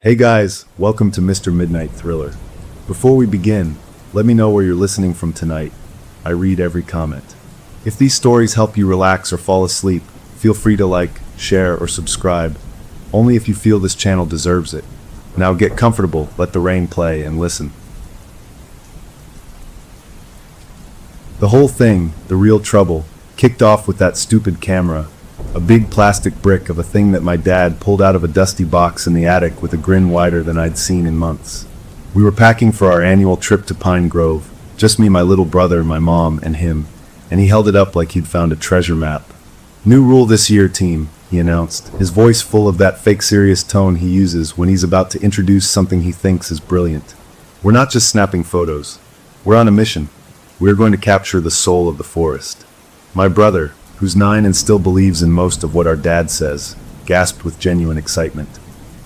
Hey guys, welcome to Mr. Midnight Thriller. Before we begin, let me know where you're listening from tonight. I read every comment. If these stories help you relax or fall asleep, feel free to like, share, or subscribe, only if you feel this channel deserves it. Now get comfortable, let the rain play, and listen. The whole thing, the real trouble, kicked off with that stupid camera. A big plastic brick of a thing that my dad pulled out of a dusty box in the attic with a grin wider than I'd seen in months. We were packing for our annual trip to Pine Grove, just me, my little brother, my mom, and him, and he held it up like he'd found a treasure map. "New rule this year, team," he announced, his voice full of that fake serious tone he uses when he's about to introduce something he thinks is brilliant. "We're not just snapping photos. We're on a mission. We're going to capture the soul of the forest." My brother, who's 9 and still believes in most of what our dad says, gasped with genuine excitement.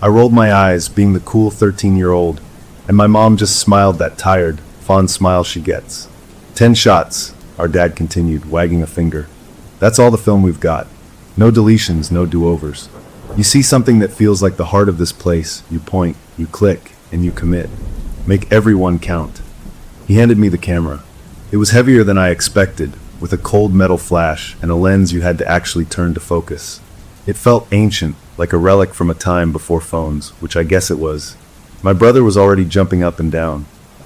I rolled my eyes, being the cool 13-year-old, and my mom just smiled that tired, fond smile she gets. 10 shots, our dad continued, wagging a finger. "That's all the film we've got. No deletions, no do-overs. You see something that feels like the heart of this place, you point, you click, and you commit. Make every one count." He handed me the camera. It was heavier than I expected, with a cold metal flash and a lens you had to actually turn to focus. It felt ancient, like a relic from a time before phones, which I guess it was. My brother was already jumping up and down.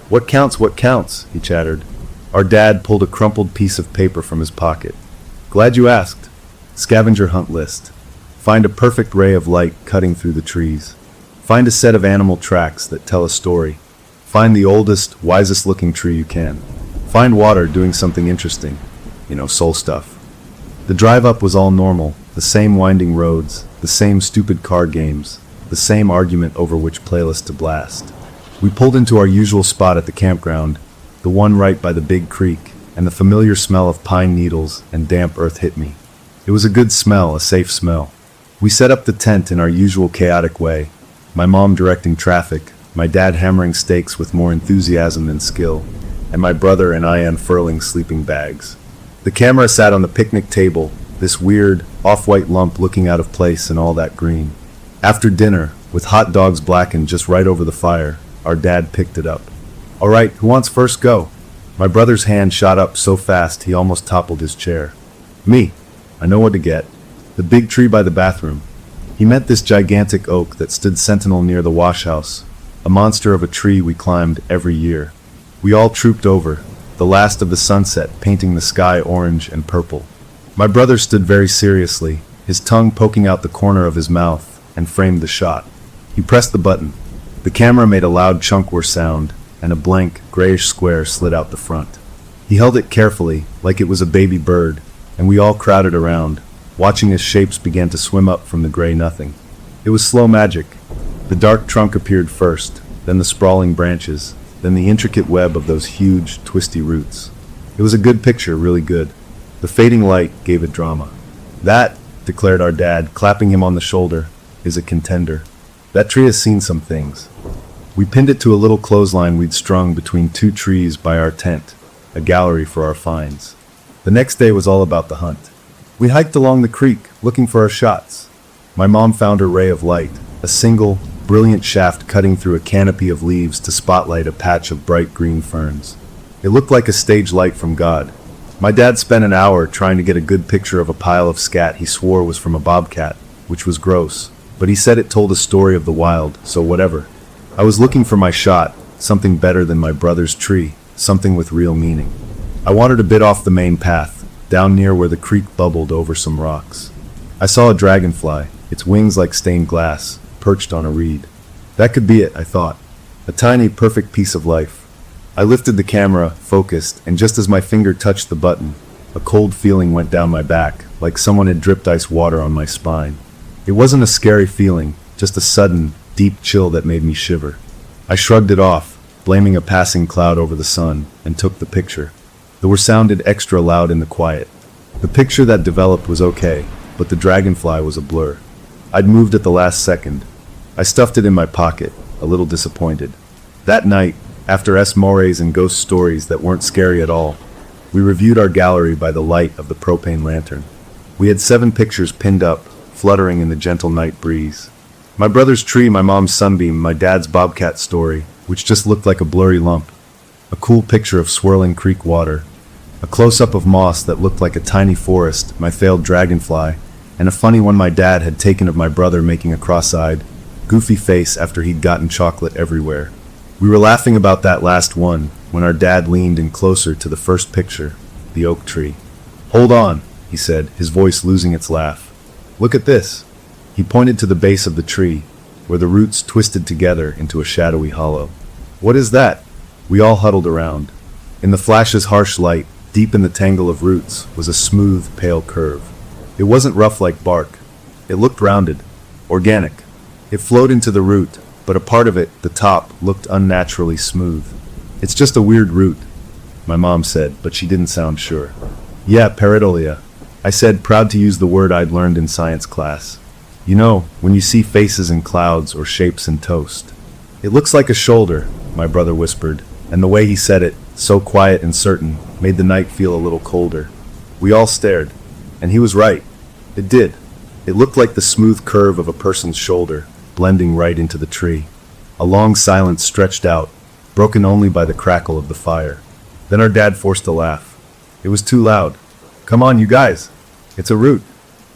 What counts, he chattered. Our dad pulled a crumpled piece of paper from his pocket. "Glad you asked. Scavenger hunt list. Find a perfect ray of light cutting through the trees. Find a set of animal tracks that tell a story. Find the oldest, wisest looking tree you can. Find water doing something interesting. Soul stuff." The drive up was all normal, the same winding roads, the same stupid card games, the same argument over which playlist to blast. We pulled into our usual spot at the campground, the one right by the big creek, and the familiar smell of pine needles and damp earth hit me. It was a good smell, a safe smell. We set up the tent in our usual chaotic way, my mom directing traffic, my dad hammering stakes with more enthusiasm than skill, and my brother and I unfurling sleeping bags. The camera sat on the picnic table, this weird, off-white lump looking out of place in all that green. After dinner, with hot dogs blackened just right over the fire, our dad picked it up. "All right, who wants first go?" My brother's hand shot up so fast he almost toppled his chair. "Me. I know what to get. The big tree by the bathroom." He meant this gigantic oak that stood sentinel near the wash house, a monster of a tree we climbed every year. We all trooped over, the last of the sunset painting the sky orange and purple. My brother stood very seriously, his tongue poking out the corner of his mouth, and framed the shot. He pressed the button. The camera made a loud chunkwar sound, and a blank, grayish square slid out the front. He held it carefully, like it was a baby bird, and we all crowded around, watching as shapes began to swim up from the gray nothing. It was slow magic. The dark trunk appeared first, then the sprawling branches, then the intricate web of those huge, twisty roots. It was a good picture, really good. The fading light gave it drama. "That," declared our dad, clapping him on the shoulder, "is a contender. That tree has seen some things." We pinned it to a little clothesline we'd strung between 2 trees by our tent, a gallery for our finds. The next day was all about the hunt. We hiked along the creek, looking for our shots. My mom found her ray of light, a single, brilliant shaft cutting through a canopy of leaves to spotlight a patch of bright green ferns. It looked like a stage light from God. My dad spent an hour trying to get a good picture of a pile of scat he swore was from a bobcat, which was gross, but he said it told a story of the wild, so whatever. I was looking for my shot, something better than my brother's tree, something with real meaning. I wandered a bit off the main path, down near where the creek bubbled over some rocks. I saw a dragonfly, its wings like stained glass, perched on a reed. That could be it, I thought. A tiny, perfect piece of life. I lifted the camera, focused, and just as my finger touched the button, a cold feeling went down my back, like someone had dripped ice water on my spine. It wasn't a scary feeling, just a sudden, deep chill that made me shiver. I shrugged it off, blaming a passing cloud over the sun, and took the picture. The word sounded extra loud in the quiet. The picture that developed was okay, but the dragonfly was a blur. I'd moved at the last second. I stuffed it in my pocket, a little disappointed. That night, after mores and ghost stories that weren't scary at all, we reviewed our gallery by the light of the propane lantern. We had 7 pictures pinned up, fluttering in the gentle night breeze. My brother's tree, my mom's sunbeam, my dad's bobcat story, which just looked like a blurry lump. A cool picture of swirling creek water. A close-up of moss that looked like a tiny forest, my failed dragonfly, and a funny one my dad had taken of my brother making a cross-eyed, goofy face after he'd gotten chocolate everywhere. We were laughing about that last one when our dad leaned in closer to the first picture, the oak tree. "Hold on," he said, his voice losing its laugh. "Look at this." He pointed to the base of the tree, where the roots twisted together into a shadowy hollow. "What is that?" We all huddled around. In the flash's harsh light, deep in the tangle of roots, was a smooth, pale curve. It wasn't rough like bark. It looked rounded, organic. It flowed into the root, but a part of it, the top, looked unnaturally smooth. "It's just a weird root," my mom said, but she didn't sound sure. "Yeah, pareidolia," I said, proud to use the word I'd learned in science class. "You know, when you see faces in clouds or shapes in toast." "It looks like a shoulder," my brother whispered, and the way he said it, so quiet and certain, made the night feel a little colder. We all stared, and he was right. It did. It looked like the smooth curve of a person's shoulder, blending right into the tree. A long silence stretched out, broken only by the crackle of the fire. Then our dad forced a laugh. It was too loud. "Come on, you guys. It's a root.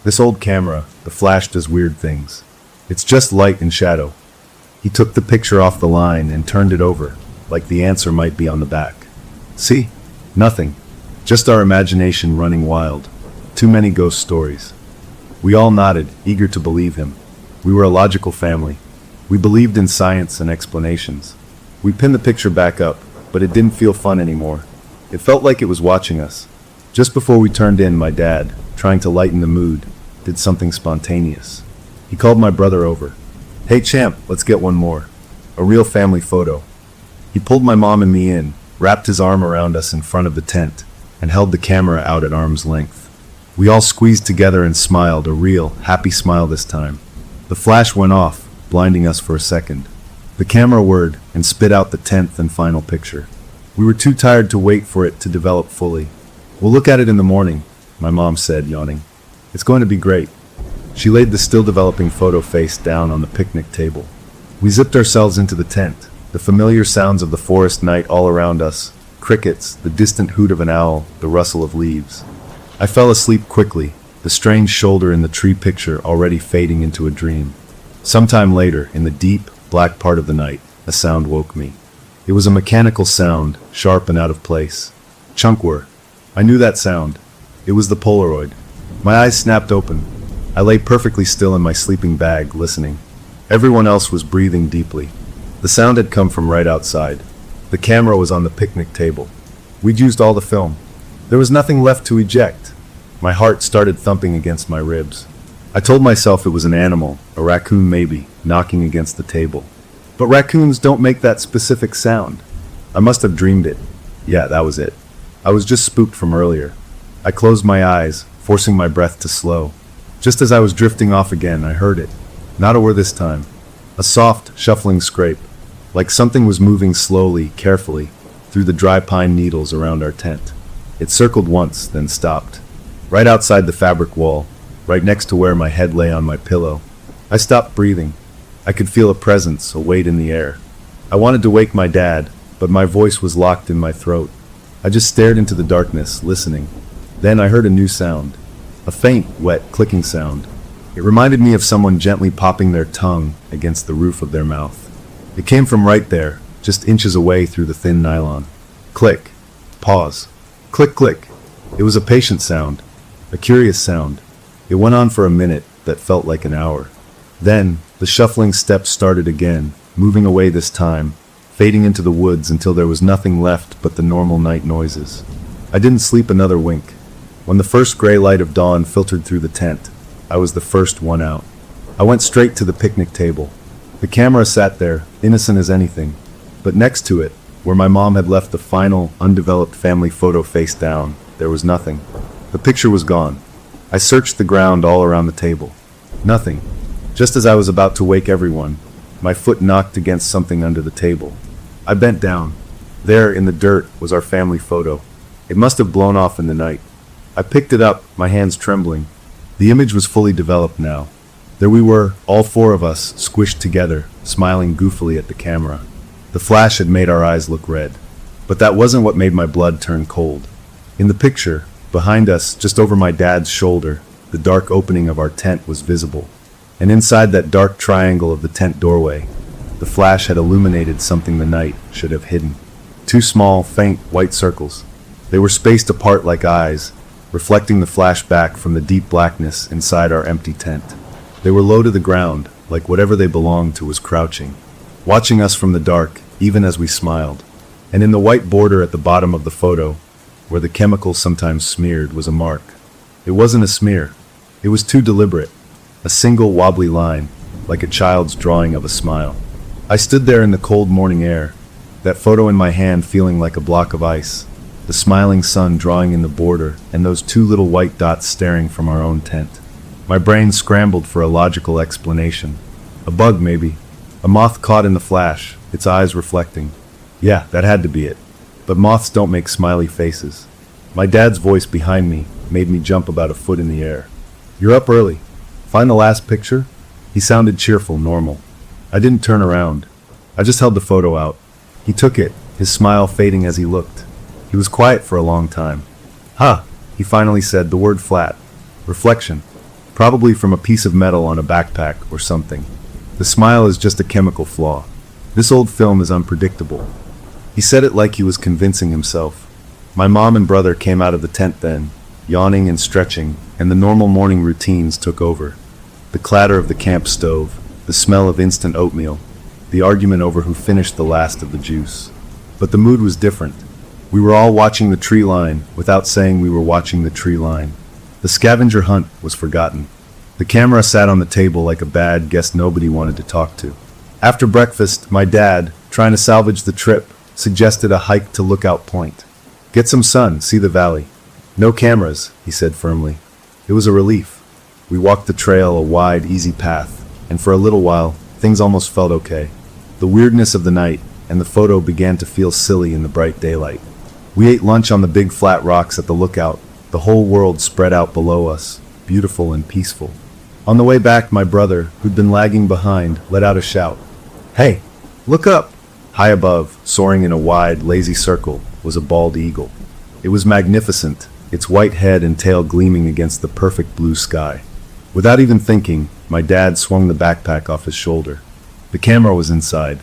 This old camera, the flash does weird things. It's just light and shadow." He took the picture off the line and turned it over, like the answer might be on the back. "See? Nothing. Just our imagination running wild. Too many ghost stories." We all nodded, eager to believe him. We were a logical family. We believed in science and explanations. We pinned the picture back up, but it didn't feel fun anymore. It felt like it was watching us. Just before we turned in, my dad, trying to lighten the mood, did something spontaneous. He called my brother over. "Hey champ, let's get one more. A real family photo." He pulled my mom and me in, wrapped his arm around us in front of the tent, and held the camera out at arm's length. We all squeezed together and smiled, a real, happy smile this time. The flash went off, blinding us for a second. The camera whirred and spit out the 10th and final picture. We were too tired to wait for it to develop fully. "We'll look at it in the morning," my mom said, yawning. "It's going to be great." She laid the still-developing photo face down on the picnic table. We zipped ourselves into the tent, the familiar sounds of the forest night all around us, crickets, the distant hoot of an owl, the rustle of leaves. I fell asleep quickly, the strange shoulder in the tree picture already fading into a dream. Sometime later, in the deep, black part of the night, a sound woke me. It was a mechanical sound, sharp and out of place. Chunkwar. I knew that sound. It was the Polaroid. My eyes snapped open. I lay perfectly still in my sleeping bag, listening. Everyone else was breathing deeply. The sound had come from right outside. The camera was on the picnic table. We'd used all the film. There was nothing left to eject. My heart started thumping against my ribs. I told myself it was an animal, a raccoon maybe, knocking against the table. But raccoons don't make that specific sound. I must have dreamed it. Yeah, that was it. I was just spooked from earlier. I closed my eyes, forcing my breath to slow. Just as I was drifting off again, I heard it. Not a word this time. A soft, shuffling scrape, like something was moving slowly, carefully, through the dry pine needles around our tent. It circled once, then stopped. Right outside the fabric wall, right next to where my head lay on my pillow. I stopped breathing. I could feel a presence, a weight in the air. I wanted to wake my dad, but my voice was locked in my throat. I just stared into the darkness, listening. Then I heard a new sound. A faint, wet, clicking sound. It reminded me of someone gently popping their tongue against the roof of their mouth. It came from right there, just inches away through the thin nylon. Click. Pause. Click, click. It was a patient sound. A curious sound. It went on for a minute that felt like an hour. Then, the shuffling steps started again, moving away this time, fading into the woods until there was nothing left but the normal night noises. I didn't sleep another wink. When the first gray light of dawn filtered through the tent, I was the first one out. I went straight to the picnic table. The camera sat there, innocent as anything, but next to it, where my mom had left the final, undeveloped family photo face down, there was nothing. The picture was gone. I searched the ground all around the table. Nothing. Just as I was about to wake everyone, my foot knocked against something under the table. I bent down. There, in the dirt, was our family photo. It must have blown off in the night. I picked it up, my hands trembling. The image was fully developed now. There we were, all four of us, squished together, smiling goofily at the camera. The flash had made our eyes look red. But that wasn't what made my blood turn cold. In the picture, behind us, just over my dad's shoulder, the dark opening of our tent was visible. And inside that dark triangle of the tent doorway, the flash had illuminated something the night should have hidden. Two small, faint, white circles. They were spaced apart like eyes, reflecting the flash back from the deep blackness inside our empty tent. They were low to the ground, like whatever they belonged to was crouching, watching us from the dark, even as we smiled. And in the white border at the bottom of the photo, where the chemicals sometimes smeared, was a mark. It wasn't a smear. It was too deliberate. A single wobbly line, like a child's drawing of a smile. I stood there in the cold morning air, that photo in my hand feeling like a block of ice, the smiling sun drawing in the border, and those two little white dots staring from our own tent. My brain scrambled for a logical explanation. A bug, maybe. A moth caught in the flash, its eyes reflecting. Yeah, that had to be it. But moths don't make smiley faces. My dad's voice behind me made me jump about a foot in the air. "You're up early. Find the last picture?" He sounded cheerful, normal. I didn't turn around. I just held the photo out. He took it, his smile fading as he looked. He was quiet for a long time. "Huh," he finally said, the word flat. "Reflection. Probably from a piece of metal on a backpack or something. The smile is just a chemical flaw. This old film is unpredictable." He said it like he was convincing himself. My mom and brother came out of the tent then, yawning and stretching, and the normal morning routines took over. The clatter of the camp stove, the smell of instant oatmeal, the argument over who finished the last of the juice. But the mood was different. We were all watching the tree line without saying we were watching the tree line. The scavenger hunt was forgotten. The camera sat on the table like a bad guest nobody wanted to talk to. After breakfast, my dad, trying to salvage the trip, suggested a hike to Lookout Point. "Get some sun, see the valley." "No cameras," he said firmly. It was a relief. We walked the trail, a wide, easy path, and for a little while, things almost felt okay. The weirdness of the night and the photo began to feel silly in the bright daylight. We ate lunch on the big flat rocks at the lookout, the whole world spread out below us, beautiful and peaceful. On the way back, my brother, who'd been lagging behind, let out a shout. "Hey, look up!" High above, soaring in a wide, lazy circle, was a bald eagle. It was magnificent, its white head and tail gleaming against the perfect blue sky. Without even thinking, my dad swung the backpack off his shoulder. The camera was inside.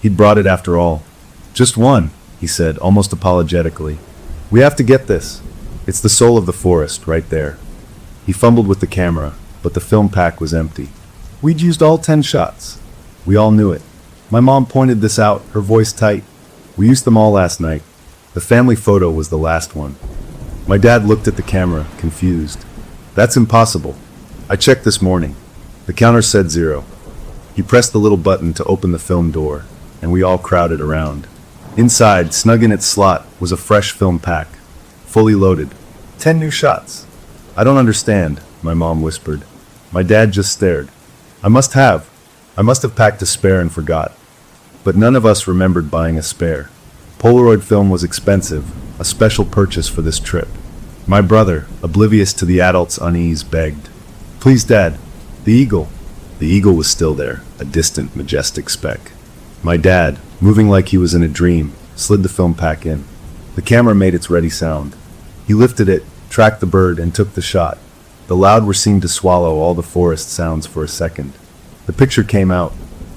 He'd brought it after all. "Just one," he said, almost apologetically. "We have to get this. It's the soul of the forest, right there." He fumbled with the camera, but the film pack was empty. We'd used all 10 shots. We all knew it. My mom pointed this out, her voice tight. "We used them all last night. The family photo was the last one." My dad looked at the camera, confused. "That's impossible. I checked this morning. The counter said 0. He pressed the little button to open the film door, and we all crowded around. Inside, snug in its slot, was a fresh film pack, fully loaded. 10 new shots. "I don't understand," my mom whispered. My dad just stared. I must have packed a spare and forgot. But none of us remembered buying a spare. Polaroid film was expensive, a special purchase for this trip. My brother, oblivious to the adult's unease, begged. "Please, Dad, the eagle." The eagle was still there, a distant, majestic speck. My dad, moving like he was in a dream, slid the film pack in. The camera made its ready sound. He lifted it, tracked the bird, and took the shot. The loud were seen to swallow all the forest sounds for a second. The picture came out.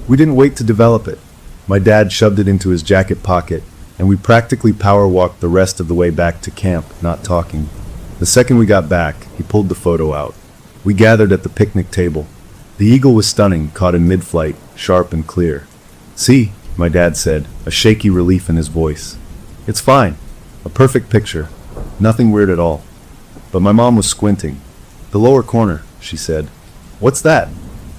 We didn't wait to develop it. My dad shoved it into his jacket pocket, and we practically power walked the rest of the way back to camp, not talking. The second we got back, he pulled the photo out. We gathered at the picnic table. The eagle was stunning, caught in mid-flight, sharp and clear. "See," my dad said, a shaky relief in his voice. "It's fine. A perfect picture. Nothing weird at all." But my mom was squinting. "The lower corner," she said. "What's that?"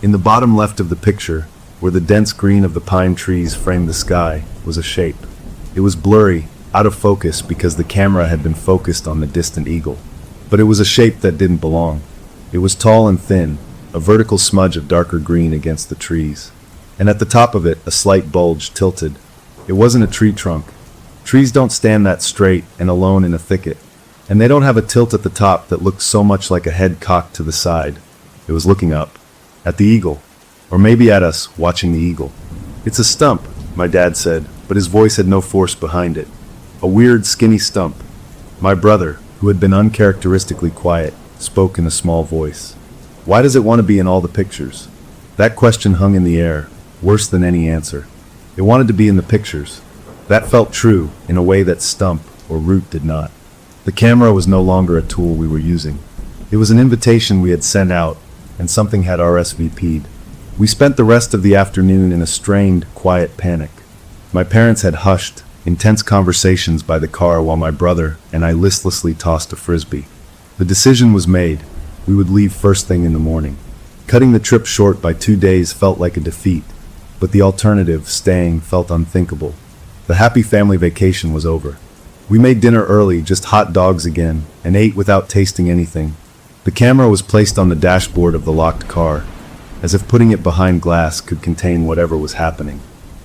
In the bottom left of the picture, where the dense green of the pine trees framed the sky, was a shape. It was blurry, out of focus because the camera had been focused on the distant eagle. But it was a shape that didn't belong. It was tall and thin, a vertical smudge of darker green against the trees. And at the top of it, a slight bulge tilted. It wasn't a tree trunk. Trees don't stand that straight and alone in a thicket. And they don't have a tilt at the top that looked so much like a head cocked to the side. It was looking up. At the eagle. Or maybe at us, watching the eagle. It's a stump, my dad said, but his voice had no force behind it. A weird, skinny stump. My brother, who had been uncharacteristically quiet, spoke in a small voice. Why does it want to be in all the pictures? That question hung in the air, worse than any answer. It wanted to be in the pictures. That felt true, in a way that stump or root did not. The camera was no longer a tool we were using. It was an invitation we had sent out, and something had RSVP'd. We spent the rest of the afternoon in a strained, quiet panic. My parents had hushed, intense conversations by the car while my brother and I listlessly tossed a frisbee. The decision was made. We would leave first thing in the morning. Cutting the trip short by 2 days felt like a defeat, but the alternative, staying, felt unthinkable. The happy family vacation was over. We made dinner early, just hot dogs again, and ate without tasting anything. The camera was placed on the dashboard of the locked car, as if putting it behind glass could contain whatever was happening.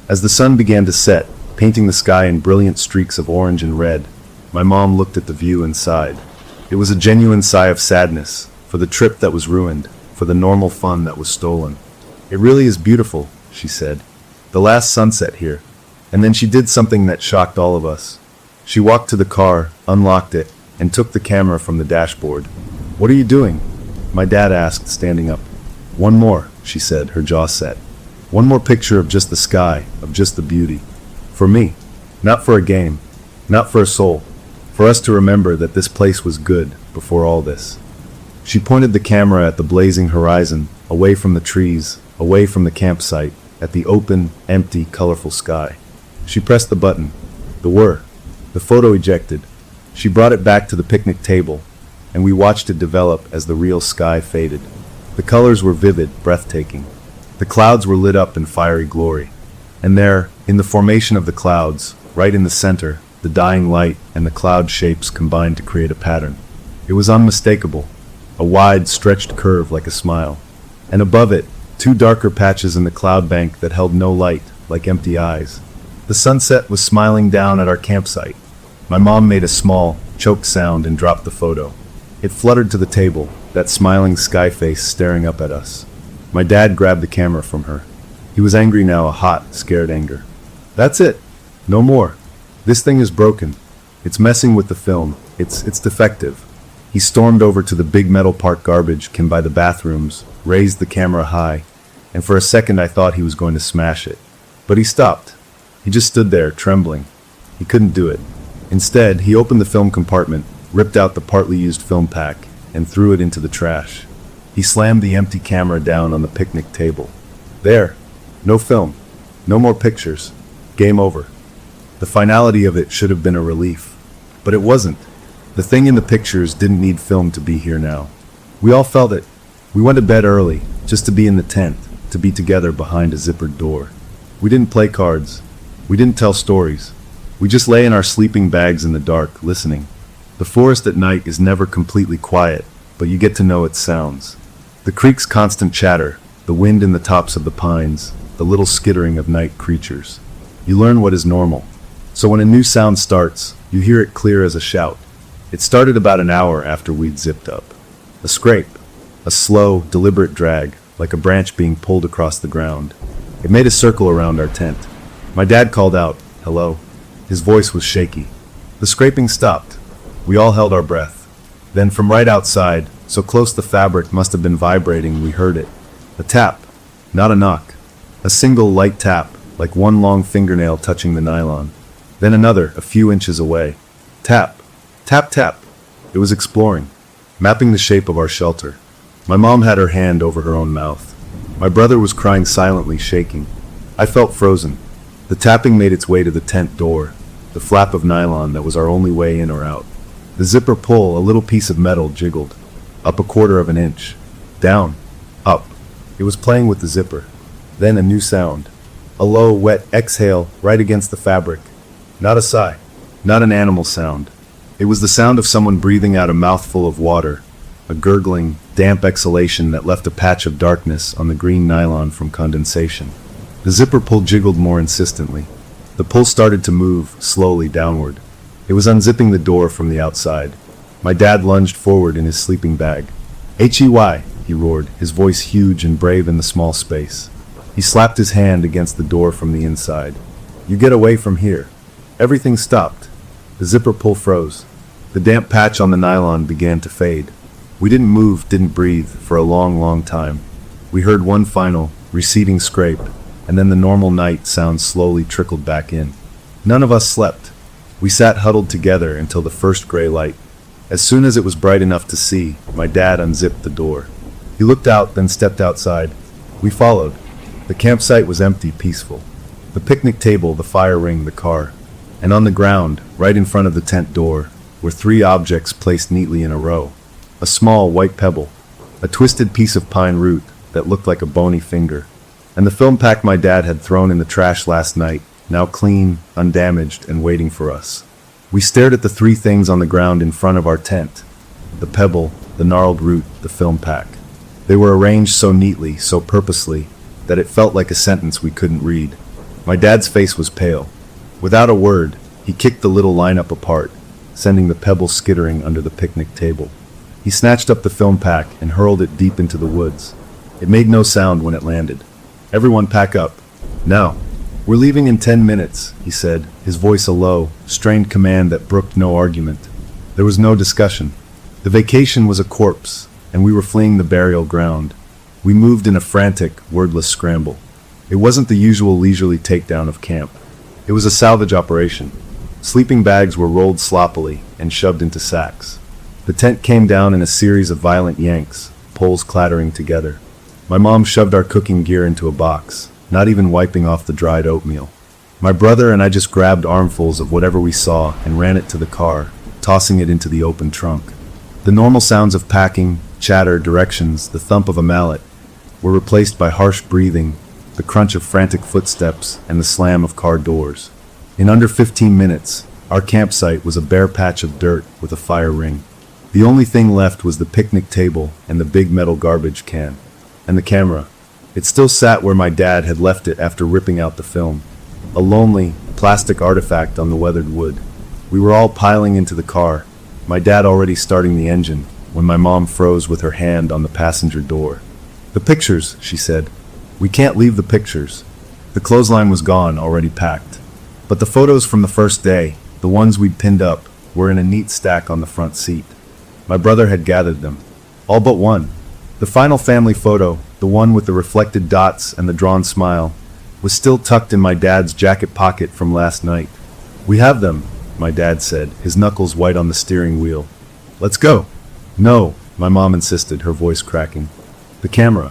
As the sun began to set, painting the sky in brilliant streaks of orange and red, my mom looked at the view and sighed. It was a genuine sigh of sadness, for the trip that was ruined, for the normal fun that was stolen. It really is beautiful, she said. The last sunset here. And then she did something that shocked all of us. She walked to the car, unlocked it, and took the camera from the dashboard. What are you doing? My dad asked, standing up. One more, she said, her jaw set. One more picture of just the sky, of just the beauty. For me. Not for a game. Not for a soul. For us to remember that this place was good before all this. She pointed the camera at the blazing horizon, away from the trees, away from the campsite, at the open, empty, colorful sky. She pressed the button. The photo ejected. She brought it back to the picnic table, and we watched it develop as the real sky faded. The colors were vivid, breathtaking. The clouds were lit up in fiery glory. And there, in the formation of the clouds, right in the center, the dying light and the cloud shapes combined to create a pattern. It was unmistakable, a wide, stretched curve like a smile. And above it, 2 darker patches in the cloud bank that held no light, like empty eyes. The sunset was smiling down at our campsite. My mom made a small, choked sound and dropped the photo. It fluttered to the table, that smiling sky face staring up at us. My dad grabbed the camera from her. He was angry now, a hot, scared anger. That's it. No more. This thing is broken. It's messing with the film. It's defective. He stormed over to the big metal park garbage can by the bathrooms, raised the camera high, and for a second I thought he was going to smash it. But he stopped. He just stood there, trembling. He couldn't do it. Instead, he opened the film compartment, ripped out the partly used film pack, and threw it into the trash. He slammed the empty camera down on the picnic table. There. No film. No more pictures. Game over. The finality of it should have been a relief. But it wasn't. The thing in the pictures didn't need film to be here now. We all felt it. We went to bed early, just to be in the tent, to be together behind a zippered door. We didn't play cards. We didn't tell stories. We just lay in our sleeping bags in the dark, listening. The forest at night is never completely quiet, but you get to know its sounds. The creek's constant chatter, the wind in the tops of the pines, the little skittering of night creatures. You learn what is normal. So when a new sound starts, you hear it clear as a shout. It started about an hour after we'd zipped up. A scrape. A slow, deliberate drag, like a branch being pulled across the ground. It made a circle around our tent. My dad called out, "Hello." His voice was shaky. The scraping stopped. We all held our breath. Then from right outside, so close the fabric must have been vibrating, we heard it. A tap. Not a knock. A single light tap, like one long fingernail touching the nylon. Then another, a few inches away. Tap. Tap, tap. It was exploring, mapping the shape of our shelter. My mom had her hand over her own mouth. My brother was crying silently, shaking. I felt frozen. The tapping made its way to the tent door, the flap of nylon that was our only way in or out. The zipper pull, a little piece of metal jiggled. Up a quarter of an inch. Down. Up. It was playing with the zipper. Then a new sound. A low, wet exhale right against the fabric. Not a sigh. Not an animal sound. It was the sound of someone breathing out a mouthful of water. A gurgling, damp exhalation that left a patch of darkness on the green nylon from condensation. The zipper pull jiggled more insistently. The pull started to move, slowly downward. It was unzipping the door from the outside. My dad lunged forward in his sleeping bag. "Hey!" he roared, his voice huge and brave in the small space. He slapped his hand against the door from the inside. "You get away from here." Everything stopped. The zipper pull froze. The damp patch on the nylon began to fade. We didn't move, didn't breathe, for a long, long time. We heard one final, receding scrape, and then the normal night sound slowly trickled back in. None of us slept. We sat huddled together until the first gray light. As soon as it was bright enough to see, my dad unzipped the door. He looked out, then stepped outside. We followed. The campsite was empty, peaceful. The picnic table, the fire ring, the car. And on the ground, right in front of the tent door, were three objects placed neatly in a row. A small white pebble, a twisted piece of pine root that looked like a bony finger, and the film pack my dad had thrown in the trash last night, now clean, undamaged, and waiting for us. We stared at the three things on the ground in front of our tent. The pebble, the gnarled root, the film pack. They were arranged so neatly, so purposely, that it felt like a sentence we couldn't read. My dad's face was pale. Without a word, he kicked the little lineup apart, sending the pebble skittering under the picnic table. He snatched up the film pack and hurled it deep into the woods. It made no sound when it landed. "Everyone pack up. Now. We're leaving in 10 minutes, he said, his voice a low, strained command that brooked no argument. There was no discussion. The vacation was a corpse, and we were fleeing the burial ground. We moved in a frantic, wordless scramble. It wasn't the usual leisurely takedown of camp. It was a salvage operation. Sleeping bags were rolled sloppily and shoved into sacks. The tent came down in a series of violent yanks, poles clattering together. My mom shoved our cooking gear into a box, not even wiping off the dried oatmeal. My brother and I just grabbed armfuls of whatever we saw and ran it to the car, tossing it into the open trunk. The normal sounds of packing, chatter, directions, the thump of a mallet, were replaced by harsh breathing, the crunch of frantic footsteps, and the slam of car doors. In under 15 minutes, our campsite was a bare patch of dirt with a fire ring. The only thing left was the picnic table and the big metal garbage can. And the camera. It still sat where my dad had left it after ripping out the film. A lonely, plastic artifact on the weathered wood. We were all piling into the car, my dad already starting the engine, when my mom froze with her hand on the passenger door. "The pictures," she said. "We can't leave the pictures." The clothesline was gone, already packed. But the photos from the first day, the ones we'd pinned up, were in a neat stack on the front seat. My brother had gathered them. All but one. The final family photo, the one with the reflected dots and the drawn smile, was still tucked in my dad's jacket pocket from last night. "We have them," my dad said, his knuckles white on the steering wheel. "Let's go." "No," my mom insisted, her voice cracking. "The camera.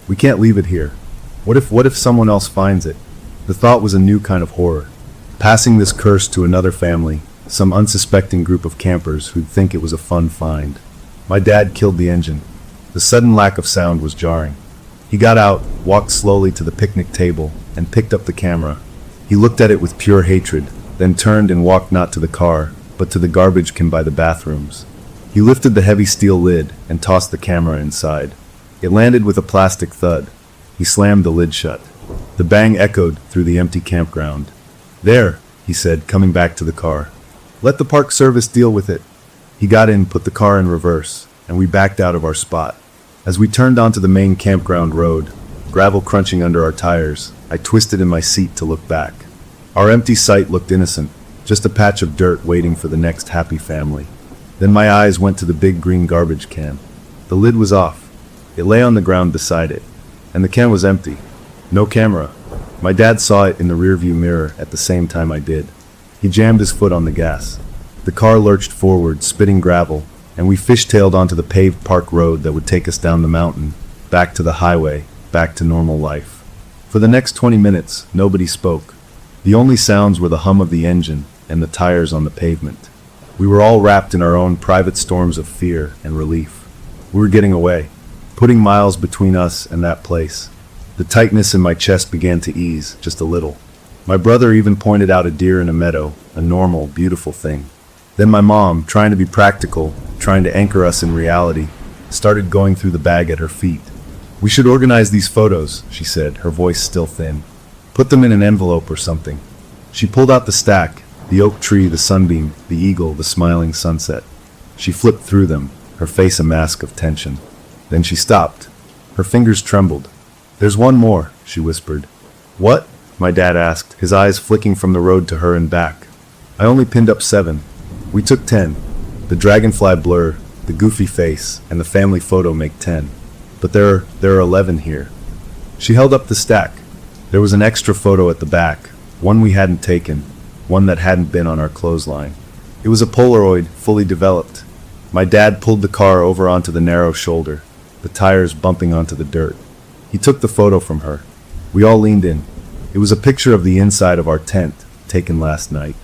We can't leave it here. What if someone else finds it?" The thought was a new kind of horror. Passing this curse to another family, some unsuspecting group of campers who'd think it was a fun find. My dad killed the engine. The sudden lack of sound was jarring. He got out, walked slowly to the picnic table, and picked up the camera. He looked at it with pure hatred, then turned and walked not to the car, but to the garbage can by the bathrooms. He lifted the heavy steel lid and tossed the camera inside. It landed with a plastic thud. He slammed the lid shut. The bang echoed through the empty campground. "There," he said, coming back to the car. "Let the park service deal with it." He got in, put the car in reverse, and we backed out of our spot. As we turned onto the main campground road, gravel crunching under our tires, I twisted in my seat to look back. Our empty site looked innocent, just a patch of dirt waiting for the next happy family. Then my eyes went to the big green garbage can. The lid was off. It lay on the ground beside it, and the can was empty. No camera. My dad saw it in the rearview mirror at the same time I did. He jammed his foot on the gas. The car lurched forward, spitting gravel, and we fishtailed onto the paved park road that would take us down the mountain, back to the highway, back to normal life. For the next 20 minutes, nobody spoke. The only sounds were the hum of the engine and the tires on the pavement. We were all wrapped in our own private storms of fear and relief. We were getting away, putting miles between us and that place. The tightness in my chest began to ease, just a little. My brother even pointed out a deer in a meadow, a normal, beautiful thing. Then my mom, trying to be practical, trying to anchor us in reality, started going through the bag at her feet. "We should organize these photos," she said, her voice still thin. "Put them in an envelope or something." She pulled out the stack, the oak tree, the sunbeam, the eagle, the smiling sunset. She flipped through them, her face a mask of tension. Then she stopped. Her fingers trembled. "There's one more," she whispered. "What?" my dad asked, his eyes flicking from the road to her and back. "I only pinned up 7. We took 10. The dragonfly blur, the goofy face, and the family photo make 10. But there are 11 here." She held up the stack. There was an extra photo at the back, one we hadn't taken, one that hadn't been on our clothesline. It was a Polaroid, fully developed. My dad pulled the car over onto the narrow shoulder, the tires bumping onto the dirt. He took the photo from her. We all leaned in. It was a picture of the inside of our tent, taken last night.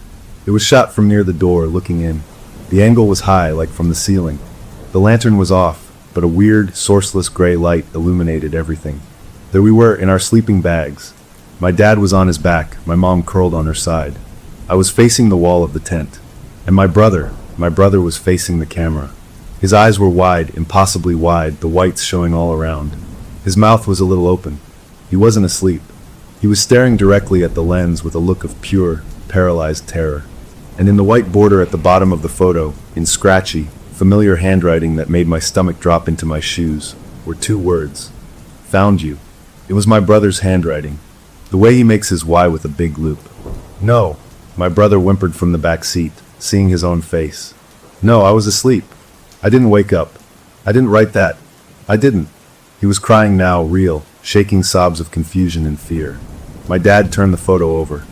It was shot from near the door, looking in. The angle was high, like from the ceiling. The lantern was off, but a weird, sourceless gray light illuminated everything. There we were, in our sleeping bags. My dad was on his back, my mom curled on her side. I was facing the wall of the tent. And my brother was facing the camera. His eyes were wide, impossibly wide, the whites showing all around. His mouth was a little open. He wasn't asleep. He was staring directly at the lens with a look of pure, paralyzed terror. And in the white border at the bottom of the photo, in scratchy, familiar handwriting that made my stomach drop into my shoes, were 2 words. "Found you." It was my brother's handwriting, the way he makes his Y with a big loop. "No," my brother whimpered from the back seat, seeing his own face. "No, I was asleep. I didn't wake up. I didn't write that. I didn't." He was crying now, real, shaking sobs of confusion and fear. My dad turned the photo over.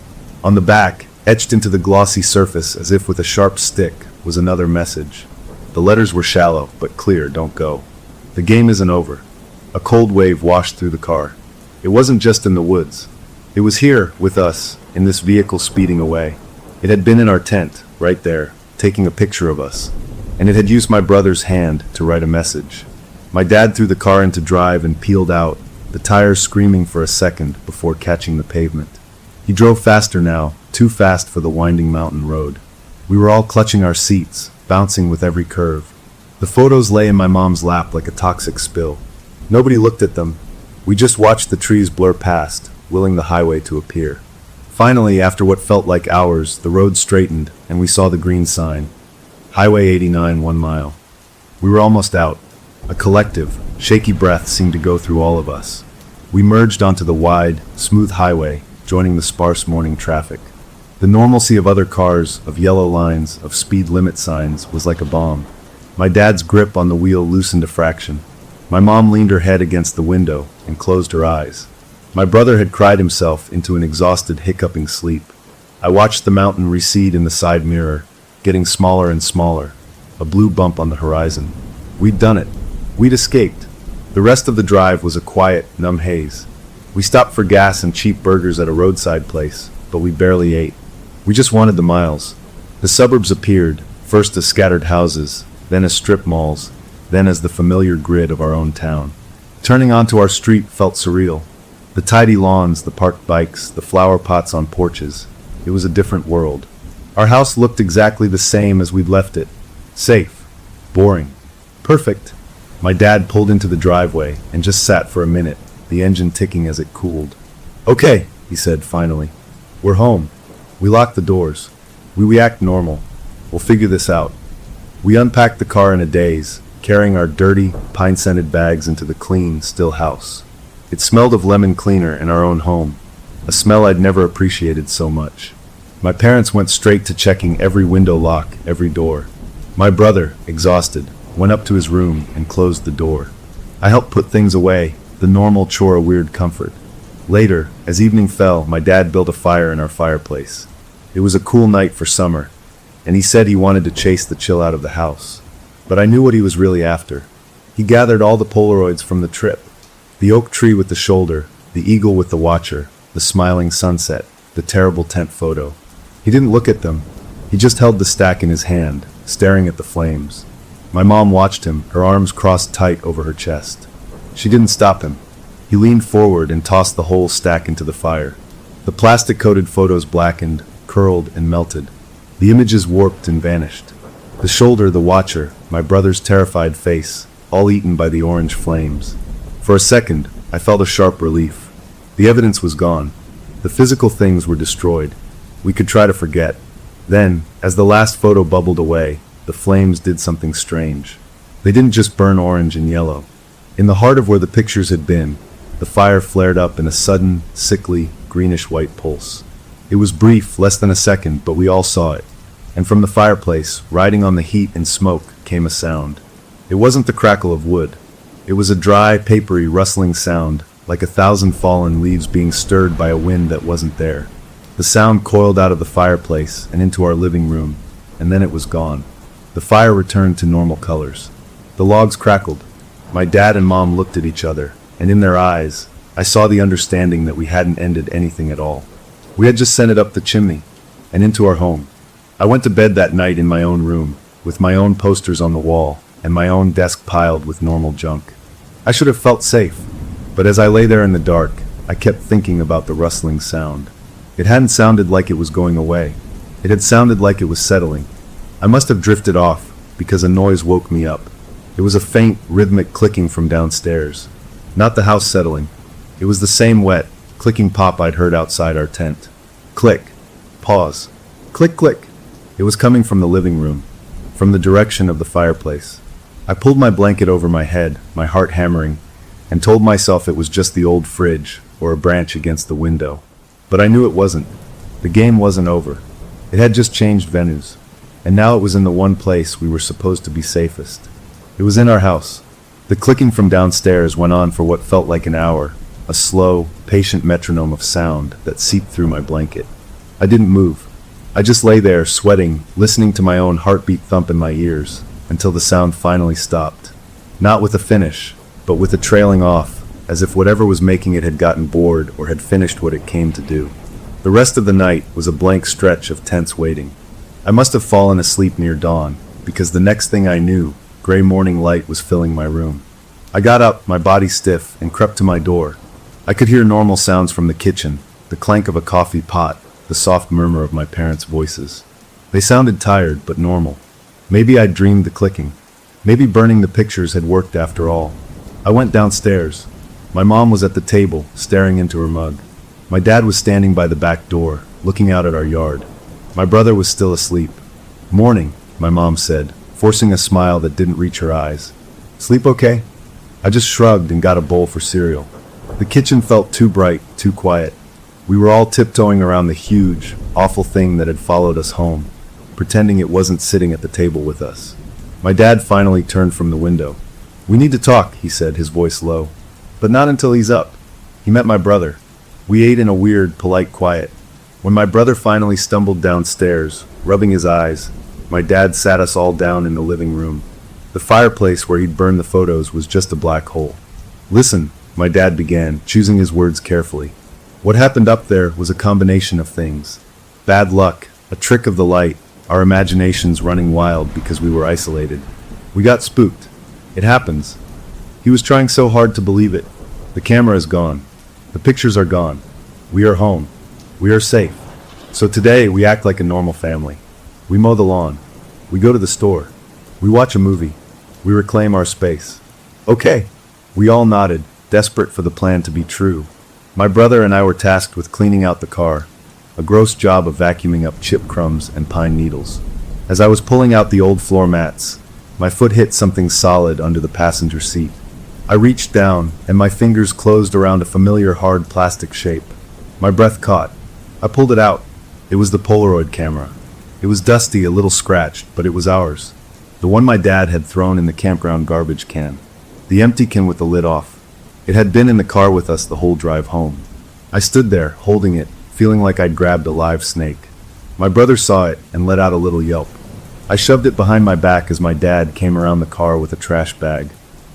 On the back, etched into the glossy surface as if with a sharp stick, was another message. The letters were shallow, but clear, "Don't go. The game isn't over." A cold wave washed through the car. It wasn't just in the woods. It was here, with us, in this vehicle speeding away. It had been in our tent, right there, taking a picture of us. And it had used my brother's hand to write a message. My dad threw the car into drive and peeled out, the tires screaming for a second before catching the pavement. He drove faster now, too fast for the winding mountain road. We were all clutching our seats, bouncing with every curve. The photos lay in my mom's lap like a toxic spill. Nobody looked at them. We just watched the trees blur past, willing the highway to appear. Finally, after what felt like hours, the road straightened, and we saw the green sign. Highway 89, 1 mile. We were almost out. A collective, shaky breath seemed to go through all of us. We merged onto the wide, smooth highway, joining the sparse morning traffic. The normalcy of other cars, of yellow lines, of speed limit signs, was like a bomb. My dad's grip on the wheel loosened a fraction. My mom leaned her head against the window and closed her eyes. My brother had cried himself into an exhausted, hiccuping sleep. I watched the mountain recede in the side mirror, getting smaller and smaller, a blue bump on the horizon. We'd done it. We'd escaped. The rest of the drive was a quiet, numb haze. We stopped for gas and cheap burgers at a roadside place, but we barely ate. We just wanted the miles. The suburbs appeared, first as scattered houses, then as strip malls, then as the familiar grid of our own town. Turning onto our street felt surreal. The tidy lawns, the parked bikes, the flower pots on porches. It was a different world. Our house looked exactly the same as we'd left it. Safe. Boring. Perfect. My dad pulled into the driveway and just sat for a minute, the engine ticking as it cooled. "Okay," he said finally. "We're home. We locked the doors. We act normal. We'll figure this out." We unpacked the car in a daze, carrying our dirty, pine-scented bags into the clean, still house. It smelled of lemon cleaner in our own home, a smell I'd never appreciated so much. My parents went straight to checking every window lock, every door. My brother, exhausted, went up to his room and closed the door. I helped put things away, the normal chore of weird comfort. Later, as evening fell, my dad built a fire in our fireplace. It was a cool night for summer, and he said he wanted to chase the chill out of the house. But I knew what he was really after. He gathered all the Polaroids from the trip. The oak tree with the shoulder, the eagle with the watcher, the smiling sunset, the terrible tent photo. He didn't look at them. He just held the stack in his hand, staring at the flames. My mom watched him, her arms crossed tight over her chest. She didn't stop him. He leaned forward and tossed the whole stack into the fire. The plastic-coated photos blackened, curled, and melted. The images warped and vanished. The shoulder, the watcher, my brother's terrified face, all eaten by the orange flames. For a second, I felt a sharp relief. The evidence was gone. The physical things were destroyed. We could try to forget. Then, as the last photo bubbled away, the flames did something strange. They didn't just burn orange and yellow. In the heart of where the pictures had been, the fire flared up in a sudden, sickly, greenish-white pulse. It was brief, less than a second, but we all saw it. And from the fireplace, riding on the heat and smoke, came a sound. It wasn't the crackle of wood. It was a dry, papery, rustling sound, like 1,000 fallen leaves being stirred by a wind that wasn't there. The sound coiled out of the fireplace and into our living room, and then it was gone. The fire returned to normal colors. The logs crackled. My dad and mom looked at each other, and in their eyes, I saw the understanding that we hadn't ended anything at all. We had just sent it up the chimney, and into our home. I went to bed that night in my own room, with my own posters on the wall, and my own desk piled with normal junk. I should have felt safe, but as I lay there in the dark, I kept thinking about the rustling sound. It hadn't sounded like it was going away. It had sounded like it was settling. I must have drifted off, because a noise woke me up. It was a faint, rhythmic clicking from downstairs. Not the house settling. It was the same wet, clicking pop I'd heard outside our tent. Click. Pause. Click, click. It was coming from the living room, from the direction of the fireplace. I pulled my blanket over my head, my heart hammering, and told myself it was just the old fridge or a branch against the window. But I knew it wasn't. The game wasn't over. It had just changed venues, and now it was in the one place we were supposed to be safest. It was in our house. The clicking from downstairs went on for what felt like an hour, a slow, patient metronome of sound that seeped through my blanket. I didn't move. I just lay there, sweating, listening to my own heartbeat thump in my ears, until the sound finally stopped. Not with a finish, but with a trailing off, as if whatever was making it had gotten bored or had finished what it came to do. The rest of the night was a blank stretch of tense waiting. I must have fallen asleep near dawn, because the next thing I knew, gray morning light was filling my room. I got up, my body stiff, and crept to my door. I could hear normal sounds from the kitchen, the clank of a coffee pot, the soft murmur of my parents' voices. They sounded tired, but normal. Maybe I'd dreamed the clicking. Maybe burning the pictures had worked after all. I went downstairs. My mom was at the table, staring into her mug. My dad was standing by the back door, looking out at our yard. My brother was still asleep. "Morning," my mom said, forcing a smile that didn't reach her eyes. "Sleep okay?" I just shrugged and got a bowl for cereal. The kitchen felt too bright, too quiet. We were all tiptoeing around the huge, awful thing that had followed us home, pretending it wasn't sitting at the table with us. My dad finally turned from the window. "We need to talk," he said, his voice low. "But not until he's up." He met my brother. We ate in a weird, polite quiet. When my brother finally stumbled downstairs, rubbing his eyes, my dad sat us all down in the living room. The fireplace where he'd burned the photos was just a black hole. "Listen," my dad began, choosing his words carefully. "What happened up there was a combination of things. Bad luck, a trick of the light, our imaginations running wild because we were isolated. We got spooked. It happens." He was trying so hard to believe it. "The camera is gone. The pictures are gone. We are home. We are safe. So today we act like a normal family. We mow the lawn. We go to the store. We watch a movie. We reclaim our space." "Okay." We all nodded, desperate for the plan to be true. My brother and I were tasked with cleaning out the car, a gross job of vacuuming up chip crumbs and pine needles. As I was pulling out the old floor mats, my foot hit something solid under the passenger seat. I reached down, and my fingers closed around a familiar hard plastic shape. My breath caught. I pulled it out. It was the Polaroid camera. It was dusty, a little scratched, but it was ours. The one my dad had thrown in the campground garbage can. The empty can with the lid off. It had been in the car with us the whole drive home. I stood there, holding it, feeling like I'd grabbed a live snake. My brother saw it and let out a little yelp. I shoved it behind my back as my dad came around the car with a trash bag.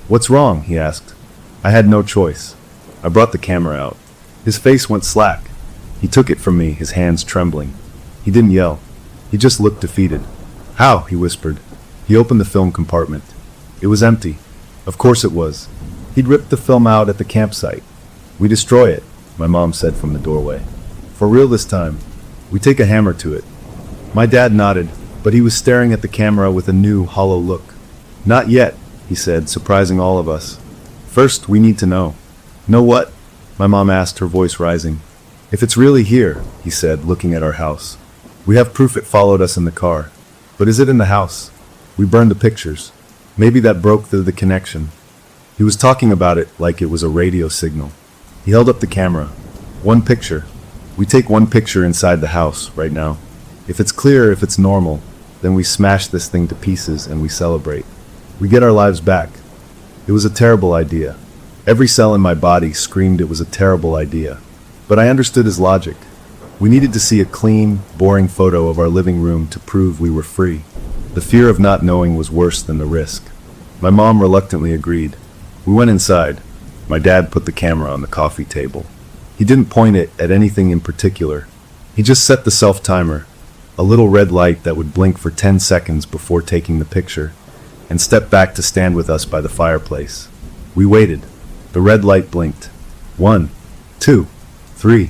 "What's wrong?" he asked. I had no choice. I brought the camera out. His face went slack. He took it from me, his hands trembling. He didn't yell. He just looked defeated. "How?" he whispered. He opened the film compartment. It was empty. Of course it was. He'd ripped the film out at the campsite. "We destroy it," my mom said from the doorway. "For real this time. We take a hammer to it." My dad nodded, but he was staring at the camera with a new, hollow look. "Not yet," he said, surprising all of us. "First, we need to know." "Know what?" my mom asked, her voice rising. "If it's really here," he said, looking at our house. "We have proof it followed us in the car. But is it in the house? We burned the pictures. Maybe that broke through the connection." He was talking about it like it was a radio signal. He held up the camera. One picture. We take one picture inside the house right now. If it's clear, if it's normal, then we smash this thing to pieces and we celebrate. We get our lives back. It was a terrible idea. Every cell in my body screamed it was a terrible idea. But I understood his logic. We needed to see a clean, boring photo of our living room to prove we were free. The fear of not knowing was worse than the risk. My mom reluctantly agreed. We went inside. My dad put the camera on the coffee table. He didn't point it at anything in particular. He just set the self-timer, a little red light that would blink for 10 seconds before taking the picture, and stepped back to stand with us by the fireplace. We waited. The red light blinked. 1, 2, 3.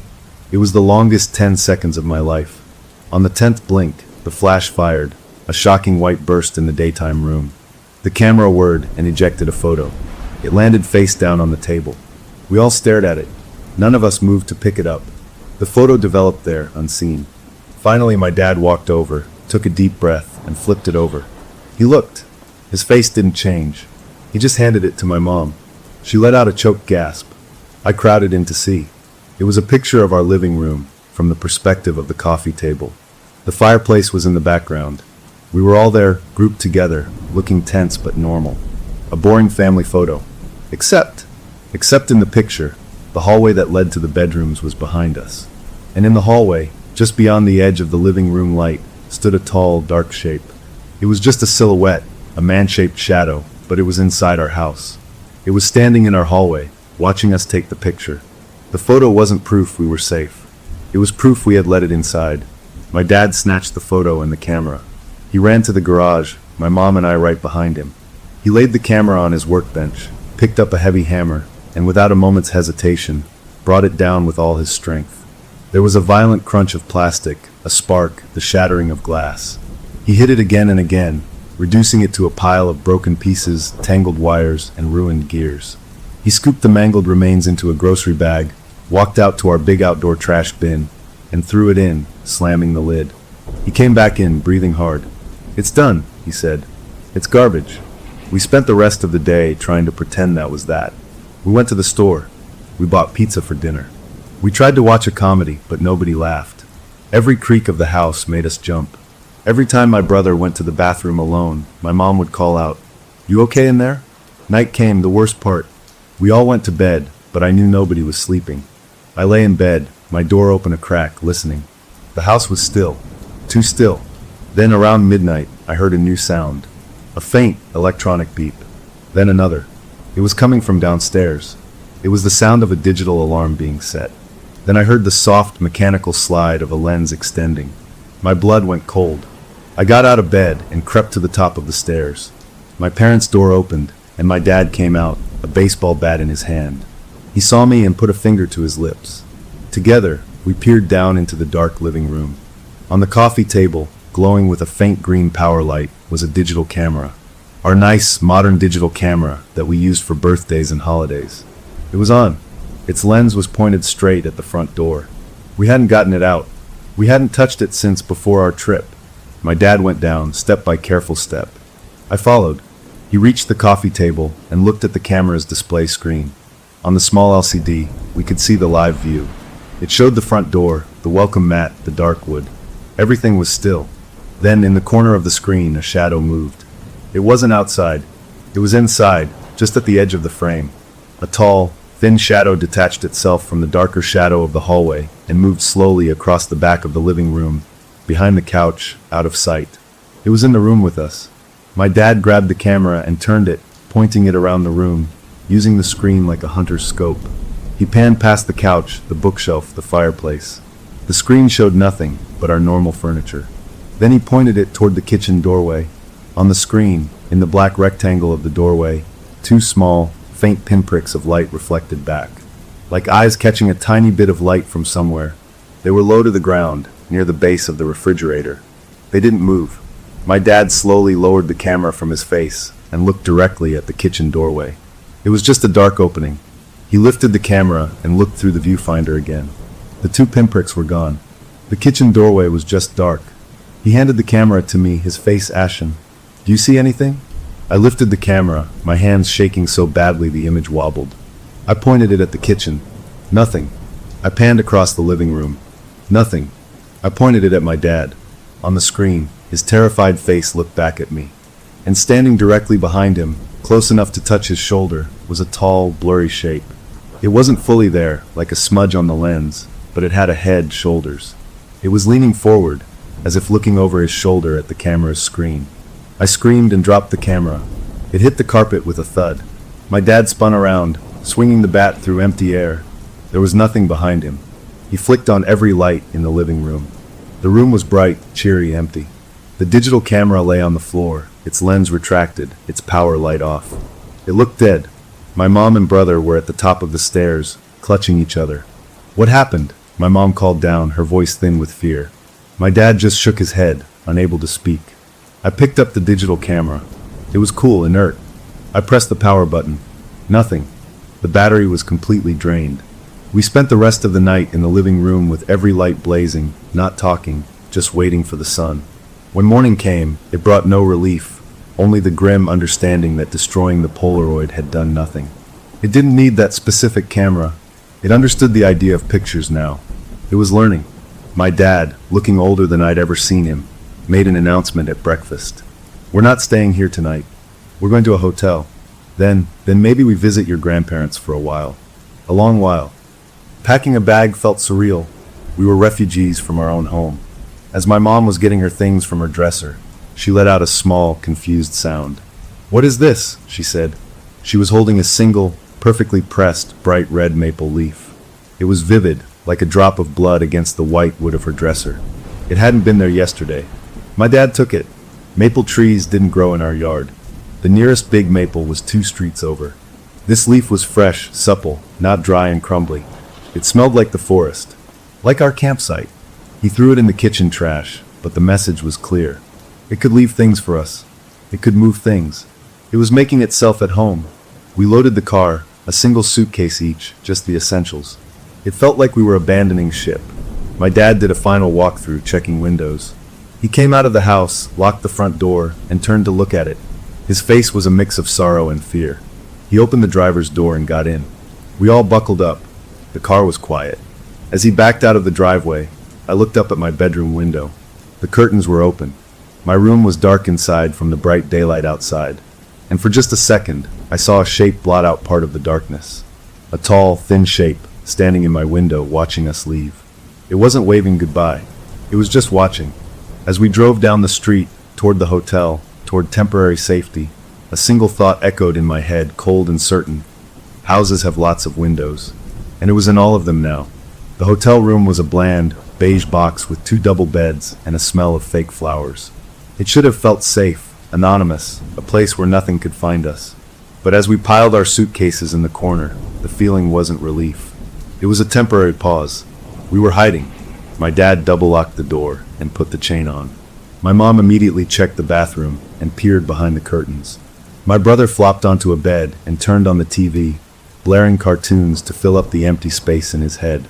It was the longest 10 seconds of my life. On the 10th blink, the flash fired, a shocking white burst in the daytime room. The camera whirred and ejected a photo. It landed face down on the table. We all stared at it. None of us moved to pick it up. The photo developed there, unseen. Finally, my dad walked over, took a deep breath, and flipped it over. He looked. His face didn't change. He just handed it to my mom. She let out a choked gasp. I crowded in to see. It was a picture of our living room, from the perspective of the coffee table. The fireplace was in the background. We were all there, grouped together, looking tense but normal. A boring family photo. Except in the picture, the hallway that led to the bedrooms was behind us. And in the hallway, just beyond the edge of the living room light, stood a tall, dark shape. It was just a silhouette, a man-shaped shadow, but it was inside our house. It was standing in our hallway, watching us take the picture. The photo wasn't proof we were safe. It was proof we had let it inside. My dad snatched the photo and the camera. He ran to the garage, my mom and I right behind him. He laid the camera on his workbench, picked up a heavy hammer, and without a moment's hesitation, brought it down with all his strength. There was a violent crunch of plastic, a spark, the shattering of glass. He hit it again and again, reducing it to a pile of broken pieces, tangled wires, and ruined gears. He scooped the mangled remains into a grocery bag, walked out to our big outdoor trash bin, and threw it in, slamming the lid. He came back in, breathing hard. "It's done," he said. "It's garbage." We spent the rest of the day trying to pretend that was that. We went to the store. We bought pizza for dinner. We tried to watch a comedy, but nobody laughed. Every creak of the house made us jump. Every time my brother went to the bathroom alone, my mom would call out, "You okay in there?" Night came, the worst part. We all went to bed, but I knew nobody was sleeping. I lay in bed, my door open a crack, listening. The house was still. Too still. Then around midnight, I heard a new sound. A faint, electronic beep. Then another. It was coming from downstairs. It was the sound of a digital alarm being set. Then I heard the soft, mechanical slide of a lens extending. My blood went cold. I got out of bed and crept to the top of the stairs. My parents' door opened, and my dad came out, a baseball bat in his hand. He saw me and put a finger to his lips. Together, we peered down into the dark living room. On the coffee table, glowing with a faint green power light, was a digital camera. Our nice, modern digital camera that we used for birthdays and holidays. It was on. Its lens was pointed straight at the front door. We hadn't gotten it out. We hadn't touched it since before our trip. My dad went down, step by careful step. I followed. He reached the coffee table and looked at the camera's display screen. On the small LCD, we could see the live view. It showed the front door, the welcome mat, the dark wood. Everything was still. Then, in the corner of the screen, a shadow moved. It wasn't outside. It was inside, just at the edge of the frame. A tall, thin shadow detached itself from the darker shadow of the hallway and moved slowly across the back of the living room, behind the couch, out of sight. It was in the room with us. My dad grabbed the camera and turned it, pointing it around the room, using the screen like a hunter's scope. He panned past the couch, the bookshelf, the fireplace. The screen showed nothing but our normal furniture. Then he pointed it toward the kitchen doorway. On the screen, in the black rectangle of the doorway, two small, faint pinpricks of light reflected back, like eyes catching a tiny bit of light from somewhere. They were low to the ground, near the base of the refrigerator. They didn't move. My dad slowly lowered the camera from his face and looked directly at the kitchen doorway. It was just a dark opening. He lifted the camera and looked through the viewfinder again. The two pinpricks were gone. The kitchen doorway was just dark. He handed the camera to me, his face ashen. "Do you see anything?" I lifted the camera, my hands shaking so badly the image wobbled. I pointed it at the kitchen. Nothing. I panned across the living room. Nothing. I pointed it at my dad. On the screen, his terrified face looked back at me. And standing directly behind him, close enough to touch his shoulder, was a tall, blurry shape. It wasn't fully there, like a smudge on the lens, but it had a head, shoulders. It was leaning forward, as if looking over his shoulder at the camera's screen. I screamed and dropped the camera. It hit the carpet with a thud. My dad spun around, swinging the bat through empty air. There was nothing behind him. He flicked on every light in the living room. The room was bright, cheery, empty. The digital camera lay on the floor, its lens retracted, its power light off. It looked dead. My mom and brother were at the top of the stairs, clutching each other. "What happened?" My mom called down, her voice thin with fear. My dad just shook his head, unable to speak. I picked up the digital camera. It was cool, inert. I pressed the power button. Nothing. The battery was completely drained. We spent the rest of the night in the living room with every light blazing, not talking, just waiting for the sun. When morning came, it brought no relief, only the grim understanding that destroying the Polaroid had done nothing. It didn't need that specific camera. It understood the idea of pictures now. It was learning. My dad, looking older than I'd ever seen him, made an announcement at breakfast. "We're not staying here tonight. We're going to a hotel. Then maybe we visit your grandparents for a while. A long while." Packing a bag felt surreal. We were refugees from our own home. As my mom was getting her things from her dresser, she let out a small, confused sound. "What is this?" she said. She was holding a single, perfectly pressed, bright red maple leaf. It was vivid, like a drop of blood against the white wood of her dresser. It hadn't been there yesterday. My dad took it. Maple trees didn't grow in our yard. The nearest big maple was 2 streets over. This leaf was fresh, supple, not dry and crumbly. It smelled like the forest, like our campsite. He threw it in the kitchen trash, but the message was clear. It could leave things for us. It could move things. It was making itself at home. We loaded the car, a single suitcase each, just the essentials. It felt like we were abandoning ship. My dad did a final walkthrough, checking windows. He came out of the house, locked the front door, and turned to look at it. His face was a mix of sorrow and fear. He opened the driver's door and got in. We all buckled up. The car was quiet. As he backed out of the driveway, I looked up at my bedroom window. The curtains were open. My room was dark inside from the bright daylight outside. And for just a second, I saw a shape blot out part of the darkness. A tall, thin shape, standing in my window, watching us leave. It wasn't waving goodbye. It was just watching. As we drove down the street, toward the hotel, toward temporary safety, a single thought echoed in my head, cold and certain. Houses have lots of windows. And it was in all of them now. The hotel room was a bland, beige box with 2 double beds and a smell of fake flowers. It should have felt safe, anonymous, a place where nothing could find us. But as we piled our suitcases in the corner, the feeling wasn't relief. It was a temporary pause. We were hiding. My dad double-locked the door and put the chain on. My mom immediately checked the bathroom and peered behind the curtains. My brother flopped onto a bed and turned on the TV, blaring cartoons to fill up the empty space in his head.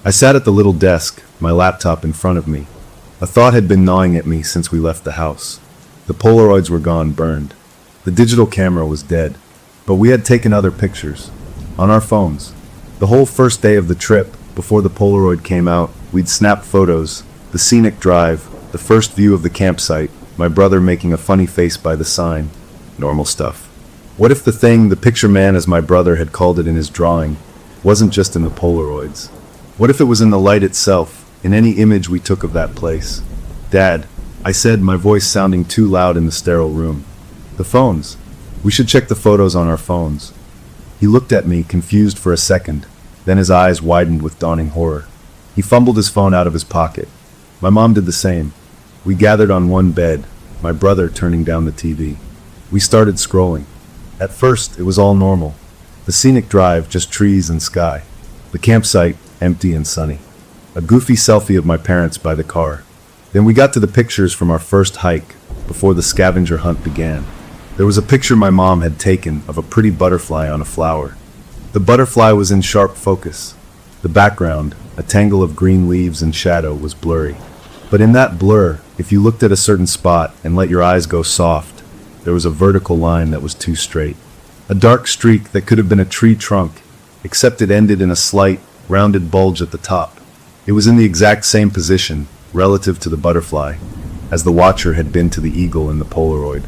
I sat at the little desk, my laptop in front of me. A thought had been gnawing at me since we left the house. The Polaroids were gone, burned. The digital camera was dead. But we had taken other pictures. On our phones. The whole first day of the trip, before the Polaroid came out, we'd snapped photos. The scenic drive, the first view of the campsite, my brother making a funny face by the sign. Normal stuff. What if the thing, the picture man as my brother had called it in his drawing, wasn't just in the Polaroids? What if it was in the light itself, in any image we took of that place? "Dad," I said, my voice sounding too loud in the sterile room. "The phones. We should check the photos on our phones." He looked at me, confused for a second, then his eyes widened with dawning horror. He fumbled his phone out of his pocket. My mom did the same. We gathered on one bed, my brother turning down the TV. We started scrolling. At first, it was all normal. The scenic drive, just trees and sky. The campsite, empty and sunny. A goofy selfie of my parents by the car. Then we got to the pictures from our first hike, before the scavenger hunt began. There was a picture my mom had taken of a pretty butterfly on a flower. The butterfly was in sharp focus. The background, a tangle of green leaves and shadow, was blurry. But in that blur, if you looked at a certain spot and let your eyes go soft, there was a vertical line that was too straight. A dark streak that could have been a tree trunk, except it ended in a slight, rounded bulge at the top. It was in the exact same position, relative to the butterfly, as the watcher had been to the eagle in the Polaroid.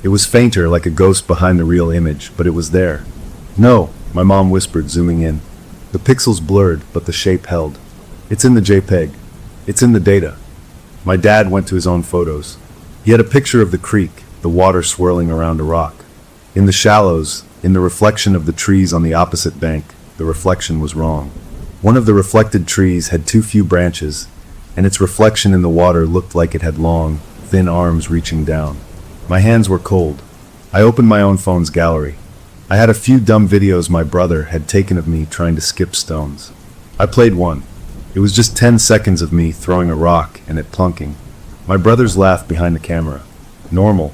It was fainter, like a ghost behind the real image, but it was there. "No," my mom whispered, zooming in. The pixels blurred, but the shape held. "It's in the JPEG. It's in the data." My dad went to his own photos. He had a picture of the creek, the water swirling around a rock. In the shallows, in the reflection of the trees on the opposite bank, the reflection was wrong. One of the reflected trees had too few branches, and its reflection in the water looked like it had long, thin arms reaching down. My hands were cold. I opened my own phone's gallery. I had a few dumb videos my brother had taken of me trying to skip stones. I played one. It was just 10 seconds of me throwing a rock and it plunking. My brothers laughed behind the camera. Normal.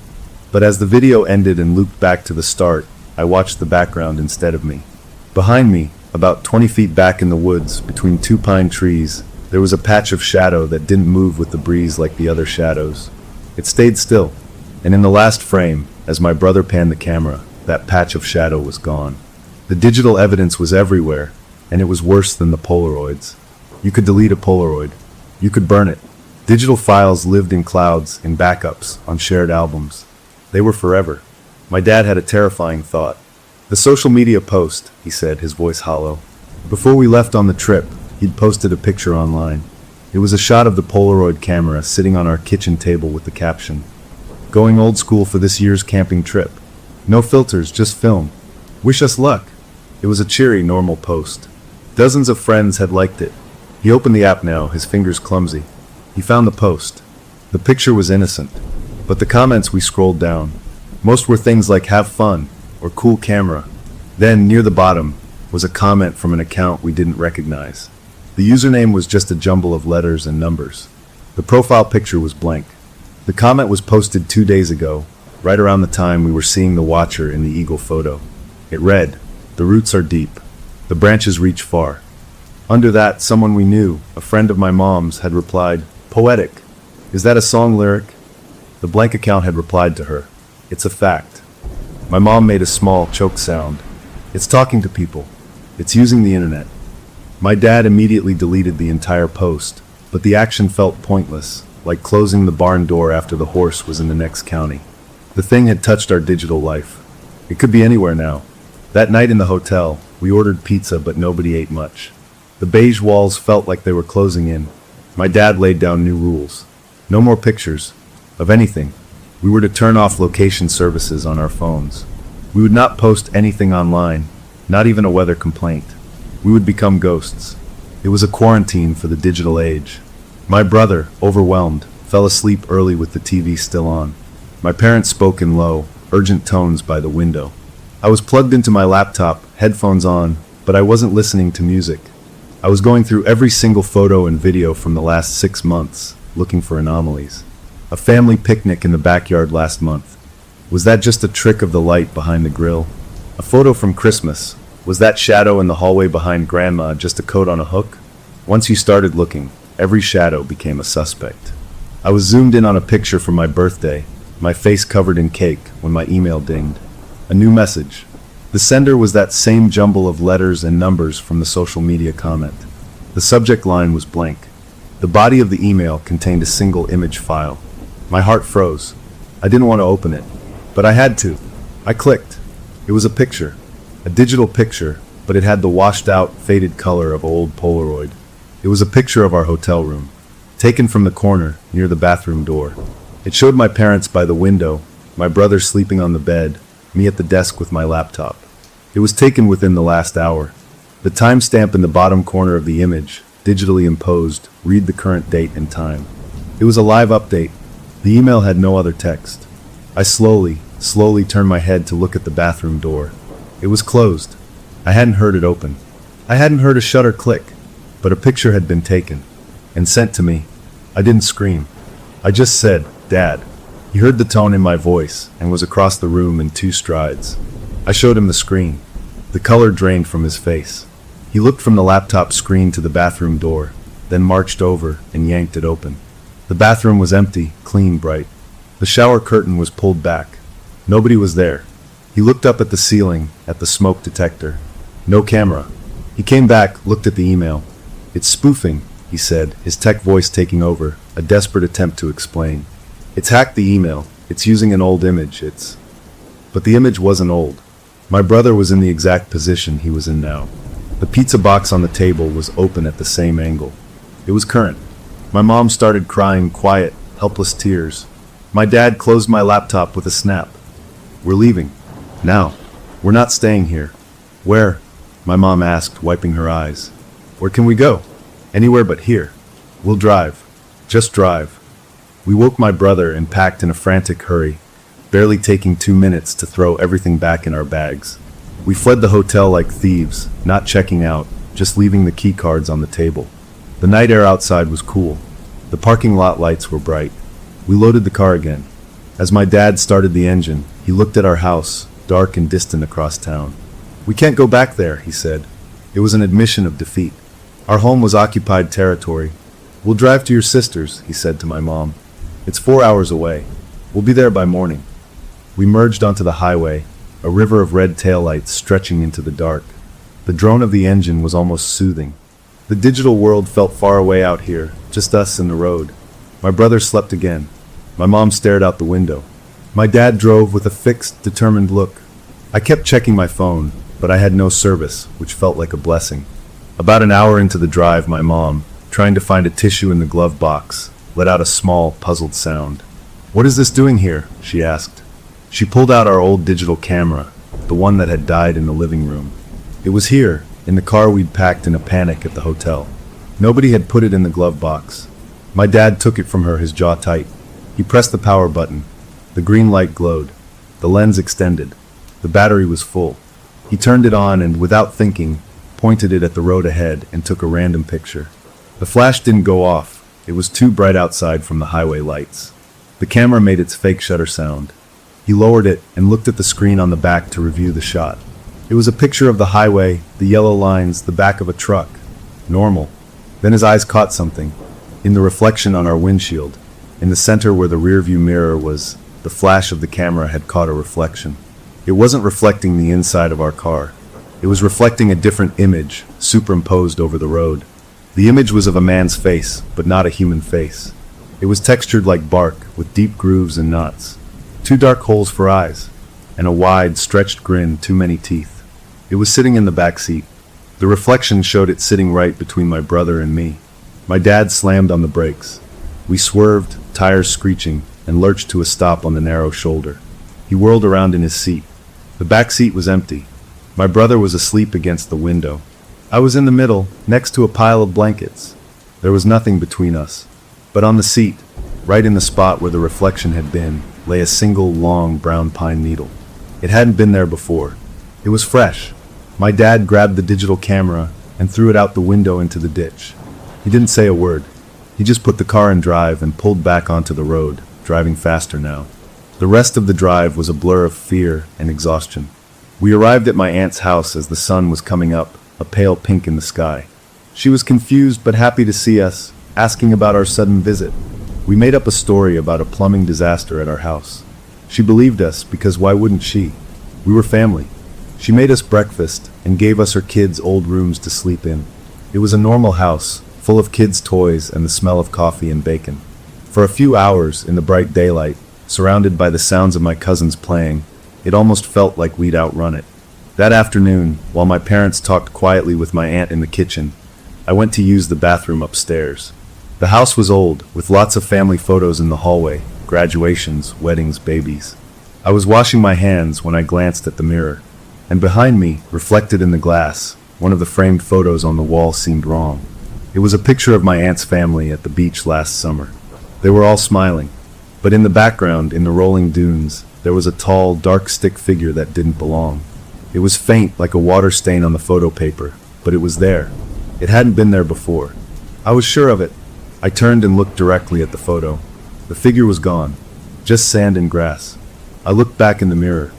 But as the video ended and looped back to the start, I watched the background instead of me. Behind me, about 20 feet back in the woods, between two pine trees, there was a patch of shadow that didn't move with the breeze like the other shadows. It stayed still, and in the last frame, as my brother panned the camera, that patch of shadow was gone. The digital evidence was everywhere, and it was worse than the Polaroids. You could delete a Polaroid. You could burn it. Digital files lived in clouds, in backups, on shared albums. They were forever. My dad had a terrifying thought. "The social media post," he said, his voice hollow. Before we left on the trip, he'd posted a picture online. It was a shot of the Polaroid camera sitting on our kitchen table with the caption, "Going old school for this year's camping trip. No filters, just film. Wish us luck." It was a cheery, normal post. Dozens of friends had liked it. He opened the app now, his fingers clumsy. He found the post. The picture was innocent, but the comments we scrolled down. Most were things like "have fun" or "cool camera." Then, near the bottom, was a comment from an account we didn't recognize. The username was just a jumble of letters and numbers. The profile picture was blank. The comment was posted 2 days ago, right around the time we were seeing the watcher in the eagle photo. It read, "The roots are deep. The branches reach far." Under that, someone we knew, a friend of my mom's, had replied, "Poetic. Is that a song lyric?" The blank account had replied to her, "It's a fact." My mom made a small, choked sound. "It's talking to people. It's using the internet." My dad immediately deleted the entire post, but the action felt pointless, like closing the barn door after the horse was in the next county. The thing had touched our digital life. It could be anywhere now. That night in the hotel, we ordered pizza, but nobody ate much. The beige walls felt like they were closing in. My dad laid down new rules. No more pictures. Of anything. We were to turn off location services on our phones. We would not post anything online, not even a weather complaint. We would become ghosts. It was a quarantine for the digital age. My brother, overwhelmed, fell asleep early with the TV still on. My parents spoke in low, urgent tones by the window. I was plugged into my laptop, headphones on, but I wasn't listening to music. I was going through every single photo and video from the last 6 months, looking for anomalies. A family picnic in the backyard last month. Was that just a trick of the light behind the grill? A photo from Christmas. Was that shadow in the hallway behind Grandma just a coat on a hook? Once you started looking, every shadow became a suspect. I was zoomed in on a picture from my birthday, my face covered in cake, when my email dinged. A new message. The sender was that same jumble of letters and numbers from the social media comment. The subject line was blank. The body of the email contained a single image file. My heart froze. I didn't want to open it, but I had to. I clicked. It was a picture. A digital picture, but it had the washed-out, faded color of old Polaroid. It was a picture of our hotel room, taken from the corner near the bathroom door. It showed my parents by the window, my brother sleeping on the bed, me at the desk with my laptop. It was taken within the last hour. The timestamp in the bottom corner of the image, digitally imposed, read the current date and time. It was a live update. The email had no other text. I slowly turned my head to look at the bathroom door. It was closed. I hadn't heard it open. I hadn't heard a shutter click, but a picture had been taken and sent to me. I didn't scream. I just said, "Dad." He heard the tone in my voice and was across the room in 2 strides. I showed him the screen. The color drained from his face. He looked from the laptop screen to the bathroom door, then marched over and yanked it open. The bathroom was empty, clean, bright. The shower curtain was pulled back. Nobody was there. He looked up at the ceiling, at the smoke detector. No camera. He came back, looked at the email. "It's spoofing," he said, his tech voice taking over, a desperate attempt to explain. "It's hacked the email. It's using an old image. But the image wasn't old. My brother was in the exact position he was in now. The pizza box on the table was open at the same angle. It was current. My mom started crying quiet, helpless tears. My dad closed my laptop with a snap. "We're leaving. Now. We're not staying here." "Where?" my mom asked, wiping her eyes. "Where can we go?" "Anywhere but here. We'll drive. Just drive." We woke my brother and packed in a frantic hurry, barely taking 2 minutes to throw everything back in our bags. We fled the hotel like thieves, not checking out, just leaving the key cards on the table. The night air outside was cool. The parking lot lights were bright. We loaded the car again. As my dad started the engine, he looked at our house, dark and distant across town. "We can't go back there," he said. It was an admission of defeat. Our home was occupied territory. "We'll drive to your sister's," he said to my mom. "It's 4 hours away. We'll be there by morning." We merged onto the highway, a river of red taillights stretching into the dark. The drone of the engine was almost soothing. The digital world felt far away out here, just us and the road. My brother slept again. My mom stared out the window. My dad drove with a fixed, determined look. I kept checking my phone, but I had no service, which felt like a blessing. About an hour into the drive, my mom, trying to find a tissue in the glove box, let out a small, puzzled sound. "What is this doing here?" she asked. She pulled out our old digital camera, the one that had died in the living room. It was here, in the car we'd packed in a panic at the hotel. Nobody had put it in the glove box. My dad took it from her, his jaw tight. He pressed the power button. The green light glowed. The lens extended. The battery was full. He turned it on and, without thinking, pointed it at the road ahead and took a random picture. The flash didn't go off. It was too bright outside from the highway lights. The camera made its fake shutter sound. He lowered it and looked at the screen on the back to review the shot. It was a picture of the highway, the yellow lines, the back of a truck. Normal. Then his eyes caught something. In the reflection on our windshield, in the center where the rearview mirror was, the flash of the camera had caught a reflection. It wasn't reflecting the inside of our car. It was reflecting a different image, superimposed over the road. The image was of a man's face, but not a human face. It was textured like bark, with deep grooves and knots. 2 dark holes for eyes, and a wide, stretched grin, too many teeth. It was sitting in the back seat. The reflection showed it sitting right between my brother and me. My dad slammed on the brakes. We swerved, tires screeching, and lurched to a stop on the narrow shoulder. He whirled around in his seat. The back seat was empty. My brother was asleep against the window. I was in the middle, next to a pile of blankets. There was nothing between us. But on the seat, right in the spot where the reflection had been, lay a single long brown pine needle. It hadn't been there before. It was fresh. My dad grabbed the digital camera and threw it out the window into the ditch. He didn't say a word. He just put the car in drive and pulled back onto the road, driving faster now. The rest of the drive was a blur of fear and exhaustion. We arrived at my aunt's house as the sun was coming up, a pale pink in the sky. She was confused but happy to see us, asking about our sudden visit. We made up a story about a plumbing disaster at our house. She believed us because why wouldn't she? We were family. She made us breakfast and gave us her kids' old rooms to sleep in. It was a normal house, full of kids' toys and the smell of coffee and bacon. For a few hours in the bright daylight, surrounded by the sounds of my cousins playing, it almost felt like we'd outrun it. That afternoon, while my parents talked quietly with my aunt in the kitchen, I went to use the bathroom upstairs. The house was old, with lots of family photos in the hallway, graduations, weddings, babies. I was washing my hands when I glanced at the mirror, and behind me, reflected in the glass, one of the framed photos on the wall seemed wrong. It was a picture of my aunt's family at the beach last summer. They were all smiling, but in the background, in the rolling dunes, there was a tall, dark stick figure that didn't belong. It was faint, like a water stain on the photo paper, but it was there. It hadn't been there before. I was sure of it. I turned and looked directly at the photo. The figure was gone, just sand and grass. I looked back in the mirror.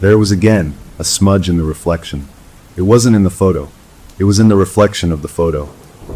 There it was again, a smudge in the reflection. It wasn't in the photo. It was in the reflection of the photo.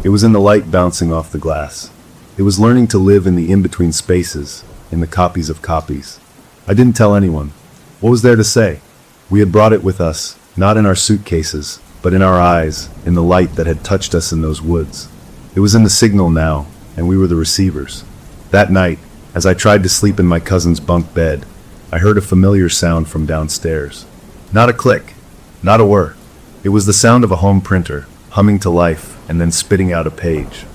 It was in the light bouncing off the glass. It was learning to live in the in-between spaces, in the copies of copies. I didn't tell anyone. What was there to say? We had brought it with us, not in our suitcases, but in our eyes, in the light that had touched us in those woods. It was in the signal now, and we were the receivers. That night, as I tried to sleep in my cousin's bunk bed, I heard a familiar sound from downstairs. Not a click, not a whir. It was the sound of a home printer, humming to life and then spitting out a page.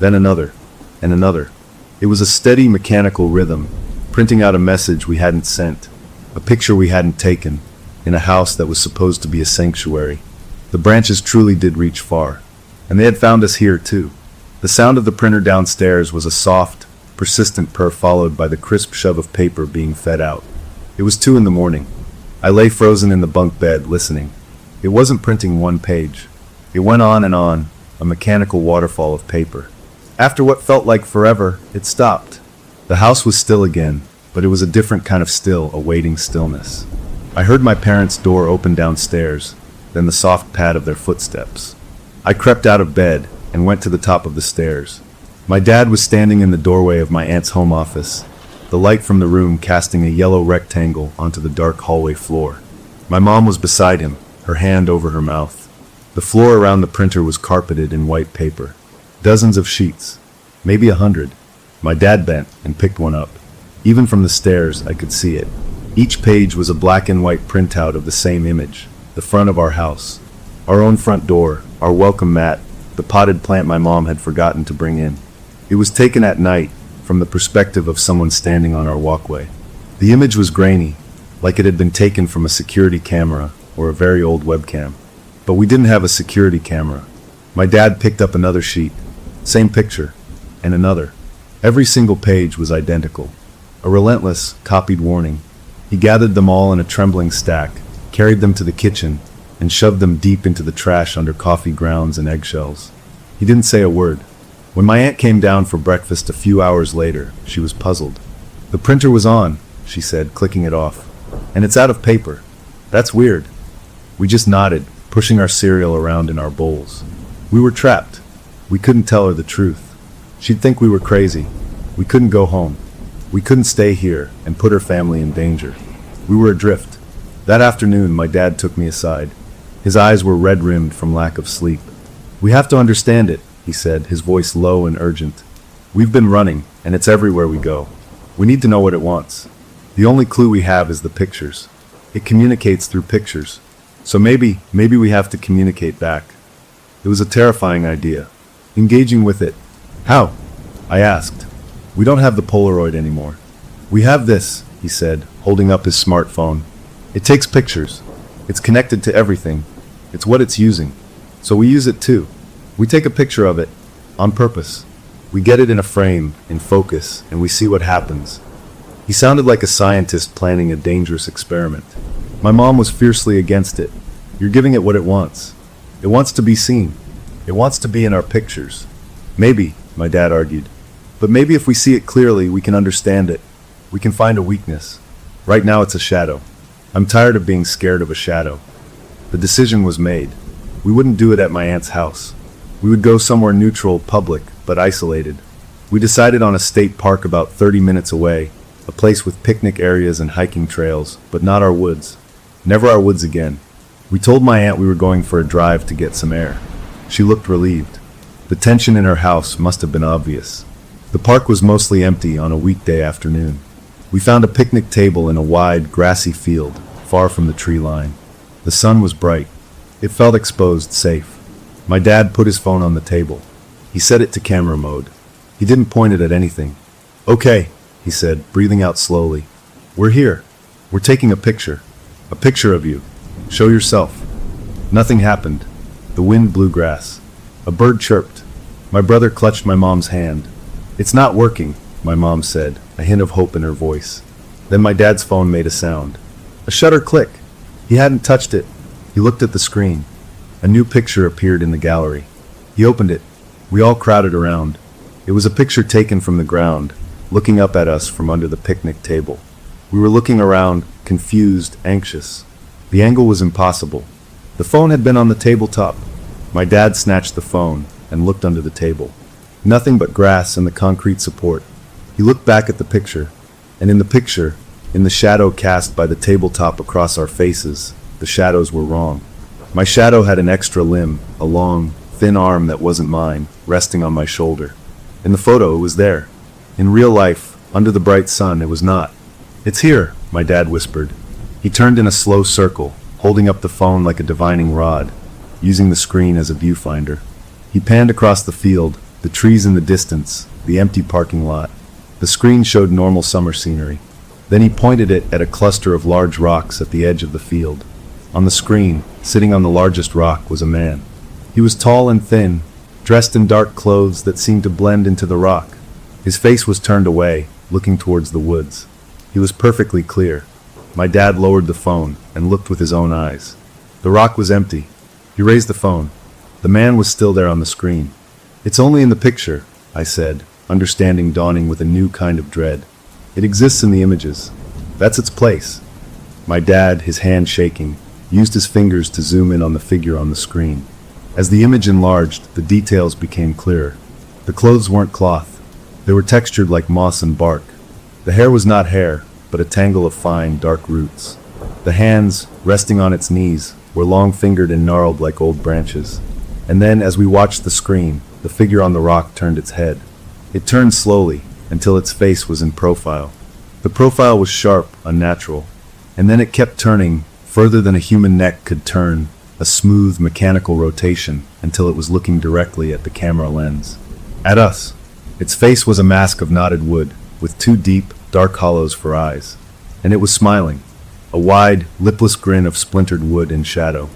Then another, and another. It was a steady mechanical rhythm, printing out a message we hadn't sent, a picture we hadn't taken, in a house that was supposed to be a sanctuary. The branches truly did reach far, and they had found us here too. The sound of the printer downstairs was a soft, persistent purr followed by the crisp shove of paper being fed out. It was 2 a.m. I lay frozen in the bunk bed, listening. It wasn't printing one page. It went on, a mechanical waterfall of paper. After what felt like forever, it stopped. The house was still again, but it was a different kind of still, a waiting stillness. I heard my parents' door open downstairs, then the soft pad of their footsteps. I crept out of bed and went to the top of the stairs. My dad was standing in the doorway of my aunt's home office, the light from the room casting a yellow rectangle onto the dark hallway floor. My mom was beside him, her hand over her mouth. The floor around the printer was carpeted in white paper. Dozens of sheets, maybe 100. My dad bent and picked one up. Even from the stairs, I could see it. Each page was a black and white printout of the same image, the front of our house, our own front door, our welcome mat, the potted plant my mom had forgotten to bring in. It was taken at night, from the perspective of someone standing on our walkway. The image was grainy, like it had been taken from a security camera or a very old webcam. But we didn't have a security camera. My dad picked up another sheet, same picture, and another. Every single page was identical. A relentless, copied warning. He gathered them all in a trembling stack, carried them to the kitchen, and shoved them deep into the trash under coffee grounds and eggshells. He didn't say a word. When my aunt came down for breakfast a few hours later, she was puzzled. "The printer was on," she said, clicking it off. "And it's out of paper. That's weird." We just nodded, pushing our cereal around in our bowls. We were trapped. We couldn't tell her the truth. She'd think we were crazy. We couldn't go home. We couldn't stay here and put her family in danger. We were adrift. That afternoon, my dad took me aside. His eyes were red-rimmed from lack of sleep. "We have to understand it," he said, his voice low and urgent. "We've been running, and it's everywhere we go. We need to know what it wants. The only clue we have is the pictures. It communicates through pictures. So maybe we have to communicate back." It was a terrifying idea. Engaging with it. "How?" I asked. "We don't have the Polaroid anymore." "We have this," he said, holding up his smartphone. "It takes pictures. It's connected to everything. It's what it's using. So we use it too. We take a picture of it, on purpose. We get it in a frame, in focus, and we see what happens." He sounded like a scientist planning a dangerous experiment. My mom was fiercely against it. "You're giving it what it wants. It wants to be seen. It wants to be in our pictures." "Maybe," my dad argued. "But maybe if we see it clearly, we can understand it. We can find a weakness. Right now it's a shadow. I'm tired of being scared of a shadow." The decision was made. We wouldn't do it at my aunt's house. We would go somewhere neutral, public, but isolated. We decided on a state park about 30 minutes away, a place with picnic areas and hiking trails, but not our woods. Never our woods again. We told my aunt we were going for a drive to get some air. She looked relieved. The tension in her house must have been obvious. The park was mostly empty on a weekday afternoon. We found a picnic table in a wide, grassy field, far from the tree line. The sun was bright. It felt exposed, safe. My dad put his phone on the table. He set it to camera mode. He didn't point it at anything. "Okay," he said, breathing out slowly. "We're here. We're taking a picture. A picture of you. Show yourself." Nothing happened. The wind blew grass. A bird chirped. My brother clutched my mom's hand. "It's not working," my mom said, a hint of hope in her voice. Then my dad's phone made a sound. A shutter click. He hadn't touched it. He looked at the screen. A new picture appeared in the gallery. He opened it. We all crowded around. It was a picture taken from the ground, looking up at us from under the picnic table. We were looking around, confused, anxious. The angle was impossible. The phone had been on the tabletop. My dad snatched the phone and looked under the table. Nothing but grass and the concrete support. He looked back at the picture, and in the picture, In the shadow cast by the tabletop across our faces, the shadows were wrong. My shadow had an extra limb, a long, thin arm that wasn't mine, resting on my shoulder. In the photo, it was there. In real life, under the bright sun, it was not. "It's here," my dad whispered. He turned in a slow circle, holding up the phone like a divining rod, using the screen as a viewfinder. He panned across the field, the trees in the distance, the empty parking lot. The screen showed normal summer scenery. Then he pointed it at a cluster of large rocks at the edge of the field. On the screen, sitting on the largest rock, was a man. He was tall and thin, dressed in dark clothes that seemed to blend into the rock. His face was turned away, looking towards the woods. He was perfectly clear. My dad lowered the phone and looked with his own eyes. The rock was empty. He raised the phone. The man was still there on the screen. "It's only in the picture," I said, understanding dawning with a new kind of dread. "It exists in the images. That's its place." My dad, his hand shaking, used his fingers to zoom in on the figure on the screen. As the image enlarged, the details became clearer. The clothes weren't cloth. They were textured like moss and bark. The hair was not hair, but a tangle of fine, dark roots. The hands, resting on its knees, were long-fingered and gnarled like old branches. And then, as we watched the screen, the figure on the rock turned its head. It turned slowly, until its face was in profile. The profile was sharp, unnatural. And then it kept turning, further than a human neck could turn, a smooth, mechanical rotation, until it was looking directly at the camera lens. At us. Its face was a mask of knotted wood, with two deep, dark hollows for eyes. And it was smiling. A wide, lipless grin of splintered wood in shadow.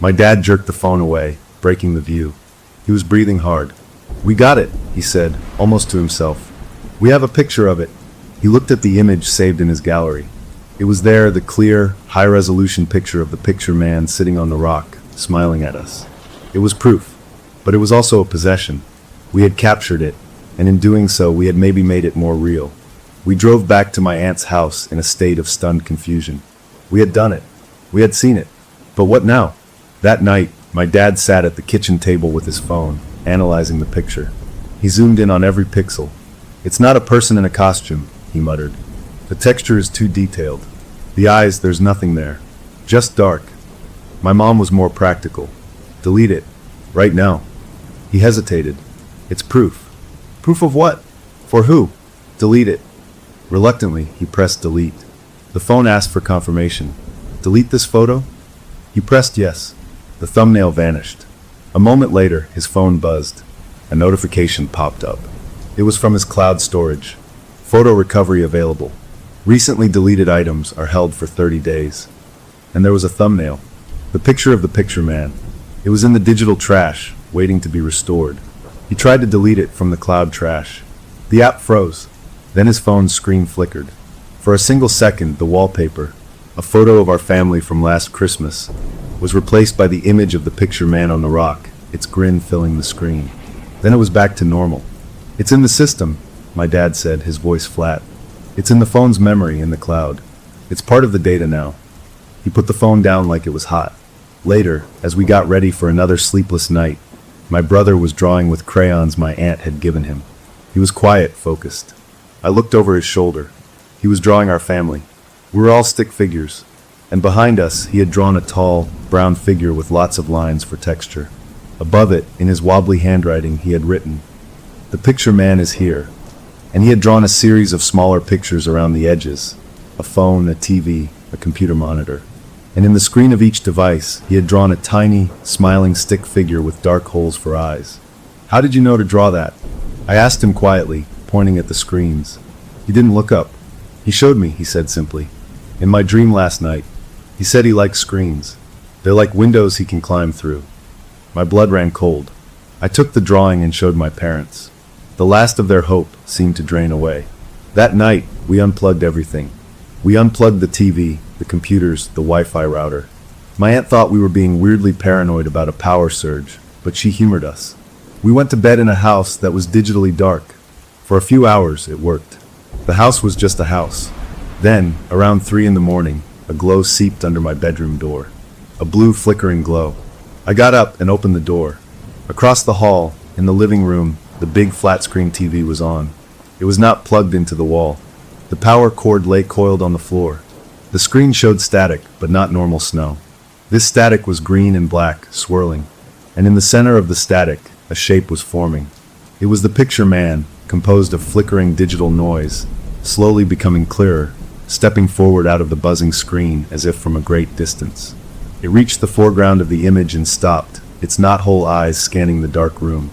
My dad jerked the phone away, breaking the view. He was breathing hard. "We got it," he said, almost to himself. "We have a picture of it." He looked at the image saved in his gallery. It was there, the clear, high-resolution picture of the picture man sitting on the rock, smiling at us. It was proof, but it was also a possession. We had captured it, and in doing so, we had maybe made it more real. We drove back to my aunt's house in a state of stunned confusion. We had done it. We had seen it. But what now? That night, my dad sat at the kitchen table with his phone, analyzing the picture. He zoomed in on every pixel. "It's not a person in a costume," he muttered. "The texture is too detailed. The eyes, there's nothing there. Just dark." My mom was more practical. "Delete it. Right now." He hesitated. "It's proof." "Proof of what? For who?" "Delete it." Reluctantly, he pressed delete. The phone asked for confirmation. "Delete this photo?" He pressed yes. The thumbnail vanished. A moment later, his phone buzzed. A notification popped up. It was from his cloud storage. "Photo recovery available. Recently deleted items are held for 30 days. And there was a thumbnail. The picture of the picture man. It was in the digital trash, waiting to be restored. He tried to delete it from the cloud trash. The app froze. Then his phone's screen flickered. For a single second, the wallpaper, a photo of our family from last Christmas, was replaced by the image of the picture man on the rock, its grin filling the screen. Then it was back to normal. "It's in the system," my dad said, his voice flat. "It's in the phone's memory in the cloud. It's part of the data now." He put the phone down like it was hot. Later, as we got ready for another sleepless night, my brother was drawing with crayons my aunt had given him. He was quiet, focused. I looked over his shoulder. He was drawing our family. We were all stick figures. And behind us, he had drawn a tall, brown figure with lots of lines for texture. Above it, in his wobbly handwriting, he had written, "The picture man is here." And he had drawn a series of smaller pictures around the edges. A phone, a TV, a computer monitor. And in the screen of each device, he had drawn a tiny, smiling stick figure with dark holes for eyes. "How did you know to draw that?" I asked him quietly, pointing at the screens. He didn't look up. "He showed me," he said simply. "In my dream last night." He said he likes screens. They're like windows he can climb through. My blood ran cold. I took the drawing and showed my parents. The last of their hope seemed to drain away. That night, we unplugged everything. We unplugged the TV, the computers, the Wi-Fi router. My aunt thought we were being weirdly paranoid about a power surge, but she humored us. We went to bed in a house that was digitally dark. For a few hours, it worked. The house was just a house. Then, around 3 in the morning, a glow seeped under my bedroom door. A blue flickering glow. I got up and opened the door. Across the hall, in the living room, the big flat-screen TV was on. It was not plugged into the wall. The power cord lay coiled on the floor. The screen showed static, but not normal snow. This static was green and black, swirling, and in the center of the static, a shape was forming. It was the picture man, composed of flickering digital noise, slowly becoming clearer, stepping forward out of the buzzing screen as if from a great distance. It reached the foreground of the image and stopped, its knot-hole eyes scanning the dark room.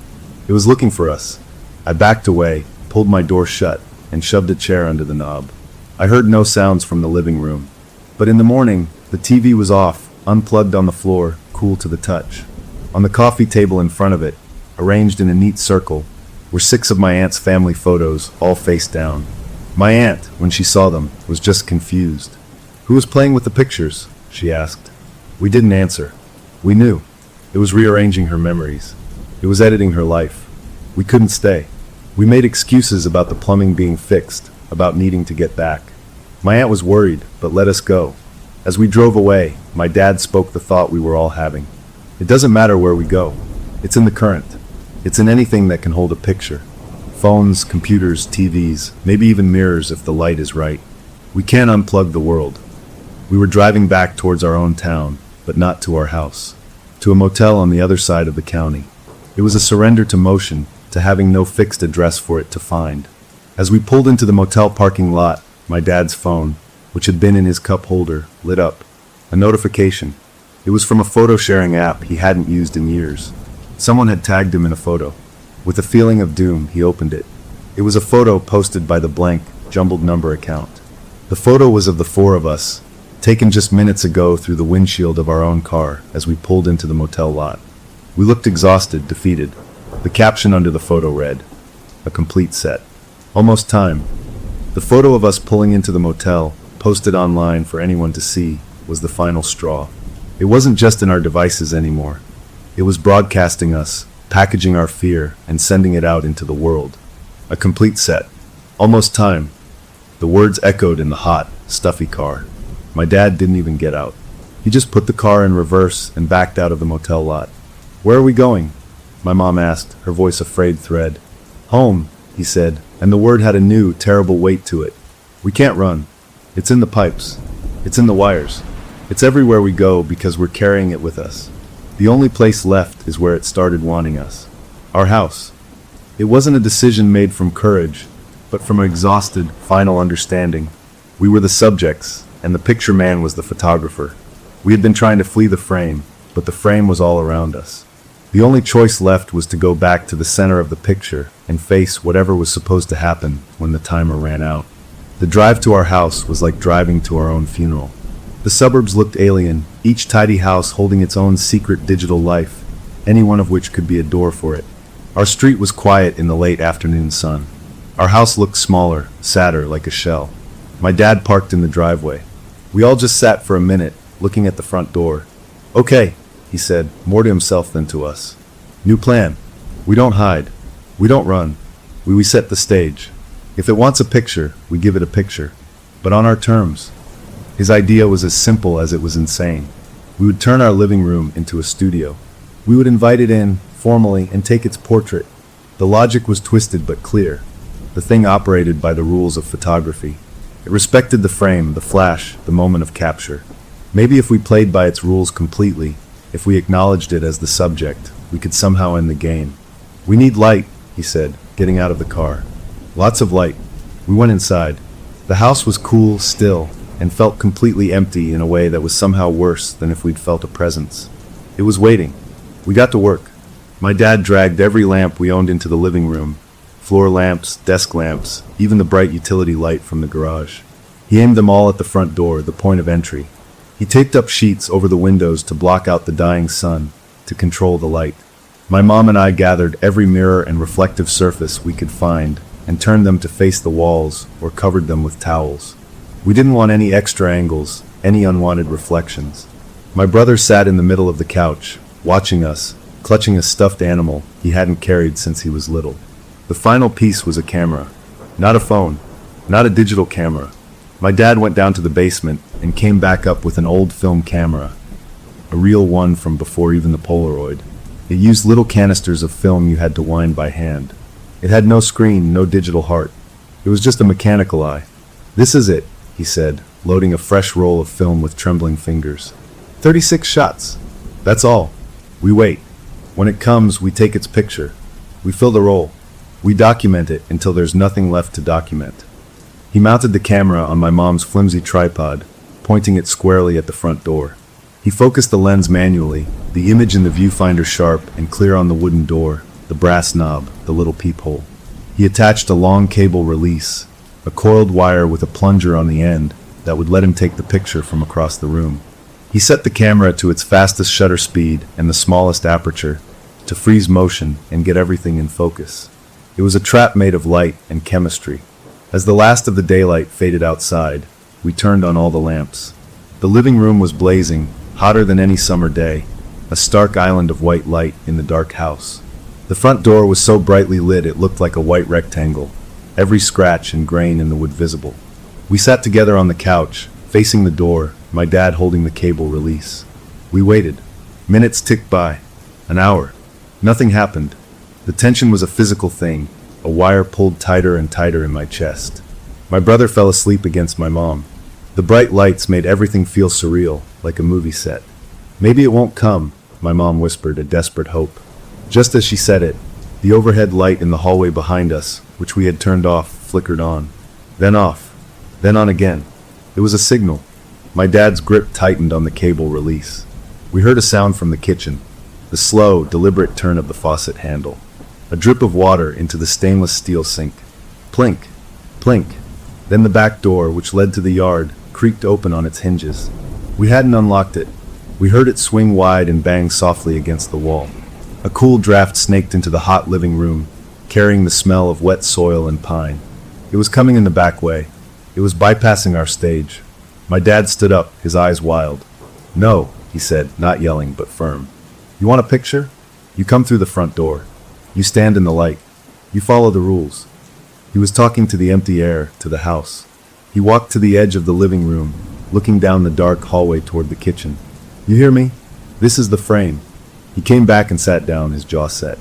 It was looking for us. I backed away, pulled my door shut, and shoved a chair under the knob. I heard no sounds from the living room. But in the morning, the TV was off, unplugged on the floor, cool to the touch. On the coffee table in front of it, arranged in a neat circle, were 6 of my aunt's family photos, all face down. My aunt, when she saw them, was just confused. "Who was playing with the pictures?" she asked. We didn't answer. We knew. It was rearranging her memories. It was editing her life. We couldn't stay. We made excuses about the plumbing being fixed, about needing to get back. My aunt was worried, but let us go. As we drove away, my dad spoke the thought we were all having. It doesn't matter where we go. It's in the current. It's in anything that can hold a picture. Phones, computers, TVs, maybe even mirrors if the light is right. We can't unplug the world. We were driving back towards our own town, but not to our house. To a motel on the other side of the county. It was a surrender to motion, to having no fixed address for it to find. As we pulled into the motel parking lot, my dad's phone, which had been in his cup holder, lit up. A notification. It was from a photo-sharing app he hadn't used in years. Someone had tagged him in a photo. With a feeling of doom, he opened it. It was a photo posted by the blank, jumbled number account. The photo was of the 4 of us, taken just minutes ago through the windshield of our own car as we pulled into the motel lot. We looked exhausted, defeated. The caption under the photo read, "A complete set. Almost time." The photo of us pulling into the motel, posted online for anyone to see, was the final straw. It wasn't just in our devices anymore. It was broadcasting us, packaging our fear, and sending it out into the world. A complete set. Almost time. The words echoed in the hot, stuffy car. My dad didn't even get out. He just put the car in reverse and backed out of the motel lot. "Where are we going?" my mom asked, her voice a frayed thread. "Home," he said, and the word had a new, terrible weight to it. "We can't run. It's in the pipes. It's in the wires. It's everywhere we go because we're carrying it with us. The only place left is where it started wanting us. Our house." It wasn't a decision made from courage, but from an exhausted, final understanding. We were the subjects, and the picture man was the photographer. We had been trying to flee the frame, but the frame was all around us. The only choice left was to go back to the center of the picture and face whatever was supposed to happen when the timer ran out. The drive to our house was like driving to our own funeral. The suburbs looked alien, each tidy house holding its own secret digital life, any one of which could be a door for it. Our street was quiet in the late afternoon sun. Our house looked smaller, sadder, like a shell. My dad parked in the driveway. We all just sat for a minute, looking at the front door. "Okay," he said, more to himself than to us. "New plan. We don't hide. We don't run. We set the stage. If it wants a picture, we give it a picture. But on our terms." His idea was as simple as it was insane. We would turn our living room into a studio. We would invite it in, formally, and take its portrait. The logic was twisted but clear. The thing operated by the rules of photography. It respected the frame, the flash, the moment of capture. Maybe if we played by its rules completely, if we acknowledged it as the subject, we could somehow end the game. "We need light," he said, getting out of the car. "Lots of light." We went inside. The house was cool, still, and felt completely empty in a way that was somehow worse than if we'd felt a presence. It was waiting. We got to work. My dad dragged every lamp we owned into the living room. Floor lamps, desk lamps, even the bright utility light from the garage. He aimed them all at the front door, the point of entry. He taped up sheets over the windows to block out the dying sun, to control the light. My mom and I gathered every mirror and reflective surface we could find and turned them to face the walls or covered them with towels. We didn't want any extra angles, any unwanted reflections. My brother sat in the middle of the couch, watching us, clutching a stuffed animal he hadn't carried since he was little. The final piece was a camera. Not a phone, not a digital camera. My dad went down to the basement and came back up with an old film camera, a real one from before even the Polaroid. It used little canisters of film you had to wind by hand. It had no screen, no digital heart. It was just a mechanical eye. "This is it," he said, loading a fresh roll of film with trembling fingers. 36 shots. That's all. We wait. When it comes, we take its picture. We fill the roll. We document it until there's nothing left to document. He mounted the camera on my mom's flimsy tripod, pointing it squarely at the front door. He focused the lens manually, the image in the viewfinder sharp and clear on the wooden door, the brass knob, the little peephole. He attached a long cable release, a coiled wire with a plunger on the end that would let him take the picture from across the room. He set the camera to its fastest shutter speed and the smallest aperture to freeze motion and get everything in focus. It was a trap made of light and chemistry. As the last of the daylight faded outside, we turned on all the lamps. The living room was blazing, hotter than any summer day, a stark island of white light in the dark house. The front door was so brightly lit it looked like a white rectangle, every scratch and grain in the wood visible. We sat together on the couch, facing the door, my dad holding the cable release. We waited. Minutes ticked by. An hour. Nothing happened. The tension was a physical thing, a wire pulled tighter and tighter in my chest. My brother fell asleep against my mom. The bright lights made everything feel surreal, like a movie set. "Maybe it won't come," my mom whispered, a desperate hope. Just as she said it, the overhead light in the hallway behind us, which we had turned off, flickered on. Then off. Then on again. It was a signal. My dad's grip tightened on the cable release. We heard a sound from the kitchen, the slow, deliberate turn of the faucet handle. A drip of water into the stainless steel sink. Plink. Plink. Then the back door, which led to the yard, creaked open on its hinges. We hadn't unlocked it. We heard it swing wide and bang softly against the wall. A cool draft snaked into the hot living room, carrying the smell of wet soil and pine. It was coming in the back way. It was bypassing our stage. My dad stood up, his eyes wild. "No," he said, not yelling, but firm. "You want a picture? You come through the front door. You stand in the light. You follow the rules." He was talking to the empty air, to the house. He walked to the edge of the living room, looking down the dark hallway toward the kitchen. "You hear me? This is the frame." He came back and sat down, his jaw set.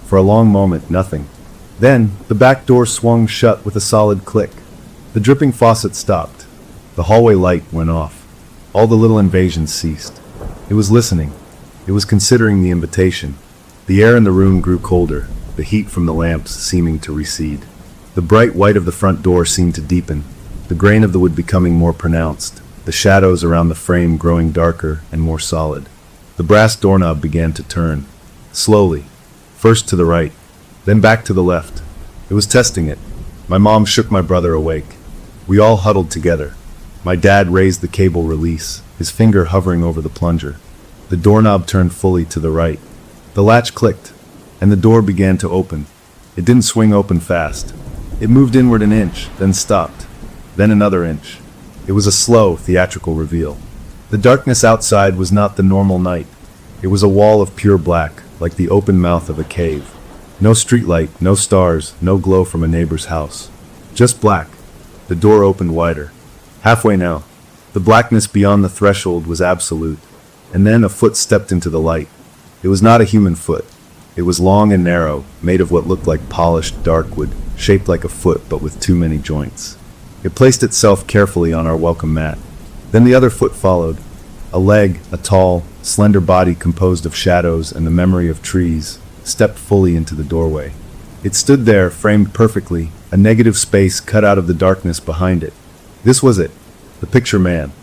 For a long moment, nothing. Then, the back door swung shut with a solid click. The dripping faucet stopped. The hallway light went off. All the little invasions ceased. It was listening. It was considering the invitation. The air in the room grew colder, the heat from the lamps seeming to recede. The bright white of the front door seemed to deepen, the grain of the wood becoming more pronounced, the shadows around the frame growing darker and more solid. The brass doorknob began to turn, slowly, first to the right, then back to the left. It was testing it. My mom shook my brother awake. We all huddled together. My dad raised the cable release, his finger hovering over the plunger. The doorknob turned fully to the right. The latch clicked, and the door began to open. It didn't swing open fast. It moved inward an inch, then stopped, then another inch. It was a slow, theatrical reveal. The darkness outside was not the normal night. It was a wall of pure black, like the open mouth of a cave. No streetlight, no stars, no glow from a neighbor's house. Just black. The door opened wider. Halfway now. The blackness beyond the threshold was absolute. And then a foot stepped into the light. It was not a human foot. It was long and narrow, made of what looked like polished dark wood, shaped like a foot but with too many joints. It placed itself carefully on our welcome mat. Then the other foot followed. A leg, a tall, slender body composed of shadows and the memory of trees, stepped fully into the doorway. It stood there, framed perfectly, a negative space cut out of the darkness behind it. This was it, the picture man,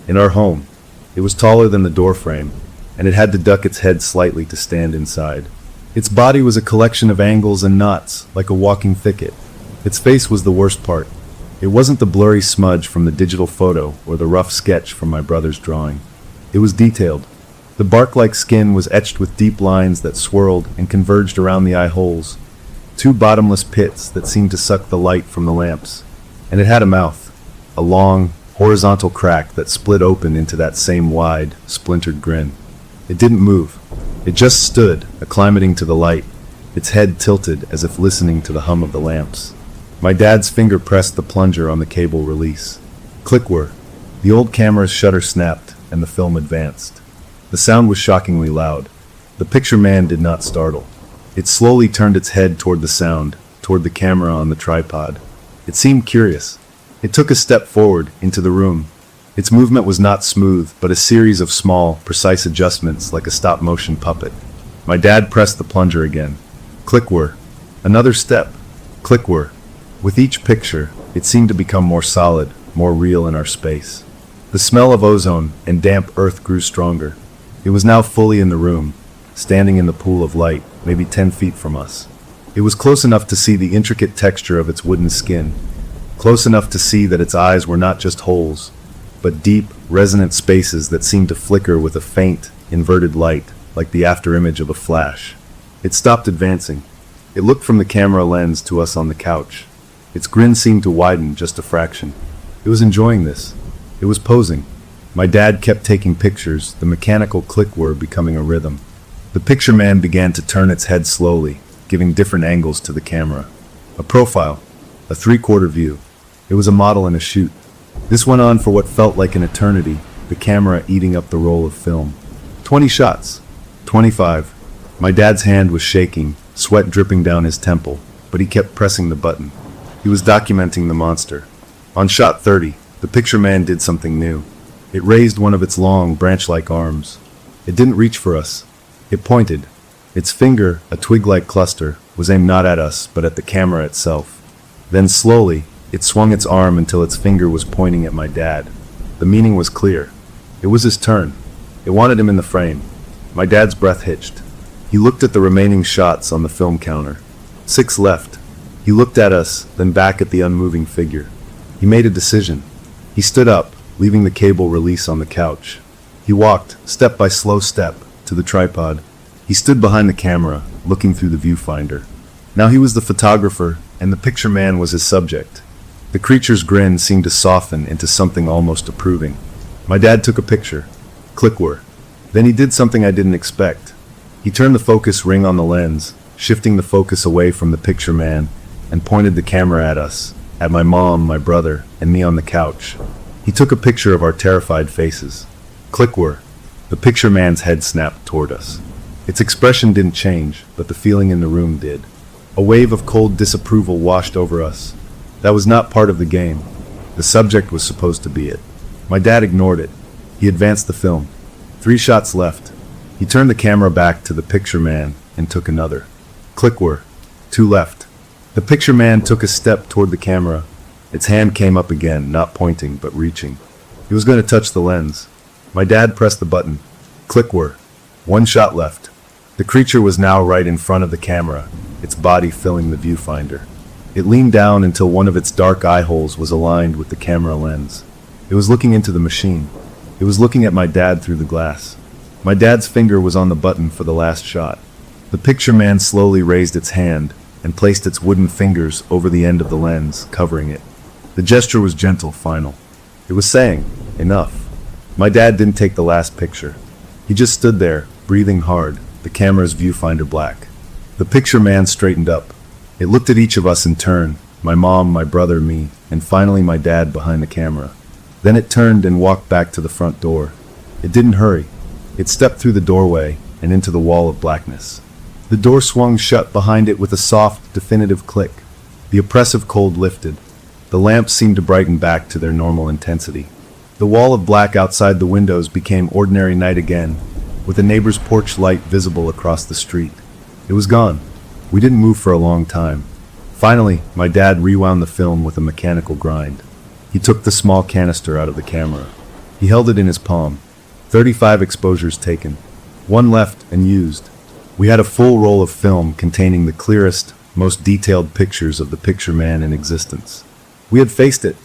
in our home. It was taller than the door frame, and it had to duck its head slightly to stand inside. Its body was a collection of angles and knots, like a walking thicket. Its face was the worst part. It wasn't the blurry smudge from the digital photo or the rough sketch from my brother's drawing. It was detailed. The bark-like skin was etched with deep lines that swirled and converged around the eye holes, two bottomless pits that seemed to suck the light from the lamps. And it had a mouth, a long, horizontal crack that split open into that same wide, splintered grin. It didn't move. It just stood, acclimating to the light, its head tilted as if listening to the hum of the lamps. My dad's finger pressed the plunger on the cable release. Click whir. The old camera's shutter snapped, and the film advanced. The sound was shockingly loud. The picture man did not startle. It slowly turned its head toward the sound, toward the camera on the tripod. It seemed curious. It took a step forward into the room. Its movement was not smooth, but a series of small, precise adjustments like a stop-motion puppet. My dad pressed the plunger again. Click whir. Another step. Click whir. With each picture, it seemed to become more solid, more real in our space. The smell of ozone and damp earth grew stronger. It was now fully in the room, standing in the pool of light, maybe 10 feet from us. It was close enough to see the intricate texture of its wooden skin, close enough to see that its eyes were not just holes, but deep, resonant spaces that seemed to flicker with a faint, inverted light, like the afterimage of a flash. It stopped advancing. It looked from the camera lens to us on the couch. Its grin seemed to widen just a fraction. It was enjoying this. It was posing. My dad kept taking pictures, the mechanical click whir becoming a rhythm. The picture man began to turn its head slowly, giving different angles to the camera. A profile, a three-quarter view. It was a model in a shoot. This went on for what felt like an eternity, the camera eating up the roll of film. 20 shots. 25. My dad's hand was shaking, sweat dripping down his temple, but he kept pressing the button. He was documenting the monster. On shot 30, the picture man did something new. It raised one of its long, branch-like arms. It didn't reach for us. It pointed. Its finger, a twig-like cluster, was aimed not at us, but at the camera itself. Then slowly, it swung its arm until its finger was pointing at my dad. The meaning was clear. It was his turn. It wanted him in the frame. My dad's breath hitched. He looked at the remaining shots on the film counter. 6 left. He looked at us, then back at the unmoving figure. He made a decision. He stood up, leaving the cable release on the couch. He walked, step by slow step, to the tripod. He stood behind the camera, looking through the viewfinder. Now he was the photographer, and the picture man was his subject. The creature's grin seemed to soften into something almost approving. My dad took a picture. Click whir. Then he did something I didn't expect. He turned the focus ring on the lens, shifting the focus away from the picture man, and pointed the camera at us, at my mom, my brother, and me on the couch. He took a picture of our terrified faces. Click whir. The picture man's head snapped toward us. Its expression didn't change, but the feeling in the room did. A wave of cold disapproval washed over us. That was not part of the game. The subject was supposed to be it. My dad ignored it. He advanced the film. 3 shots left. He turned the camera back to the picture man and took another. Click whir. 2 left. The picture man took a step toward the camera. Its hand came up again, not pointing, but reaching. He was going to touch the lens. My dad pressed the button. Click whir. 1 shot left. The creature was now right in front of the camera, its body filling the viewfinder. It leaned down until one of its dark eye holes was aligned with the camera lens. It was looking into the machine. It was looking at my dad through the glass. My dad's finger was on the button for the last shot. The picture man slowly raised its hand and placed its wooden fingers over the end of the lens, covering it. The gesture was gentle, final. It was saying, enough. My dad didn't take the last picture. He just stood there, breathing hard, the camera's viewfinder black. The picture man straightened up. It looked at each of us in turn, my mom, my brother, me, and finally my dad behind the camera. Then it turned and walked back to the front door. It didn't hurry. It stepped through the doorway and into the wall of blackness. The door swung shut behind it with a soft, definitive click. The oppressive cold lifted. The lamps seemed to brighten back to their normal intensity. The wall of black outside the windows became ordinary night again, with a neighbor's porch light visible across the street. It was gone. We didn't move for a long time. Finally, my dad rewound the film with a mechanical grind. He took the small canister out of the camera. He held it in his palm. 35 exposures taken. 1 left and used. We had a full roll of film containing the clearest, most detailed pictures of the picture man in existence. We had faced it.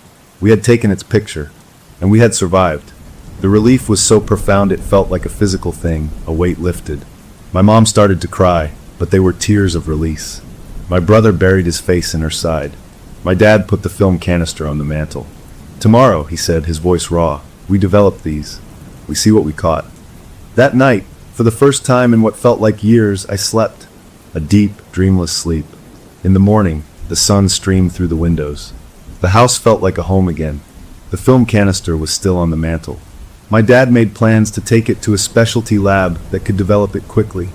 We had taken its picture. And we had survived. The relief was so profound it felt like a physical thing, a weight lifted. My mom started to cry, but they were tears of release. My brother buried his face in her side. My dad put the film canister on the mantel. Tomorrow, he said, his voice raw, we develop these. We see what we caught. That night, for the first time in what felt like years, I slept. A deep, dreamless sleep. In the morning, the sun streamed through the windows. The house felt like a home again. The film canister was still on the mantel. My dad made plans to take it to a specialty lab that could develop it quickly.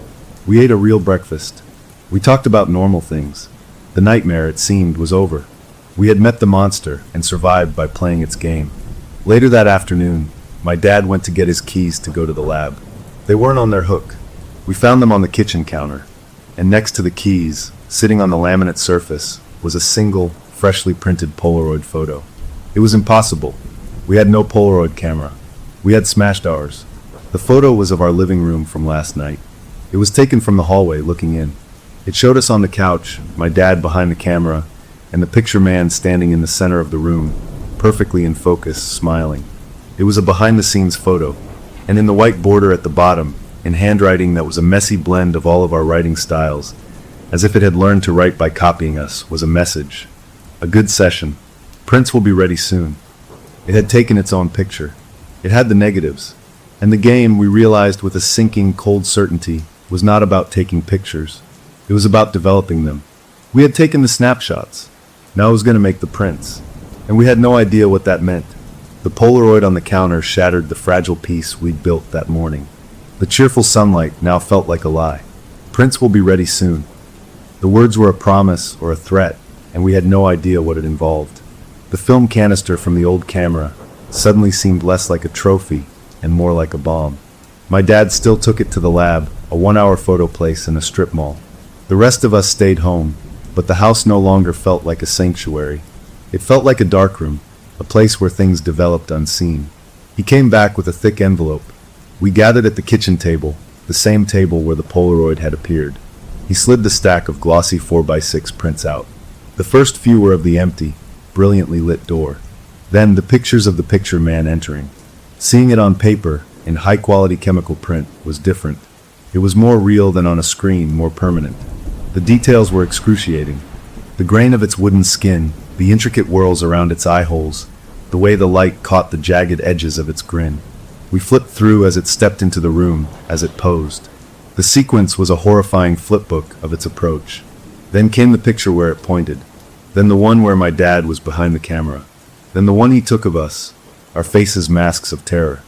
We ate a real breakfast. We talked about normal things. The nightmare, it seemed, was over. We had met the monster and survived by playing its game. Later that afternoon, my dad went to get his keys to go to the lab. They weren't on their hook. We found them on the kitchen counter, and next to the keys, sitting on the laminate surface, was a single, freshly printed Polaroid photo. It was impossible. We had no Polaroid camera. We had smashed ours. The photo was of our living room from last night. It was taken from the hallway looking in. It showed us on the couch, my dad behind the camera, and the picture man standing in the center of the room, perfectly in focus, smiling. It was a behind-the-scenes photo, and in the white border at the bottom, in handwriting that was a messy blend of all of our writing styles, as if it had learned to write by copying us, was a message. A good session. Prince will be ready soon. It had taken its own picture. It had the negatives. And the game, we realized with a sinking, cold certainty, was not about taking pictures. It was about developing them. We had taken the snapshots. Now it was going to make the prints. And we had no idea what that meant. The Polaroid on the counter shattered the fragile piece we'd built that morning. The cheerful sunlight now felt like a lie. Prince will be ready soon. The words were a promise or a threat, and we had no idea what it involved. The film canister from the old camera suddenly seemed less like a trophy and more like a bomb. My dad still took it to the lab, a 1-hour photo place in a strip mall. The rest of us stayed home, but the house no longer felt like a sanctuary. It felt like a darkroom, a place where things developed unseen. He came back with a thick envelope. We gathered at the kitchen table, the same table where the Polaroid had appeared. He slid the stack of glossy 4x6 prints out. The first few were of the empty, brilliantly lit door. Then the pictures of the picture man entering. Seeing it on paper, in high-quality chemical print, was different. It was more real than on a screen, more permanent. The details were excruciating. The grain of its wooden skin, the intricate whorls around its eye holes, the way the light caught the jagged edges of its grin. We flipped through as it stepped into the room, as it posed. The sequence was a horrifying flipbook of its approach. Then came the picture where it pointed. Then the one where my dad was behind the camera. Then the one he took of us, our faces masks of terror.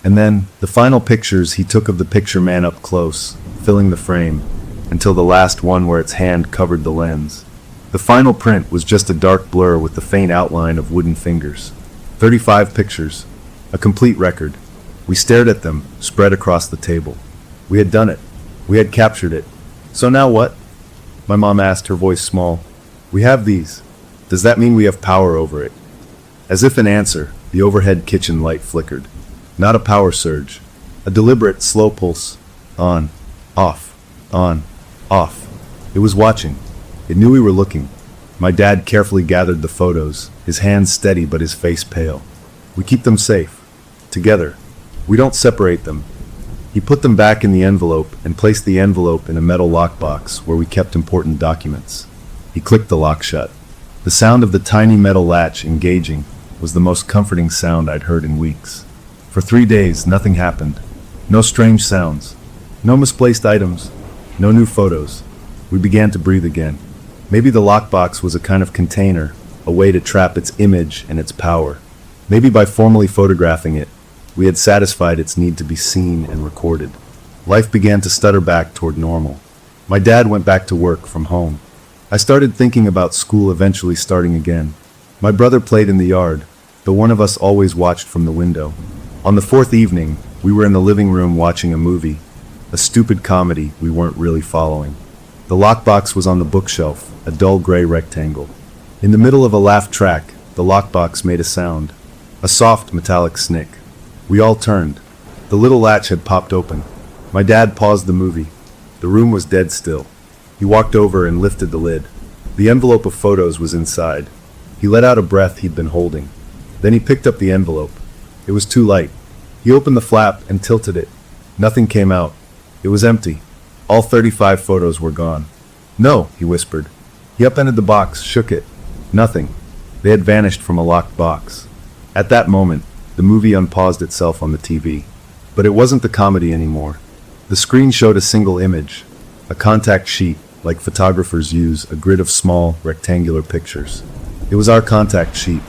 And then the final pictures he took of the picture man up close, filling the frame, until the last one where its hand covered the lens. The final print was just a dark blur with the faint outline of wooden fingers. 35 pictures. A complete record. We stared at them, spread across the table. We had done it. We had captured it. So now what? My mom asked, her voice small. We have these. Does that mean we have power over it? As if in answer, the overhead kitchen light flickered. Not a power surge. A deliberate, slow pulse. On. Off. On. Off. It was watching. It knew we were looking. My dad carefully gathered the photos, his hands steady but his face pale. We keep them safe. Together. We don't separate them. He put them back in the envelope and placed the envelope in a metal lockbox where we kept important documents. He clicked the lock shut. The sound of the tiny metal latch engaging was the most comforting sound I'd heard in weeks. For 3 days, nothing happened. No strange sounds. No misplaced items. No new photos. We began to breathe again. Maybe the lockbox was a kind of container, a way to trap its image and its power. Maybe by formally photographing it, we had satisfied its need to be seen and recorded. Life began to stutter back toward normal. My dad went back to work from home. I started thinking about school eventually starting again. My brother played in the yard, though one of us always watched from the window. On the 4th evening, we were in the living room watching a movie, a stupid comedy we weren't really following. The lockbox was on the bookshelf, a dull gray rectangle. In the middle of a laugh track, the lockbox made a sound, a soft metallic snick. We all turned. The little latch had popped open. My dad paused the movie. The room was dead still. He walked over and lifted the lid. The envelope of photos was inside. He let out a breath he'd been holding. Then he picked up the envelope. It was too light. He opened the flap and tilted it. Nothing came out. It was empty. All 35 photos were gone. No, he whispered. He upended the box, shook it. Nothing. They had vanished from a locked box. At that moment, the movie unpaused itself on the TV. But it wasn't the comedy anymore. The screen showed a single image, a contact sheet, like photographers use, a grid of small, rectangular pictures. It was our contact sheet.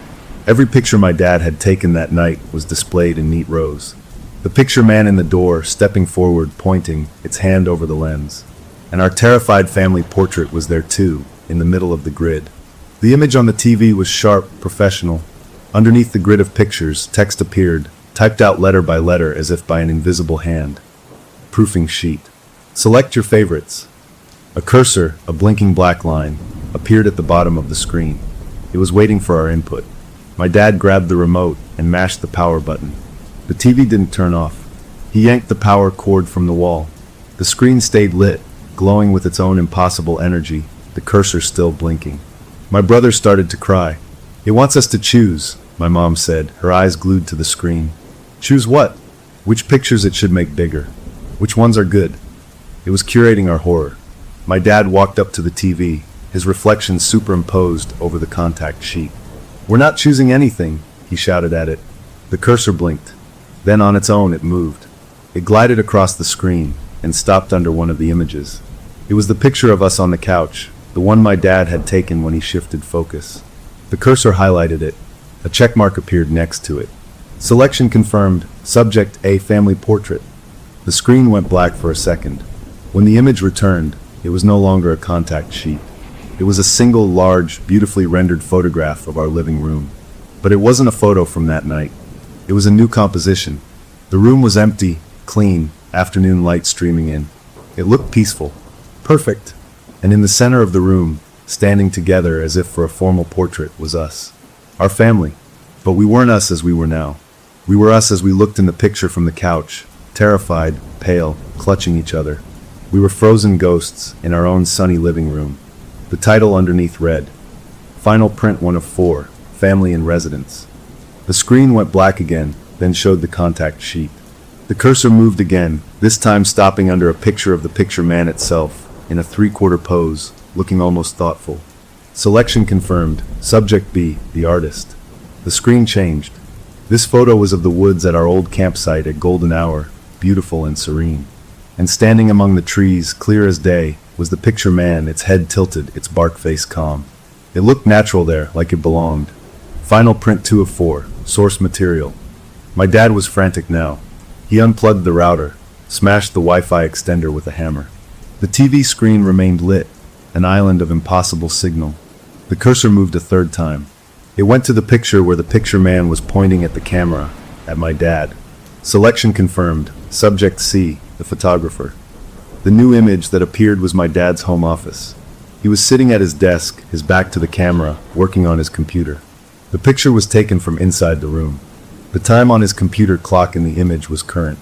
Every picture my dad had taken that night was displayed in neat rows. The picture man in the door, stepping forward, pointing, its hand over the lens. And our terrified family portrait was there too, in the middle of the grid. The image on the TV was sharp, professional. Underneath the grid of pictures, text appeared, typed out letter by letter as if by an invisible hand. Proofing sheet. Select your favorites. A cursor, a blinking black line, appeared at the bottom of the screen. It was waiting for our input. My dad grabbed the remote and mashed the power button. The TV didn't turn off. He yanked the power cord from the wall. The screen stayed lit, glowing with its own impossible energy, the cursor still blinking. My brother started to cry. "It wants us to choose," my mom said, her eyes glued to the screen. "Choose what? Which pictures it should make bigger? Which ones are good?" It was curating our horror. My dad walked up to the TV, his reflection superimposed over the contact sheet. "We're not choosing anything," he shouted at it. The cursor blinked. Then on its own it moved. It glided across the screen and stopped under one of the images. It was the picture of us on the couch, the one my dad had taken when he shifted focus. The cursor highlighted it. A checkmark appeared next to it. Selection confirmed. Subject A family portrait. The screen went black for a second. When the image returned, it was no longer a contact sheet. It was a single large, beautifully rendered photograph of our living room. But it wasn't a photo from that night. It was a new composition. The room was empty, clean, afternoon light streaming in. It looked peaceful. Perfect. And in the center of the room, standing together as if for a formal portrait, was us. Our family. But we weren't us as we were now. We were us as we looked in the picture from the couch, terrified, pale, clutching each other. We were frozen ghosts in our own sunny living room. The title underneath read, "Final print 1 of 4, Family in Residence." The screen went black again, then showed the contact sheet. The cursor moved again, this time stopping under a picture of the picture man itself, in a three-quarter pose, looking almost thoughtful. Selection confirmed. Subject B, the artist. The screen changed. This photo was of the woods at our old campsite at golden hour, beautiful and serene. And standing among the trees, clear as day, was the picture man, its head tilted, its bark face calm. It looked natural there, like it belonged. Final print 2 of 4, source material. My dad was frantic now. He unplugged the router, smashed the Wi-Fi extender with a hammer. The TV screen remained lit, an island of impossible signal. The cursor moved a third time. It went to the picture where the picture man was pointing at the camera, at my dad. Selection confirmed. Subject C, the photographer. The new image that appeared was my dad's home office. He was sitting at his desk, his back to the camera, working on his computer. The picture was taken from inside the room. The time on his computer clock in the image was current.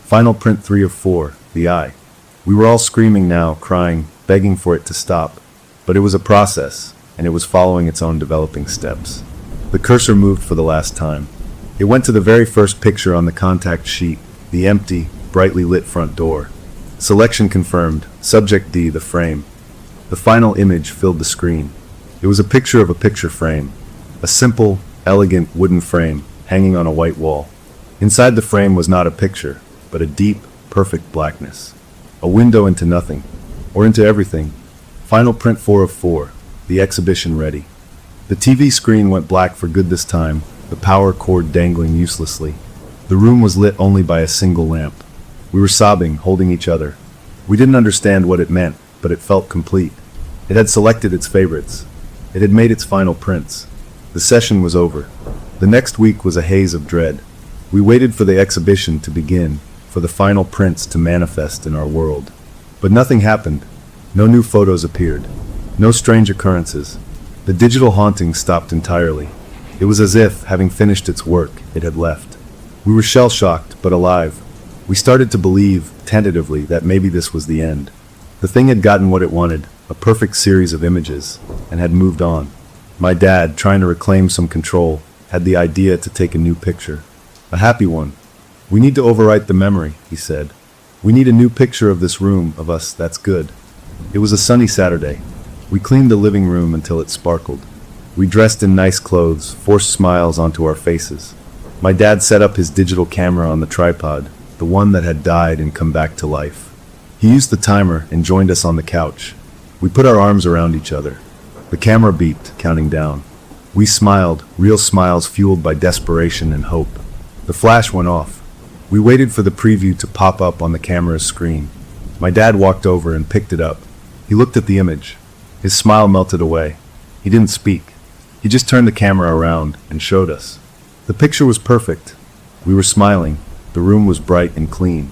Final print 3 of 4, the eye. We were all screaming now, crying, begging for it to stop. But it was a process, and it was following its own developing steps. The cursor moved for the last time. It went to the very first picture on the contact sheet, the empty, brightly lit front door. Selection confirmed. Subject D, the frame. The final image filled the screen. It was a picture of a picture frame. A simple, elegant wooden frame, hanging on a white wall. Inside the frame was not a picture, but a deep, perfect blackness. A window into nothing, or into everything. Final print 4 of 4, the exhibition ready. The TV screen went black for good this time, the power cord dangling uselessly. The room was lit only by a single lamp. We were sobbing, holding each other. We didn't understand what it meant, but it felt complete. It had selected its favorites. It had made its final prints. The session was over. The next week was a haze of dread. We waited for the exhibition to begin, for the final prints to manifest in our world. But nothing happened. No new photos appeared. No strange occurrences. The digital haunting stopped entirely. It was as if, having finished its work, it had left. We were shell-shocked, but alive. We started to believe, tentatively, that maybe this was the end. The thing had gotten what it wanted, a perfect series of images, and had moved on. My dad, trying to reclaim some control, had the idea to take a new picture. A happy one. "We need to overwrite the memory," he said. "We need a new picture of this room, of us, that's good." It was a sunny Saturday. We cleaned the living room until it sparkled. We dressed in nice clothes, forced smiles onto our faces. My dad set up his digital camera on the tripod, the one that had died and come back to life. He used the timer and joined us on the couch. We put our arms around each other. The camera beeped, counting down. We smiled, real smiles fueled by desperation and hope. The flash went off. We waited for the preview to pop up on the camera's screen. My dad walked over and picked it up. He looked at the image. His smile melted away. He didn't speak. He just turned the camera around and showed us. The picture was perfect. We were smiling. The room was bright and clean.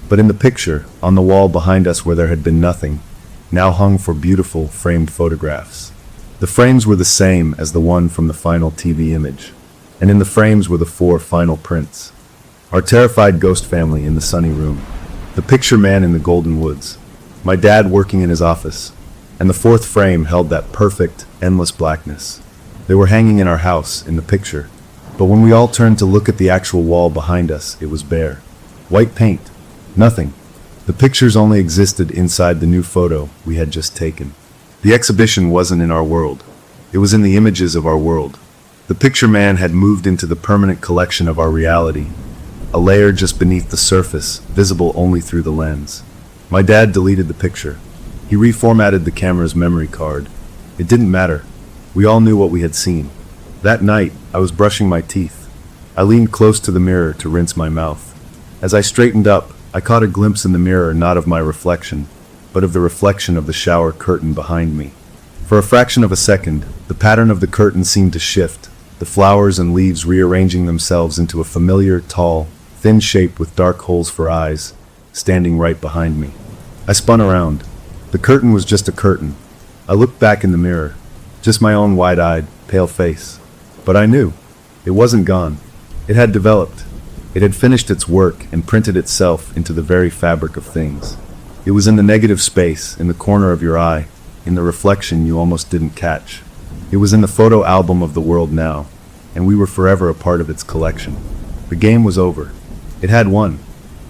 But in the picture, on the wall behind us where there had been nothing, now hung for beautiful, framed photographs. The frames were the same as the one from the final TV image, and in the frames were the 4 final prints. Our terrified ghost family in the sunny room, the picture man in the golden woods, my dad working in his office, and the 4th frame held that perfect, endless blackness. They were hanging in our house, in the picture, but when we all turned to look at the actual wall behind us, it was bare. White paint. Nothing. The pictures only existed inside the new photo we had just taken. The exhibition wasn't in our world. It was in the images of our world. The picture man had moved into the permanent collection of our reality, a layer just beneath the surface, visible only through the lens. My dad deleted the picture. He reformatted the camera's memory card. It didn't matter. We all knew what we had seen. That night, I was brushing my teeth. I leaned close to the mirror to rinse my mouth. As I straightened up, I caught a glimpse in the mirror not of my reflection, but of the reflection of the shower curtain behind me. For a fraction of a second, the pattern of the curtain seemed to shift, the flowers and leaves rearranging themselves into a familiar, tall, thin shape with dark holes for eyes, standing right behind me. I spun around. The curtain was just a curtain. I looked back in the mirror, just my own wide-eyed, pale face. But I knew. It wasn't gone. It had developed. It had finished its work and printed itself into the very fabric of things. It was in the negative space, in the corner of your eye, in the reflection you almost didn't catch. It was in the photo album of the world now, and we were forever a part of its collection. The game was over. It had won.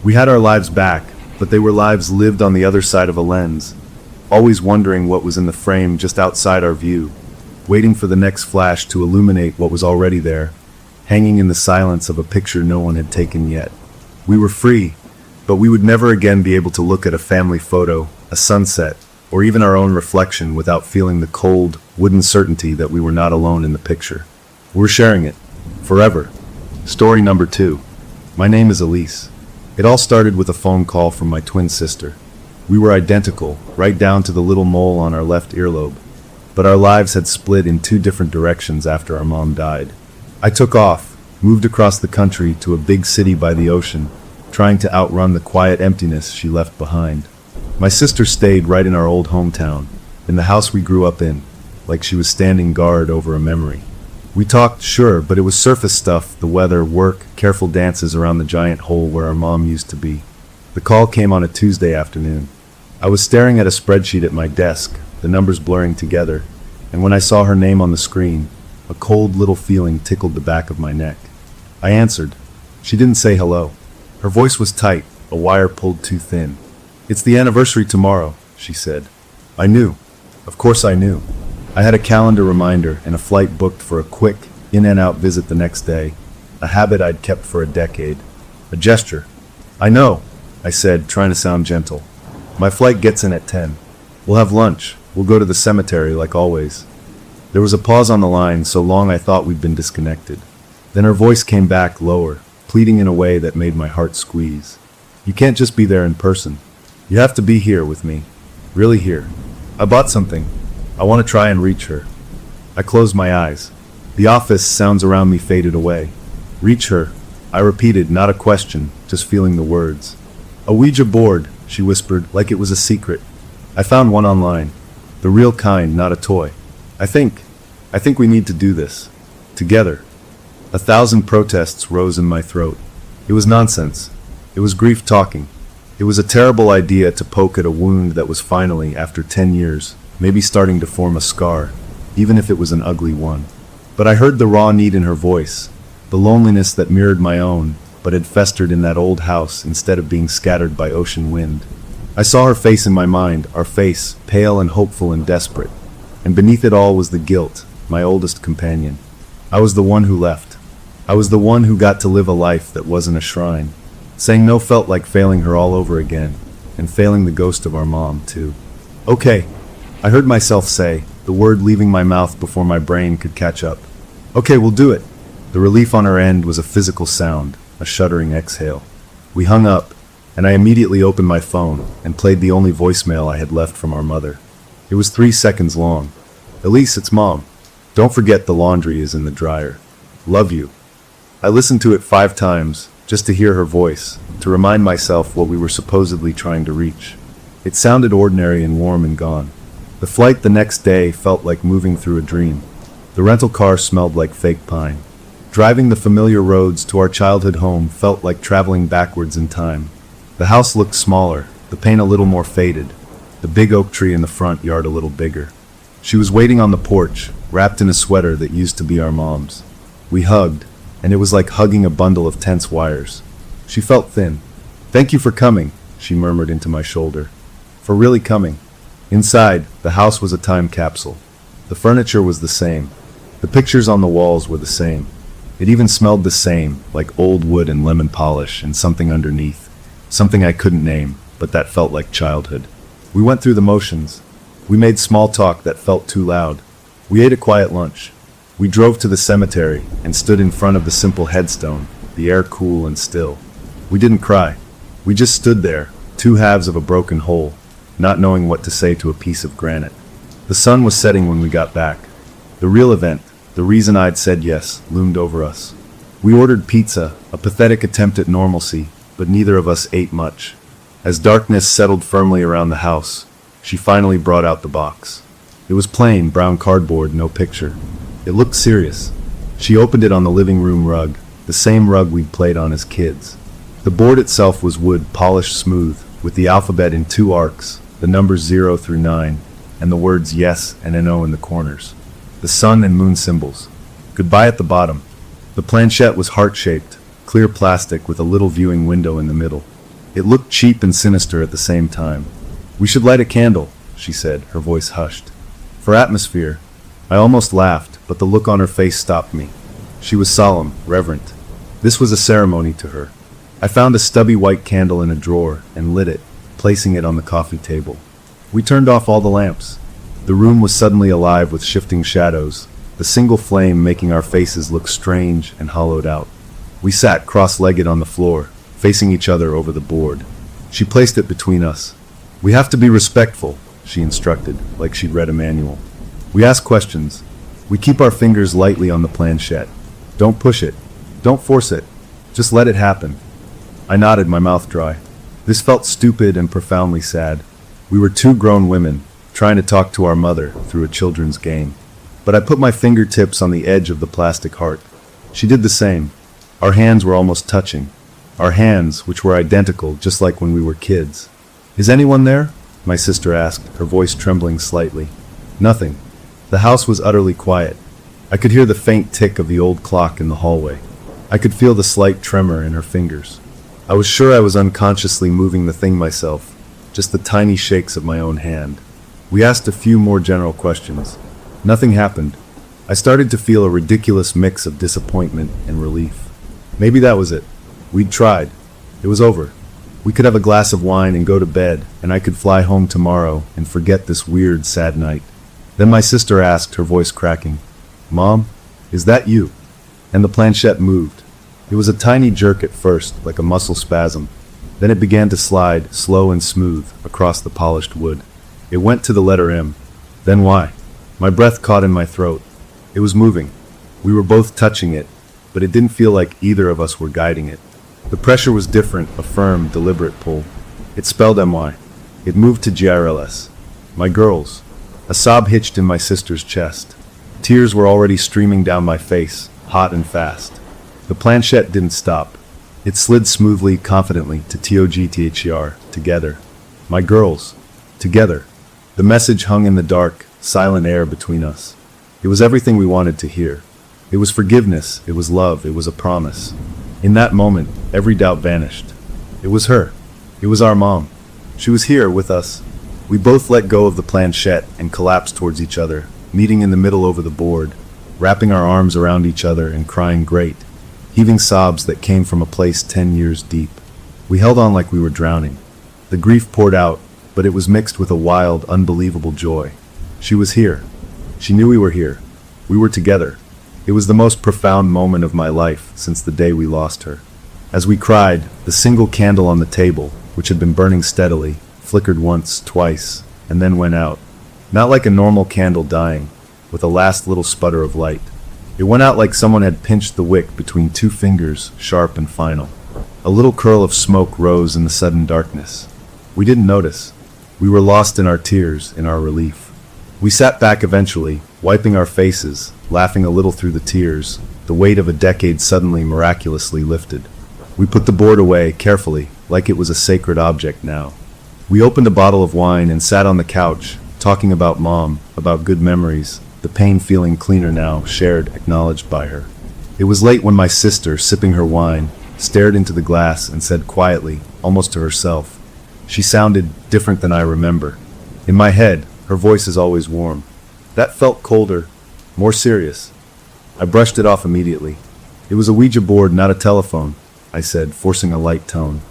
We had our lives back, but they were lives lived on the other side of a lens, always wondering what was in the frame just outside our view, waiting for the next flash to illuminate what was already there, hanging in the silence of a picture no one had taken yet. We were free, but we would never again be able to look at a family photo, a sunset, or even our own reflection without feeling the cold, wooden certainty that we were not alone in the picture. We're sharing it. Forever. Story number 2. My name is Elise. It all started with a phone call from my twin sister. We were identical, right down to the little mole on our left earlobe. But our lives had split in 2 different directions after our mom died. I took off, moved across the country to a big city by the ocean, trying to outrun the quiet emptiness she left behind. My sister stayed right in our old hometown, in the house we grew up in, like she was standing guard over a memory. We talked, sure, but it was surface stuff, the weather, work, careful dances around the giant hole where our mom used to be. The call came on a Tuesday afternoon. I was staring at a spreadsheet at my desk, the numbers blurring together, and when I saw her name on the screen, a cold little feeling tickled the back of my neck. I answered. She didn't say hello. Her voice was tight, a wire pulled too thin. "It's the anniversary tomorrow," she said. I knew. Of course I knew. I had a calendar reminder and a flight booked for a quick, in-and-out visit the next day, a habit I'd kept for a decade. A gesture. "I know," I said, trying to sound gentle. "My flight gets in at 10. We'll have lunch. We'll go to the cemetery like always." There was a pause on the line, so long I thought we'd been disconnected. Then her voice came back, lower, pleading in a way that made my heart squeeze. "You can't just be there in person. You have to be here with me. Really here. I bought something. I want to try and reach her." I closed my eyes. The office sounds around me faded away. "Reach her," I repeated, not a question, just feeling the words. "A Ouija board," she whispered, like it was a secret. "I found one online. The real kind, not a toy. I think we need to do this. Together." 1,000 protests rose in my throat. It was nonsense. It was grief talking. It was a terrible idea to poke at a wound that was finally, after 10 years, maybe starting to form a scar, even if it was an ugly one. But I heard the raw need in her voice, the loneliness that mirrored my own, but had festered in that old house instead of being scattered by ocean wind. I saw her face in my mind, our face, pale and hopeful and desperate. And beneath it all was the guilt, my oldest companion. I was the one who left. I was the one who got to live a life that wasn't a shrine. Saying no felt like failing her all over again, and failing the ghost of our mom, too. "Okay," I heard myself say, the word leaving my mouth before my brain could catch up. "Okay, we'll do it." The relief on her end was a physical sound, a shuddering exhale. We hung up, and I immediately opened my phone and played the only voicemail I had left from our mother. It was 3 seconds long, Elise, it's Mom. Don't forget the laundry is in the dryer. Love you. I listened to it 5 times, just to hear her voice, to remind myself what we were supposedly trying to reach. It sounded ordinary and warm and gone. The flight the next day felt like moving through a dream. The rental car smelled like fake pine. Driving the familiar roads to our childhood home felt like traveling backwards in time. The house looked smaller, the paint a little more faded, the big oak tree in the front yard a little bigger. She was waiting on the porch, wrapped in a sweater that used to be our mom's. We hugged, and it was like hugging a bundle of tense wires. She felt thin. "Thank you for coming," she murmured into my shoulder. "For really coming." Inside, the house was a time capsule. The furniture was the same. The pictures on the walls were the same. It even smelled the same, like old wood and lemon polish and something underneath. Something I couldn't name, but that felt like childhood. We went through the motions. We made small talk that felt too loud. We ate a quiet lunch. We drove to the cemetery and stood in front of the simple headstone, the air cool and still. We didn't cry. We just stood there, 2 halves of a broken whole, not knowing what to say to a piece of granite. The sun was setting when we got back. The real event, the reason I'd said yes, loomed over us. We ordered pizza, a pathetic attempt at normalcy, but neither of us ate much. As darkness settled firmly around the house, she finally brought out the box. It was plain, brown cardboard, no picture. It looked serious. She opened it on the living room rug, the same rug we'd played on as kids. The board itself was wood, polished smooth, with the alphabet in 2 arcs, the numbers 0 through 9, and the words yes and no in the corners. The sun and moon symbols. Goodbye at the bottom. The planchette was heart-shaped, clear plastic with a little viewing window in the middle. It looked cheap and sinister at the same time. "We should light a candle," she said, her voice hushed. "For atmosphere." I almost laughed, but the look on her face stopped me. She was solemn, reverent. This was a ceremony to her. I found a stubby white candle in a drawer and lit it, placing it on the coffee table. We turned off all the lamps. The room was suddenly alive with shifting shadows, the single flame making our faces look strange and hollowed out. We sat cross-legged on the floor, facing each other over the board. She placed it between us. "We have to be respectful," she instructed, like she'd read a manual. "We ask questions. We keep our fingers lightly on the planchette. Don't push it. Don't force it. Just let it happen." I nodded, my mouth dry. This felt stupid and profoundly sad. We were 2 grown women, trying to talk to our mother through a children's game. But I put my fingertips on the edge of the plastic heart. She did the same. Our hands were almost touching. Our hands, which were identical, just like when we were kids. "Is anyone there?" my sister asked, her voice trembling slightly. Nothing. The house was utterly quiet. I could hear the faint tick of the old clock in the hallway. I could feel the slight tremor in her fingers. I was sure I was unconsciously moving the thing myself, just the tiny shakes of my own hand. We asked a few more general questions. Nothing happened. I started to feel a ridiculous mix of disappointment and relief. Maybe that was it. We'd tried. It was over. We could have a glass of wine and go to bed, and I could fly home tomorrow and forget this weird, sad night. Then my sister asked, her voice cracking, "Mom, is that you?" And the planchette moved. It was a tiny jerk at first, like a muscle spasm. Then it began to slide, slow and smooth, across the polished wood. It went to the letter M. Then Y. My breath caught in my throat. It was moving. We were both touching it, but it didn't feel like either of us were guiding it. The pressure was different, a firm, deliberate pull. It spelled MY. It moved to GRLS. My girls. A sob hitched in my sister's chest. Tears were already streaming down my face, hot and fast. The planchette didn't stop. It slid smoothly, confidently, to TOGTHER, together. My girls. Together. The message hung in the dark, silent air between us. It was everything we wanted to hear. It was forgiveness, it was love, it was a promise. In that moment, every doubt vanished. It was her. It was our mom. She was here with us. We both let go of the planchette and collapsed towards each other, meeting in the middle over the board, wrapping our arms around each other and crying great, heaving sobs that came from a place 10 years deep. We held on like we were drowning. The grief poured out, but it was mixed with a wild, unbelievable joy. She was here. She knew we were here. We were together. It was the most profound moment of my life since the day we lost her. As we cried, the single candle on the table, which had been burning steadily, flickered once, twice, and then went out. Not like a normal candle dying, with a last little sputter of light. It went out like someone had pinched the wick between two fingers, sharp and final. A little curl of smoke rose in the sudden darkness. We didn't notice. We were lost in our tears, in our relief. We sat back eventually, wiping our faces, laughing a little through the tears. The weight of a decade suddenly miraculously lifted. We put the board away, carefully, like it was a sacred object now. We opened a bottle of wine and sat on the couch, talking about Mom, about good memories, the pain feeling cleaner now, shared, acknowledged by her. It was late when my sister, sipping her wine, stared into the glass and said quietly, almost to herself. She sounded different than I remember. In my head, her voice is always warm. That felt colder, more serious. I brushed it off immediately. It was a Ouija board, not a telephone, I said, forcing a light tone.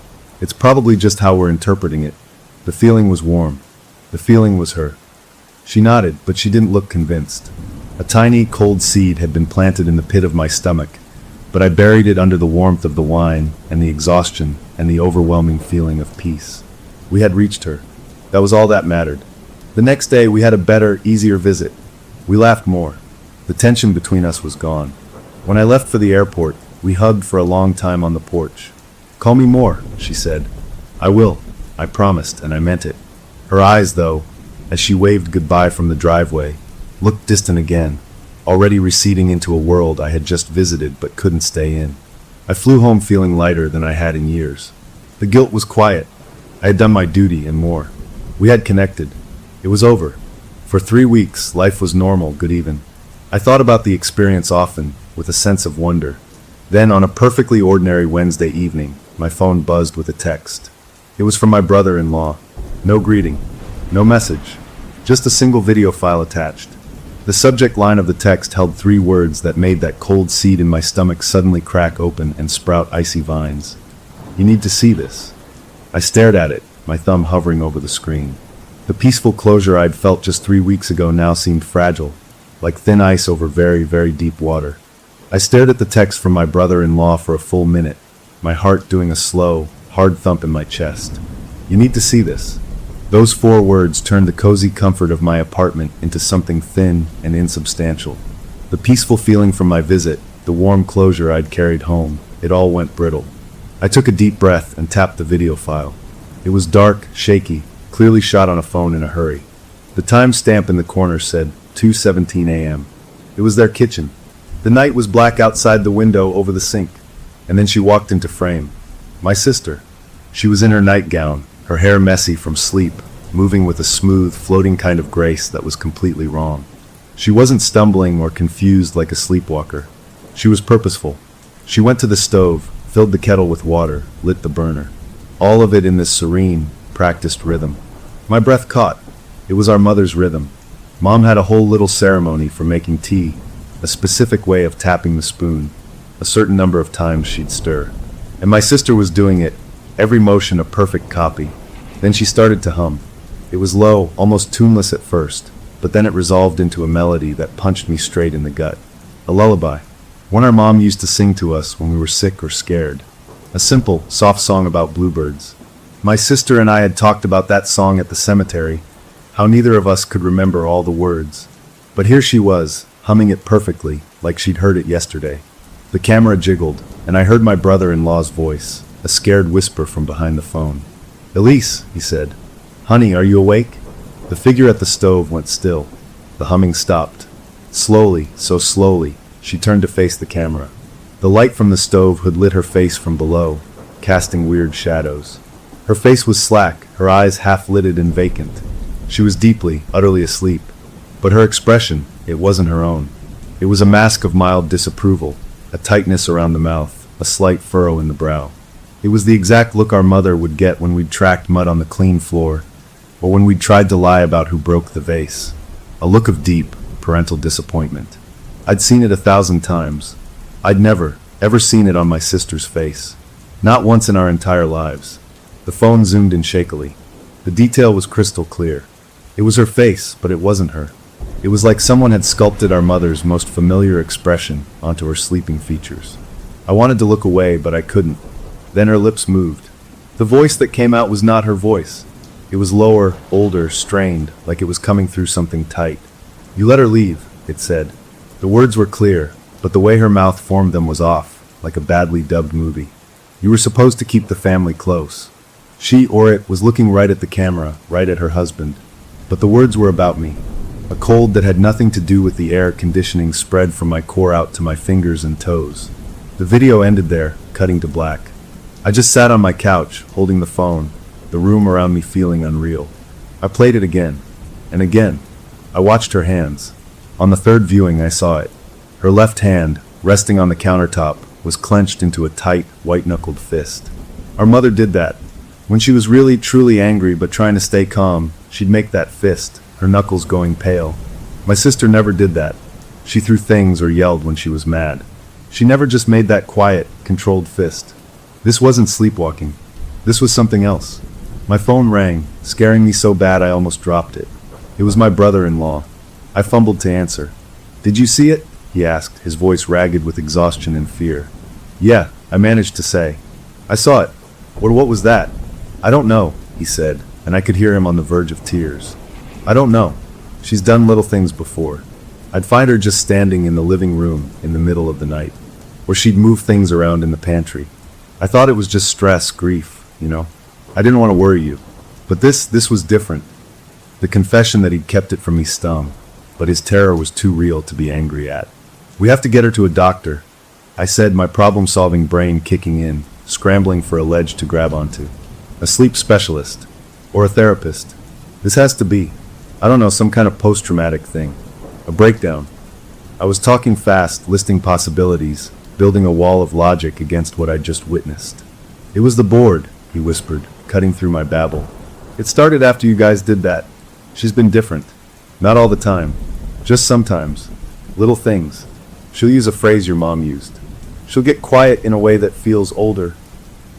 It's probably just how we're interpreting it. The feeling was warm. The feeling was her. She nodded, but she didn't look convinced. A tiny, cold seed had been planted in the pit of my stomach, but I buried it under the warmth of the wine and the exhaustion and the overwhelming feeling of peace. We had reached her. That was all that mattered. The next day, we had a better, easier visit. We laughed more. The tension between us was gone. When I left for the airport, we hugged for a long time on the porch. "Call me more," she said. "I will," I promised, and I meant it. Her eyes, though, as she waved goodbye from the driveway, looked distant again, already receding into a world I had just visited but couldn't stay in. I flew home feeling lighter than I had in years. The guilt was quiet. I had done my duty and more. We had connected. It was over. For 3 weeks, life was normal, good even. I thought about the experience often, with a sense of wonder. Then, on a perfectly ordinary Wednesday evening, my phone buzzed with a text. It was from my brother-in-law. No greeting. No message. Just a single video file attached. The subject line of the text held 3 words that made that cold seed in my stomach suddenly crack open and sprout icy vines. "You need to see this." I stared at it, my thumb hovering over the screen. The peaceful closure I'd felt just 3 weeks ago now seemed fragile, like thin ice over very, very deep water. I stared at the text from my brother-in-law for a full minute, my heart doing a slow, hard thump in my chest. "You need to see this." Those 4 words turned the cozy comfort of my apartment into something thin and insubstantial. The peaceful feeling from my visit, the warm closure I'd carried home, it all went brittle. I took a deep breath and tapped the video file. It was dark, shaky, clearly shot on a phone in a hurry. The time stamp in the corner said 2:17 a.m. It was their kitchen. The night was black outside the window over the sink. And then she walked into frame. My sister. She was in her nightgown, her hair messy from sleep, moving with a smooth, floating kind of grace that was completely wrong. She wasn't stumbling or confused like a sleepwalker. She was purposeful. She went to the stove, filled the kettle with water, lit the burner. All of it in this serene, practiced rhythm. My breath caught. It was our mother's rhythm. Mom had a whole little ceremony for making tea, a specific way of tapping the spoon, a certain number of times she'd stir. And my sister was doing it, every motion a perfect copy. Then she started to hum. It was low, almost tuneless at first, but then it resolved into a melody that punched me straight in the gut. A lullaby. One our mom used to sing to us when we were sick or scared. A simple, soft song about bluebirds. My sister and I had talked about that song at the cemetery, how neither of us could remember all the words. But here she was, humming it perfectly, like she'd heard it yesterday. The camera jiggled, and I heard my brother-in-law's voice, a scared whisper from behind the phone. "Elise," he said. "Honey, are you awake?" The figure at the stove went still. The humming stopped. Slowly, so slowly, she turned to face the camera. The light from the stove had lit her face from below, casting weird shadows. Her face was slack, her eyes half-lidded and vacant. She was deeply, utterly asleep. But her expression, it wasn't her own. It was a mask of mild disapproval, a tightness around the mouth, a slight furrow in the brow. It was the exact look our mother would get when we'd tracked mud on the clean floor, or when we'd tried to lie about who broke the vase. A look of deep, parental disappointment. I'd seen it 1,000 times. I'd never, ever seen it on my sister's face. Not once in our entire lives. The phone zoomed in shakily. The detail was crystal clear. It was her face, but it wasn't her. It was like someone had sculpted our mother's most familiar expression onto her sleeping features. I wanted to look away, but I couldn't. Then her lips moved. The voice that came out was not her voice. It was lower, older, strained, like it was coming through something tight. "You let her leave," it said. The words were clear, but the way her mouth formed them was off, like a badly dubbed movie. You were supposed to keep the family close. She, or it, was looking right at the camera, right at her husband. But the words were about me. A cold that had nothing to do with the air conditioning spread from my core out to my fingers and toes. The video ended there, cutting to black. I just sat on my couch, holding the phone, the room around me feeling unreal. I played it again, and again. I watched her hands. On the third viewing, I saw it. Her left hand, resting on the countertop, was clenched into a tight, white-knuckled fist. Our mother did that. When she was really, truly angry but trying to stay calm, she'd make that fist, her knuckles going pale. My sister never did that. She threw things or yelled when she was mad. She never just made that quiet, controlled fist. This wasn't sleepwalking. This was something else. My phone rang, scaring me so bad I almost dropped it. It was my brother-in-law. I fumbled to answer. "Did you see it?" he asked, his voice ragged with exhaustion and fear. "Yeah," I managed to say. "I saw it. What was that?" "I don't know," he said, and I could hear him on the verge of tears. "I don't know. She's done little things before. I'd find her just standing in the living room in the middle of the night. Or she'd move things around in the pantry. I thought it was just stress, grief, you know. I didn't want to worry you. But this was different." The confession that he'd kept it from me stung, but his terror was too real to be angry at. "We have to get her to a doctor," I said, my problem-solving brain kicking in, scrambling for a ledge to grab onto. "A sleep specialist. Or a therapist. This has to be, I don't know, some kind of post-traumatic thing. A breakdown." I was talking fast, listing possibilities, building a wall of logic against what I'd just witnessed. "It was the board," he whispered, cutting through my babble. "It started after you guys did that. She's been different. Not all the time. Just sometimes. Little things. She'll use a phrase your mom used. She'll get quiet in a way that feels older."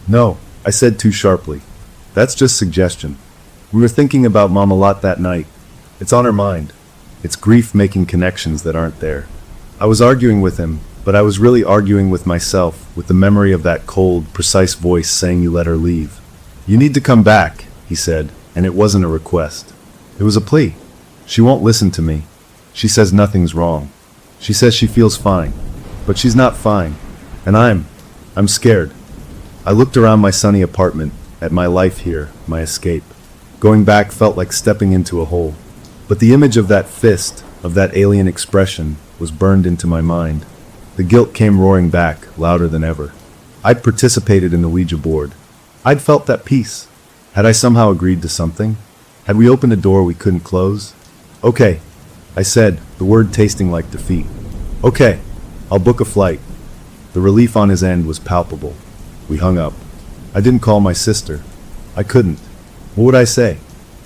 "No," I said too sharply. "That's just suggestion. We were thinking about Mom a lot that night. It's on her mind. It's grief making connections that aren't there." I was arguing with him, but I was really arguing with myself, with the memory of that cold, precise voice saying you let her leave. "You need to come back," he said, and it wasn't a request. It was a plea. "She won't listen to me. She says nothing's wrong. She says she feels fine. But she's not fine. And I'm scared." I looked around my sunny apartment, at my life here, my escape. Going back felt like stepping into a hole. But the image of that fist, of that alien expression, was burned into my mind. The guilt came roaring back, louder than ever. I'd participated in the Ouija board. I'd felt that peace. Had I somehow agreed to something? Had we opened a door we couldn't close? "Okay," I said, the word tasting like defeat. "Okay, I'll book a flight." The relief on his end was palpable. We hung up. I didn't call my sister. I couldn't. What would I say?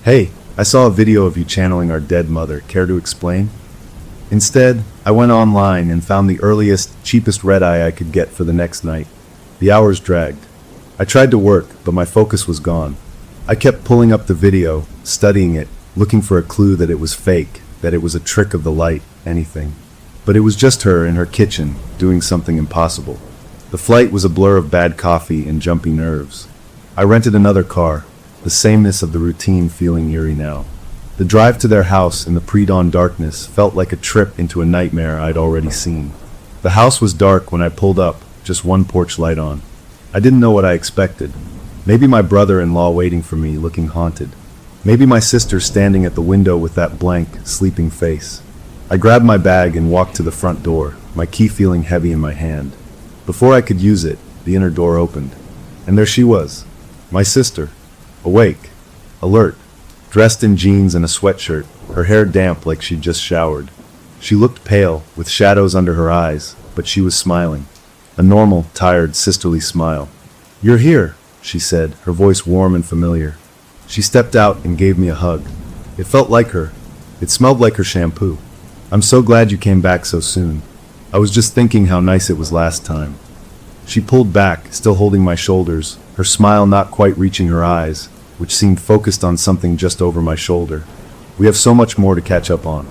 "Hey, I saw a video of you channeling our dead mother. Care to explain?" Instead, I went online and found the earliest, cheapest red-eye I could get for the next night. The hours dragged. I tried to work, but my focus was gone. I kept pulling up the video, studying it, looking for a clue that it was fake, that it was a trick of the light, anything. But it was just her in her kitchen, doing something impossible. The flight was a blur of bad coffee and jumpy nerves. I rented another car, the sameness of the routine feeling eerie now. The drive to their house in the pre-dawn darkness felt like a trip into a nightmare I'd already seen. The house was dark when I pulled up, just one porch light on. I didn't know what I expected. Maybe my brother-in-law waiting for me, looking haunted. Maybe my sister standing at the window with that blank, sleeping face. I grabbed my bag and walked to the front door, my key feeling heavy in my hand. Before I could use it, the inner door opened. And there she was, my sister, awake, alert, dressed in jeans and a sweatshirt, her hair damp like she'd just showered. She looked pale, with shadows under her eyes, but she was smiling. A normal, tired, sisterly smile. "You're here," she said, her voice warm and familiar. She stepped out and gave me a hug. It felt like her. It smelled like her shampoo. "I'm so glad you came back so soon. I was just thinking how nice it was last time." She pulled back, still holding my shoulders, her smile not quite reaching her eyes, which seemed focused on something just over my shoulder. "We have so much more to catch up on."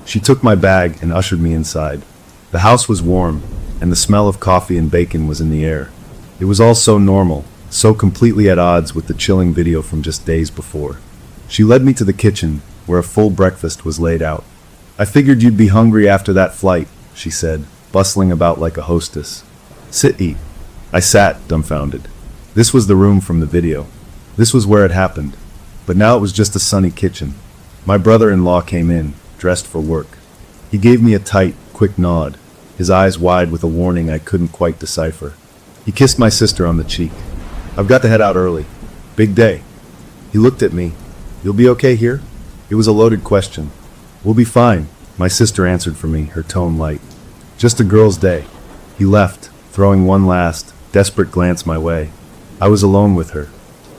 She took my bag and ushered me inside. The house was warm, and the smell of coffee and bacon was in the air. It was all so normal, so completely at odds with the chilling video from just days before. She led me to the kitchen, where a full breakfast was laid out. I figured you'd be hungry after that flight, she said, bustling about like a hostess. Sit, eat. I sat, dumbfounded. This was the room from the video. This was where it happened. But now it was just a sunny kitchen. My brother-in-law came in, dressed for work. He gave me a tight, quick nod, his eyes wide with a warning I couldn't quite decipher. He kissed my sister on the cheek. I've got to head out early. Big day. He looked at me. You'll be okay here? It was a loaded question. We'll be fine, my sister answered for me, her tone light. Just a girl's day. He left, throwing one last, desperate glance my way. I was alone with her.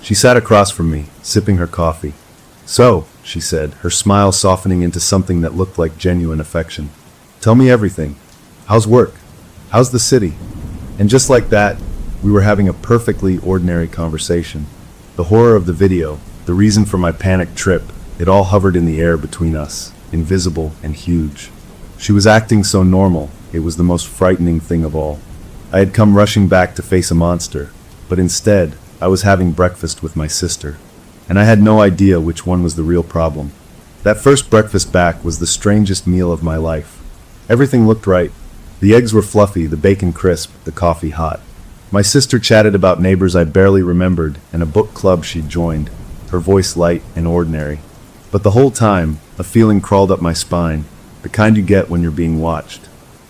She sat across from me, sipping her coffee. So, she said, her smile softening into something that looked like genuine affection. Tell me everything. How's work? How's the city? And just like that, we were having a perfectly ordinary conversation. The horror of the video, the reason for my panicked trip, it all hovered in the air between us, invisible and huge. She was acting so normal, it was the most frightening thing of all. I had come rushing back to face a monster, but instead, I was having breakfast with my sister, and I had no idea which one was the real problem. That first breakfast back was the strangest meal of my life. Everything looked right. The eggs were fluffy, the bacon crisp, the coffee hot. My sister chatted about neighbors I barely remembered and a book club she'd joined, her voice light and ordinary. But the whole time, a feeling crawled up my spine, the kind you get when you're being watched.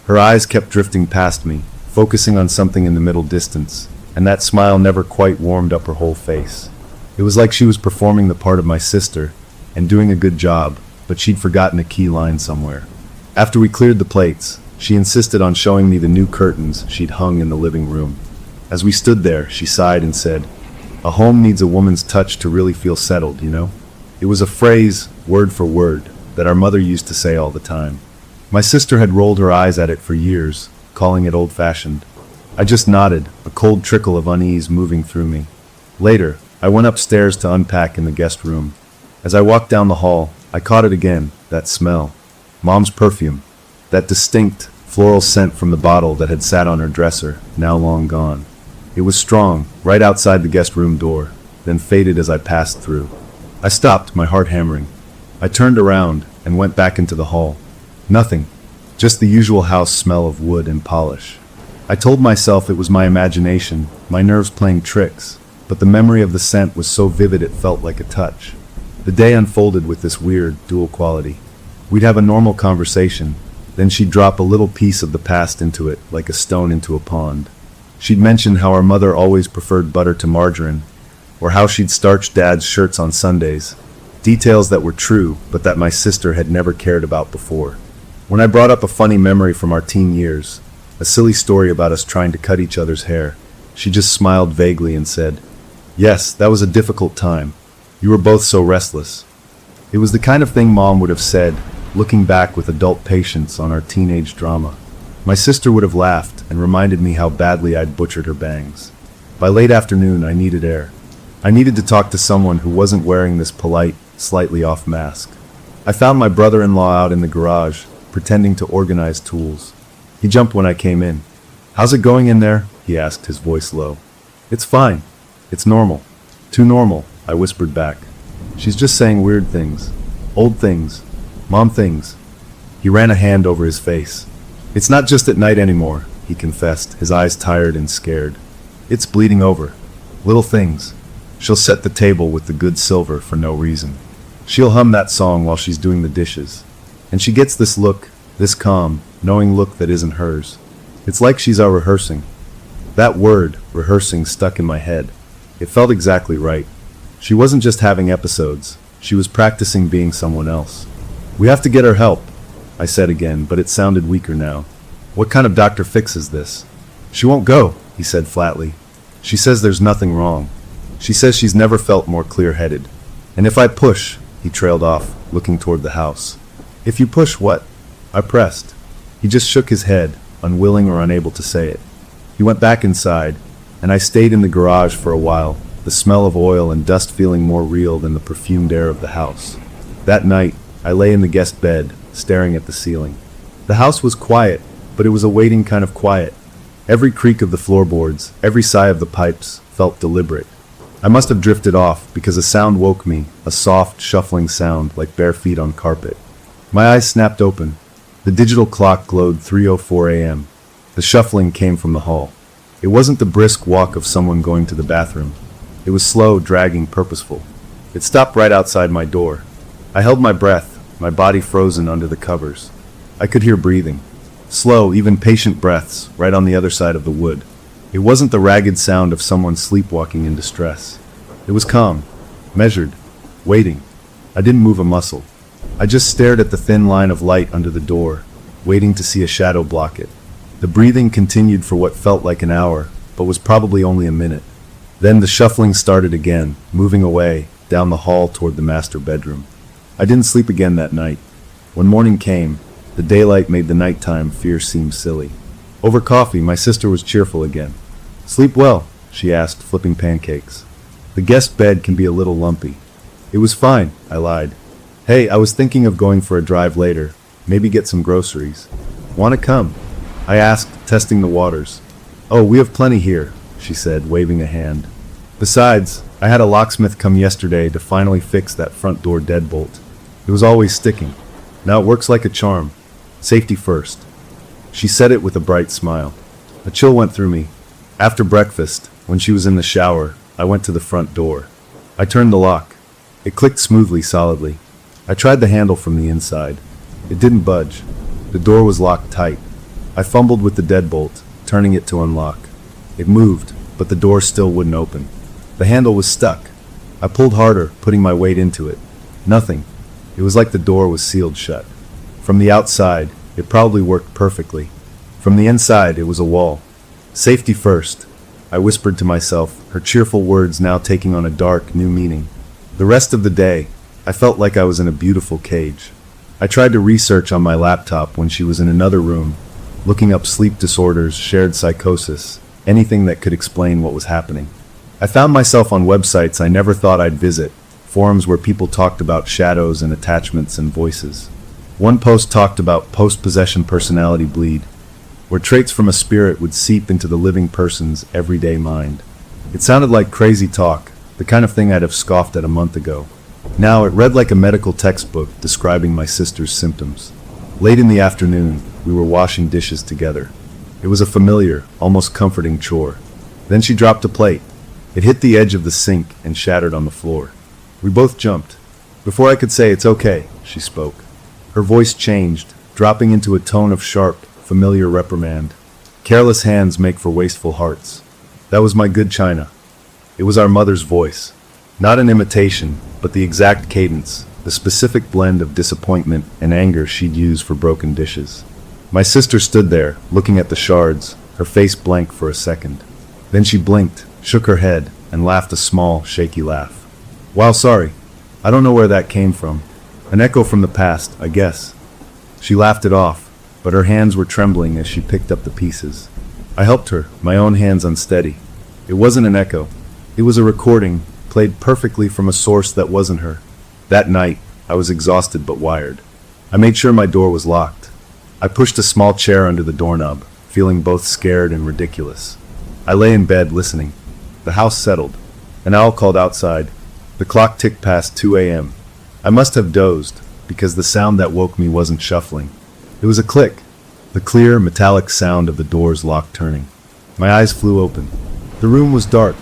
Her eyes kept drifting past me, focusing on something in the middle distance, and that smile never quite warmed up her whole face. It was like she was performing the part of my sister and doing a good job, but she'd forgotten a key line somewhere. After we cleared the plates, she insisted on showing me the new curtains she'd hung in the living room. As we stood there, she sighed and said, "A home needs a woman's touch to really feel settled, you know?" It was a phrase, word for word, that our mother used to say all the time. My sister had rolled her eyes at it for years, calling it old-fashioned. I just nodded, a cold trickle of unease moving through me. Later, I went upstairs to unpack in the guest room. As I walked down the hall, I caught it again, that smell. Mom's perfume. That distinct, floral scent from the bottle that had sat on her dresser, now long gone. It was strong, right outside the guest room door, then faded as I passed through. I stopped, my heart hammering. I turned around and went back into the hall. Nothing. Just the usual house smell of wood and polish. I told myself it was my imagination, my nerves playing tricks, but the memory of the scent was so vivid it felt like a touch. The day unfolded with this weird, dual quality. We'd have a normal conversation, then she'd drop a little piece of the past into it, like a stone into a pond. She'd mention how our mother always preferred butter to margarine, or how she'd starched Dad's shirts on Sundays. Details that were true, but that my sister had never cared about before. When I brought up a funny memory from our teen years, a silly story about us trying to cut each other's hair, she just smiled vaguely and said, "Yes, that was a difficult time. You were both so restless." It was the kind of thing Mom would have said, looking back with adult patience on our teenage drama. My sister would have laughed and reminded me how badly I'd butchered her bangs. By late afternoon, I needed air. I needed to talk to someone who wasn't wearing this polite, slightly off mask. I found my brother-in-law out in the garage, pretending to organize tools. He jumped when I came in. "How's it going in there?" he asked, his voice low. "It's fine. It's normal." "Too normal," I whispered back. "She's just saying weird things. Old things. Mom things." He ran a hand over his face. "It's not just at night anymore," he confessed, his eyes tired and scared. "It's bleeding over. Little things. She'll set the table with the good silver for no reason. She'll hum that song while she's doing the dishes. And she gets this look, this calm, knowing look that isn't hers. It's like she's out rehearsing." That word, rehearsing, stuck in my head. It felt exactly right. She wasn't just having episodes. She was practicing being someone else. "We have to get her help," I said again, but it sounded weaker now. "What kind of doctor fixes this?" "She won't go," he said flatly. "She says there's nothing wrong. She says she's never felt more clear-headed. And if I push," he trailed off, looking toward the house. "If you push what?" I pressed. He just shook his head, unwilling or unable to say it. He went back inside, and I stayed in the garage for a while, the smell of oil and dust feeling more real than the perfumed air of the house. That night, I lay in the guest bed, staring at the ceiling. The house was quiet, but it was a waiting kind of quiet. Every creak of the floorboards, every sigh of the pipes, felt deliberate. I must have drifted off, because a sound woke me, a soft, shuffling sound like bare feet on carpet. My eyes snapped open. The digital clock glowed 3:04 a.m. The shuffling came from the hall. It wasn't the brisk walk of someone going to the bathroom. It was slow, dragging, purposeful. It stopped right outside my door. I held my breath, my body frozen under the covers. I could hear breathing. Slow, even patient breaths, right on the other side of the wood. It wasn't the ragged sound of someone sleepwalking in distress. It was calm, measured, waiting. I didn't move a muscle. I just stared at the thin line of light under the door, waiting to see a shadow block it. The breathing continued for what felt like an hour, but was probably only a minute. Then the shuffling started again, moving away, down the hall toward the master bedroom. I didn't sleep again that night. When morning came, the daylight made the nighttime fear seem silly. Over coffee, my sister was cheerful again. "Sleep well?" she asked, flipping pancakes. "The guest bed can be a little lumpy." "It was fine," I lied. "Hey, I was thinking of going for a drive later, maybe get some groceries. Want to come?" I asked, testing the waters. "Oh, we have plenty here," she said, waving a hand. "Besides, I had a locksmith come yesterday to finally fix that front door deadbolt. It was always sticking. Now it works like a charm. Safety first." She said it with a bright smile. A chill went through me. After breakfast, when she was in the shower, I went to the front door. I turned the lock. It clicked smoothly, solidly. I tried the handle from the inside. It didn't budge. The door was locked tight. I fumbled with the deadbolt, turning it to unlock. It moved, but the door still wouldn't open. The handle was stuck. I pulled harder, putting my weight into it. Nothing. It was like the door was sealed shut. From the outside, it probably worked perfectly. From the inside, it was a wall. "Safety first," I whispered to myself, her cheerful words now taking on a dark, new meaning. The rest of the day, I felt like I was in a beautiful cage. I tried to research on my laptop when she was in another room, looking up sleep disorders, shared psychosis, anything that could explain what was happening. I found myself on websites I never thought I'd visit, forums where people talked about shadows and attachments and voices. One post talked about post-possession personality bleed, where traits from a spirit would seep into the living person's everyday mind. It sounded like crazy talk, the kind of thing I'd have scoffed at a month ago. Now it read like a medical textbook describing my sister's symptoms. Late in the afternoon, we were washing dishes together. It was a familiar, almost comforting chore. Then she dropped a plate. It hit the edge of the sink and shattered on the floor. We both jumped. Before I could say "it's okay," she spoke. Her voice changed, dropping into a tone of sharp, familiar reprimand. "Careless hands make for wasteful hearts." That was my good china. It was our mother's voice. Not an imitation, but the exact cadence, the specific blend of disappointment and anger she'd use for broken dishes. My sister stood there, looking at the shards, her face blank for a second. Then she blinked, shook her head, and laughed a small, shaky laugh. "Wow, sorry. I don't know where that came from. An echo from the past, I guess." She laughed it off, but her hands were trembling as she picked up the pieces. I helped her, my own hands unsteady. It wasn't an echo. It was a recording, played perfectly from a source that wasn't her. That night, I was exhausted but wired. I made sure my door was locked. I pushed a small chair under the doorknob, feeling both scared and ridiculous. I lay in bed listening. The house settled. An owl called outside. The clock ticked past 2 a.m. I must have dozed, because the sound that woke me wasn't shuffling. It was a click, the clear, metallic sound of the door's lock turning. My eyes flew open. The room was dark.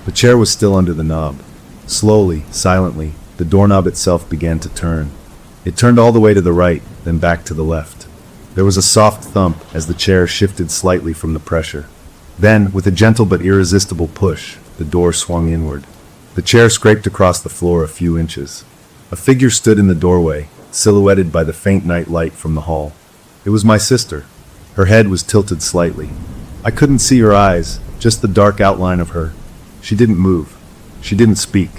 The chair was still under the knob. Slowly, silently, the doorknob itself began to turn. It turned all the way to the right, then back to the left. There was a soft thump as the chair shifted slightly from the pressure. Then, with a gentle but irresistible push, the door swung inward. The chair scraped across the floor a few inches. A figure stood in the doorway, silhouetted by the faint night light from the hall. It was my sister. Her head was tilted slightly. I couldn't see her eyes, just the dark outline of her. She didn't move. She didn't speak.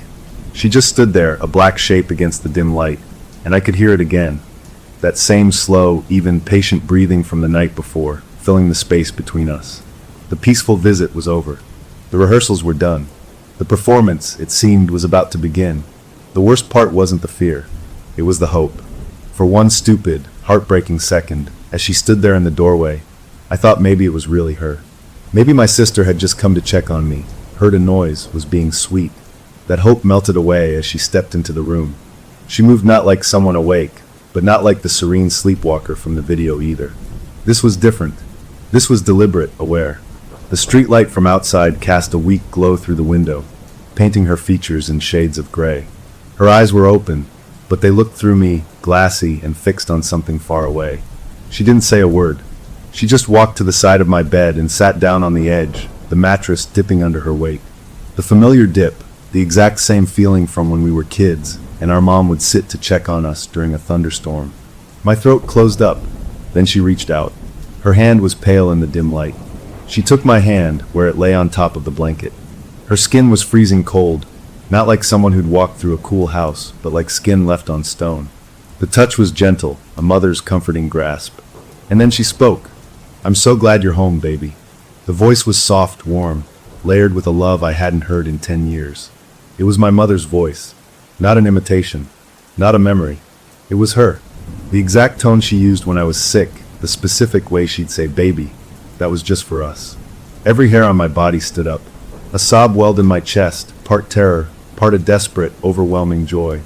She just stood there, a black shape against the dim light, and I could hear it again. That same slow, even, patient breathing from the night before, filling the space between us. The peaceful visit was over. The rehearsals were done. The performance, it seemed, was about to begin. The worst part wasn't the fear. It was the hope. For one stupid, heartbreaking second, as she stood there in the doorway, I thought maybe it was really her. Maybe my sister had just come to check on me, heard a noise, was being sweet. That hope melted away as she stepped into the room. She moved not like someone awake, but not like the serene sleepwalker from the video either. This was different. This was deliberate, aware. The streetlight from outside cast a weak glow through the window, painting her features in shades of gray. Her eyes were open, but they looked through me, glassy and fixed on something far away. She didn't say a word. She just walked to the side of my bed and sat down on the edge, the mattress dipping under her weight. The familiar dip, the exact same feeling from when we were kids, and our mom would sit to check on us during a thunderstorm. My throat closed up, then she reached out. Her hand was pale in the dim light. She took my hand where it lay on top of the blanket. Her skin was freezing cold, not like someone who'd walked through a cool house, but like skin left on stone. The touch was gentle, a mother's comforting grasp. And then she spoke. "I'm so glad you're home, baby." The voice was soft, warm, layered with a love I hadn't heard in 10 years. It was my mother's voice, not an imitation, not a memory. It was her. The exact tone she used when I was sick, the specific way she'd say baby, that was just for us. Every hair on my body stood up. A sob welled in my chest, part terror, part a desperate, overwhelming joy.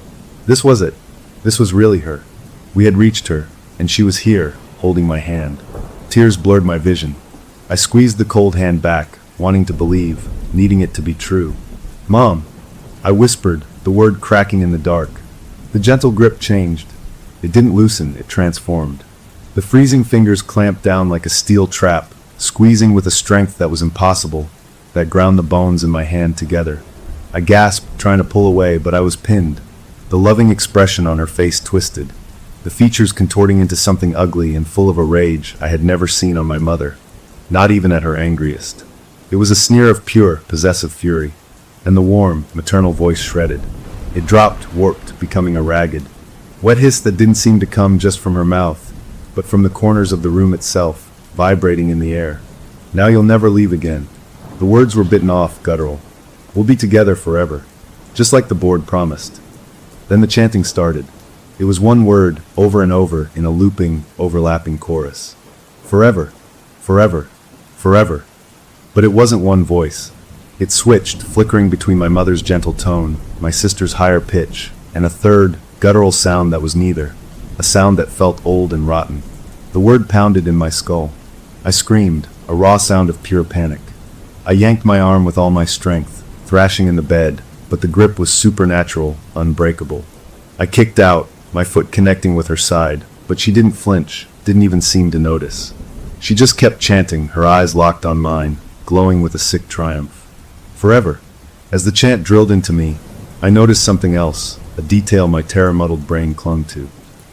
This was it. This was really her. We had reached her, and she was here, holding my hand. Tears blurred my vision. I squeezed the cold hand back, wanting to believe, needing it to be true. "Mom," I whispered, the word cracking in the dark. The gentle grip changed. It didn't loosen, it transformed. The freezing fingers clamped down like a steel trap, squeezing with a strength that was impossible, that ground the bones in my hand together. I gasped, trying to pull away, but I was pinned. The loving expression on her face twisted, the features contorting into something ugly and full of a rage I had never seen on my mother, not even at her angriest. It was a sneer of pure, possessive fury, and the warm, maternal voice shredded. It dropped, warped, becoming a ragged, wet hiss that didn't seem to come just from her mouth, but from the corners of the room itself, vibrating in the air. "Now you'll never leave again." The words were bitten off, guttural. "We'll be together forever," just like the board promised. Then the chanting started. It was one word, over and over, in a looping, overlapping chorus. Forever, forever, forever. But it wasn't one voice. It switched, flickering between my mother's gentle tone, my sister's higher pitch, and a third, guttural sound that was neither. A sound that felt old and rotten. The word pounded in my skull. I screamed, a raw sound of pure panic. I yanked my arm with all my strength, thrashing in the bed, but the grip was supernatural, unbreakable. I kicked out, my foot connecting with her side, but she didn't flinch, didn't even seem to notice. She just kept chanting, her eyes locked on mine, glowing with a sick triumph. Forever. As the chant drilled into me, I noticed something else, a detail my terror-muddled brain clung to.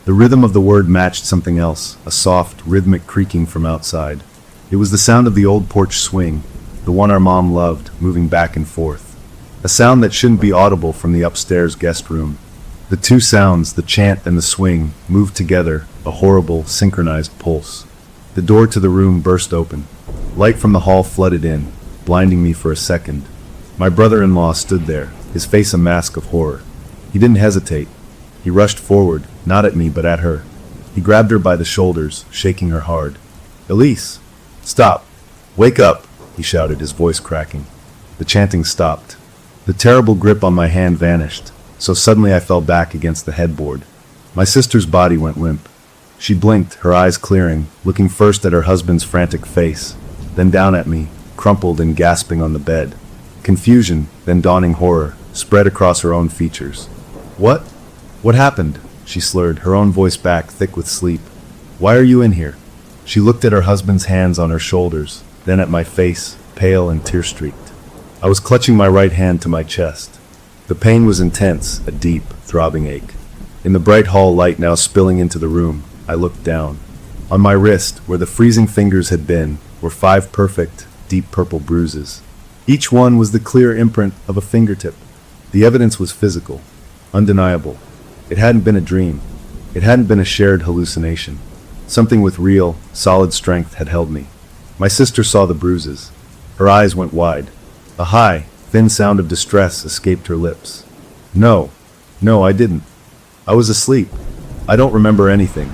The rhythm of the word matched something else, a soft, rhythmic creaking from outside. It was the sound of the old porch swing, the one our mom loved, moving back and forth. A sound that shouldn't be audible from the upstairs guest room. The two sounds, the chant and the swing, moved together, a horrible, synchronized pulse. The door to the room burst open. Light from the hall flooded in, blinding me for a second. My brother-in-law stood there, his face a mask of horror. He didn't hesitate. He rushed forward, not at me but at her. He grabbed her by the shoulders, shaking her hard. "Elise! Stop! Wake up!" he shouted, his voice cracking. The chanting stopped. The terrible grip on my hand vanished, so suddenly I fell back against the headboard. My sister's body went limp. She blinked, her eyes clearing, looking first at her husband's frantic face, then down at me, crumpled and gasping on the bed. Confusion, then dawning horror, spread across her own features. "What? What happened?" she slurred, her own voice back, thick with sleep. "Why are you in here?" She looked at her husband's hands on her shoulders, then at my face, pale and tear-streaked. I was clutching my right hand to my chest. The pain was intense, a deep, throbbing ache. In the bright hall light now spilling into the room, I looked down. On my wrist, where the freezing fingers had been, were 5 perfect, deep purple bruises. Each one was the clear imprint of a fingertip. The evidence was physical, undeniable. It hadn't been a dream. It hadn't been a shared hallucination. Something with real, solid strength had held me. My sister saw the bruises. Her eyes went wide. A high, thin sound of distress escaped her lips. No, I didn't. I was asleep. I don't remember anything."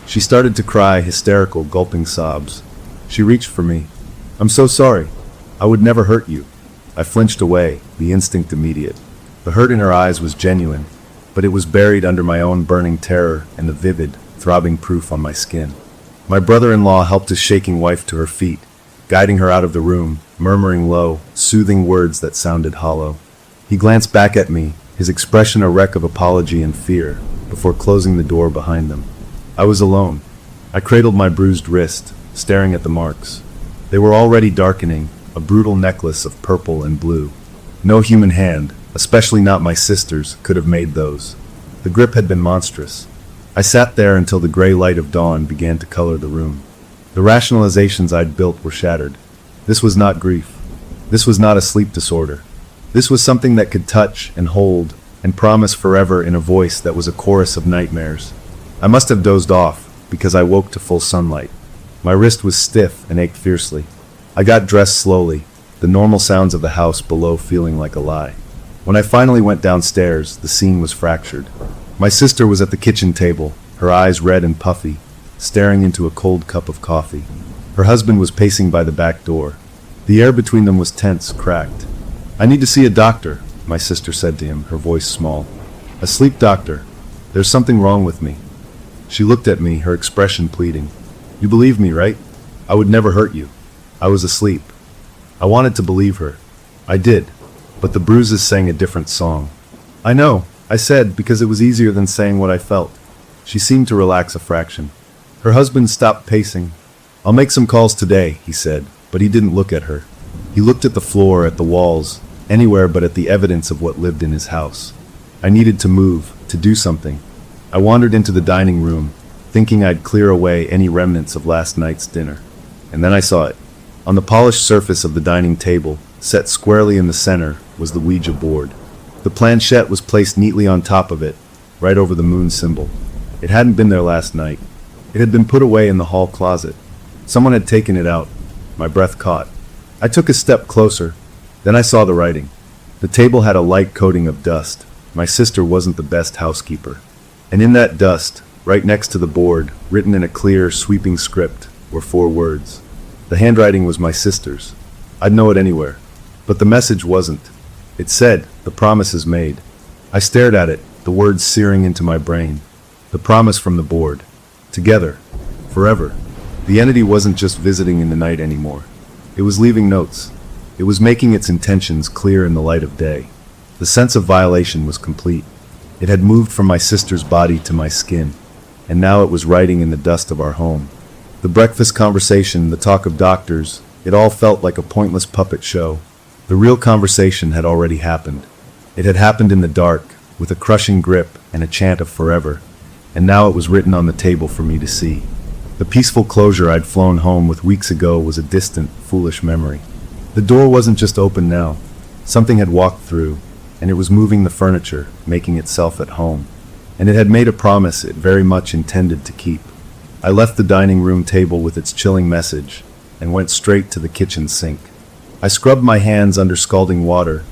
She started to cry, hysterical, gulping sobs. She reached for me. "I'm so sorry. I would never hurt you." I flinched away, the instinct immediate. The hurt in her eyes was genuine, but it was buried under my own burning terror and the vivid, throbbing proof on my skin. My brother-in-law helped his shaking wife to her feet, guiding her out of the room, murmuring low, soothing words that sounded hollow. He glanced back at me, his expression a wreck of apology and fear, before closing the door behind them. I was alone. I cradled my bruised wrist, staring at the marks. They were already darkening, a brutal necklace of purple and blue. No human hand, especially not my sister's, could have made those. The grip had been monstrous. I sat there until the gray light of dawn began to color the room. The rationalizations I'd built were shattered. This was not grief. This was not a sleep disorder. This was something that could touch and hold and promise forever in a voice that was a chorus of nightmares. I must have dozed off, because I woke to full sunlight. My wrist was stiff and ached fiercely. I got dressed slowly, the normal sounds of the house below feeling like a lie. When I finally went downstairs, the scene was fractured. My sister was at the kitchen table, her eyes red and puffy, staring into a cold cup of coffee. Her husband was pacing by the back door. The air between them was tense, cracked. "I need to see a doctor," my sister said to him, her voice small. "A sleep doctor. There's something wrong with me." She looked at me, her expression pleading. "You believe me, right? I would never hurt you. I was asleep." I wanted to believe her. I did, but the bruises sang a different song. "I know," I said, because it was easier than saying what I felt. She seemed to relax a fraction. Her husband stopped pacing. "I'll make some calls today," he said, but he didn't look at her. He looked at the floor, at the walls, anywhere but at the evidence of what lived in his house. I needed to move, to do something. I wandered into the dining room, thinking I'd clear away any remnants of last night's dinner. And then I saw it. On the polished surface of the dining table, set squarely in the center, was the Ouija board. The planchette was placed neatly on top of it, right over the moon symbol. It hadn't been there last night. It had been put away in the hall closet. Someone had taken it out. My breath caught. I took a step closer. Then I saw the writing. The table had a light coating of dust. My sister wasn't the best housekeeper. And in that dust, right next to the board, written in a clear, sweeping script, were 4 words. The handwriting was my sister's. I'd know it anywhere. But the message wasn't. It said, "The promise is made." I stared at it, the words searing into my brain. The promise from the board. Together. Forever. The entity wasn't just visiting in the night anymore. It was leaving notes. It was making its intentions clear in the light of day. The sense of violation was complete. It had moved from my sister's body to my skin, and now it was writing in the dust of our home. The breakfast conversation, the talk of doctors, it all felt like a pointless puppet show. The real conversation had already happened. It had happened in the dark, with a crushing grip and a chant of forever, and now it was written on the table for me to see. The peaceful closure I'd flown home with weeks ago was a distant, foolish memory. The door wasn't just open now. Something had walked through, and it was moving the furniture, making itself at home. And it had made a promise it very much intended to keep. I left the dining room table with its chilling message, and went straight to the kitchen sink. I scrubbed my hands under scalding water,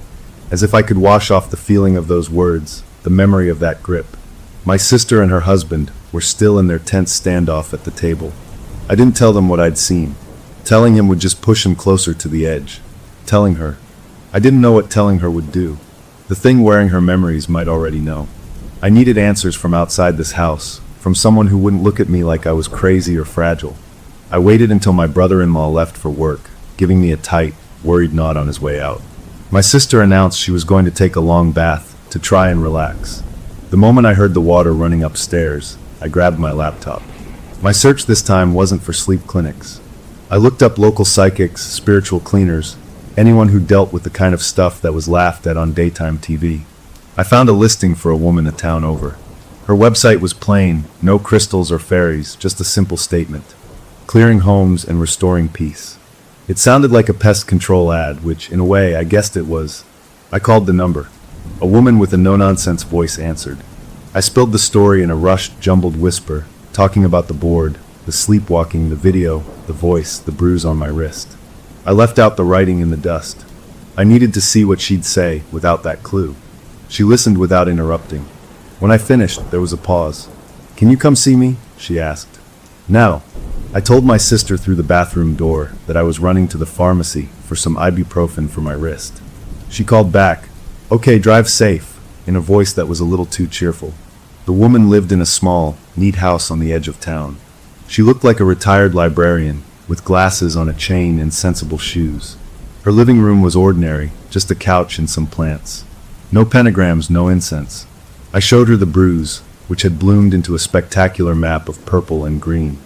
as if I could wash off the feeling of those words, the memory of that grip. My sister and her husband were still in their tense standoff at the table. I didn't tell them what I'd seen. Telling him would just push him closer to the edge. Telling her. I didn't know what telling her would do. The thing wearing her memories might already know. I needed answers from outside this house, from someone who wouldn't look at me like I was crazy or fragile. I waited until my brother-in-law left for work, giving me a tight, worried nod on his way out. My sister announced she was going to take a long bath, to try and relax. The moment I heard the water running upstairs, I grabbed my laptop. My search this time wasn't for sleep clinics. I looked up local psychics, spiritual cleaners, anyone who dealt with the kind of stuff that was laughed at on daytime TV. I found a listing for a woman a town over. Her website was plain, no crystals or fairies, just a simple statement. Clearing homes and restoring peace. It sounded like a pest control ad, which, in a way, I guessed it was. I called the number. A woman with a no-nonsense voice answered. I spilled the story in a rushed, jumbled whisper, talking about the board, the sleepwalking, the video, the voice, the bruise on my wrist. I left out the writing in the dust. I needed to see what she'd say without that clue. She listened without interrupting. When I finished, there was a pause. "Can you come see me?" she asked. "Now." I told my sister through the bathroom door that I was running to the pharmacy for some ibuprofen for my wrist. She called back. "Okay, drive safe. in a voice that was a little too cheerful. The woman lived in a small, neat house on the edge of town. She looked like a retired librarian, with glasses on a chain and sensible shoes. Her living room was ordinary, just a couch and some plants. No pentagrams, no incense. I showed her the bruise, which had bloomed into a spectacular map of purple and green.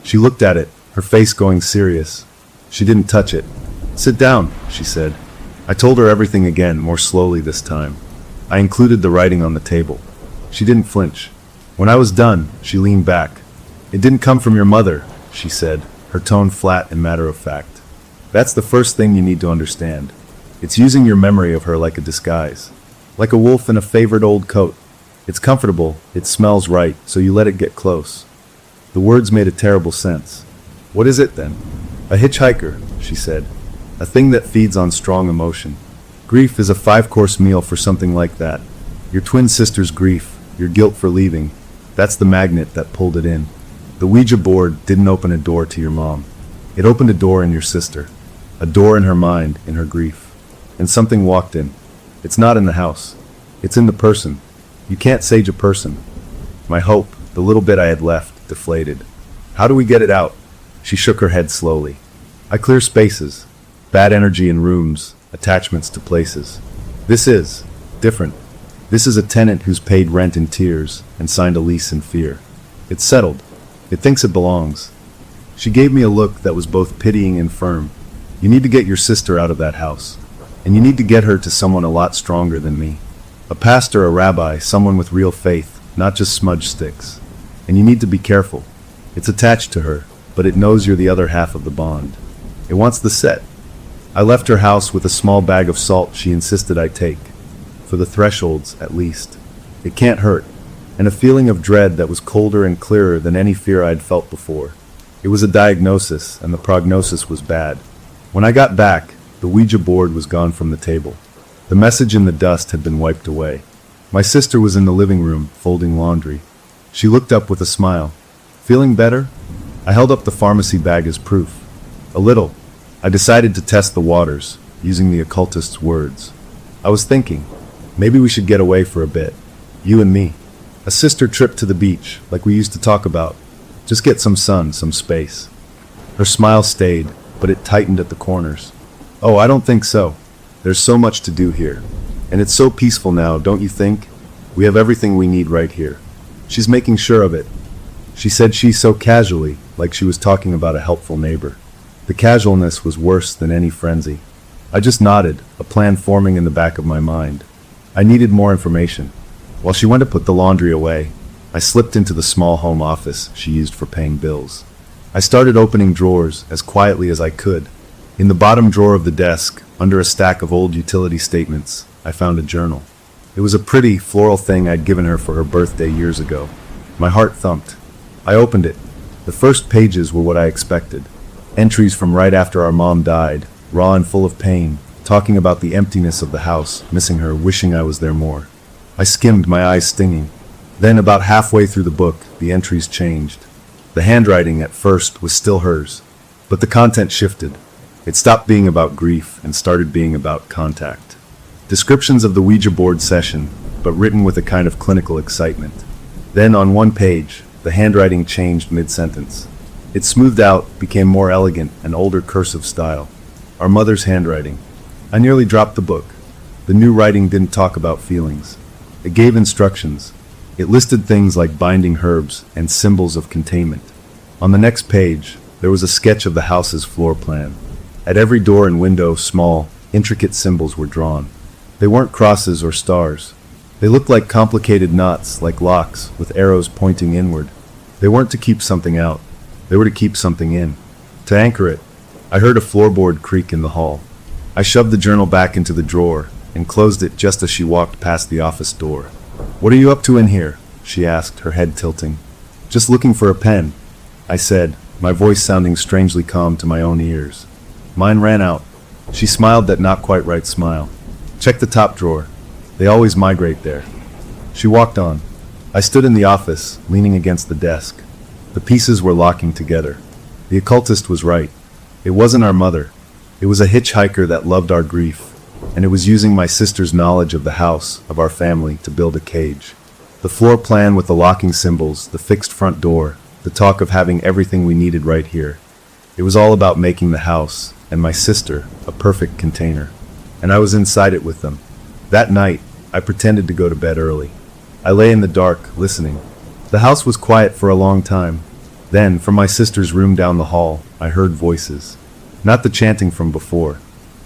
She looked at it, her face going serious. She didn't touch it. "Sit down," she said. I told her everything again, more slowly this time. I included the writing on the table. She didn't flinch. When I was done, she leaned back. "It didn't come from your mother," she said, her tone flat and matter-of-fact. "That's the first thing you need to understand. It's using your memory of her like a disguise. Like a wolf in a favorite old coat. It's comfortable, it smells right, so you let it get close." The words made a terrible sense. "What is it then?" "A hitchhiker," she said. "A thing that feeds on strong emotion. Grief is a 5-course meal for something like that. Your twin sister's grief, your guilt for leaving, that's the magnet that pulled it in. The Ouija board didn't open a door to your mom. It opened a door in your sister. A door in her mind, in her grief. And something walked in. It's not in the house. It's in the person. You can't sage a person." My hope, the little bit I had left, deflated. "How do we get it out?" She shook her head slowly. "I clear spaces. Bad energy in rooms, attachments to places. This is different. This is a tenant who's paid rent in tears and signed a lease in fear. It's settled. It thinks it belongs." She gave me a look that was both pitying and firm. "You need to get your sister out of that house. And you need to get her to someone a lot stronger than me. A pastor, a rabbi, someone with real faith, not just smudge sticks. And you need to be careful. It's attached to her, but it knows you're the other half of the bond. It wants the set." I left her house with a small bag of salt she insisted I take. For the thresholds, at least. It can't hurt. And a feeling of dread that was colder and clearer than any fear I'd felt before. It was a diagnosis, and the prognosis was bad. When I got back, the Ouija board was gone from the table. The message in the dust had been wiped away. My sister was in the living room, folding laundry. She looked up with a smile. "Feeling better?" I held up the pharmacy bag as proof. "A little." I decided to test the waters, using the occultist's words. "I was thinking, maybe we should get away for a bit. You and me. A sister trip to the beach, like we used to talk about. Just get some sun, some space." Her smile stayed, but it tightened at the corners. "Oh, I don't think so. There's so much to do here. And it's so peaceful now, don't you think? We have everything we need right here. She's making sure of it." She said she so casually, like she was talking about a helpful neighbor. The casualness was worse than any frenzy. I just nodded, a plan forming in the back of my mind. I needed more information. While she went to put the laundry away, I slipped into the small home office she used for paying bills. I started opening drawers as quietly as I could. In the bottom drawer of the desk, under a stack of old utility statements, I found a journal. It was a pretty, floral thing I'd given her for her birthday years ago. My heart thumped. I opened it. The first pages were what I expected. Entries from right after our mom died, raw and full of pain, talking about the emptiness of the house, missing her, wishing I was there more. I skimmed, my eyes stinging. Then, about halfway through the book, the entries changed. The handwriting, at first, was still hers. But the content shifted. It stopped being about grief and started being about contact. Descriptions of the Ouija board session, but written with a kind of clinical excitement. Then, on one page, the handwriting changed mid-sentence. It smoothed out, became more elegant, an older cursive style. Our mother's handwriting. I nearly dropped the book. The new writing didn't talk about feelings. It gave instructions. It listed things like binding herbs and symbols of containment. On the next page, there was a sketch of the house's floor plan. At every door and window, small, intricate symbols were drawn. They weren't crosses or stars. They looked like complicated knots, like locks, with arrows pointing inward. They weren't to keep something out. They were to keep something in. To anchor it. I heard a floorboard creak in the hall. I shoved the journal back into the drawer and closed it just as she walked past the office door. "What are you up to in here?" she asked, her head tilting. "Just looking for a pen," I said, my voice sounding strangely calm to my own ears. "Mine ran out." She smiled that not quite right smile. "Check the top drawer. They always migrate there." She walked on. I stood in the office, leaning against the desk. The pieces were locking together. The occultist was right. It wasn't our mother. It was a hitchhiker that loved our grief. and it was using my sister's knowledge of the house, of our family, to build a cage. The floor plan with the locking symbols, the fixed front door, the talk of having everything we needed right here. It was all about making the house, and my sister, a perfect container. And I was inside it with them. That night, I pretended to go to bed early. I lay in the dark, listening. The house was quiet for a long time. Then, from my sister's room down the hall, I heard voices. Not the chanting from before.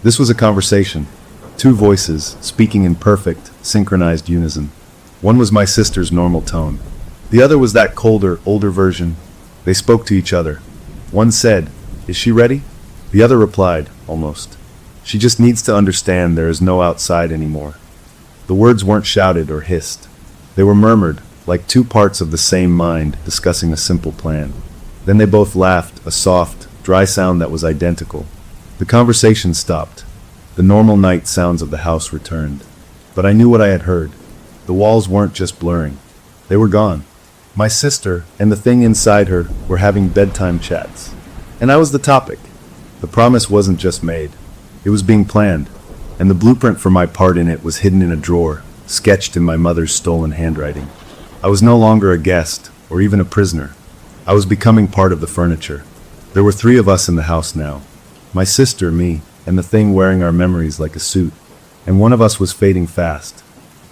This was a conversation. Two voices, speaking in perfect, synchronized unison. One was my sister's normal tone. The other was that colder, older version. They spoke to each other. One said, "Is she ready?" The other replied, almost, "She just needs to understand there is no outside anymore." The words weren't shouted or hissed. They were murmured, like two parts of the same mind discussing a simple plan. Then they both laughed, a soft, dry sound that was identical. The conversation stopped. The normal night sounds of the house returned. But I knew what I had heard. The walls weren't just blurring. They were gone. My sister and the thing inside her were having bedtime chats. And I was the topic. The promise wasn't just made. It was being planned. And the blueprint for my part in it was hidden in a drawer, sketched in my mother's stolen handwriting. I was no longer a guest, or even a prisoner. I was becoming part of the furniture. There were 3 of us in the house now. My sister, me, and the thing wearing our memories like a suit. And one of us was fading fast.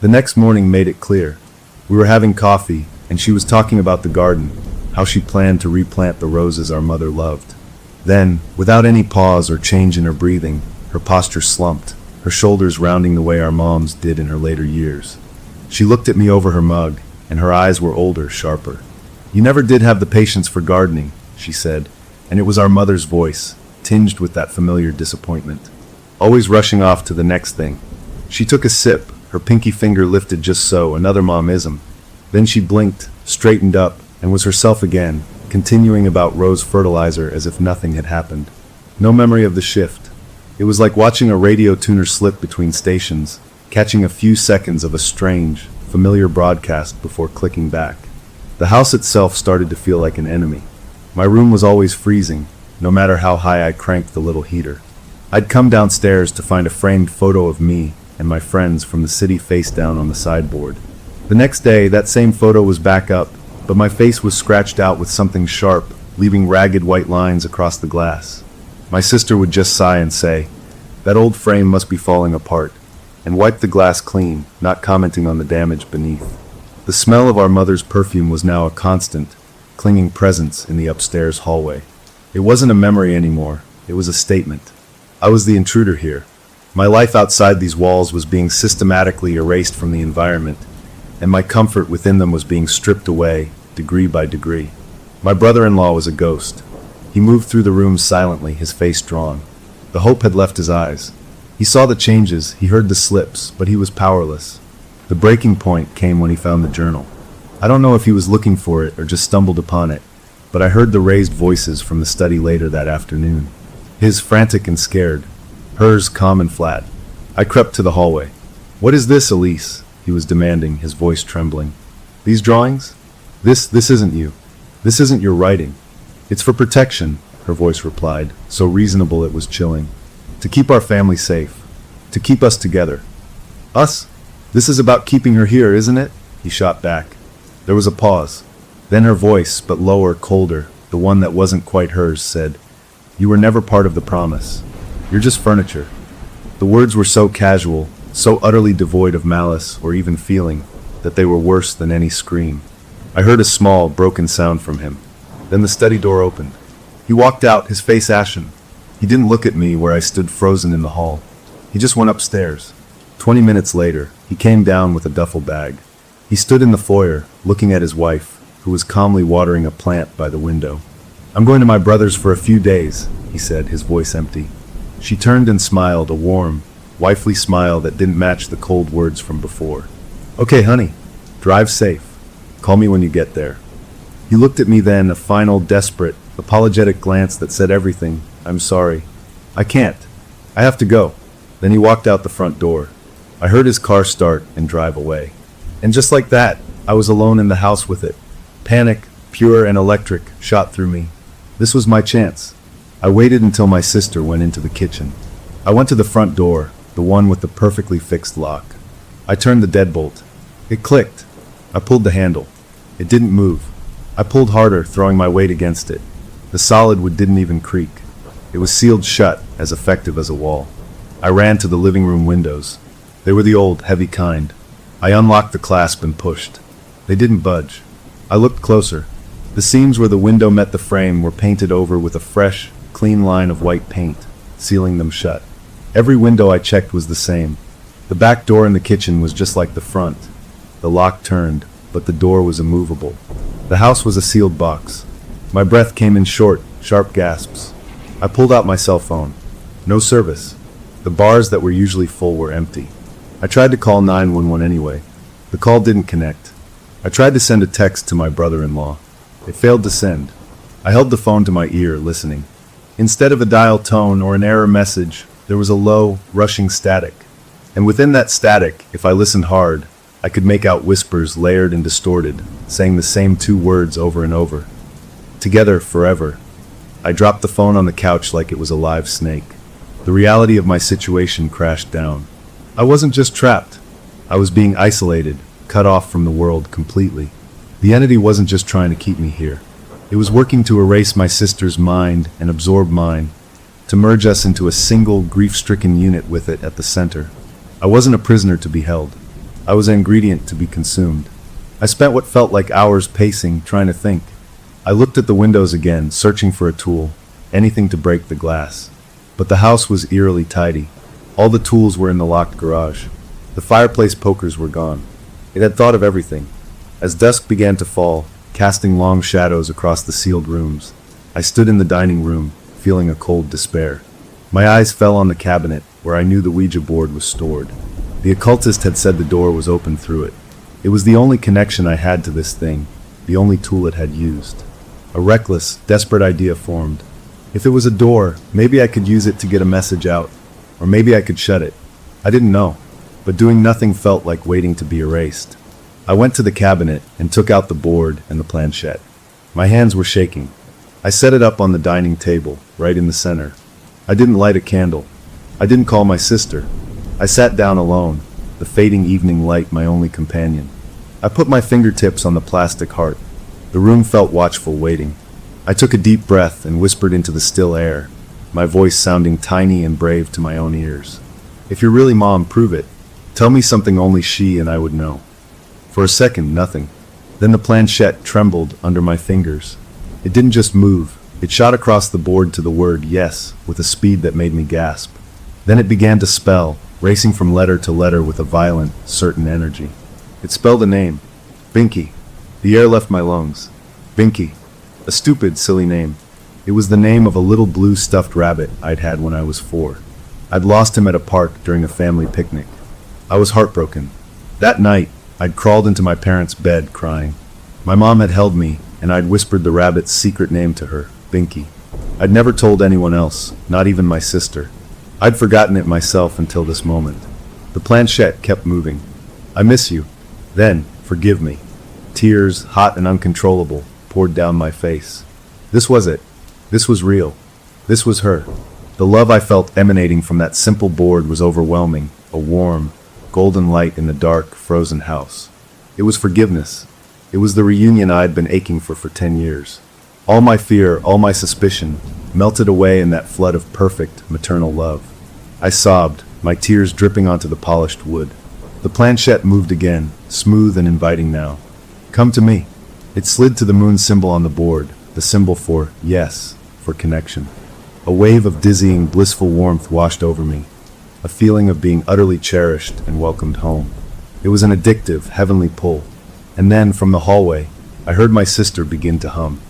The next morning made it clear. We were having coffee, and she was talking about the garden, how she planned to replant the roses our mother loved. Then, without any pause or change in her breathing, her posture slumped, her shoulders rounding the way our moms did in her later years. She looked at me over her mug, and her eyes were older, sharper. "You never did have the patience for gardening," she said, and it was our mother's voice, tinged with that familiar disappointment. Always rushing off to the next thing. She took a sip, her pinky finger lifted just so, another momism. Then she blinked, straightened up, and was herself again, continuing about rose fertilizer as if nothing had happened. No memory of the shift. It was like watching a radio tuner slip between stations, catching a few seconds of a strange, familiar broadcast before clicking back. The house itself started to feel like an enemy. My room was always freezing, no matter how high I cranked the little heater. I'd come downstairs to find a framed photo of me and my friends from the city face down on the sideboard. The next day, that same photo was back up, but my face was scratched out with something sharp, leaving ragged white lines across the glass. My sister would just sigh and say, "That old frame must be falling apart," and wipe the glass clean, not commenting on the damage beneath. The smell of our mother's perfume was now a constant, clinging presence in the upstairs hallway. It wasn't a memory anymore, it was a statement. I was the intruder here. My life outside these walls was being systematically erased from the environment, and my comfort within them was being stripped away, degree by degree. My brother-in-law was a ghost. He moved through the room silently, his face drawn. The hope had left his eyes. He saw the changes, he heard the slips, but he was powerless. The breaking point came when he found the journal. I don't know if he was looking for it or just stumbled upon it, but I heard the raised voices from the study later that afternoon. His frantic and scared, hers calm and flat. I crept to the hallway. "What is this, Elise?" he was demanding, his voice trembling. "These drawings? This isn't you. This isn't your writing. It's for protection," her voice replied, so reasonable it was chilling. "To keep our family safe. To keep us together." "Us? This is about keeping her here, isn't it?" he shot back. There was a pause. Then her voice, but lower, colder, the one that wasn't quite hers, said, "You were never part of the promise. You're just furniture." The words were so casual, so utterly devoid of malice or even feeling, that they were worse than any scream. I heard a small, broken sound from him. Then the study door opened. He walked out, his face ashen. He didn't look at me where I stood frozen in the hall. He just went upstairs. 20 minutes later, he came down with a duffel bag. He stood in the foyer, looking at his wife, who was calmly watering a plant by the window. "I'm going to my brother's for a few days," he said, his voice empty. She turned and smiled, a warm, wifely smile that didn't match the cold words from before. "Okay, honey. Drive safe. Call me when you get there." He looked at me then, a final, desperate, apologetic glance that said everything. "I'm sorry. I can't. I have to go." Then he walked out the front door. I heard his car start and drive away. And just like that, I was alone in the house with it. Panic, pure and electric, shot through me. This was my chance. I waited until my sister went into the kitchen. I went to the front door, the one with the perfectly fixed lock. I turned the deadbolt. It clicked. I pulled the handle. It didn't move. I pulled harder, throwing my weight against it. The solid wood didn't even creak. It was sealed shut, as effective as a wall. I ran to the living room windows. They were the old, heavy kind. I unlocked the clasp and pushed. They didn't budge. I looked closer. The seams where the window met the frame were painted over with a fresh, clean line of white paint, sealing them shut. Every window I checked was the same. The back door in the kitchen was just like the front. The lock turned, but the door was immovable. The house was a sealed box. My breath came in short, sharp gasps. I pulled out my cell phone. No service. The bars that were usually full were empty. I tried to call 911 anyway. The call didn't connect. I tried to send a text to my brother-in-law. It failed to send. I held the phone to my ear, listening. Instead of a dial tone or an error message, there was a low, rushing static. And within that static, if I listened hard, I could make out whispers layered and distorted, saying the same two words over and over. Together, forever. I dropped the phone on the couch like it was a live snake. The reality of my situation crashed down. I wasn't just trapped. I was being isolated, cut off from the world completely. The entity wasn't just trying to keep me here. It was working to erase my sister's mind and absorb mine, to merge us into a single, grief-stricken unit with it at the center. I wasn't a prisoner to be held. I was an ingredient to be consumed. I spent what felt like hours pacing, trying to think. I looked at the windows again, searching for a tool, anything to break the glass. But the house was eerily tidy. All the tools were in the locked garage. The fireplace pokers were gone. It had thought of everything. As dusk began to fall, casting long shadows across the sealed rooms, I stood in the dining room, feeling a cold despair. My eyes fell on the cabinet, where I knew the Ouija board was stored. The occultist had said the door was open through it. It was the only connection I had to this thing, the only tool it had used. A reckless, desperate idea formed. If it was a door, maybe I could use it to get a message out, or maybe I could shut it. I didn't know, but doing nothing felt like waiting to be erased. I went to the cabinet and took out the board and the planchette. My hands were shaking. I set it up on the dining table, right in the center. I didn't light a candle. I didn't call my sister. I sat down alone, the fading evening light my only companion. I put my fingertips on the plastic heart. The room felt watchful, waiting. I took a deep breath and whispered into the still air, my voice sounding tiny and brave to my own ears. If you're really Mom, prove it. Tell me something only she and I would know. For a second, nothing. Then the planchette trembled under my fingers. It didn't just move. It shot across the board to the word yes with a speed that made me gasp. Then it began to spell, racing from letter to letter with a violent, certain energy. It spelled a name. Binky. The air left my lungs. Binky. A stupid, silly name. It was the name of a little blue stuffed rabbit I'd had when I was 4. I'd lost him at a park during a family picnic. I was heartbroken. That night, I'd crawled into my parents' bed crying. My mom had held me, and I'd whispered the rabbit's secret name to her, Binky. I'd never told anyone else, not even my sister. I'd forgotten it myself until this moment. The planchette kept moving. I miss you. Then, forgive me. Tears, hot and uncontrollable, poured down my face. This was it. This was real. This was her. The love I felt emanating from that simple board was overwhelming, a warm, golden light in the dark, frozen house. It was forgiveness. It was the reunion I'd been aching for 10 years. All my fear, all my suspicion, melted away in that flood of perfect, maternal love. I sobbed, my tears dripping onto the polished wood. The planchette moved again, smooth and inviting now. Come to me. It slid to the moon symbol on the board, the symbol for yes, for connection. A wave of dizzying, blissful warmth washed over me, a feeling of being utterly cherished and welcomed home. It was an addictive, heavenly pull. And then, from the hallway, I heard my sister begin to hum.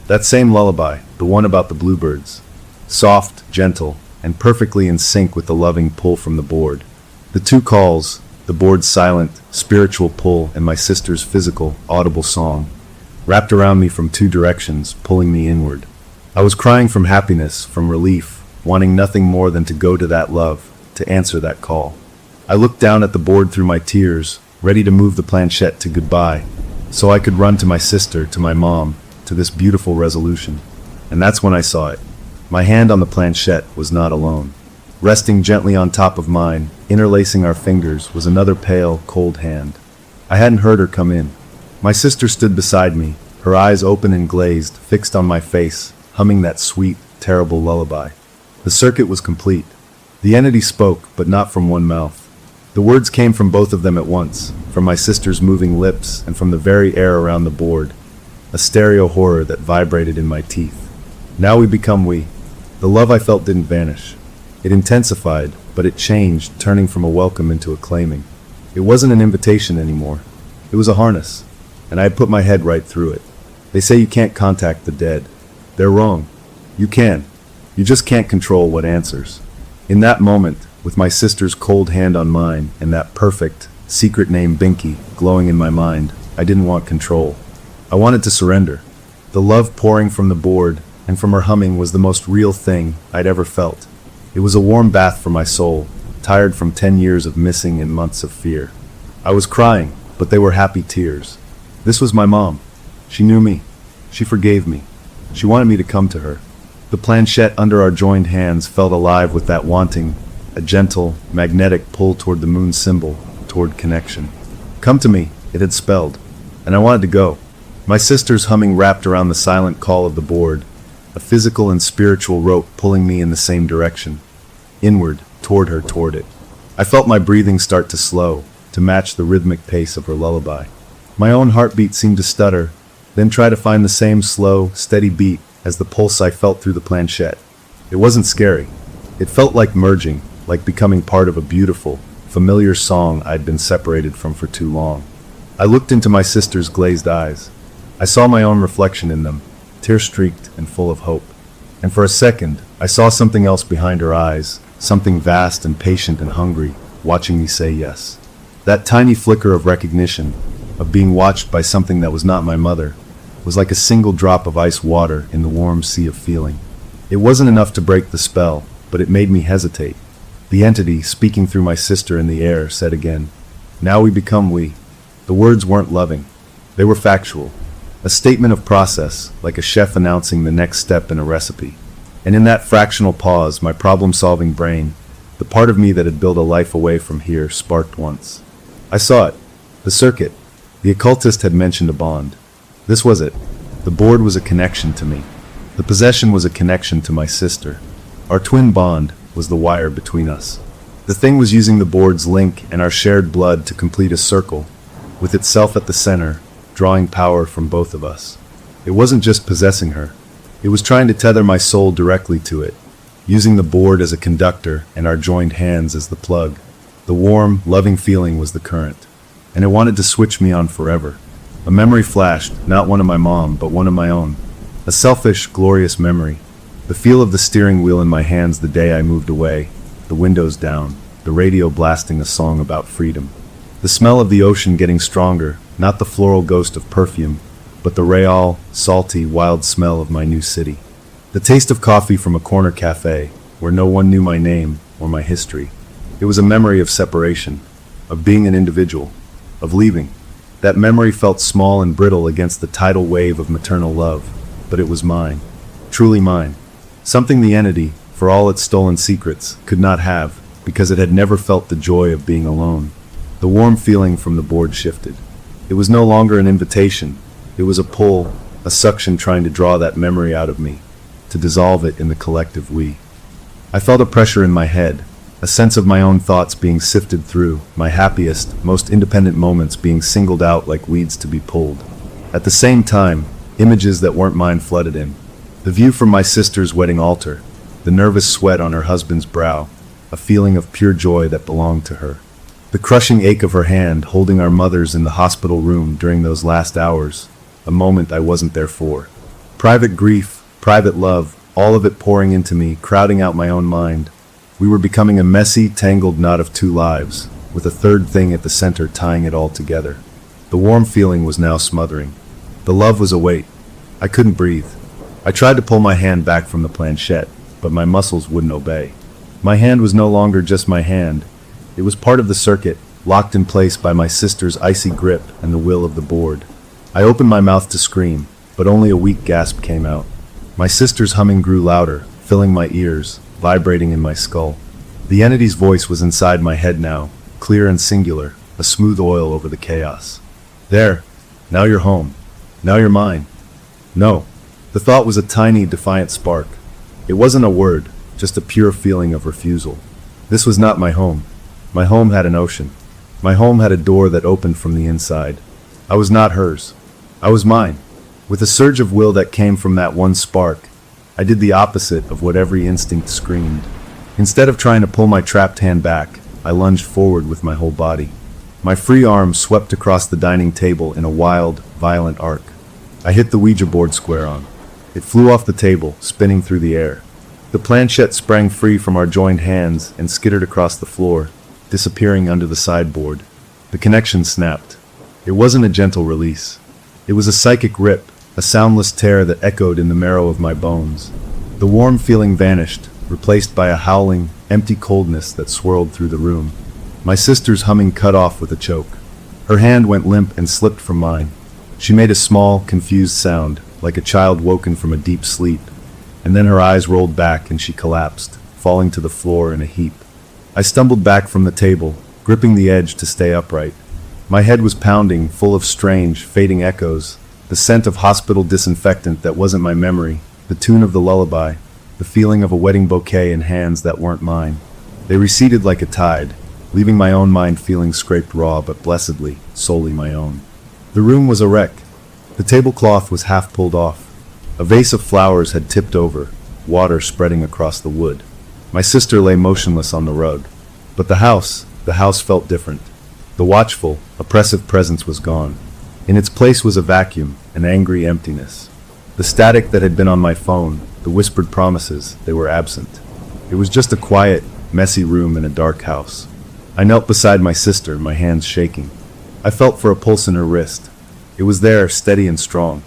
That same lullaby, the one about the bluebirds. Soft, gentle, and perfectly in sync with the loving pull from the board. The two calls, the board's silent, spiritual pull and my sister's physical, audible song, wrapped around me from two directions, pulling me inward. I was crying from happiness, from relief, wanting nothing more than to go to that love, to answer that call. I looked down at the board through my tears, ready to move the planchette to goodbye, so I could run to my sister, to my mom, to this beautiful resolution. And that's when I saw it. My hand on the planchette was not alone. Resting gently on top of mine, interlacing our fingers, was another pale, cold hand. I hadn't heard her come in. My sister stood beside me, her eyes open and glazed, fixed on my face, humming that sweet, terrible lullaby. The circuit was complete. The entity spoke, but not from one mouth. The words came from both of them at once, from my sister's moving lips and from the very air around the board, a stereo horror that vibrated in my teeth. Now we become we. The love I felt didn't vanish. It intensified, but it changed, turning from a welcome into a claiming. It wasn't an invitation anymore. It was a harness, and I had put my head right through it. They say you can't contact the dead. They're wrong. You can. You just can't control what answers. In that moment, with my sister's cold hand on mine and that perfect, secret name Binky glowing in my mind, I didn't want control. I wanted to surrender. The love pouring from the board and from her humming was the most real thing I'd ever felt. It was a warm bath for my soul, tired from 10 years of missing and months of fear. I was crying, but they were happy tears. This was my mom. She knew me. She forgave me. She wanted me to come to her. The planchette under our joined hands felt alive with that wanting, a gentle, magnetic pull toward the moon symbol, toward connection. Come to me, it had spelled, and I wanted to go. My sister's humming wrapped around the silent call of the board, a physical and spiritual rope pulling me in the same direction, inward, toward her, toward it. I felt my breathing start to slow, to match the rhythmic pace of her lullaby. My own heartbeat seemed to stutter, then try to find the same slow, steady beat as the pulse I felt through the planchette. It wasn't scary. It felt like merging, like becoming part of a beautiful, familiar song I'd been separated from for too long. I looked into my sister's glazed eyes. I saw my own reflection in them, tear-streaked and full of hope. And for a second, I saw something else behind her eyes, something vast and patient and hungry, watching me say yes. That tiny flicker of recognition, of being watched by something that was not my mother, was like a single drop of ice water in the warm sea of feeling. It wasn't enough to break the spell, but it made me hesitate. The entity, speaking through my sister in the air, said again, "Now we become we." The words weren't loving. They were factual. A statement of process, like a chef announcing the next step in a recipe. And in that fractional pause, my problem-solving brain, the part of me that had built a life away from here, sparked once. I saw it. The circuit. The occultist had mentioned a bond. This was it. The board was a connection to me. The possession was a connection to my sister. Our twin bond was the wire between us. The thing was using the board's link and our shared blood to complete a circle, with itself at the center, drawing power from both of us. It wasn't just possessing her. It was trying to tether my soul directly to it, using the board as a conductor and our joined hands as the plug. The warm, loving feeling was the current, and it wanted to switch me on forever. A memory flashed, not one of my mom, but one of my own. A selfish, glorious memory. The feel of the steering wheel in my hands the day I moved away, the windows down, the radio blasting a song about freedom. The smell of the ocean getting stronger, not the floral ghost of perfume, but the real, salty, wild smell of my new city. The taste of coffee from a corner cafe, where no one knew my name or my history. It was a memory of separation, of being an individual, of leaving. That memory felt small and brittle against the tidal wave of maternal love, but it was mine, truly mine. Something the entity, for all its stolen secrets, could not have, because it had never felt the joy of being alone. The warm feeling from the board shifted. It was no longer an invitation. It was a pull, a suction trying to draw that memory out of me, to dissolve it in the collective we. I felt a pressure in my head, a sense of my own thoughts being sifted through, my happiest, most independent moments being singled out like weeds to be pulled. At the same time, images that weren't mine flooded in. The view from my sister's wedding altar, the nervous sweat on her husband's brow, a feeling of pure joy that belonged to her. The crushing ache of her hand holding our mothers in the hospital room during those last hours, a moment I wasn't there for. Private grief, private love, all of it pouring into me, crowding out my own mind. We were becoming a messy, tangled knot of two lives, with a third thing at the center tying it all together. The warm feeling was now smothering. The love was a weight. I couldn't breathe. I tried to pull my hand back from the planchette, but my muscles wouldn't obey. My hand was no longer just my hand. It was part of the circuit, locked in place by my sister's icy grip and the will of the board. I opened my mouth to scream, but only a weak gasp came out. My sister's humming grew louder, filling my ears, vibrating in my skull. The entity's voice was inside my head now, clear and singular, a smooth oil over the chaos. There. Now you're home. Now you're mine. No. The thought was a tiny, defiant spark. It wasn't a word, just a pure feeling of refusal. This was not my home. My home had an ocean. My home had a door that opened from the inside. I was not hers. I was mine. With a surge of will that came from that one spark, I did the opposite of what every instinct screamed. Instead of trying to pull my trapped hand back, I lunged forward with my whole body. My free arm swept across the dining table in a wild, violent arc. I hit the Ouija board square on. It flew off the table, spinning through the air. The planchette sprang free from our joined hands and skittered across the floor, disappearing under the sideboard. The connection snapped. It wasn't a gentle release. It was a psychic rip, a soundless tear that echoed in the marrow of my bones. The warm feeling vanished, replaced by a howling, empty coldness that swirled through the room. My sister's humming cut off with a choke. Her hand went limp and slipped from mine. She made a small, confused sound, like a child woken from a deep sleep, and then her eyes rolled back and she collapsed, falling to the floor in a heap. I stumbled back from the table, gripping the edge to stay upright. My head was pounding, full of strange, fading echoes, the scent of hospital disinfectant that wasn't my memory, the tune of the lullaby, the feeling of a wedding bouquet in hands that weren't mine. They receded like a tide, leaving my own mind feeling scraped raw but blessedly, solely my own. The room was a wreck. The tablecloth was half pulled off. A vase of flowers had tipped over, water spreading across the wood. My sister lay motionless on the rug. But the house felt different. The watchful, oppressive presence was gone. In its place was a vacuum, an angry emptiness. The static that had been on my phone, the whispered promises, they were absent. It was just a quiet, messy room in a dark house. I knelt beside my sister, my hands shaking. I felt for a pulse in her wrist. It was there, steady and strong.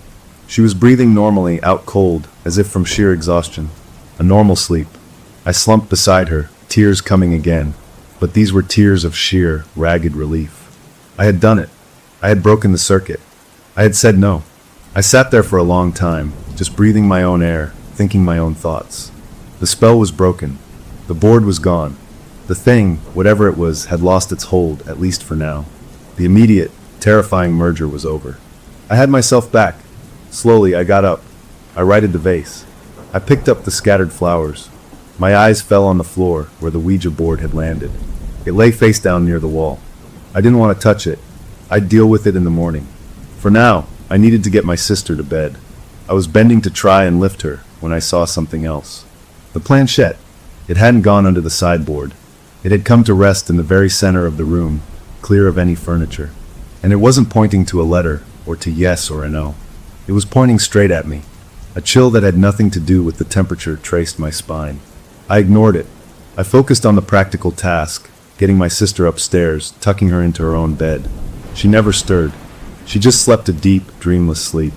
She was breathing normally, out cold, as if from sheer exhaustion. A normal sleep. I slumped beside her, tears coming again. But these were tears of sheer, ragged relief. I had done it. I had broken the circuit. I had said no. I sat there for a long time, just breathing my own air, thinking my own thoughts. The spell was broken. The board was gone. The thing, whatever it was, had lost its hold, at least for now. The immediate, terrifying merger was over. I had myself back. Slowly, I got up. I righted the vase. I picked up the scattered flowers. My eyes fell on the floor, where the Ouija board had landed. It lay face down near the wall. I didn't want to touch it. I'd deal with it in the morning. For now, I needed to get my sister to bed. I was bending to try and lift her when I saw something else. The planchette. It hadn't gone under the sideboard. It had come to rest in the very center of the room, clear of any furniture. And it wasn't pointing to a letter, or to yes or a no. It was pointing straight at me. A chill that had nothing to do with the temperature traced my spine. I ignored it. I focused on the practical task, getting my sister upstairs, tucking her into her own bed. She never stirred. She just slept a deep, dreamless sleep.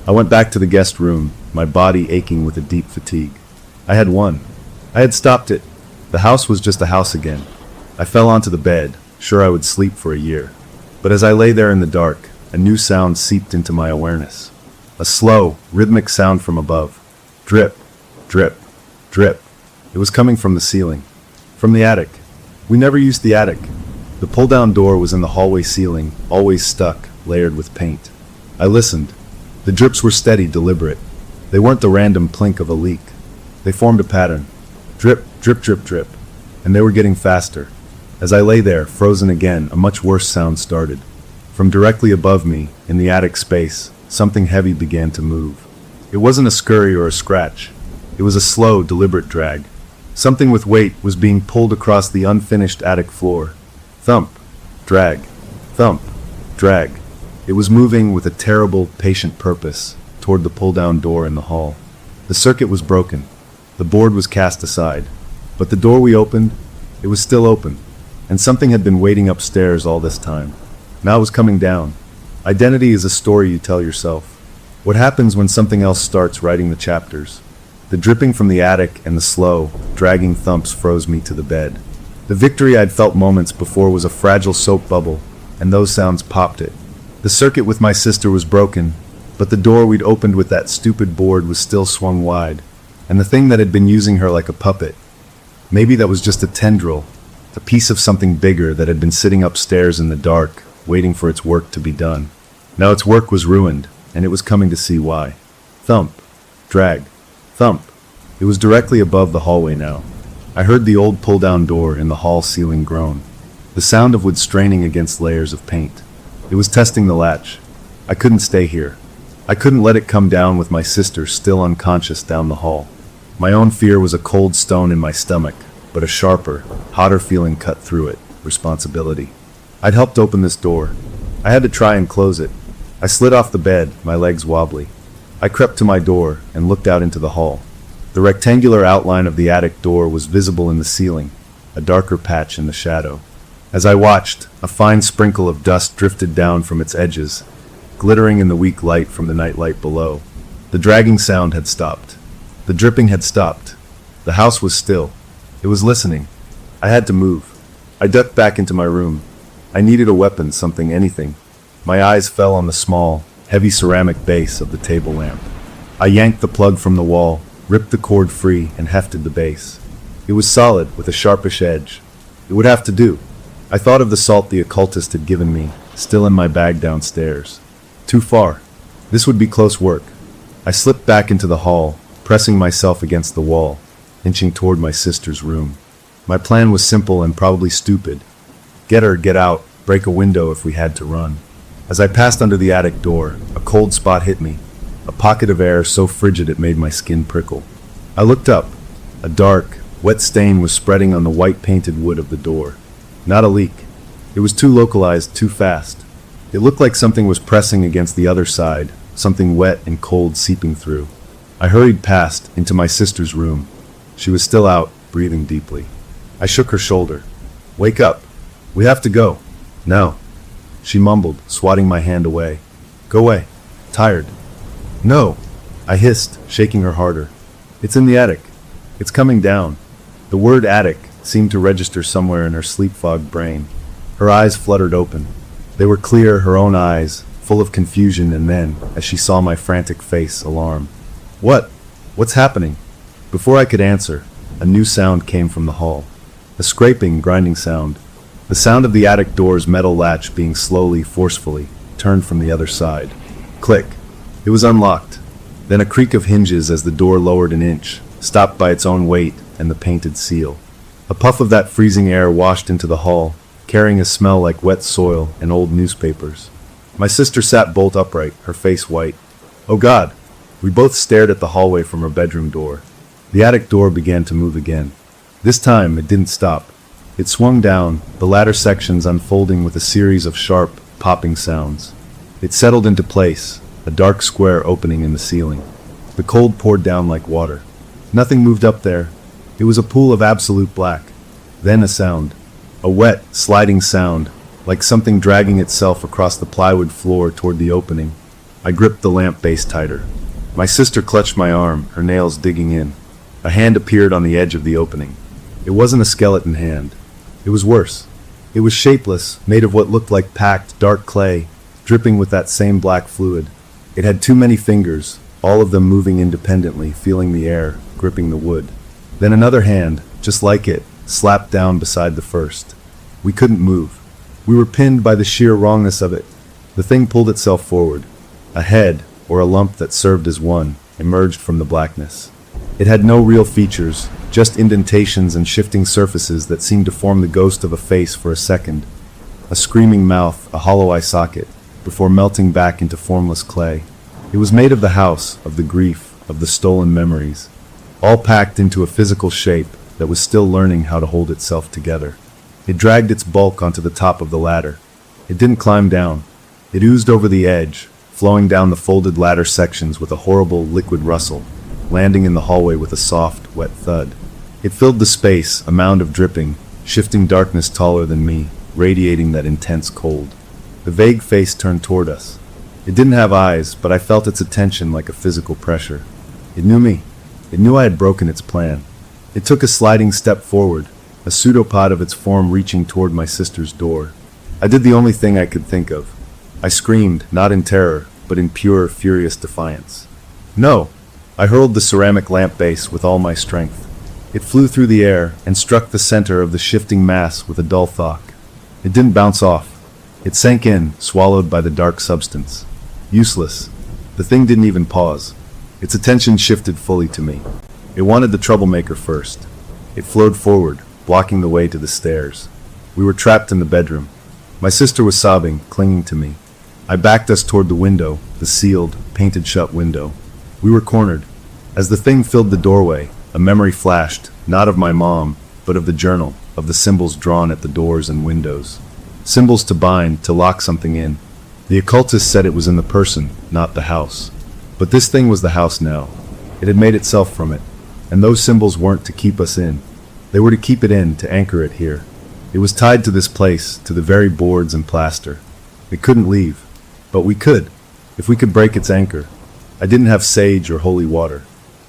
I went back to the guest room, my body aching with a deep fatigue. I had won. I had stopped it. The house was just a house again. I fell onto the bed, sure I would sleep for a year. But as I lay there in the dark, a new sound seeped into my awareness. A slow, rhythmic sound from above. Drip, drip, drip. It was coming from the ceiling. From the attic. We never used the attic. The pull-down door was in the hallway ceiling, always stuck, layered with paint. I listened. The drips were steady, deliberate. They weren't the random plink of a leak. They formed a pattern. Drip, drip, drip, drip. And they were getting faster. As I lay there, frozen again, a much worse sound started. From directly above me, in the attic space, something heavy began to move. It wasn't a scurry or a scratch. It was a slow, deliberate drag. Something with weight was being pulled across the unfinished attic floor. Thump, drag, thump, drag. It was moving with a terrible, patient purpose toward the pull-down door in the hall. The circuit was broken. The board was cast aside. But the door we opened, it was still open. And something had been waiting upstairs all this time. Now it was coming down. Identity is a story you tell yourself. What happens when something else starts writing the chapters? The dripping from the attic and the slow, dragging thumps froze me to the bed. The victory I'd felt moments before was a fragile soap bubble, and those sounds popped it. The circuit with my sister was broken, but the door we'd opened with that stupid board was still swung wide, and the thing that had been using her like a puppet, Maybe that was just a tendril, a piece of something bigger that had been sitting upstairs in the dark, waiting for its work to be done. Now its work was ruined, and it was coming to see why. Thump. Drag. Thump. It was directly above the hallway now. I heard the old pull-down door in the hall ceiling groan. The sound of wood straining against layers of paint. It was testing the latch. I couldn't stay here. I couldn't let it come down with my sister still unconscious down the hall. My own fear was a cold stone in my stomach, but a sharper, hotter feeling cut through it. Responsibility. I'd helped open this door. I had to try and close it. I slid off the bed, my legs wobbly. I crept to my door and looked out into the hall. The rectangular outline of the attic door was visible in the ceiling, a darker patch in the shadow. As I watched, a fine sprinkle of dust drifted down from its edges, glittering in the weak light from the nightlight below. The dragging sound had stopped. The dripping had stopped. The house was still. It was listening. I had to move. I ducked back into my room. I needed a weapon, something, anything. My eyes fell on the small, heavy ceramic base of the table lamp. I yanked the plug from the wall, ripped the cord free, and hefted the base. It was solid, with a sharpish edge. It would have to do. I thought of the salt the occultist had given me, still in my bag downstairs. Too far. This would be close work. I slipped back into the hall, pressing myself against the wall, inching toward my sister's room. My plan was simple and probably stupid. Get her, get out, break a window if we had to run. As I passed under the attic door, a cold spot hit me, a pocket of air so frigid it made my skin prickle. I looked up. A dark, wet stain was spreading on the white-painted wood of the door. Not a leak. It was too localized, too fast. It looked like something was pressing against the other side, something wet and cold seeping through. I hurried past, into my sister's room. She was still out, breathing deeply. I shook her shoulder. Wake up. We have to go. No. She mumbled, swatting my hand away. Go away. Tired. No. I hissed, shaking her harder. It's in the attic. It's coming down. The word attic seemed to register somewhere in her sleep-fogged brain. Her eyes fluttered open. They were clear, her own eyes, full of confusion, and then, as she saw my frantic face, alarm. What? What's happening? Before I could answer, a new sound came from the hall. A scraping, grinding sound. The sound of the attic door's metal latch being slowly, forcefully, turned from the other side. Click. It was unlocked. Then a creak of hinges as the door lowered an inch, stopped by its own weight and the painted seal. A puff of that freezing air washed into the hall, carrying a smell like wet soil and old newspapers. My sister sat bolt upright, her face white. Oh God! We both stared at the hallway from her bedroom door. The attic door began to move again. This time, it didn't stop. It swung down, the latter sections unfolding with a series of sharp, popping sounds. It settled into place, a dark square opening in the ceiling. The cold poured down like water. Nothing moved up there. It was a pool of absolute black. Then a sound. A wet, sliding sound, like something dragging itself across the plywood floor toward the opening. I gripped the lamp base tighter. My sister clutched my arm, her nails digging in. A hand appeared on the edge of the opening. It wasn't a skeleton hand. It was worse. It was shapeless, made of what looked like packed, dark clay, dripping with that same black fluid. It had too many fingers, all of them moving independently, feeling the air, gripping the wood. Then another hand, just like it, slapped down beside the first. We couldn't move. We were pinned by the sheer wrongness of it. The thing pulled itself forward. A head, or a lump that served as one, emerged from the blackness. It had no real features, just indentations and shifting surfaces that seemed to form the ghost of a face for a second. A screaming mouth, a hollow eye socket, before melting back into formless clay. It was made of the house, of the grief, of the stolen memories, all packed into a physical shape that was still learning how to hold itself together. It dragged its bulk onto the top of the ladder. It didn't climb down. It oozed over the edge, flowing down the folded ladder sections with a horrible liquid rustle, landing in the hallway with a soft, wet thud. It filled the space, a mound of dripping, shifting darkness taller than me, radiating that intense cold. The vague face turned toward us. It didn't have eyes, but I felt its attention like a physical pressure. It knew me. It knew I had broken its plan. It took a sliding step forward, a pseudopod of its form reaching toward my sister's door. I did the only thing I could think of. I screamed, not in terror, but in pure, furious defiance. No! I hurled the ceramic lamp base with all my strength. It flew through the air and struck the center of the shifting mass with a dull thok. It didn't bounce off. It sank in, swallowed by the dark substance. Useless. The thing didn't even pause. Its attention shifted fully to me. It wanted the troublemaker first. It flowed forward, blocking the way to the stairs. We were trapped in the bedroom. My sister was sobbing, clinging to me. I backed us toward the window, the sealed, painted-shut window. We were cornered. As the thing filled the doorway, a memory flashed, not of my mom, but of the journal, of the symbols drawn at the doors and windows. Symbols to bind, to lock something in. The occultist said it was in the person, not the house. But this thing was the house now. It had made itself from it. And those symbols weren't to keep us in. They were to keep it in, to anchor it here. It was tied to this place, to the very boards and plaster. It couldn't leave. But we could, if we could break its anchor. I didn't have sage or holy water.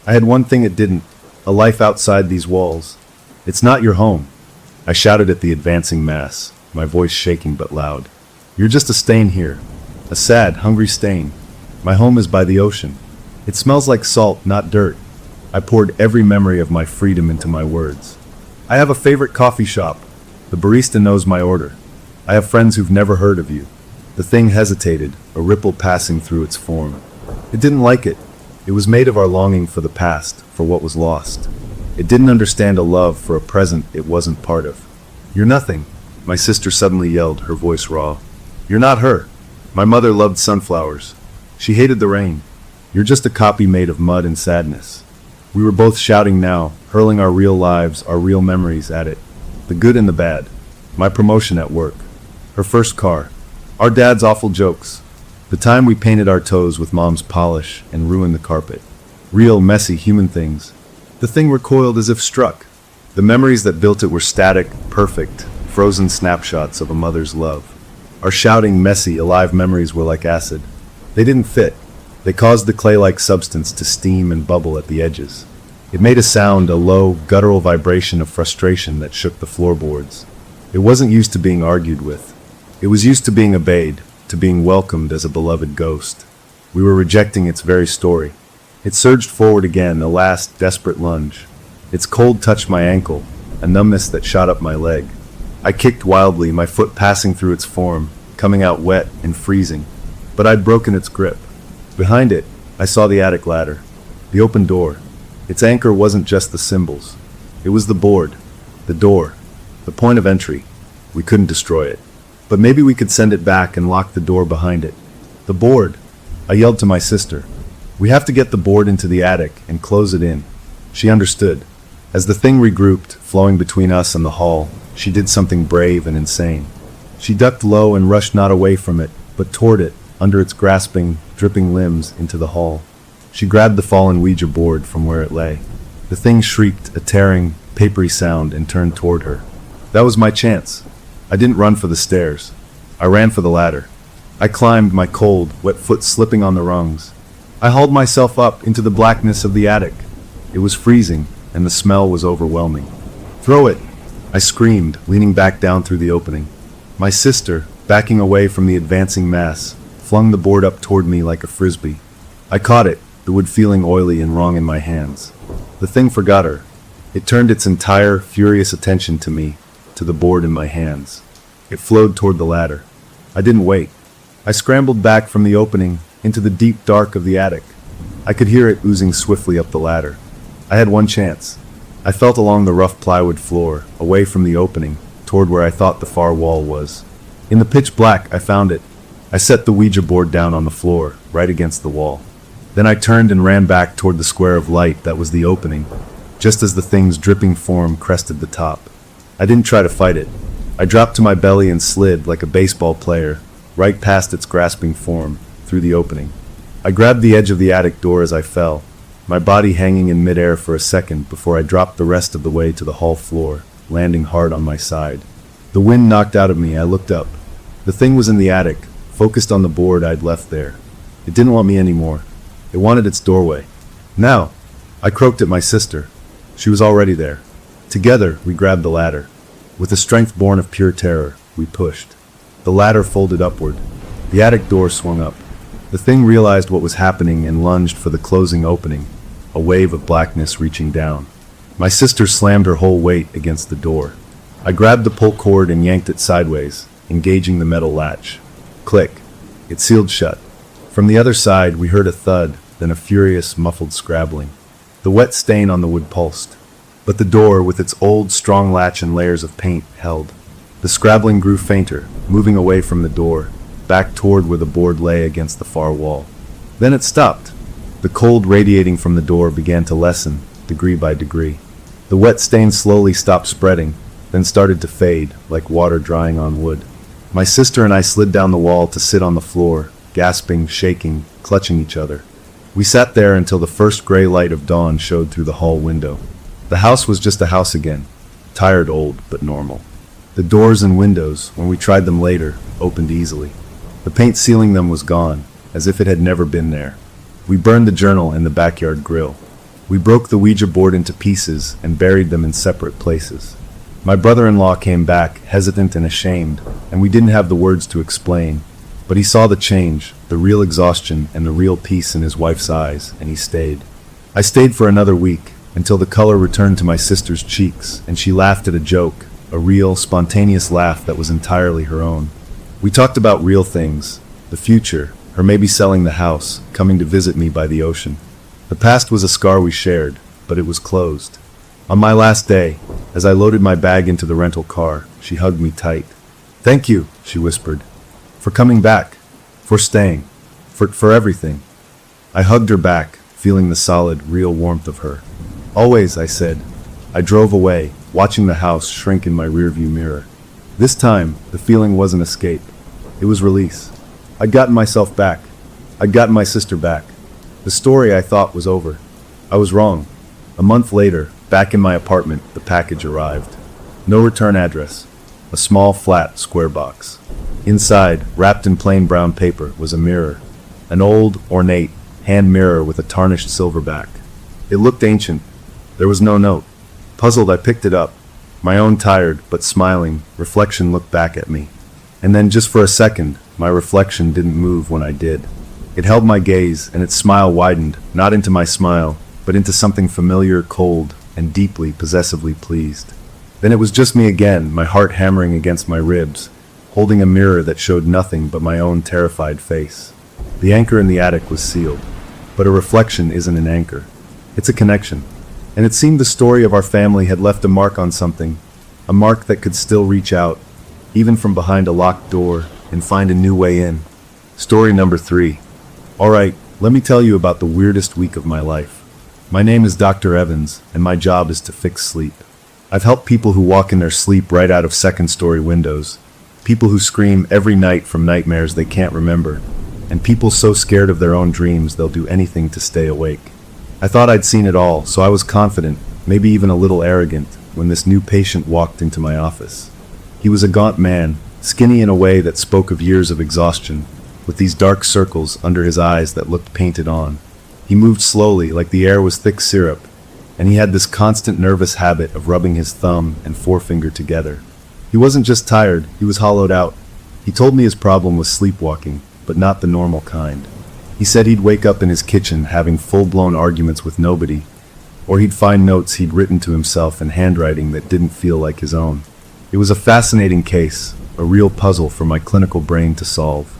I had one thing it didn't, a life outside these walls. It's not your home. I shouted at the advancing mass, my voice shaking but loud. You're just a stain here. A sad, hungry stain. My home is by the ocean. It smells like salt, not dirt. I poured every memory of my freedom into my words. I have a favorite coffee shop. The barista knows my order. I have friends who've never heard of you. The thing hesitated, a ripple passing through its form. It didn't like it. It was made of our longing for the past, for what was lost. It didn't understand a love for a present it wasn't part of. You're nothing, my sister suddenly yelled, her voice raw. You're not her. My mother loved sunflowers. She hated the rain. You're just a copy made of mud and sadness. We were both shouting now, hurling our real lives, our real memories at it. The good and the bad. My promotion at work. Her first car. Our dad's awful jokes. The time we painted our toes with mom's polish and ruined the carpet. Real, messy human things. The thing recoiled as if struck. The memories that built it were static, perfect, frozen snapshots of a mother's love. Our shouting, messy, alive memories were like acid. They didn't fit. They caused the clay-like substance to steam and bubble at the edges. It made a sound, a low, guttural vibration of frustration that shook the floorboards. It wasn't used to being argued with. It was used to being obeyed, to being welcomed as a beloved ghost. We were rejecting its very story. It surged forward again, a last, desperate lunge. Its cold touched my ankle, a numbness that shot up my leg. I kicked wildly, my foot passing through its form, coming out wet and freezing. But I'd broken its grip. Behind it, I saw the attic ladder. The open door. Its anchor wasn't just the symbols. It was the board, the door, the point of entry. We couldn't destroy it. But maybe we could send it back and lock the door behind it. The board! I yelled to my sister. We have to get the board into the attic and close it in. She understood. As the thing regrouped, flowing between us and the hall, she did something brave and insane. She ducked low and rushed not away from it, but toward it, under its grasping, dripping limbs, into the hall. She grabbed the fallen Ouija board from where it lay. The thing shrieked a tearing, papery sound and turned toward her. That was my chance. I didn't run for the stairs. I ran for the ladder. I climbed, my cold, wet foot slipping on the rungs. I hauled myself up into the blackness of the attic. It was freezing, and the smell was overwhelming. Throw it! I screamed, leaning back down through the opening. My sister, backing away from the advancing mass, flung the board up toward me like a frisbee. I caught it, the wood feeling oily and wrong in my hands. The thing forgot her. It turned its entire, furious attention to me, to the board in my hands. It flowed toward the ladder. I didn't wait. I scrambled back from the opening into the deep dark of the attic. I could hear it oozing swiftly up the ladder. I had one chance. I felt along the rough plywood floor, away from the opening, toward where I thought the far wall was. In the pitch black, I found it. I set the Ouija board down on the floor, right against the wall. Then I turned and ran back toward the square of light that was the opening, just as the thing's dripping form crested the top. I didn't try to fight it. I dropped to my belly and slid, like a baseball player, right past its grasping form, through the opening. I grabbed the edge of the attic door as I fell, my body hanging in midair for a second before I dropped the rest of the way to the hall floor, landing hard on my side. The wind knocked out of me. I looked up. The thing was in the attic, focused on the board I'd left there. It didn't want me anymore. It wanted its doorway. Now! I croaked at my sister. She was already there. Together, we grabbed the ladder. With a strength born of pure terror, we pushed. The ladder folded upward. The attic door swung up. The thing realized what was happening and lunged for the closing opening, a wave of blackness reaching down. My sister slammed her whole weight against the door. I grabbed the pull cord and yanked it sideways, engaging the metal latch. Click. It sealed shut. From the other side, we heard a thud, then a furious, muffled scrabbling. The wet stain on the wood pulsed. But the door, with its old, strong latch and layers of paint, held. The scrabbling grew fainter, moving away from the door, back toward where the board lay against the far wall. Then it stopped. The cold radiating from the door began to lessen, degree by degree. The wet stain slowly stopped spreading, then started to fade, like water drying on wood. My sister and I slid down the wall to sit on the floor, gasping, shaking, clutching each other. We sat there until the first gray light of dawn showed through the hall window. The house was just a house again, tired, old, but normal. The doors and windows, when we tried them later, opened easily. The paint sealing them was gone, as if it had never been there. We burned the journal in the backyard grill. We broke the Ouija board into pieces and buried them in separate places. My brother-in-law came back, hesitant and ashamed, and we didn't have the words to explain. But he saw the change, the real exhaustion and the real peace in his wife's eyes, and he stayed. I stayed for another week, until the color returned to my sister's cheeks, and she laughed at a joke, a real, spontaneous laugh that was entirely her own. We talked about real things, the future, her maybe selling the house, coming to visit me by the ocean. The past was a scar we shared, but it was closed. On my last day, as I loaded my bag into the rental car, she hugged me tight. "Thank you," she whispered, "for coming back, for staying, for everything." I hugged her back, feeling the solid, real warmth of her. "Always," I said. I drove away, watching the house shrink in my rearview mirror. This time, the feeling wasn't escape. It was release. I'd gotten myself back. I'd gotten my sister back. The story I thought was over. I was wrong. A month later, back in my apartment, the package arrived. No return address. A small, flat, square box. Inside, wrapped in plain brown paper, was a mirror. An old, ornate, hand mirror with a tarnished silver back. It looked ancient. There was no note. Puzzled, I picked it up. My own tired, but smiling, reflection looked back at me. And then, just for a second, my reflection didn't move when I did. It held my gaze, and its smile widened, not into my smile, but into something familiar, cold, and deeply, possessively pleased. Then it was just me again, my heart hammering against my ribs, holding a mirror that showed nothing but my own terrified face. The anchor in the attic was sealed. But a reflection isn't an anchor. It's a connection. And it seemed the story of our family had left a mark on something, a mark that could still reach out, even from behind a locked door, and find a new way in. Story number 3. Alright, let me tell you about the weirdest week of my life. My name is Dr. Evans, and my job is to fix sleep. I've helped people who walk in their sleep right out of second-story windows, people who scream every night from nightmares they can't remember, and people so scared of their own dreams they'll do anything to stay awake. I thought I'd seen it all, so I was confident, maybe even a little arrogant, when this new patient walked into my office. He was a gaunt man, skinny in a way that spoke of years of exhaustion, with these dark circles under his eyes that looked painted on. He moved slowly, like the air was thick syrup, and he had this constant nervous habit of rubbing his thumb and forefinger together. He wasn't just tired, he was hollowed out. He told me his problem was sleepwalking, but not the normal kind. He said he'd wake up in his kitchen having full-blown arguments with nobody, or he'd find notes he'd written to himself in handwriting that didn't feel like his own. It was a fascinating case, a real puzzle for my clinical brain to solve.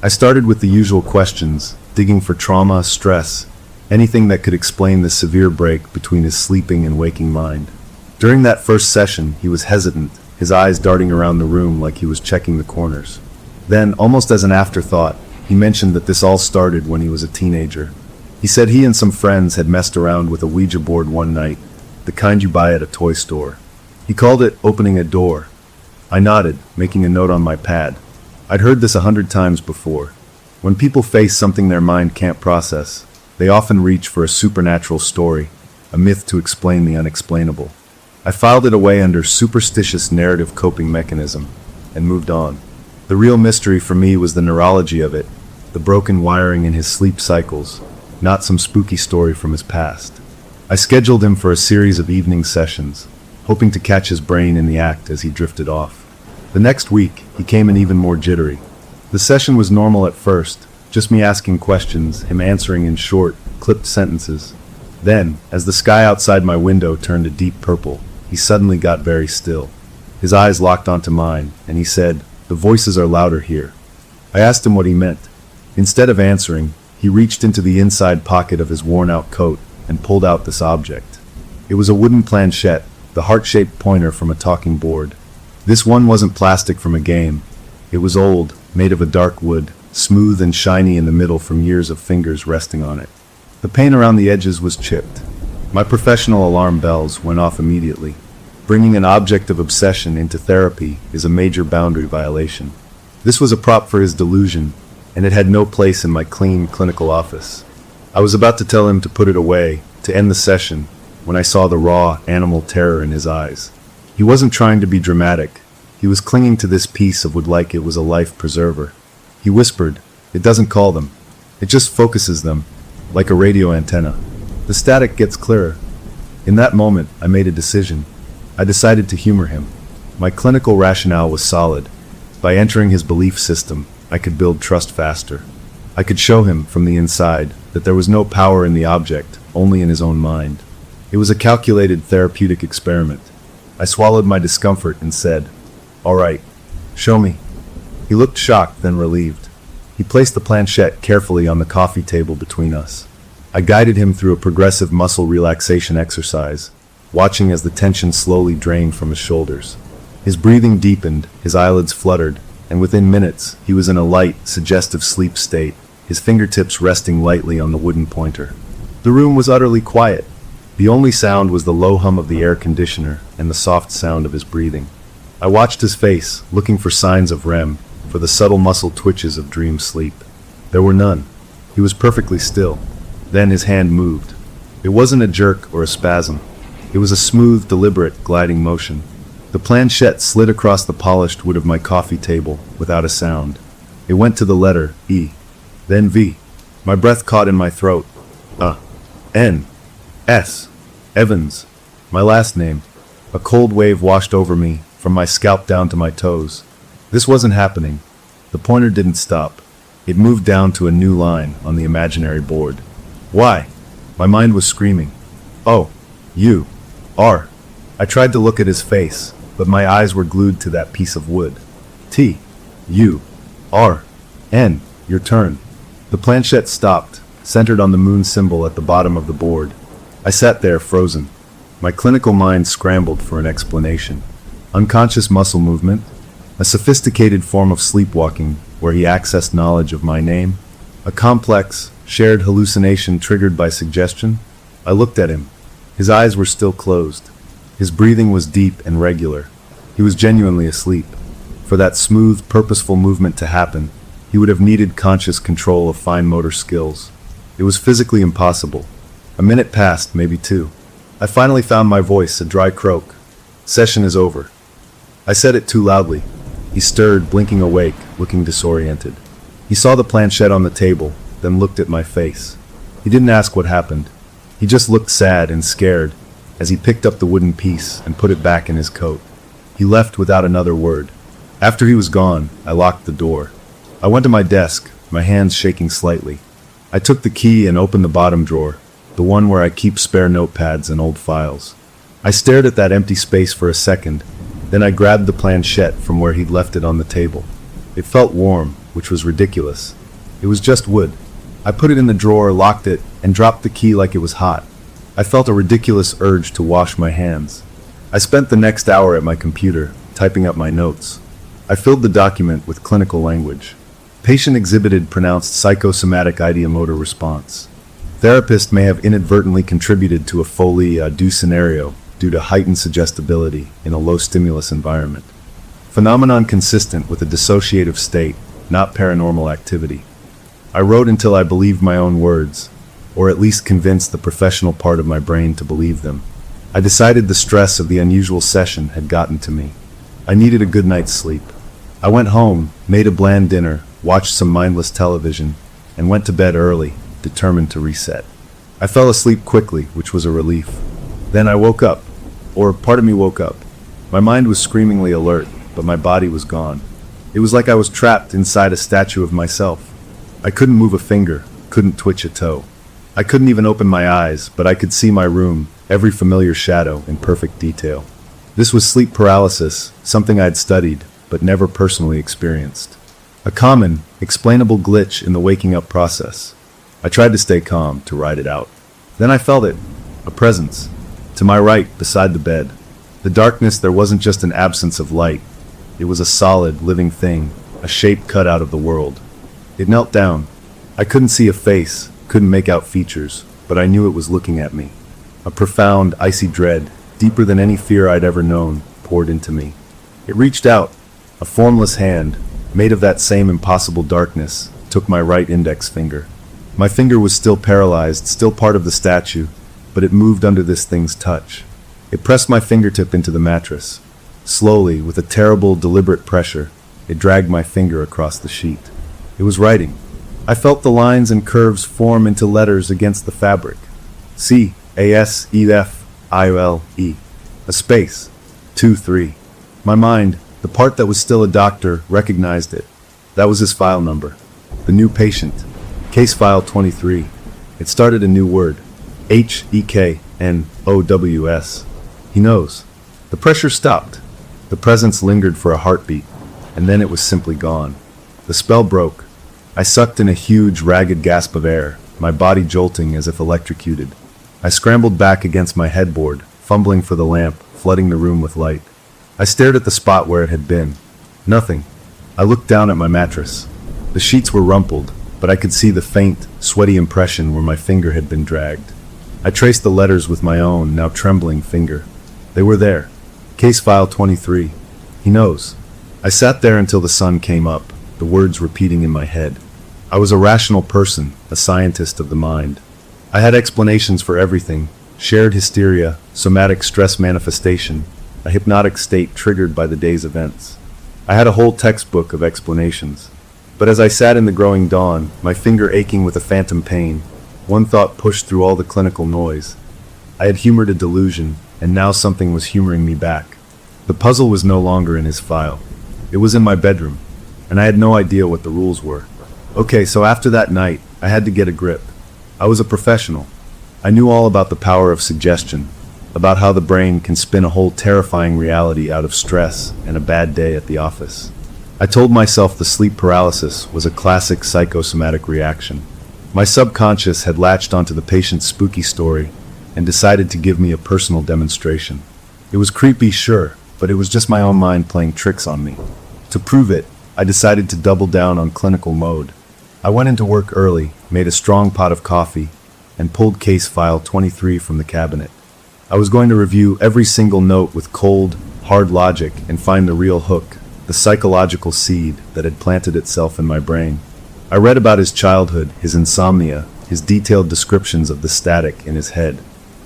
I started with the usual questions, digging for trauma, stress, anything that could explain the severe break between his sleeping and waking mind. During that first session, he was hesitant, his eyes darting around the room like he was checking the corners. Then, almost as an afterthought, he mentioned that this all started when he was a teenager. He said he and some friends had messed around with a Ouija board one night, the kind you buy at a toy store. He called it opening a door. I nodded, making a note on my pad. I'd heard this 100 times before. When people face something their mind can't process, they often reach for a supernatural story, a myth to explain the unexplainable. I filed it away under superstitious narrative coping mechanism, and moved on. The real mystery for me was the neurology of it, the broken wiring in his sleep cycles, not some spooky story from his past. I scheduled him for a series of evening sessions, hoping to catch his brain in the act as he drifted off. The next week, he came in even more jittery. The session was normal at first, just me asking questions, him answering in short, clipped sentences. Then, as the sky outside my window turned a deep purple, he suddenly got very still. His eyes locked onto mine, and he said, "The voices are louder here." I asked him what he meant. Instead of answering, he reached into the inside pocket of his worn-out coat and pulled out this object. It was a wooden planchette, the heart-shaped pointer from a talking board. This one wasn't plastic from a game. It was old, made of a dark wood, smooth and shiny in the middle from years of fingers resting on it. The paint around the edges was chipped. My professional alarm bells went off immediately. Bringing an object of obsession into therapy is a major boundary violation. This was a prop for his delusion, and it had no place in my clean, clinical office. I was about to tell him to put it away, to end the session, when I saw the raw, animal terror in his eyes. He wasn't trying to be dramatic. He was clinging to this piece of wood like it was a life preserver. He whispered, "It doesn't call them. It just focuses them, like a radio antenna. The static gets clearer." In that moment, I made a decision. I decided to humor him. My clinical rationale was solid. By entering his belief system, I could build trust faster. I could show him, from the inside, that there was no power in the object, only in his own mind. It was a calculated therapeutic experiment. I swallowed my discomfort and said, "All right, show me." He looked shocked, then relieved. He placed the planchette carefully on the coffee table between us. I guided him through a progressive muscle relaxation exercise, watching as the tension slowly drained from his shoulders. His breathing deepened, his eyelids fluttered, and within minutes, he was in a light, suggestive sleep state, his fingertips resting lightly on the wooden pointer. The room was utterly quiet. The only sound was the low hum of the air conditioner and the soft sound of his breathing. I watched his face, looking for signs of REM, for the subtle muscle twitches of dream sleep. There were none. He was perfectly still. Then his hand moved. It wasn't a jerk or a spasm. It was a smooth, deliberate, gliding motion. The planchette slid across the polished wood of my coffee table without a sound. It went to the letter E, then V. My breath caught in my throat. N. S. Evans. My last name. A cold wave washed over me, from my scalp down to my toes. This wasn't happening. The pointer didn't stop. It moved down to a new line on the imaginary board. Why? My mind was screaming. O. U. R. I tried to look at his face, but my eyes were glued to that piece of wood. T. U. R. N. Your turn. The planchette stopped, centered on the moon symbol at the bottom of the board. I sat there frozen. My clinical mind scrambled for an explanation. Unconscious muscle movement? A sophisticated form of sleepwalking where he accessed knowledge of my name? A complex, shared hallucination triggered by suggestion? I looked at him. His eyes were still closed. His breathing was deep and regular. He was genuinely asleep. For that smooth, purposeful movement to happen, he would have needed conscious control of fine motor skills. It was physically impossible. A minute passed, maybe two. I finally found my voice, a dry croak. "Session is over." I said it too loudly. He stirred, blinking awake, looking disoriented. He saw the planchette on the table, then looked at my face. He didn't ask what happened. He just looked sad and scared as he picked up the wooden piece and put it back in his coat. He left without another word. After he was gone, I locked the door. I went to my desk, my hands shaking slightly. I took the key and opened the bottom drawer, the one where I keep spare notepads and old files. I stared at that empty space for a second, then I grabbed the planchette from where he'd left it on the table. It felt warm, which was ridiculous. It was just wood. I put it in the drawer, locked it, and dropped the key like it was hot. I felt a ridiculous urge to wash my hands. I spent the next hour at my computer, typing up my notes. I filled the document with clinical language. Patient exhibited pronounced psychosomatic ideomotor response. Therapist may have inadvertently contributed to a folie-à-deux scenario due to heightened suggestibility in a low-stimulus environment. Phenomenon consistent with a dissociative state, not paranormal activity. I wrote until I believed my own words, or at least convinced the professional part of my brain to believe them. I decided the stress of the unusual session had gotten to me. I needed a good night's sleep. I went home, made a bland dinner, watched some mindless television, and went to bed early, determined to reset. I fell asleep quickly, which was a relief. Then I woke up, or part of me woke up. My mind was screamingly alert, but my body was gone. It was like I was trapped inside a statue of myself. I couldn't move a finger, couldn't twitch a toe. I couldn't even open my eyes, but I could see my room, every familiar shadow in perfect detail. This was sleep paralysis, something I'd studied, but never personally experienced. A common, explainable glitch in the waking up process. I tried to stay calm, to ride it out. Then I felt it. A presence. To my right, beside the bed. The darkness, there wasn't just an absence of light. It was a solid, living thing, a shape cut out of the world. It knelt down. I couldn't see a face, couldn't make out features, but I knew it was looking at me. A profound, icy dread, deeper than any fear I'd ever known, poured into me. It reached out. A formless hand, made of that same impossible darkness, took my right index finger. My finger was still paralyzed, still part of the statue, but it moved under this thing's touch. It pressed my fingertip into the mattress. Slowly, with a terrible, deliberate pressure, it dragged my finger across the sheet. It was writing. I felt the lines and curves form into letters against the fabric. C-A-S-E-F-I-L-E. A space. 2-3. My mind, the part that was still a doctor, recognized it. That was his file number. The new patient. Case file 23. It started a new word. H-E-K-N-O-W-S. He knows. The pressure stopped. The presence lingered for a heartbeat, and then it was simply gone. The spell broke. I sucked in a huge, ragged gasp of air, my body jolting as if electrocuted. I scrambled back against my headboard, fumbling for the lamp, flooding the room with light. I stared at the spot where it had been. Nothing. I looked down at my mattress. The sheets were rumpled, but I could see the faint, sweaty impression where my finger had been dragged. I traced the letters with my own, now trembling finger. They were there. Case file 23. He knows. I sat there until the sun came up, the words repeating in my head. I was a rational person, a scientist of the mind. I had explanations for everything: shared hysteria, somatic stress manifestation, a hypnotic state triggered by the day's events. I had a whole textbook of explanations. But as I sat in the growing dawn, my finger aching with a phantom pain, one thought pushed through all the clinical noise. I had humored a delusion, and now something was humoring me back. The puzzle was no longer in his file. It was in my bedroom, and I had no idea what the rules were. Okay, so after that night, I had to get a grip. I was a professional. I knew all about the power of suggestion, about how the brain can spin a whole terrifying reality out of stress and a bad day at the office. I told myself the sleep paralysis was a classic psychosomatic reaction. My subconscious had latched onto the patient's spooky story and decided to give me a personal demonstration. It was creepy, sure, but it was just my own mind playing tricks on me. To prove it, I decided to double down on clinical mode. I went into work early, made a strong pot of coffee, and pulled case file 23 from the cabinet. I was going to review every single note with cold, hard logic and find the real hook, the psychological seed that had planted itself in my brain. I read about his childhood, his insomnia, his detailed descriptions of the static in his head.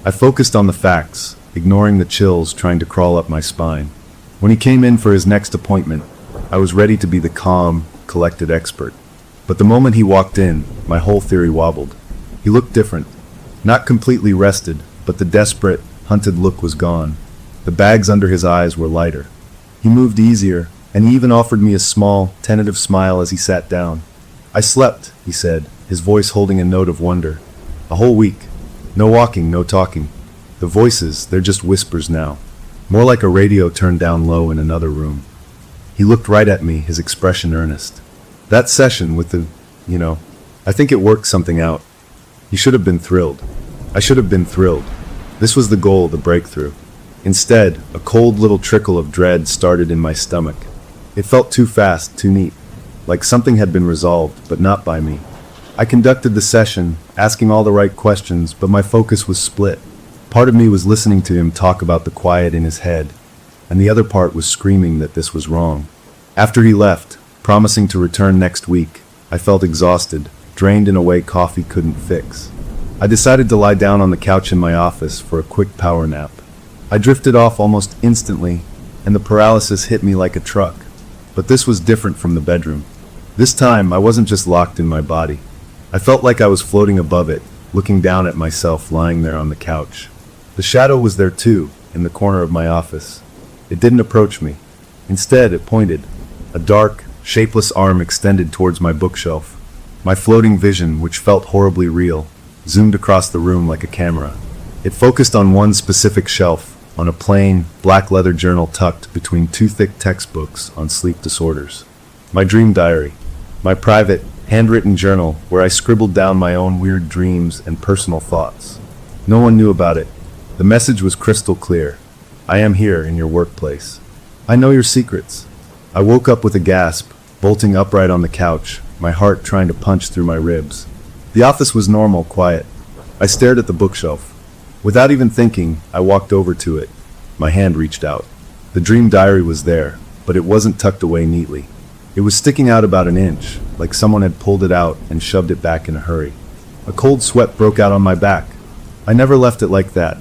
I focused on the facts, ignoring the chills trying to crawl up my spine. When he came in for his next appointment, I was ready to be the calm, collected expert. But the moment he walked in, my whole theory wobbled. He looked different. Not completely rested, but the desperate, hunted look was gone. The bags under his eyes were lighter. He moved easier, and he even offered me a small, tentative smile as he sat down. "I slept," he said, his voice holding a note of wonder. "A whole week. No walking, no talking. The voices, they're just whispers now. More like a radio turned down low in another room." He looked right at me, his expression earnest. "That session with I think it worked something out. You should have been thrilled." I should have been thrilled. This was the goal, the breakthrough. Instead, a cold little trickle of dread started in my stomach. It felt too fast, too neat. Like something had been resolved, but not by me. I conducted the session, asking all the right questions, but my focus was split. Part of me was listening to him talk about the quiet in his head, and the other part was screaming that this was wrong. After he left, promising to return next week, I felt exhausted, drained in a way coffee couldn't fix. I decided to lie down on the couch in my office for a quick power nap. I drifted off almost instantly, and the paralysis hit me like a truck. But this was different from the bedroom. This time, I wasn't just locked in my body. I felt like I was floating above it, looking down at myself lying there on the couch. The shadow was there too, in the corner of my office. It didn't approach me. Instead, it pointed. A dark, shapeless arm extended towards my bookshelf. My floating vision, which felt horribly real, zoomed across the room like a camera. It focused on one specific shelf, on a plain, black leather journal tucked between two thick textbooks on sleep disorders. My dream diary. My private, handwritten journal where I scribbled down my own weird dreams and personal thoughts. No one knew about it. The message was crystal clear. I am here in your workplace. I know your secrets. I woke up with a gasp, bolting upright on the couch, my heart trying to punch through my ribs. The office was normal, quiet. I stared at the bookshelf. Without even thinking, I walked over to it. My hand reached out. The dream diary was there, but it wasn't tucked away neatly. It was sticking out about an inch, like someone had pulled it out and shoved it back in a hurry. A cold sweat broke out on my back. I never left it like that.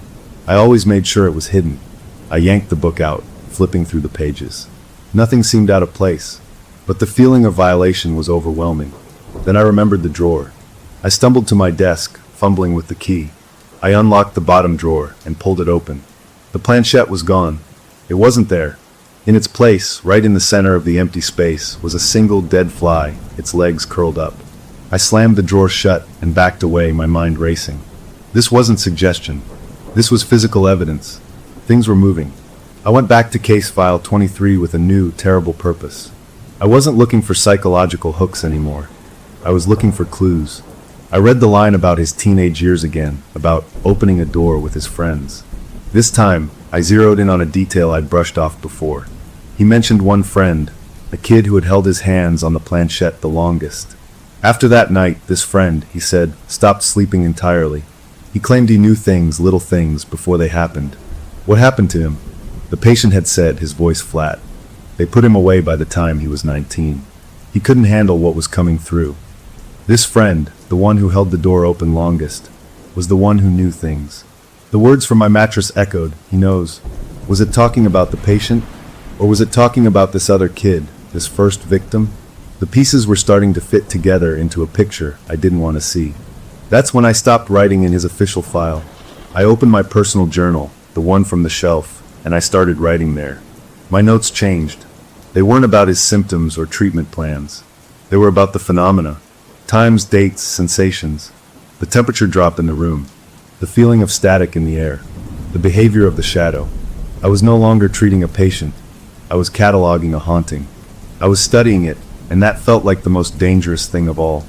I always made sure it was hidden. I yanked the book out, flipping through the pages. Nothing seemed out of place, but the feeling of violation was overwhelming. Then I remembered the drawer. I stumbled to my desk, fumbling with the key. I unlocked the bottom drawer and pulled it open. The planchette was gone. It wasn't there. In its place, right in the center of the empty space, was a single dead fly, its legs curled up. I slammed the drawer shut and backed away, my mind racing. This wasn't suggestion. This was physical evidence. Things were moving. I went back to case file 23 with a new, terrible purpose. I wasn't looking for psychological hooks anymore. I was looking for clues. I read the line about his teenage years again, about opening a door with his friends. This time, I zeroed in on a detail I'd brushed off before. He mentioned one friend, a kid who had held his hands on the planchette the longest. After that night, this friend, he said, stopped sleeping entirely. He claimed he knew things, little things, before they happened. What happened to him? The patient had said, his voice flat. They put him away by the time he was 19. He couldn't handle what was coming through. This friend, the one who held the door open longest, was the one who knew things. The words from my mattress echoed, he knows. Was it talking about the patient? Or was it talking about this other kid, this first victim? The pieces were starting to fit together into a picture I didn't want to see. That's when I stopped writing in his official file. I opened my personal journal, the one from the shelf, and I started writing there. My notes changed. They weren't about his symptoms or treatment plans. They were about the phenomena. Times, dates, sensations. The temperature drop in the room. The feeling of static in the air. The behavior of the shadow. I was no longer treating a patient. I was cataloging a haunting. I was studying it, and that felt like the most dangerous thing of all.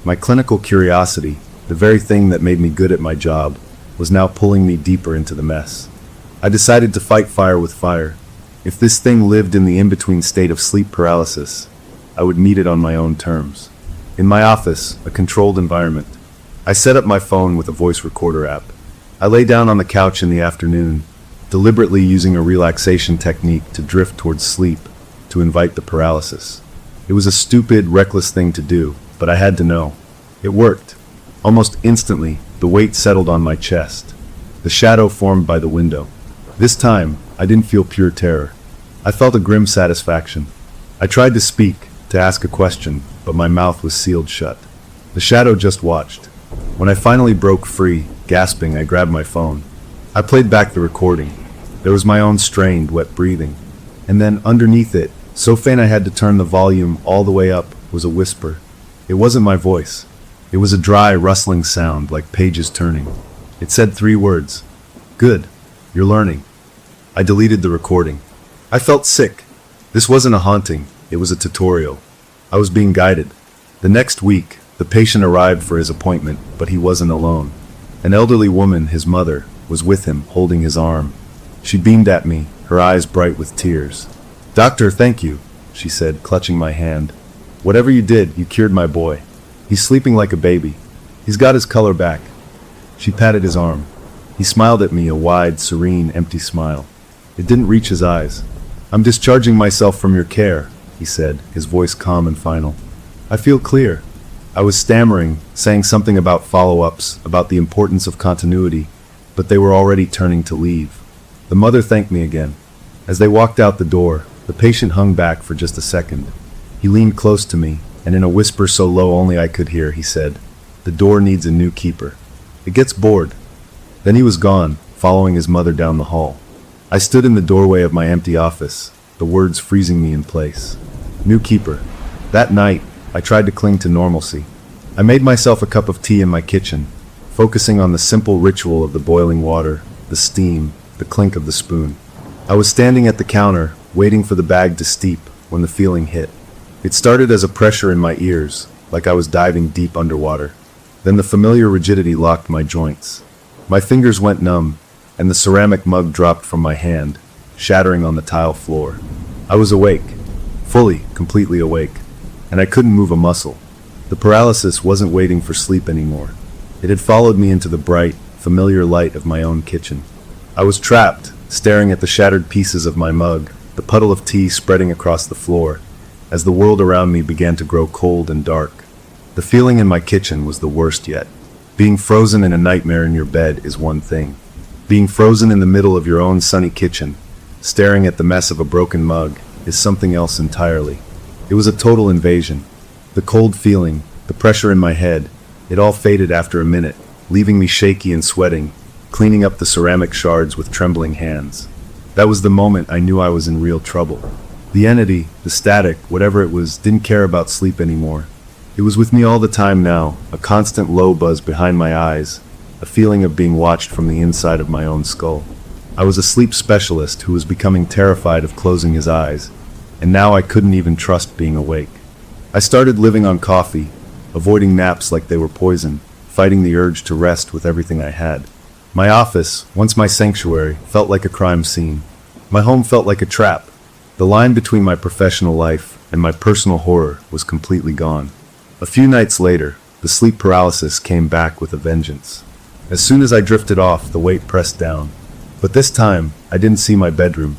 My clinical curiosity, the very thing that made me good at my job, was now pulling me deeper into the mess. I decided to fight fire with fire. If this thing lived in the in-between state of sleep paralysis, I would meet it on my own terms. In my office, a controlled environment, I set up my phone with a voice recorder app. I lay down on the couch in the afternoon, deliberately using a relaxation technique to drift towards sleep, to invite the paralysis. It was a stupid, reckless thing to do, but I had to know. It worked. Almost instantly, the weight settled on my chest. The shadow formed by the window. This time, I didn't feel pure terror. I felt a grim satisfaction. I tried to speak, to ask a question, but my mouth was sealed shut. The shadow just watched. When I finally broke free, gasping, I grabbed my phone. I played back the recording. There was my own strained, wet breathing. And then, underneath it, so faint I had to turn the volume all the way up, was a whisper. It wasn't my voice. It was a dry, rustling sound, like pages turning. It said 3 words. Good. You're learning. I deleted the recording. I felt sick. This wasn't a haunting. It was a tutorial. I was being guided. The next week, the patient arrived for his appointment, but he wasn't alone. An elderly woman, his mother, was with him, holding his arm. She beamed at me, her eyes bright with tears. "Doctor, thank you," she said, clutching my hand. "Whatever you did, you cured my boy. He's sleeping like a baby. He's got his color back." She patted his arm. He smiled at me, a wide, serene, empty smile. It didn't reach his eyes. "I'm discharging myself from your care," he said, his voice calm and final. "I feel clear." I was stammering, saying something about follow-ups, about the importance of continuity, but they were already turning to leave. The mother thanked me again. As they walked out the door, the patient hung back for just a second. He leaned close to me, and in a whisper so low only I could hear, he said, "The door needs a new keeper. It gets bored." Then he was gone, following his mother down the hall. I stood in the doorway of my empty office, the words freezing me in place. New keeper. That night, I tried to cling to normalcy. I made myself a cup of tea in my kitchen, focusing on the simple ritual of the boiling water, the steam, the clink of the spoon. I was standing at the counter, waiting for the bag to steep, when the feeling hit. It started as a pressure in my ears, like I was diving deep underwater. Then the familiar rigidity locked my joints. My fingers went numb, and the ceramic mug dropped from my hand, shattering on the tile floor. I was awake, fully, completely awake, and I couldn't move a muscle. The paralysis wasn't waiting for sleep anymore. It had followed me into the bright, familiar light of my own kitchen. I was trapped, staring at the shattered pieces of my mug, the puddle of tea spreading across the floor, as the world around me began to grow cold and dark. The feeling in my kitchen was the worst yet. Being frozen in a nightmare in your bed is one thing. Being frozen in the middle of your own sunny kitchen, staring at the mess of a broken mug, is something else entirely. It was a total invasion. The cold feeling, the pressure in my head, it all faded after a minute, leaving me shaky and sweating, cleaning up the ceramic shards with trembling hands. That was the moment I knew I was in real trouble. The entity, the static, whatever it was, didn't care about sleep anymore. It was with me all the time now, a constant low buzz behind my eyes, a feeling of being watched from the inside of my own skull. I was a sleep specialist who was becoming terrified of closing his eyes, and now I couldn't even trust being awake. I started living on coffee, avoiding naps like they were poison, fighting the urge to rest with everything I had. My office, once my sanctuary, felt like a crime scene. My home felt like a trap. The line between my professional life and my personal horror was completely gone. A few nights later, the sleep paralysis came back with a vengeance. As soon as I drifted off, the weight pressed down. But this time, I didn't see my bedroom.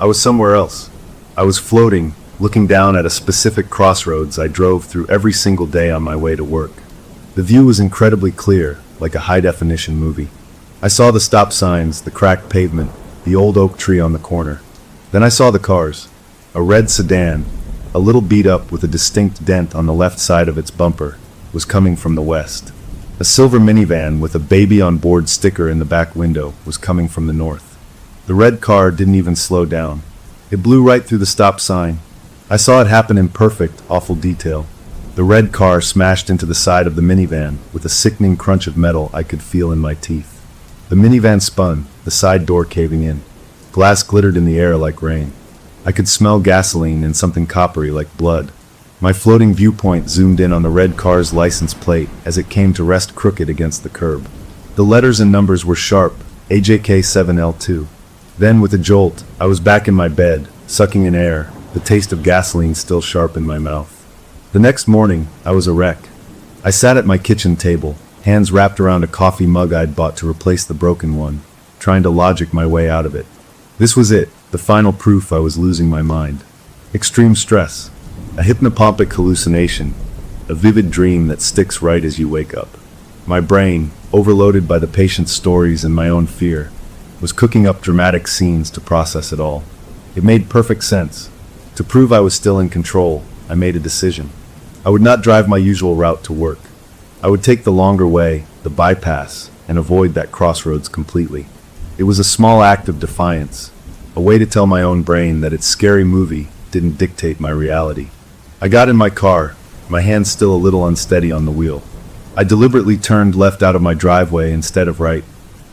I was somewhere else. I was floating, looking down at a specific crossroads I drove through every single day on my way to work. The view was incredibly clear, like a high-definition movie. I saw the stop signs, the cracked pavement, the old oak tree on the corner. Then I saw the cars. A red sedan, a little beat up with a distinct dent on the left side of its bumper, was coming from the west. A silver minivan with a baby on board sticker in the back window was coming from the north. The red car didn't even slow down. It blew right through the stop sign. I saw it happen in perfect, awful detail. The red car smashed into the side of the minivan with a sickening crunch of metal I could feel in my teeth. The minivan spun, the side door caving in. Glass glittered in the air like rain. I could smell gasoline and something coppery like blood. My floating viewpoint zoomed in on the red car's license plate as it came to rest crooked against the curb. The letters and numbers were sharp, AJK7L2. Then, with a jolt, I was back in my bed, sucking in air, the taste of gasoline still sharp in my mouth. The next morning, I was a wreck. I sat at my kitchen table, hands wrapped around a coffee mug I'd bought to replace the broken one, trying to logic my way out of it. This was it, the final proof I was losing my mind. Extreme stress. A hypnopompic hallucination, a vivid dream that sticks right as you wake up. My brain, overloaded by the patient's stories and my own fear, was cooking up dramatic scenes to process it all. It made perfect sense. To prove I was still in control, I made a decision. I would not drive my usual route to work. I would take the longer way, the bypass, and avoid that crossroads completely. It was a small act of defiance, a way to tell my own brain that its scary movie didn't dictate my reality. I got in my car, my hands still a little unsteady on the wheel. I deliberately turned left out of my driveway instead of right.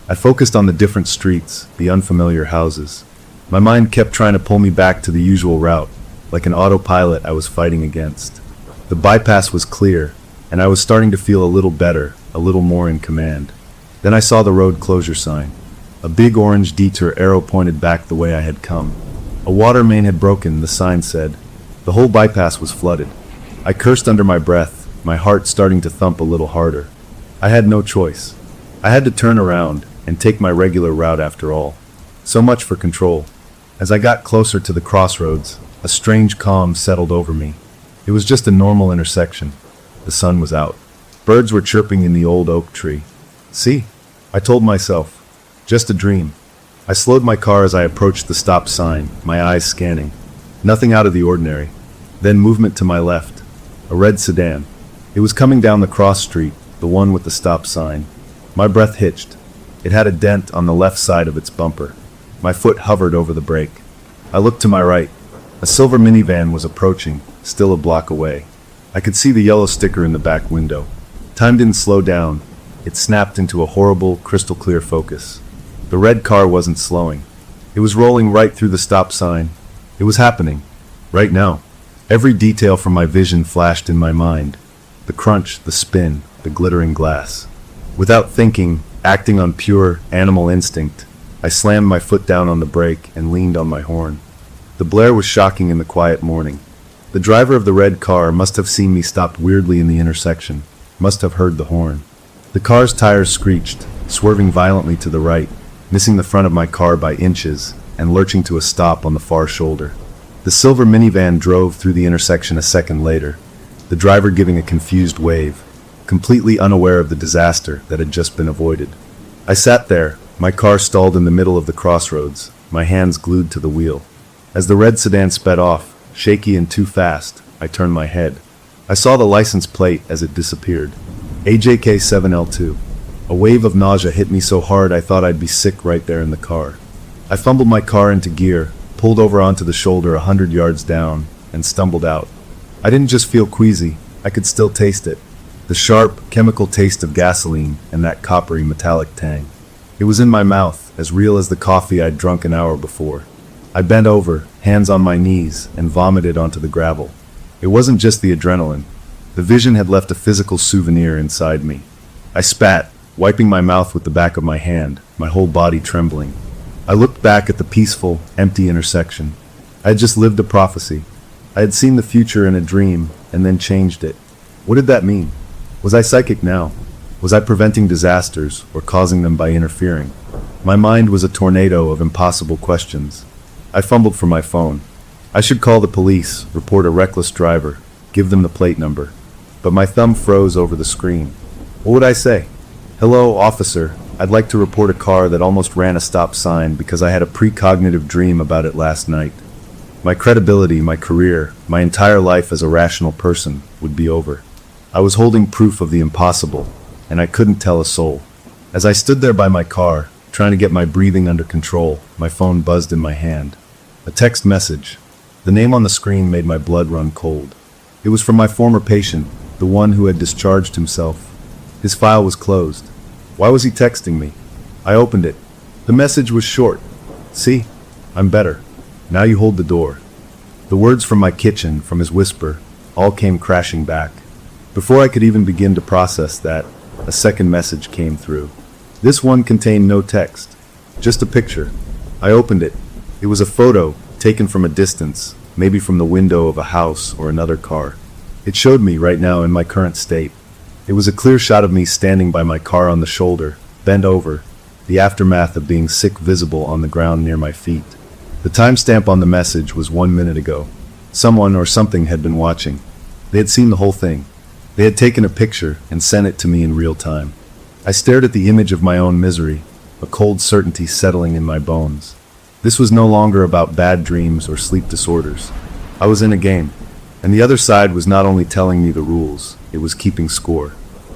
I focused on the different streets, the unfamiliar houses. My mind kept trying to pull me back to the usual route, like an autopilot I was fighting against. The bypass was clear, and I was starting to feel a little better, a little more in command. Then I saw the road closure sign. A big orange detour arrow pointed back the way I had come. A water main had broken, the sign said. The whole bypass was flooded. I cursed under my breath, my heart starting to thump a little harder. I had no choice. I had to turn around and take my regular route after all. So much for control. As I got closer to the crossroads, a strange calm settled over me. It was just a normal intersection. The sun was out. Birds were chirping in the old oak tree. See? I told myself. Just a dream. I slowed my car as I approached the stop sign, my eyes scanning. Nothing out of the ordinary. Then movement to my left. A red sedan. It was coming down the cross street, the one with the stop sign. My breath hitched. It had a dent on the left side of its bumper. My foot hovered over the brake. I looked to my right. A silver minivan was approaching, still a block away. I could see the yellow sticker in the back window. Time didn't slow down. it snapped into a horrible, crystal-clear focus. The red car wasn't slowing. It was rolling right through the stop sign. It was happening. Right now. Every detail from my vision flashed in my mind. The crunch, the spin, the glittering glass. Without thinking, acting on pure animal instinct, I slammed my foot down on the brake and leaned on my horn. The blare was shocking in the quiet morning. The driver of the red car must have seen me stopped weirdly in the intersection, must have heard the horn. The car's tires screeched, swerving violently to the right, missing the front of my car by inches and lurching to a stop on the far shoulder. The silver minivan drove through the intersection a second later, the driver giving a confused wave, completely unaware of the disaster that had just been avoided. I sat there, my car stalled in the middle of the crossroads, my hands glued to the wheel. As the red sedan sped off, shaky and too fast, I turned my head. I saw the license plate as it disappeared. AJK7L2. A wave of nausea hit me so hard I thought I'd be sick right there in the car. I fumbled my car into gear, pulled over onto the shoulder 100 yards down, and stumbled out. I didn't just feel queasy, I could still taste it. The sharp, chemical taste of gasoline and that coppery metallic tang. It was in my mouth, as real as the coffee I'd drunk an hour before. I bent over, hands on my knees, and vomited onto the gravel. It wasn't just the adrenaline. The vision had left a physical souvenir inside me. I spat, wiping my mouth with the back of my hand, my whole body trembling. I looked back at the peaceful, empty intersection. I had just lived a prophecy. I had seen the future in a dream, and then changed it. What did that mean? Was I psychic now? Was I preventing disasters, or causing them by interfering? My mind was a tornado of impossible questions. I fumbled for my phone. I should call the police, report a reckless driver, give them the plate number. But my thumb froze over the screen. What would I say? Hello, officer. I'd like to report a car that almost ran a stop sign because I had a precognitive dream about it last night. My credibility, my career, my entire life as a rational person would be over. I was holding proof of the impossible, and I couldn't tell a soul. As I stood there by my car, trying to get my breathing under control, my phone buzzed in my hand. A text message. The name on the screen made my blood run cold. It was from my former patient, the one who had discharged himself. His file was closed. Why was he texting me? I opened it. The message was short. See? I'm better. Now you hold the door. The words from my kitchen, from his whisper, all came crashing back. Before I could even begin to process that, a second message came through. This one contained no text, just a picture. I opened it. It was a photo, taken from a distance, maybe from the window of a house or another car. It showed me right now in my current state. It was a clear shot of me standing by my car on the shoulder, bent over, the aftermath of being sick visible on the ground near my feet. The timestamp on the message was 1 minute ago. Someone or something had been watching. They had seen the whole thing. They had taken a picture and sent it to me in real time. I stared at the image of my own misery, a cold certainty settling in my bones. This was no longer about bad dreams or sleep disorders. I was in a game, and the other side was not only telling me the rules, it was keeping score.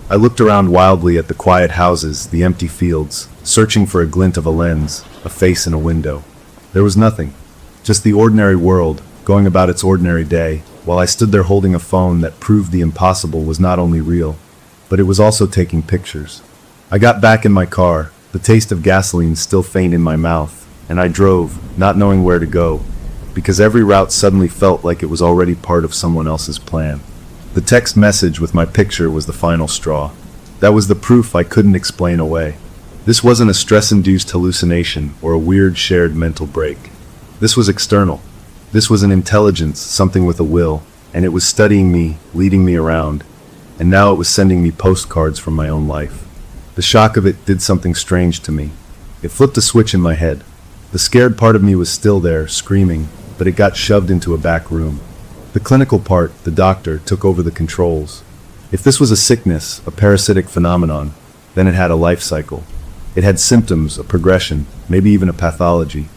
I looked around wildly at the quiet houses, the empty fields, searching for a glint of a lens, a face in a window. There was nothing, just the ordinary world, going about its ordinary day, while I stood there holding a phone that proved the impossible was not only real, but it was also taking pictures. I got back in my car, the taste of gasoline still faint in my mouth, and I drove, not knowing where to go, because every route suddenly felt like it was already part of someone else's plan. The text message with my picture was the final straw. That was the proof I couldn't explain away. This wasn't a stress-induced hallucination or a weird shared mental break. This was external. This was an intelligence, something with a will, and it was studying me, leading me around, and now it was sending me postcards from my own life. The shock of it did something strange to me. It flipped a switch in my head. The scared part of me was still there, screaming, but it got shoved into a back room. The clinical part, the doctor, took over the controls. If this was a sickness, a parasitic phenomenon, then it had a life cycle. It had symptoms, a progression, maybe even a pathology.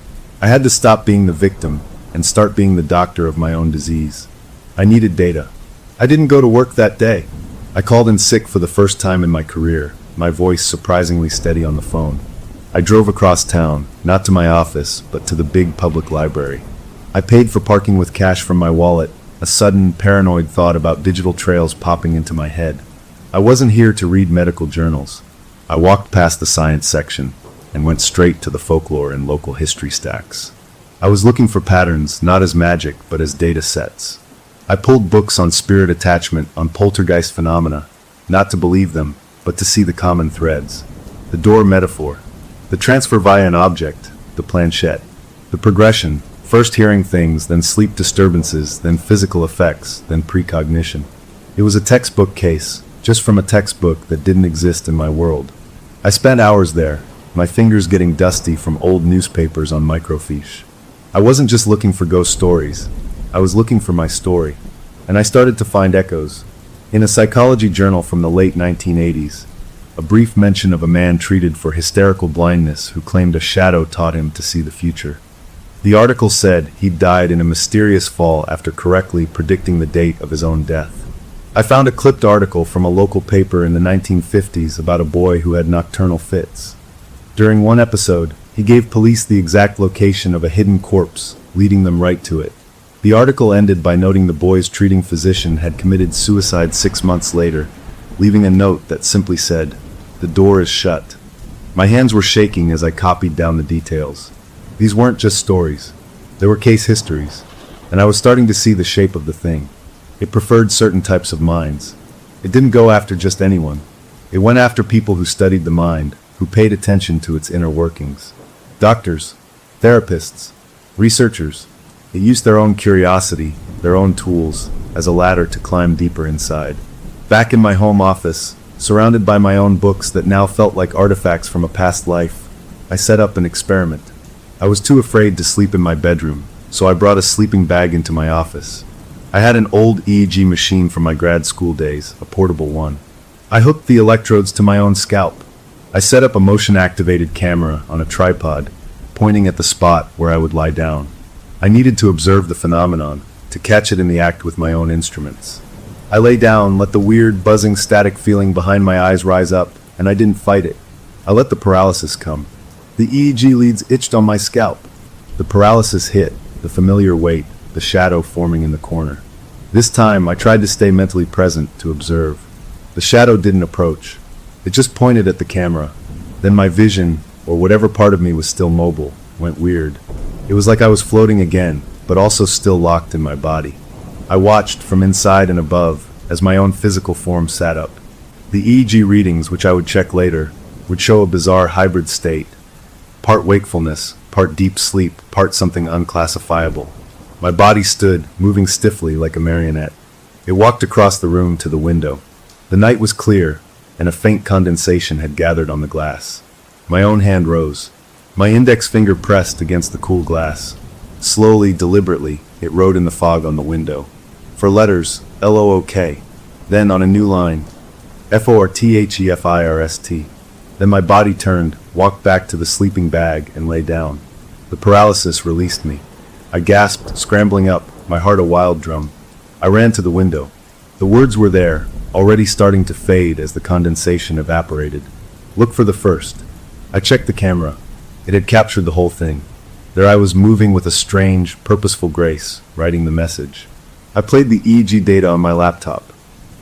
I had to stop being the victim and start being the doctor of my own disease. I needed data. I didn't go to work that day. I called in sick for the first time in my career, my voice surprisingly steady on the phone. I drove across town, not to my office, but to the big public library. I paid for parking with cash from my wallet, a sudden, paranoid thought about digital trails popping into my head. I wasn't here to read medical journals. I walked past the science section and went straight to the folklore and local history stacks. I was looking for patterns not as magic but as data sets. I pulled books on spirit attachment, on poltergeist phenomena, not to believe them, but to see the common threads. The door metaphor, the transfer via an object, the planchette, the progression, first hearing things, then sleep disturbances, then physical effects, then precognition. It was a textbook case, just from a textbook that didn't exist in my world. I spent hours there, my fingers getting dusty from old newspapers on microfiche. I wasn't just looking for ghost stories, I was looking for my story, and I started to find echoes. In a psychology journal from the late 1980s, a brief mention of a man treated for hysterical blindness who claimed a shadow taught him to see the future. The article said he'd died in a mysterious fall after correctly predicting the date of his own death. I found a clipped article from a local paper in the 1950s about a boy who had nocturnal fits. During one episode, he gave police the exact location of a hidden corpse, leading them right to it. The article ended by noting the boy's treating physician had committed suicide 6 months later, leaving a note that simply said, "The door is shut." My hands were shaking as I copied down the details. These weren't just stories, they were case histories, and I was starting to see the shape of the thing. It preferred certain types of minds. It didn't go after just anyone. It went after people who studied the mind, who paid attention to its inner workings. Doctors, therapists, researchers. It used their own curiosity, their own tools, as a ladder to climb deeper inside. Back in my home office, surrounded by my own books that now felt like artifacts from a past life, I set up an experiment. I was too afraid to sleep in my bedroom, so I brought a sleeping bag into my office. I had an old EEG machine from my grad school days, a portable one. I hooked the electrodes to my own scalp. I set up a motion-activated camera on a tripod, pointing at the spot where I would lie down. I needed to observe the phenomenon, to catch it in the act with my own instruments. I lay down, let the weird, buzzing static feeling behind my eyes rise up, and I didn't fight it. I let the paralysis come. The EEG leads itched on my scalp. The paralysis hit, the familiar weight, the shadow forming in the corner. This time, I tried to stay mentally present to observe. The shadow didn't approach. It just pointed at the camera. Then my vision, or whatever part of me was still mobile, went weird. It was like I was floating again, but also still locked in my body. I watched from inside and above as my own physical form sat up. The EEG readings, which I would check later, would show a bizarre hybrid state. Part wakefulness, part deep sleep, part something unclassifiable. My body stood, moving stiffly like a marionette. It walked across the room to the window. The night was clear, and a faint condensation had gathered on the glass. My own hand rose. My index finger pressed against the cool glass. Slowly, deliberately, it wrote in the fog on the window. For letters, LOOK. Then on a new line, FORTHEFIRST. Then my body turned, walked back to the sleeping bag, and lay down. The paralysis released me. I gasped, scrambling up, my heart a wild drum. I ran to the window. The words were there, already starting to fade as the condensation evaporated. Look for the first. I checked the camera. It had captured the whole thing. There I was moving with a strange, purposeful grace, writing the message. I played the EEG data on my laptop.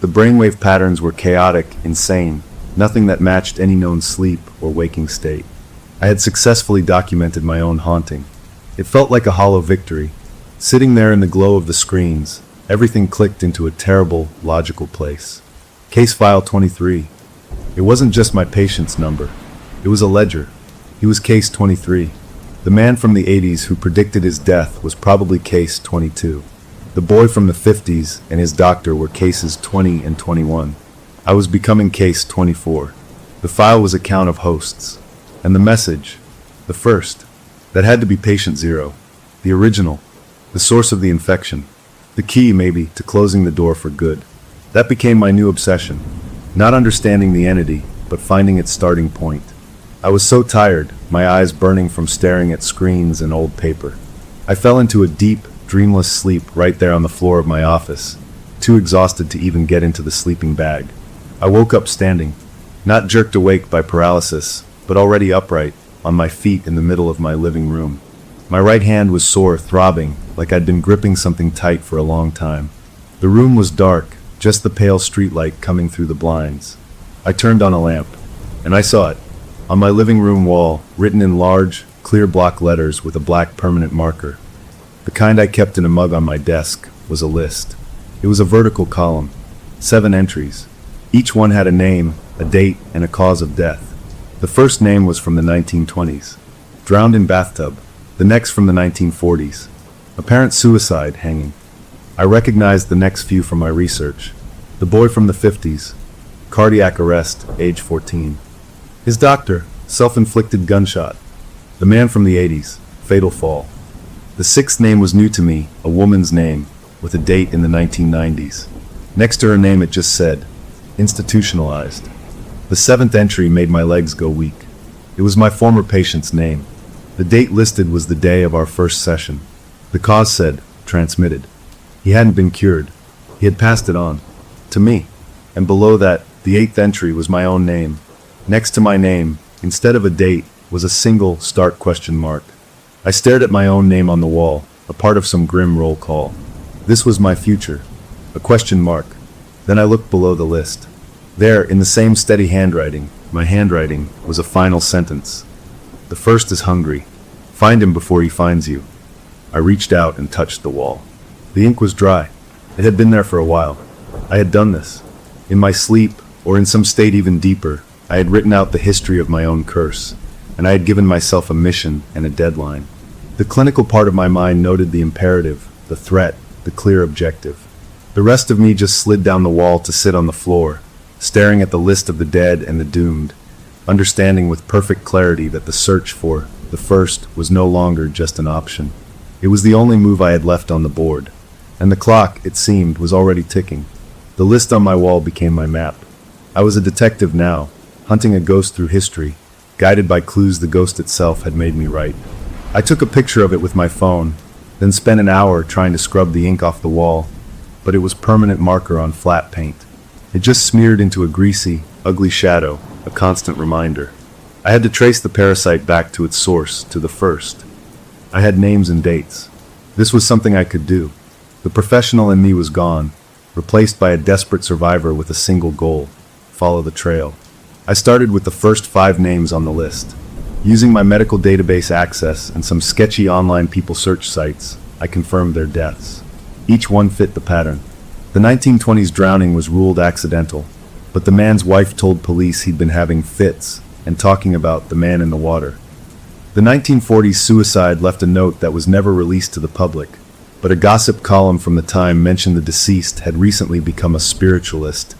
The brainwave patterns were chaotic, insane, nothing that matched any known sleep or waking state. I had successfully documented my own haunting. It felt like a hollow victory. Sitting there in the glow of the screens, everything clicked into a terrible, logical place. Case file 23. It wasn't just my patient's number. It was a ledger. He was case 23. The man from the 80s who predicted his death was probably case 22. The boy from the 50s and his doctor were cases 20 and 21. I was becoming case 24. The file was a count of hosts. And the message, the first, that had to be patient 0. The original, the source of the infection. The key, maybe, to closing the door for good. That became my new obsession. Not understanding the entity, but finding its starting point. I was so tired, my eyes burning from staring at screens and old paper. I fell into a deep, dreamless sleep right there on the floor of my office, too exhausted to even get into the sleeping bag. I woke up standing, not jerked awake by paralysis, but already upright, on my feet in the middle of my living room. My right hand was sore, throbbing, like I'd been gripping something tight for a long time. The room was dark, just the pale streetlight coming through the blinds. I turned on a lamp. And I saw it. On my living room wall, written in large, clear block letters with a black permanent marker. The kind I kept in a mug on my desk was a list. It was a vertical column, 7 entries. Each one had a name, a date, and a cause of death. The first name was from the 1920s. Drowned in bathtub. The next from the 1940s. Apparent suicide, hanging. I recognized the next few from my research. The boy from the 50s. Cardiac arrest, age 14. His doctor, self-inflicted gunshot. The man from the 80s, fatal fall. The 6th name was new to me, a woman's name, with a date in the 1990s. Next to her name it just said, institutionalized. The 7th entry made my legs go weak. It was my former patient's name. The date listed was the day of our first session. The cause said, transmitted. He hadn't been cured. He had passed it on. To me. And below that, the 8th entry was my own name. Next to my name, instead of a date, was a single, stark question mark. I stared at my own name on the wall, a part of some grim roll call. This was my future. A question mark. Then I looked below the list. There, in the same steady handwriting, my handwriting, was a final sentence. The first is hungry. Find him before he finds you. I reached out and touched the wall. The ink was dry. It had been there for a while. I had done this. In my sleep, or in some state even deeper, I had written out the history of my own curse, and I had given myself a mission and a deadline. The clinical part of my mind noted the imperative, the threat, the clear objective. The rest of me just slid down the wall to sit on the floor, staring at the list of the dead and the doomed, understanding with perfect clarity that the search for the first was no longer just an option. It was the only move I had left on the board, and the clock, it seemed, was already ticking. The list on my wall became my map. I was a detective now, hunting a ghost through history, guided by clues the ghost itself had made me write. I took a picture of it with my phone, then spent an hour trying to scrub the ink off the wall, but it was permanent marker on flat paint. It just smeared into a greasy, ugly shadow, a constant reminder. I had to trace the parasite back to its source, to the first. I had names and dates. This was something I could do. The professional in me was gone, replaced by a desperate survivor with a single goal: follow the trail. I started with the first 5 names on the list. Using my medical database access and some sketchy online people search sites, I confirmed their deaths. Each one fit the pattern. The 1920s drowning was ruled accidental, but the man's wife told police he'd been having fits and talking about the man in the water. The 1940s suicide left a note that was never released to the public, but a gossip column from the time mentioned the deceased had recently become a spiritualist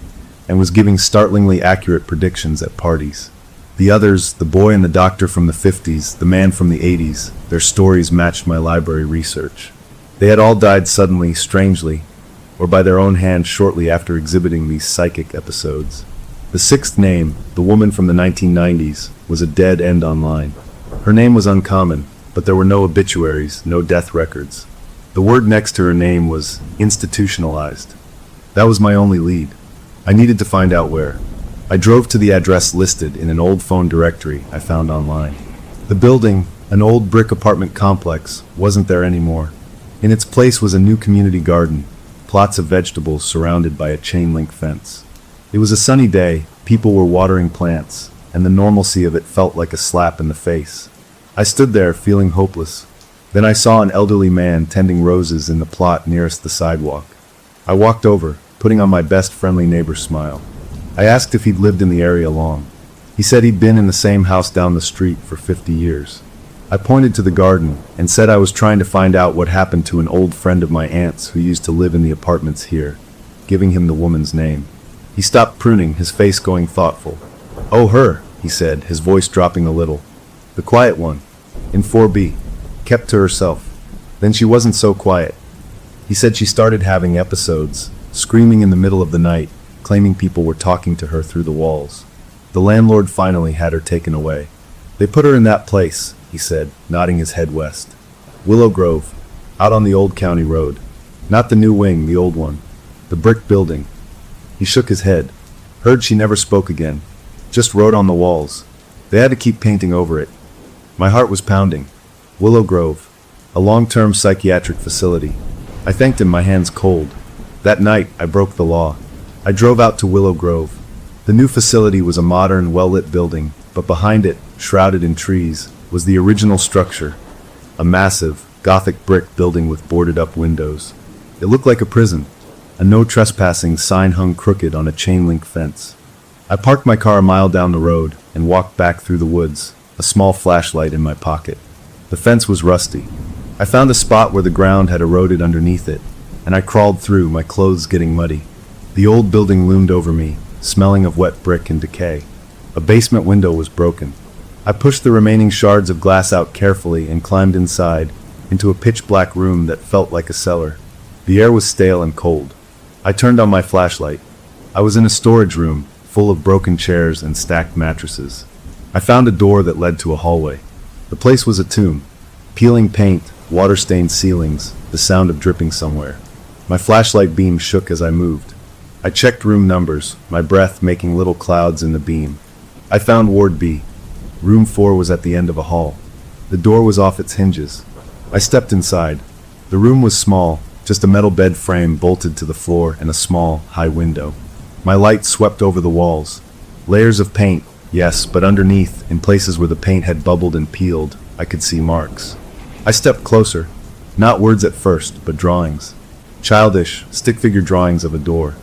and was giving startlingly accurate predictions at parties. The others, the boy and the doctor from the 50s, the man from the 80s, their stories matched my library research. They had all died suddenly, strangely, or by their own hand shortly after exhibiting these psychic episodes. The 6th name, the woman from the 1990s, was a dead end online. Her name was uncommon, but there were no obituaries, no death records. The word next to her name was institutionalized. That was my only lead. I needed to find out where. I drove to the address listed in an old phone directory I found online. The building, an old brick apartment complex, wasn't there anymore. In its place was a new community garden, plots of vegetables surrounded by a chain-link fence. It was a sunny day, people were watering plants, and the normalcy of it felt like a slap in the face. I stood there feeling hopeless. Then I saw an elderly man tending roses in the plot nearest the sidewalk. I walked over, putting on my best friendly neighbor smile. I asked if he'd lived in the area long. He said he'd been in the same house down the street for 50 years. I pointed to the garden and said I was trying to find out what happened to an old friend of my aunt's who used to live in the apartments here, giving him the woman's name. He stopped pruning, his face going thoughtful. "Oh, her," he said, his voice dropping a little. "The quiet one. In 4B. Kept to herself. Then she wasn't so quiet. He said she started having episodes, screaming in the middle of the night, claiming people were talking to her through the walls. The landlord finally had her taken away. They put her in that place," he said, nodding his head west. "Willow Grove, out on the old county road. Not the new wing, the old one. The brick building." He shook his head. "Heard she never spoke again. Just wrote on the walls. They had to keep painting over it." My heart was pounding. Willow Grove, a long-term psychiatric facility. I thanked him, my hands cold. That night, I broke the law. I drove out to Willow Grove. The new facility was a modern, well-lit building, but behind it, shrouded in trees, was the original structure, a massive, Gothic brick building with boarded-up windows. It looked like a prison, a no trespassing sign hung crooked on a chain-link fence. I parked my car a mile down the road and walked back through the woods, a small flashlight in my pocket. The fence was rusty. I found a spot where the ground had eroded underneath it, and I crawled through, my clothes getting muddy. The old building loomed over me, smelling of wet brick and decay. A basement window was broken. I pushed the remaining shards of glass out carefully and climbed inside, into a pitch-black room that felt like a cellar. The air was stale and cold. I turned on my flashlight. I was in a storage room, full of broken chairs and stacked mattresses. I found a door that led to a hallway. The place was a tomb. Peeling paint, water-stained ceilings, the sound of dripping somewhere. My flashlight beam shook as I moved. I checked room numbers, my breath making little clouds in the beam. I found Ward B. Room 4 was at the end of a hall. The door was off its hinges. I stepped inside. The room was small, just a metal bed frame bolted to the floor and a small, high window. My light swept over the walls. Layers of paint, yes, but underneath, in places where the paint had bubbled and peeled, I could see marks. I stepped closer. Not words at first, but drawings. Childish, stick-figure drawings of a door.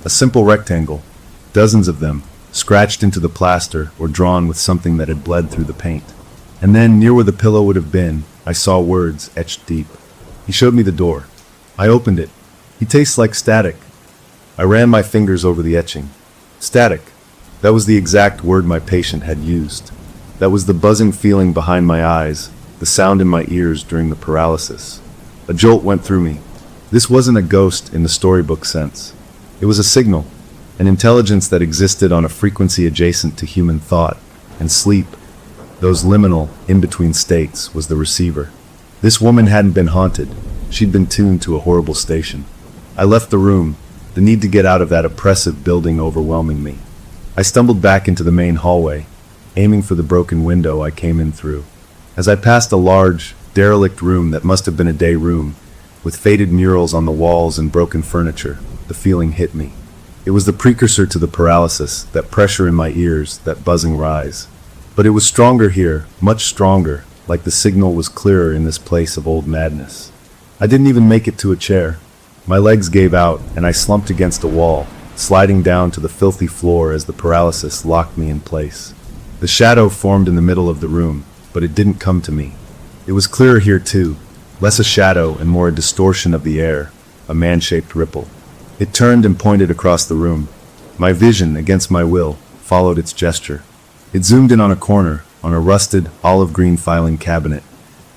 A simple rectangle, dozens of them, scratched into the plaster or drawn with something that had bled through the paint. And then, near where the pillow would have been, I saw words etched deep. He showed me the door. I opened it. He tastes like static. I ran my fingers over the etching. Static. That was the exact word my patient had used. That was the buzzing feeling behind my eyes, the sound in my ears during the paralysis. A jolt went through me. This wasn't a ghost in the storybook sense. It was a signal, an intelligence that existed on a frequency adjacent to human thought, and sleep, those liminal, in-between states, was the receiver. This woman hadn't been haunted. She'd been tuned to a horrible station. I left the room, the need to get out of that oppressive building overwhelming me. I stumbled back into the main hallway, aiming for the broken window I came in through. As I passed a large, derelict room that must have been a day room, with faded murals on the walls and broken furniture, the feeling hit me. It was the precursor to the paralysis, that pressure in my ears, that buzzing rise. But it was stronger here, much stronger, like the signal was clearer in this place of old madness. I didn't even make it to a chair. My legs gave out, and I slumped against a wall, sliding down to the filthy floor as the paralysis locked me in place. The shadow formed in the middle of the room, but it didn't come to me. It was clearer here too, less a shadow and more a distortion of the air, a man-shaped ripple. It turned and pointed across the room. My vision, against my will, followed its gesture. It zoomed in on a corner, on a rusted, olive-green filing cabinet,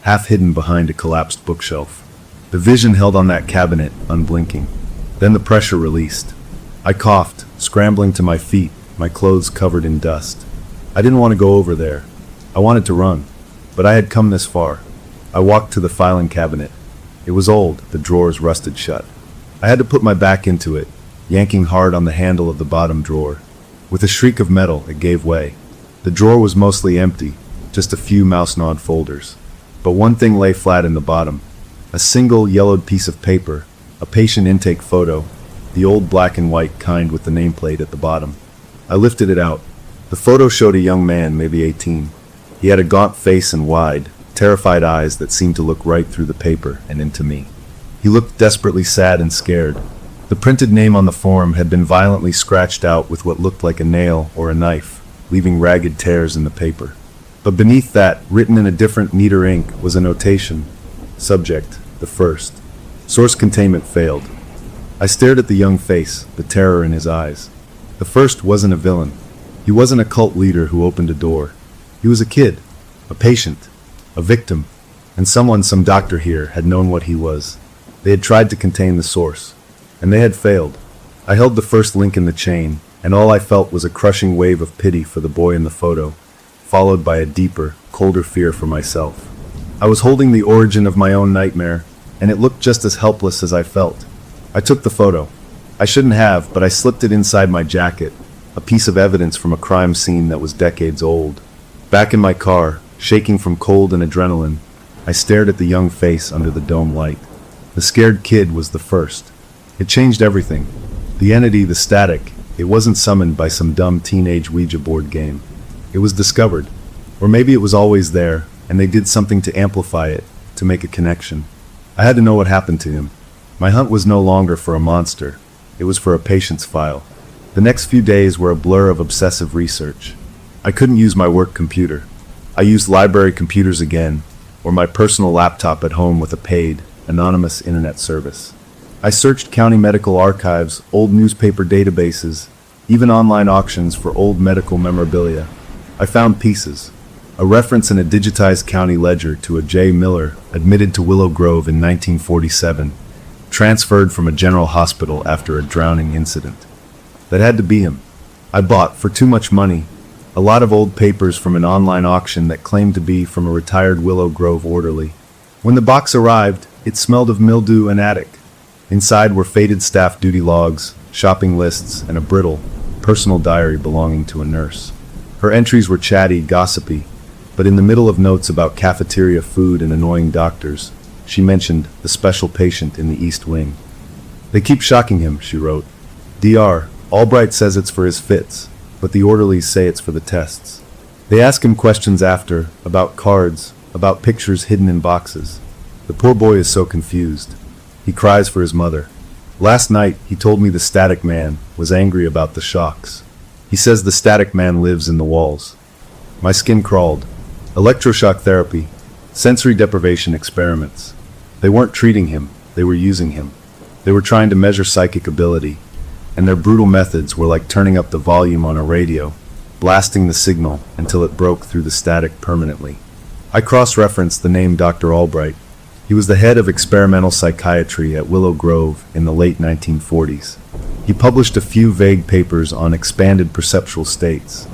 half hidden behind a collapsed bookshelf. The vision held on that cabinet, unblinking. Then the pressure released. I coughed, scrambling to my feet, my clothes covered in dust. I didn't want to go over there. I wanted to run, but I had come this far. I walked to the filing cabinet. It was old, the drawers rusted shut. I had to put my back into it, yanking hard on the handle of the bottom drawer. With a shriek of metal, it gave way. The drawer was mostly empty, just a few mouse-gnawed folders. But one thing lay flat in the bottom. A single yellowed piece of paper, a patient intake photo, the old black and white kind with the nameplate at the bottom. I lifted it out. The photo showed a young man, maybe 18. He had a gaunt face and wide, terrified eyes that seemed to look right through the paper and into me. He looked desperately sad and scared. The printed name on the form had been violently scratched out with what looked like a nail or a knife, leaving ragged tears in the paper. But beneath that, written in a different, neater ink, was a notation. Subject, the first. Source containment failed. I stared at the young face, the terror in his eyes. The first wasn't a villain. He wasn't a cult leader who opened a door. He was a kid, a patient, a victim, and some doctor here had known what he was. They had tried to contain the source, and they had failed. I held the first link in the chain, and all I felt was a crushing wave of pity for the boy in the photo, followed by a deeper, colder fear for myself. I was holding the origin of my own nightmare, and it looked just as helpless as I felt. I took the photo. I shouldn't have, but I slipped it inside my jacket, a piece of evidence from a crime scene that was decades old. Back in my car, shaking from cold and adrenaline, I stared at the young face under the dome light. The scared kid was the first. It changed everything. The entity, the static, It wasn't summoned by some dumb teenage Ouija board game. It was discovered. Or maybe it was always there, and they did something to amplify it, to make a connection. I had to know what happened to him. My hunt was no longer for a monster. It was for a patient's file. The next few days were a blur of obsessive research. I couldn't use my work computer. I used library computers again, or my personal laptop at home with a paid, anonymous internet service. I searched county medical archives, old newspaper databases, even online auctions for old medical memorabilia. I found pieces. A reference in a digitized county ledger to a J. Miller, admitted to Willow Grove in 1947, transferred from a general hospital after a drowning incident. That had to be him. I bought, for too much money, a lot of old papers from an online auction that claimed to be from a retired Willow Grove orderly. When the box arrived, it smelled of mildew and attic. Inside were faded staff duty logs, shopping lists, and a brittle, personal diary belonging to a nurse. Her entries were chatty, gossipy, but in the middle of notes about cafeteria food and annoying doctors, she mentioned the special patient in the East Wing. "They keep shocking him," she wrote. "Dr. Albright says it's for his fits, but the orderlies say it's for the tests. They ask him questions after, about cards, about pictures hidden in boxes. The poor boy is so confused. He cries for his mother. Last night, he told me the static man was angry about the shocks. He says the static man lives in the walls." My skin crawled. Electroshock therapy, sensory deprivation experiments. They weren't treating him, they were using him. They were trying to measure psychic ability, and their brutal methods were like turning up the volume on a radio, blasting the signal until it broke through the static permanently. I cross-referenced the name Dr. Albright. He was the head of experimental psychiatry at Willow Grove in the late 1940s. He published a few vague papers on expanded perceptual states.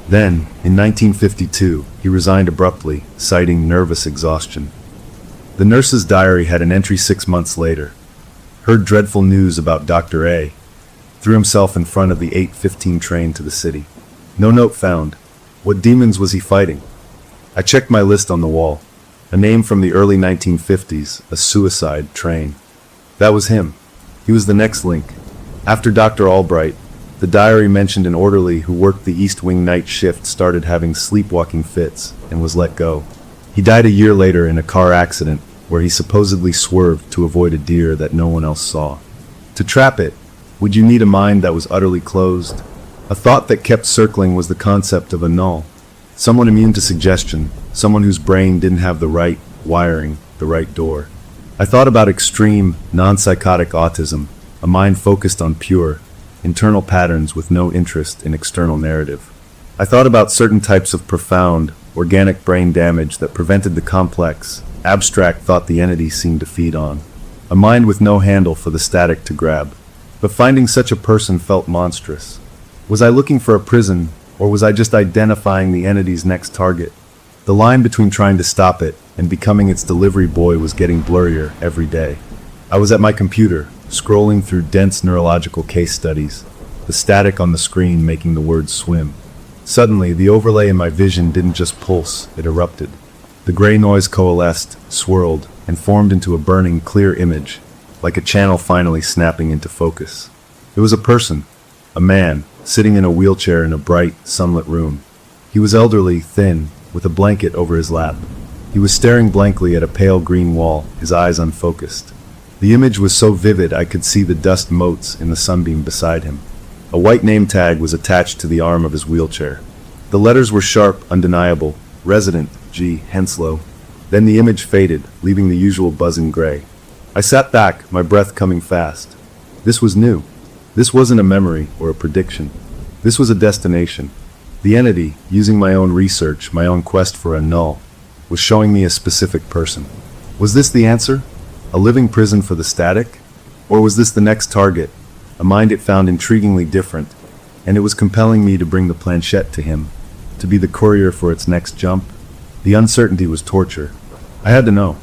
Then, in 1952, he resigned abruptly, citing nervous exhaustion. The nurse's diary had an entry 6 months later. Heard dreadful news about Dr. A. Threw himself in front of the 8:15 train to the city. No note found. What demons was he fighting? I checked my list on the wall. A name from the early 1950s, a suicide train. That was him. He was the next link. After Dr. Albright, the diary mentioned an orderly who worked the East Wing night shift started having sleepwalking fits and was let go. He died a year later in a car accident where he supposedly swerved to avoid a deer that no one else saw. To trap it, would you need a mind that was utterly closed? A thought that kept circling was the concept of a null. Someone immune to suggestion, someone whose brain didn't have the right wiring, the right door. I thought about extreme, non-psychotic autism, a mind focused on pure, internal patterns with no interest in external narrative. I thought about certain types of profound, organic brain damage that prevented the complex, abstract thought the entity seemed to feed on. A mind with no handle for the static to grab. But finding such a person felt monstrous. Was I looking for a prison, or was I just identifying the entity's next target? The line between trying to stop it and becoming its delivery boy was getting blurrier every day. I was at my computer, scrolling through dense neurological case studies, the static on the screen making the words swim. Suddenly, the overlay in my vision didn't just pulse, it erupted. The gray noise coalesced, swirled, and formed into a burning, clear image, like a channel finally snapping into focus. It was a person, a man, sitting in a wheelchair in a bright, sunlit room. He was elderly, thin, with a blanket over his lap. He was staring blankly at a pale green wall, his eyes unfocused. The image was so vivid I could see the dust motes in the sunbeam beside him. A white name tag was attached to the arm of his wheelchair. The letters were sharp, undeniable, Resident G. Henslow. Then the image faded, leaving the usual buzzing gray. I sat back, my breath coming fast. This was new. This wasn't a memory or a prediction. This was a destination. The entity, using my own research, my own quest for a null, was showing me a specific person. Was this the answer? A living prison for the static? Or was this the next target, a mind it found intriguingly different, and it was compelling me to bring the planchette to him, to be the courier for its next jump? The uncertainty was torture. I had to know.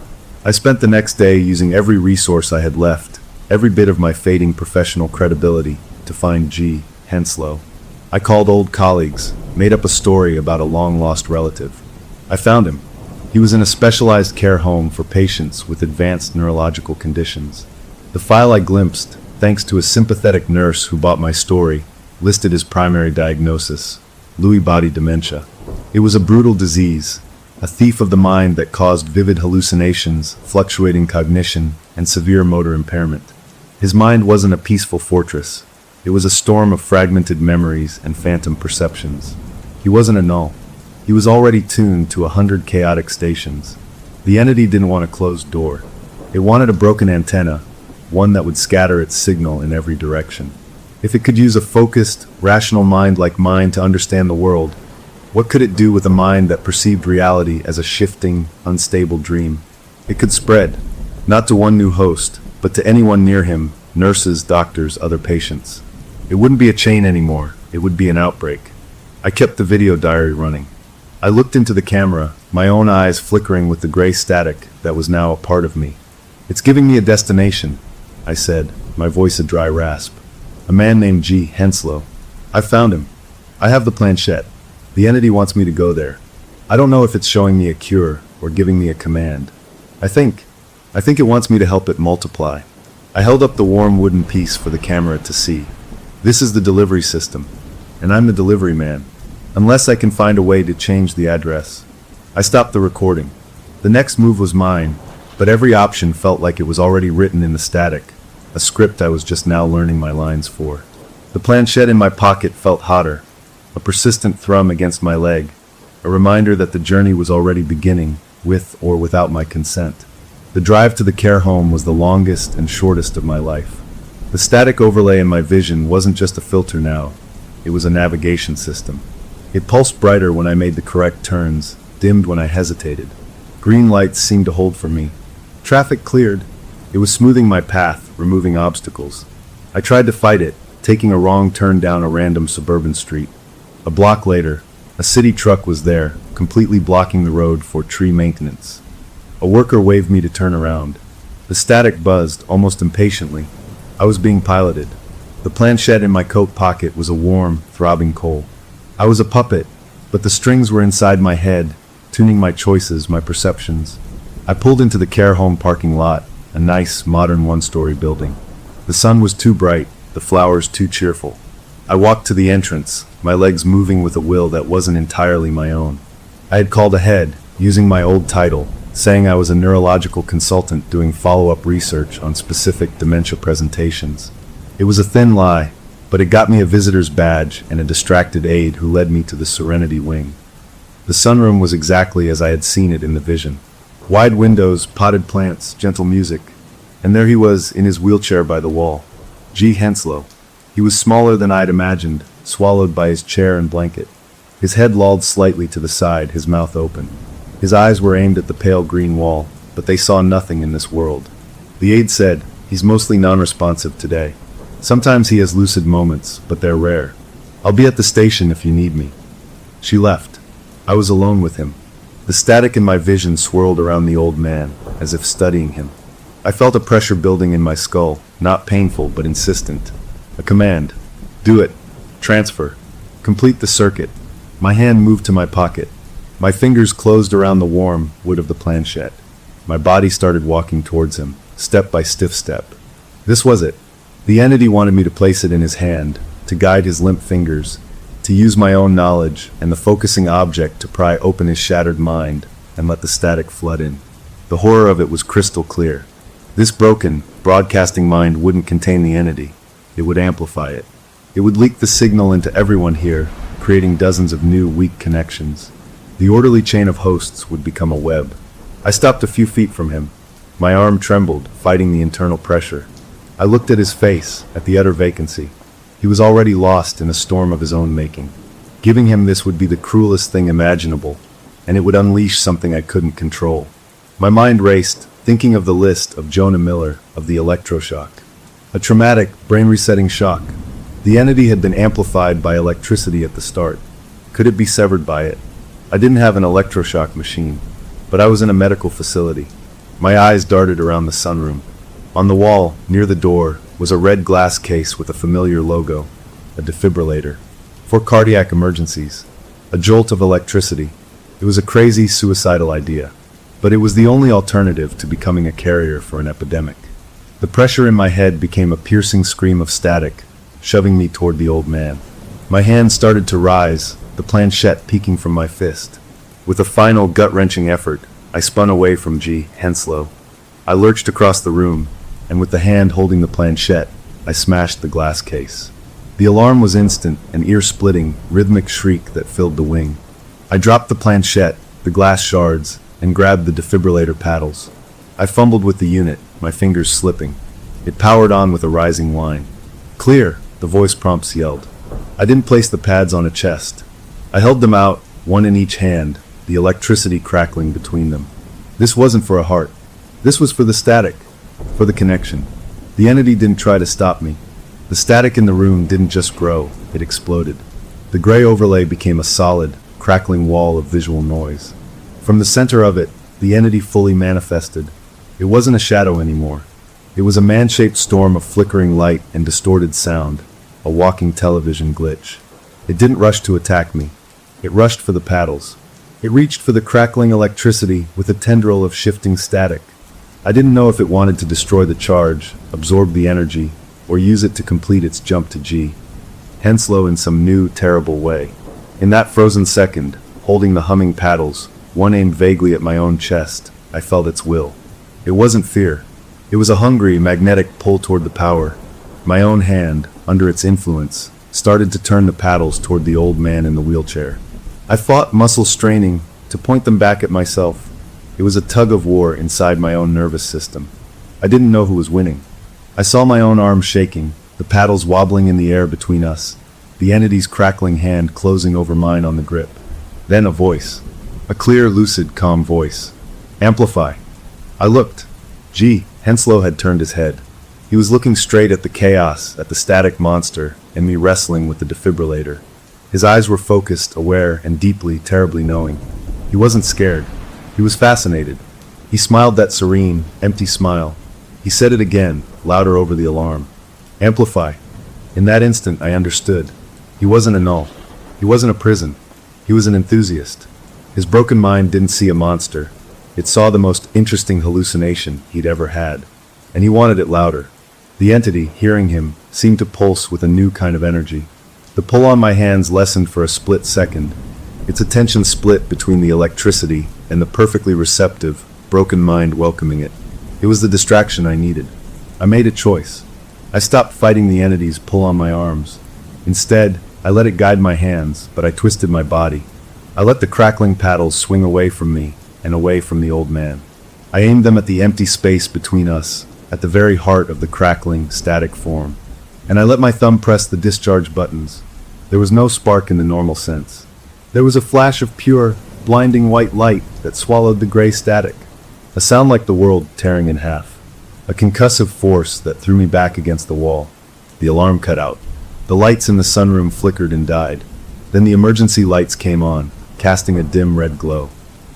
I spent the next day using every resource I had left, every bit of my fading professional credibility, to find G. Henslow. I called old colleagues, made up a story about a long-lost relative. I found him. He was in a specialized care home for patients with advanced neurological conditions. The file I glimpsed, thanks to a sympathetic nurse who bought my story, listed as primary diagnosis: Lewy body dementia. It was a brutal disease, a thief of the mind that caused vivid hallucinations, fluctuating cognition, and severe motor impairment. His mind wasn't a peaceful fortress. It was a storm of fragmented memories and phantom perceptions. He wasn't a null. He was already tuned to 100 chaotic stations. The entity didn't want a closed door. It wanted a broken antenna, one that would scatter its signal in every direction. If it could use a focused, rational mind like mine to understand the world, what could it do with a mind that perceived reality as a shifting, unstable dream? It could spread, not to one new host, but to anyone near him, nurses, doctors, other patients. It wouldn't be a chain anymore, it would be an outbreak. I kept the video diary running. I looked into the camera, my own eyes flickering with the gray static that was now a part of me. "It's giving me a destination," I said, my voice a dry rasp. "A man named G. Henslow. I found him. I have the planchette. The entity wants me to go there. I don't know if it's showing me a cure or giving me a command. I think it wants me to help it multiply." I held up the warm wooden piece for the camera to see. "This is the delivery system, and I'm the delivery man, unless I can find a way to change the address." I stopped the recording. The next move was mine, but every option felt like it was already written in the static, a script I was just now learning my lines for. The planchette in my pocket felt hotter, a persistent thrum against my leg, a reminder that the journey was already beginning, with or without my consent. The drive to the care home was the longest and shortest of my life. The static overlay in my vision wasn't just a filter now, it was a navigation system. It pulsed brighter when I made the correct turns, dimmed when I hesitated. Green lights seemed to hold for me. Traffic cleared. It was smoothing my path, removing obstacles. I tried to fight it, taking a wrong turn down a random suburban street. A block later, a city truck was there, completely blocking the road for tree maintenance. A worker waved me to turn around. The static buzzed, almost impatiently. I was being piloted. The planchette in my coat pocket was a warm, throbbing coal. I was a puppet, but the strings were inside my head, tuning my choices, my perceptions. I pulled into the care home parking lot, a nice, modern one-story building. The sun was too bright, the flowers too cheerful. I walked to the entrance, my legs moving with a will that wasn't entirely my own. I had called ahead, using my old title, saying I was a neurological consultant doing follow-up research on specific dementia presentations. It was a thin lie, but it got me a visitor's badge and a distracted aide who led me to the Serenity Wing. The sunroom was exactly as I had seen it in the vision. Wide windows, potted plants, gentle music. And there he was, in his wheelchair by the wall. G. Henslow. He was smaller than I'd imagined, swallowed by his chair and blanket. His head lolled slightly to the side, his mouth open. His eyes were aimed at the pale green wall, but they saw nothing in this world. The aide said, "He's mostly non-responsive today. Sometimes he has lucid moments, but they're rare. I'll be at the station if you need me." She left. I was alone with him. The static in my vision swirled around the old man, as if studying him. I felt a pressure building in my skull, not painful but insistent. A command. "Do it. Transfer. Complete the circuit." My hand moved to my pocket. My fingers closed around the warm wood of the planchette. My body started walking towards him, step by stiff step. This was it. The entity wanted me to place it in his hand, to guide his limp fingers, to use my own knowledge and the focusing object to pry open his shattered mind and let the static flood in. The horror of it was crystal clear. This broken, broadcasting mind wouldn't contain the entity. It would amplify it. It would leak the signal into everyone here, creating dozens of new, weak connections. The orderly chain of hosts would become a web. I stopped a few feet from him. My arm trembled, fighting the internal pressure. I looked at his face, at the utter vacancy. He was already lost in a storm of his own making. Giving him this would be the cruelest thing imaginable, and it would unleash something I couldn't control. My mind raced, thinking of the list of Jonah Miller, of the electroshock. A traumatic, brain-resetting shock. The entity had been amplified by electricity at the start. Could it be severed by it? I didn't have an electroshock machine, but I was in a medical facility. My eyes darted around the sunroom. On the wall, near the door, was a red glass case with a familiar logo, a defibrillator. For cardiac emergencies. A jolt of electricity. It was a crazy, suicidal idea, but it was the only alternative to becoming a carrier for an epidemic. The pressure in my head became a piercing scream of static, shoving me toward the old man. My hand started to rise, the planchette peeking from my fist. With a final gut-wrenching effort, I spun away from G. Henslow. I lurched across the room, and with the hand holding the planchette, I smashed the glass case. The alarm was instant, an ear-splitting, rhythmic shriek that filled the wing. I dropped the planchette, the glass shards, and grabbed the defibrillator paddles. I fumbled with the unit, my fingers slipping. It powered on with a rising whine. "Clear," the voice prompts yelled. I didn't place the pads on a chest. I held them out, one in each hand, the electricity crackling between them. This wasn't for a heart. This was for the static, for the connection. The entity didn't try to stop me. The static in the room didn't just grow, it exploded. The gray overlay became a solid, crackling wall of visual noise. From the center of it, the entity fully manifested. It wasn't a shadow anymore. It was a man-shaped storm of flickering light and distorted sound, a walking television glitch. It didn't rush to attack me. It rushed for the paddles. It reached for the crackling electricity with a tendril of shifting static. I didn't know if it wanted to destroy the charge, absorb the energy, or use it to complete its jump to G. Henslow in some new, terrible way. In that frozen second, holding the humming paddles, one aimed vaguely at my own chest, I felt its will. It wasn't fear. It was a hungry, magnetic pull toward the power. My own hand, under its influence, started to turn the paddles toward the old man in the wheelchair. I fought, muscles straining, to point them back at myself. It was a tug of war inside my own nervous system. I didn't know who was winning. I saw my own arms shaking, the paddles wobbling in the air between us, the entity's crackling hand closing over mine on the grip. Then a voice. A clear, lucid, calm voice. "Amplify." I looked. G. Henslow had turned his head. He was looking straight at the chaos, at the static monster, and me wrestling with the defibrillator. His eyes were focused, aware, and deeply, terribly knowing. He wasn't scared. He was fascinated. He smiled that serene, empty smile. He said it again, louder over the alarm. "Amplify." In that instant, I understood. He wasn't a null. He wasn't a prison. He was an enthusiast. His broken mind didn't see a monster. It saw the most interesting hallucination he'd ever had. And he wanted it louder. The entity, hearing him, seemed to pulse with a new kind of energy. The pull on my hands lessened for a split second. Its attention split between the electricity and the perfectly receptive, broken mind welcoming it. It was the distraction I needed. I made a choice. I stopped fighting the entity's pull on my arms. Instead, I let it guide my hands, but I twisted my body. I let the crackling paddles swing away from me and away from the old man. I aimed them at the empty space between us, at the very heart of the crackling, static form. And I let my thumb press the discharge buttons. There was no spark in the normal sense. There was a flash of pure, blinding white light that swallowed the gray static. A sound like the world tearing in half. A concussive force that threw me back against the wall. The alarm cut out. The lights in the sunroom flickered and died. Then the emergency lights came on, casting a dim red glow.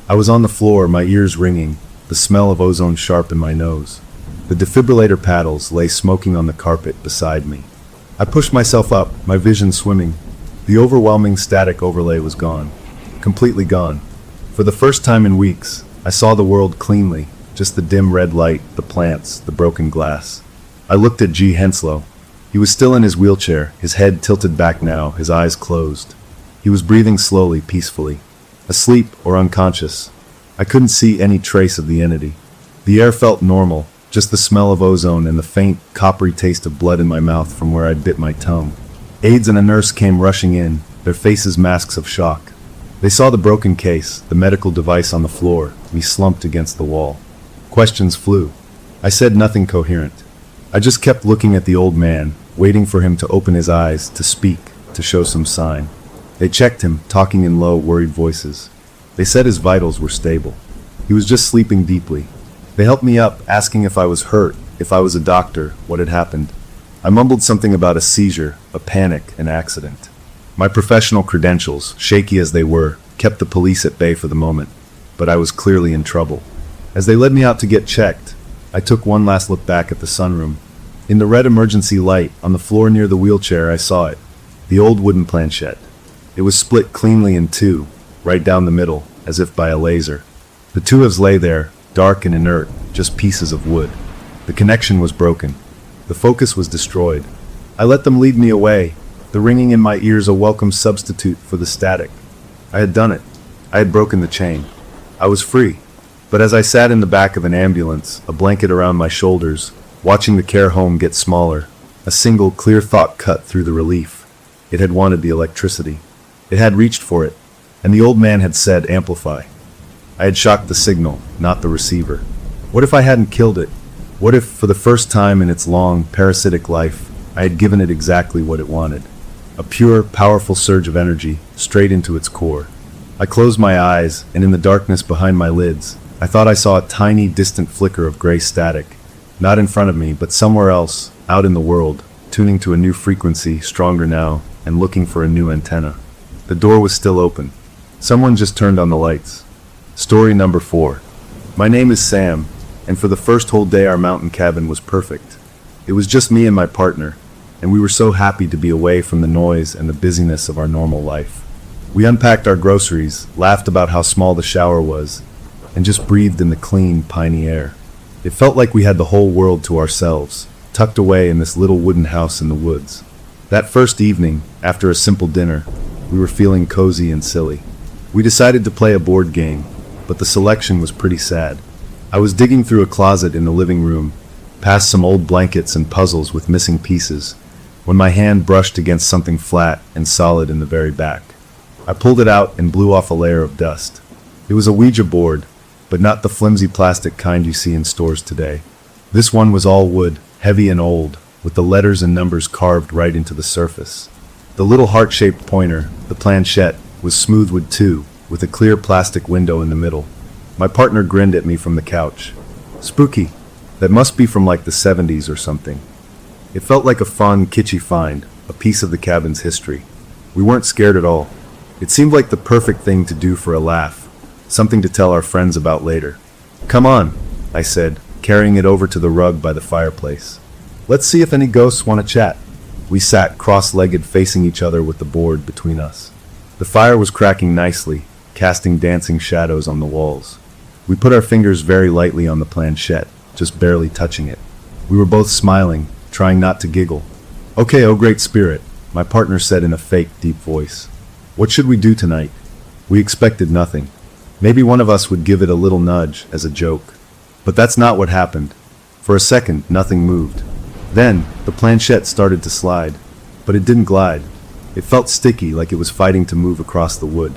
I was on the floor, my ears ringing, the smell of ozone sharp in my nose. The defibrillator paddles lay smoking on the carpet beside me. I pushed myself up, my vision swimming. The overwhelming static overlay was gone. Completely gone. For the first time in weeks, I saw the world cleanly, just the dim red light, the plants, the broken glass. I looked at G. Henslow. He was still in his wheelchair, his head tilted back now, his eyes closed. He was breathing slowly, peacefully. Asleep or unconscious. I couldn't see any trace of the entity. The air felt normal, just the smell of ozone and the faint, coppery taste of blood in my mouth from where I'd bit my tongue. Aides and a nurse came rushing in, their faces masks of shock. They saw the broken case, the medical device on the floor, me slumped against the wall. Questions flew. I said nothing coherent. I just kept looking at the old man, waiting for him to open his eyes, to speak, to show some sign. They checked him, talking in low, worried voices. They said his vitals were stable. He was just sleeping deeply. They helped me up, asking if I was hurt, if I was a doctor, what had happened. I mumbled something about a seizure, a panic, an accident. My professional credentials, shaky as they were, kept the police at bay for the moment, but I was clearly in trouble. As they led me out to get checked, I took one last look back at the sunroom. In the red emergency light, on the floor near the wheelchair, I saw it. The old wooden planchette. It was split cleanly in two, right down the middle, as if by a laser. The two halves lay there, dark and inert, just pieces of wood. The connection was broken. The focus was destroyed. I let them lead me away, the ringing in my ears a welcome substitute for the static. I had done it. I had broken the chain. I was free. But as I sat in the back of an ambulance, a blanket around my shoulders, watching the care home get smaller, a single clear thought cut through the relief. It had wanted the electricity. It had reached for it, and the old man had said amplify. I had shocked the signal, not the receiver. What if I hadn't killed it? What if, for the first time in its long, parasitic life, I had given it exactly what it wanted? A pure, powerful surge of energy, straight into its core. I closed my eyes, and in the darkness behind my lids, I thought I saw a tiny, distant flicker of gray static. Not in front of me, but somewhere else, out in the world, tuning to a new frequency, stronger now, and looking for a new antenna. The door was still open. Someone just turned on the lights. Story number 4. My name is Sam, and for the first whole day our mountain cabin was perfect. It was just me and my partner, and we were so happy to be away from the noise and the busyness of our normal life. We unpacked our groceries, laughed about how small the shower was, and just breathed in the clean, piney air. It felt like we had the whole world to ourselves, tucked away in this little wooden house in the woods. That first evening, after a simple dinner, we were feeling cozy and silly. We decided to play a board game, but the selection was pretty sad. I was digging through a closet in the living room, past some old blankets and puzzles with missing pieces, when my hand brushed against something flat and solid in the very back. I pulled it out and blew off a layer of dust. It was a Ouija board, but not the flimsy plastic kind you see in stores today. This one was all wood, heavy and old, with the letters and numbers carved right into the surface. The little heart-shaped pointer, the planchette, was smooth wood too, with a clear plastic window in the middle. My partner grinned at me from the couch. Spooky. That must be from like the 70s or something. It felt like a fun, kitschy find, a piece of the cabin's history. We weren't scared at all. It seemed like the perfect thing to do for a laugh, something to tell our friends about later. Come on, I said, carrying it over to the rug by the fireplace. Let's see if any ghosts want to chat. We sat cross-legged facing each other with the board between us. The fire was cracking nicely, casting dancing shadows on the walls. We put our fingers very lightly on the planchette, just barely touching it. We were both smiling, trying not to giggle. Okay, oh great spirit, my partner said in a fake, deep voice. What should we do tonight? We expected nothing. Maybe one of us would give it a little nudge as a joke. But that's not what happened. For a second, nothing moved. Then, the planchette started to slide. But it didn't glide. It felt sticky, like it was fighting to move across the wood.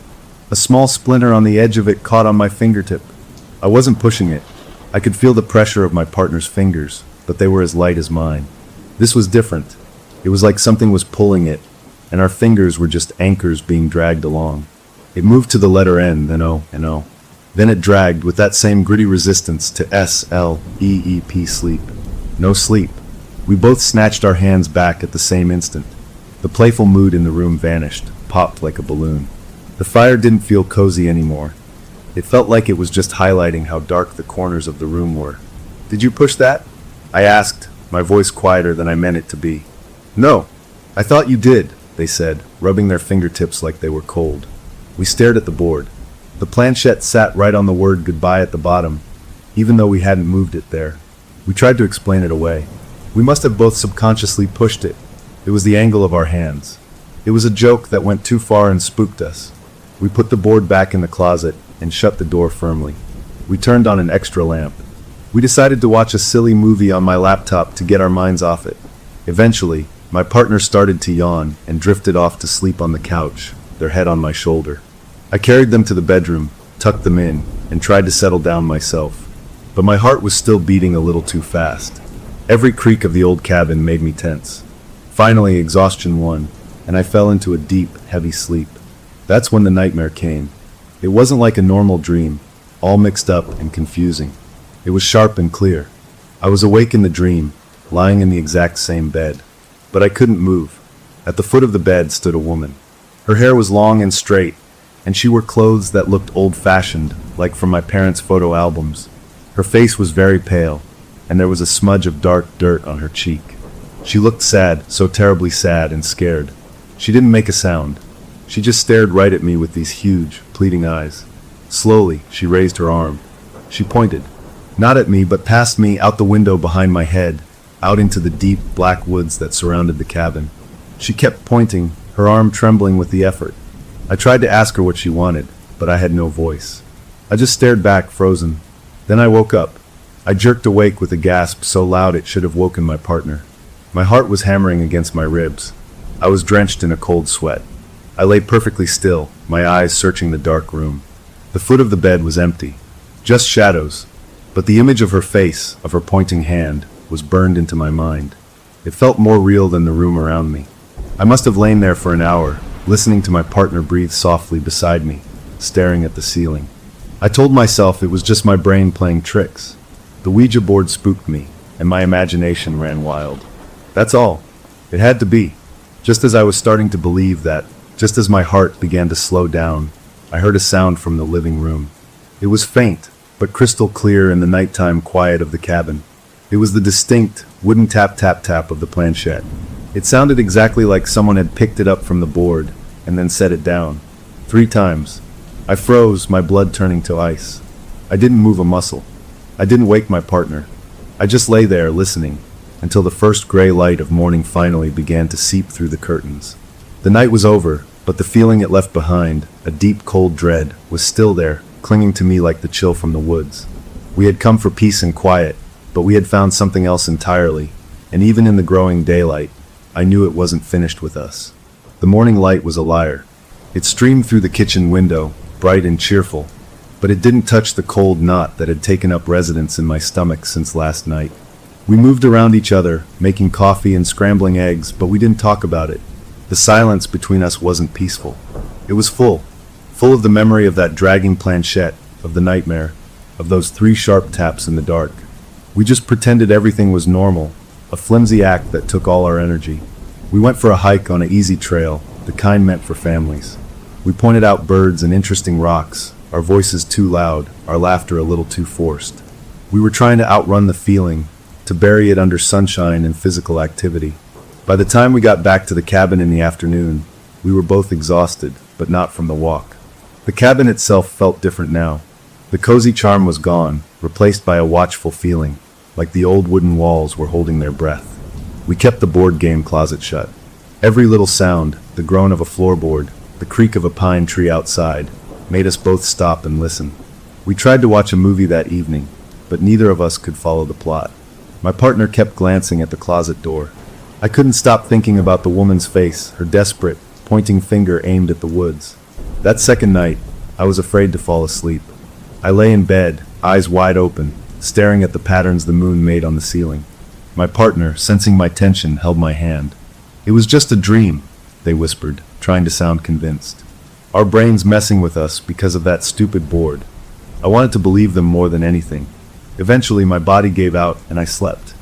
A small splinter on the edge of it caught on my fingertip. I wasn't pushing it. I could feel the pressure of my partner's fingers, but they were as light as mine. This was different. It was like something was pulling it, and our fingers were just anchors being dragged along. It moved to the letter N, then O, and O. Then it dragged with that same gritty resistance to S-L-E-E-P, sleep. No sleep. We both snatched our hands back at the same instant. The playful mood in the room vanished, popped like a balloon. The fire didn't feel cozy anymore. It felt like it was just highlighting how dark the corners of the room were. Did you push that? I asked, my voice quieter than I meant it to be. No, I thought you did, they said, rubbing their fingertips like they were cold. We stared at the board. The planchette sat right on the word goodbye at the bottom, even though we hadn't moved it there. We tried to explain it away. We must have both subconsciously pushed it. It was the angle of our hands. It was a joke that went too far and spooked us. We put the board back in the closet and shut the door firmly. We turned on an extra lamp. We decided to watch a silly movie on my laptop to get our minds off it. Eventually, my partner started to yawn and drifted off to sleep on the couch, their head on my shoulder. I carried them to the bedroom, tucked them in, and tried to settle down myself. But my heart was still beating a little too fast. Every creak of the old cabin made me tense. Finally, exhaustion won, and I fell into a deep, heavy sleep. That's when the nightmare came. It wasn't like a normal dream, all mixed up and confusing. It was sharp and clear. I was awake in the dream, lying in the exact same bed. But I couldn't move. At the foot of the bed stood a woman. Her hair was long and straight, and she wore clothes that looked old-fashioned, like from my parents' photo albums. Her face was very pale, and there was a smudge of dark dirt on her cheek. She looked sad, so terribly sad and scared. She didn't make a sound. She just stared right at me with these huge, pleading eyes. Slowly, she raised her arm. She pointed. Not at me, but past me, out the window behind my head, out into the deep, black woods that surrounded the cabin. She kept pointing, her arm trembling with the effort. I tried to ask her what she wanted, but I had no voice. I just stared back, frozen. Then I woke up. I jerked awake with a gasp so loud it should have woken my partner. My heart was hammering against my ribs. I was drenched in a cold sweat. I lay perfectly still, my eyes searching the dark room. The foot of the bed was empty. Just shadows. But the image of her face, of her pointing hand, was burned into my mind. It felt more real than the room around me. I must have lain there for an hour, listening to my partner breathe softly beside me, staring at the ceiling. I told myself it was just my brain playing tricks. The Ouija board spooked me, and my imagination ran wild. That's all. It had to be. Just as I was starting to believe that, just as my heart began to slow down, I heard a sound from the living room. It was faint, but crystal clear in the nighttime quiet of the cabin. It was the distinct, wooden tap-tap-tap of the planchette. It sounded exactly like someone had picked it up from the board, and then set it down. 3 times. I froze, my blood turning to ice. I didn't move a muscle. I didn't wake my partner. I just lay there, listening, until the first gray light of morning finally began to seep through the curtains. The night was over, but the feeling it left behind, a deep cold dread, was still there, clinging to me like the chill from the woods. We had come for peace and quiet, but we had found something else entirely, and even in the growing daylight, I knew it wasn't finished with us. The morning light was a liar. It streamed through the kitchen window, bright and cheerful, but it didn't touch the cold knot that had taken up residence in my stomach since last night. We moved around each other, making coffee and scrambling eggs, but we didn't talk about it. The silence between us wasn't peaceful. It was full of the memory of that dragging planchette, of the nightmare, of those 3 sharp taps in the dark. We just pretended everything was normal, a flimsy act that took all our energy. We went for a hike on an easy trail, the kind meant for families. We pointed out birds and interesting rocks, our voices too loud, our laughter a little too forced. We were trying to outrun the feeling, to bury it under sunshine and physical activity. By the time we got back to the cabin in the afternoon, we were both exhausted, but not from the walk. The cabin itself felt different now. The cozy charm was gone, replaced by a watchful feeling, like the old wooden walls were holding their breath. We kept the board game closet shut. Every little sound, the groan of a floorboard, the creak of a pine tree outside, made us both stop and listen. We tried to watch a movie that evening, but neither of us could follow the plot. My partner kept glancing at the closet door. I couldn't stop thinking about the woman's face, her desperate, pointing finger aimed at the woods. That second night, I was afraid to fall asleep. I lay in bed, eyes wide open, staring at the patterns the moon made on the ceiling. My partner, sensing my tension, held my hand. "It was just a dream," they whispered, trying to sound convinced. Our brains messing with us because of that stupid board. I wanted to believe them more than anything. Eventually, my body gave out and I slept.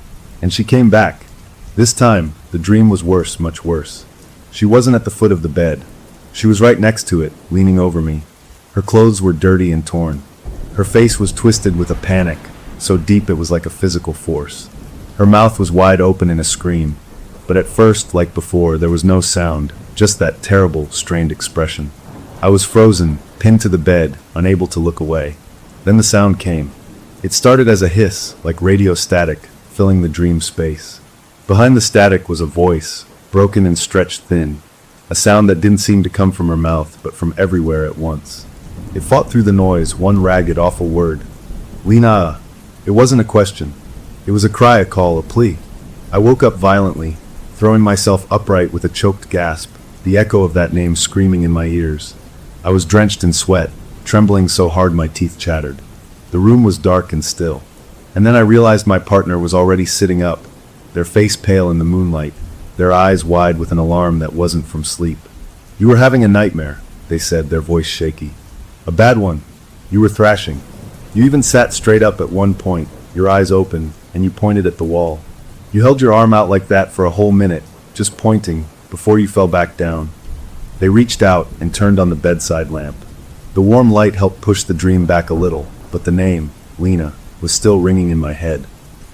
And she came back. This time, the dream was worse, much worse. She wasn't at the foot of the bed. She was right next to it, leaning over me. Her clothes were dirty and torn. Her face was twisted with a panic, so deep it was like a physical force. Her mouth was wide open in a scream, but at first, like before, there was no sound, just that terrible, strained expression. I was frozen, pinned to the bed, unable to look away. Then the sound came. It started as a hiss, like radio static, filling the dream space. Behind the static was a voice, broken and stretched thin, a sound that didn't seem to come from her mouth, but from everywhere at once. It fought through the noise, one ragged, awful word. Lena. It wasn't a question. It was a cry, a call, a plea. I woke up violently, throwing myself upright with a choked gasp, the echo of that name screaming in my ears. I was drenched in sweat, trembling so hard my teeth chattered. The room was dark and still. And then I realized my partner was already sitting up, their face pale in the moonlight, their eyes wide with an alarm that wasn't from sleep. "You were having a nightmare," they said, their voice shaky. "A bad one. You were thrashing. You even sat straight up at one point, your eyes open, and you pointed at the wall. You held your arm out like that for a whole minute, just pointing, before you fell back down." They reached out and turned on the bedside lamp. The warm light helped push the dream back a little, but the name, Lena, was still ringing in my head.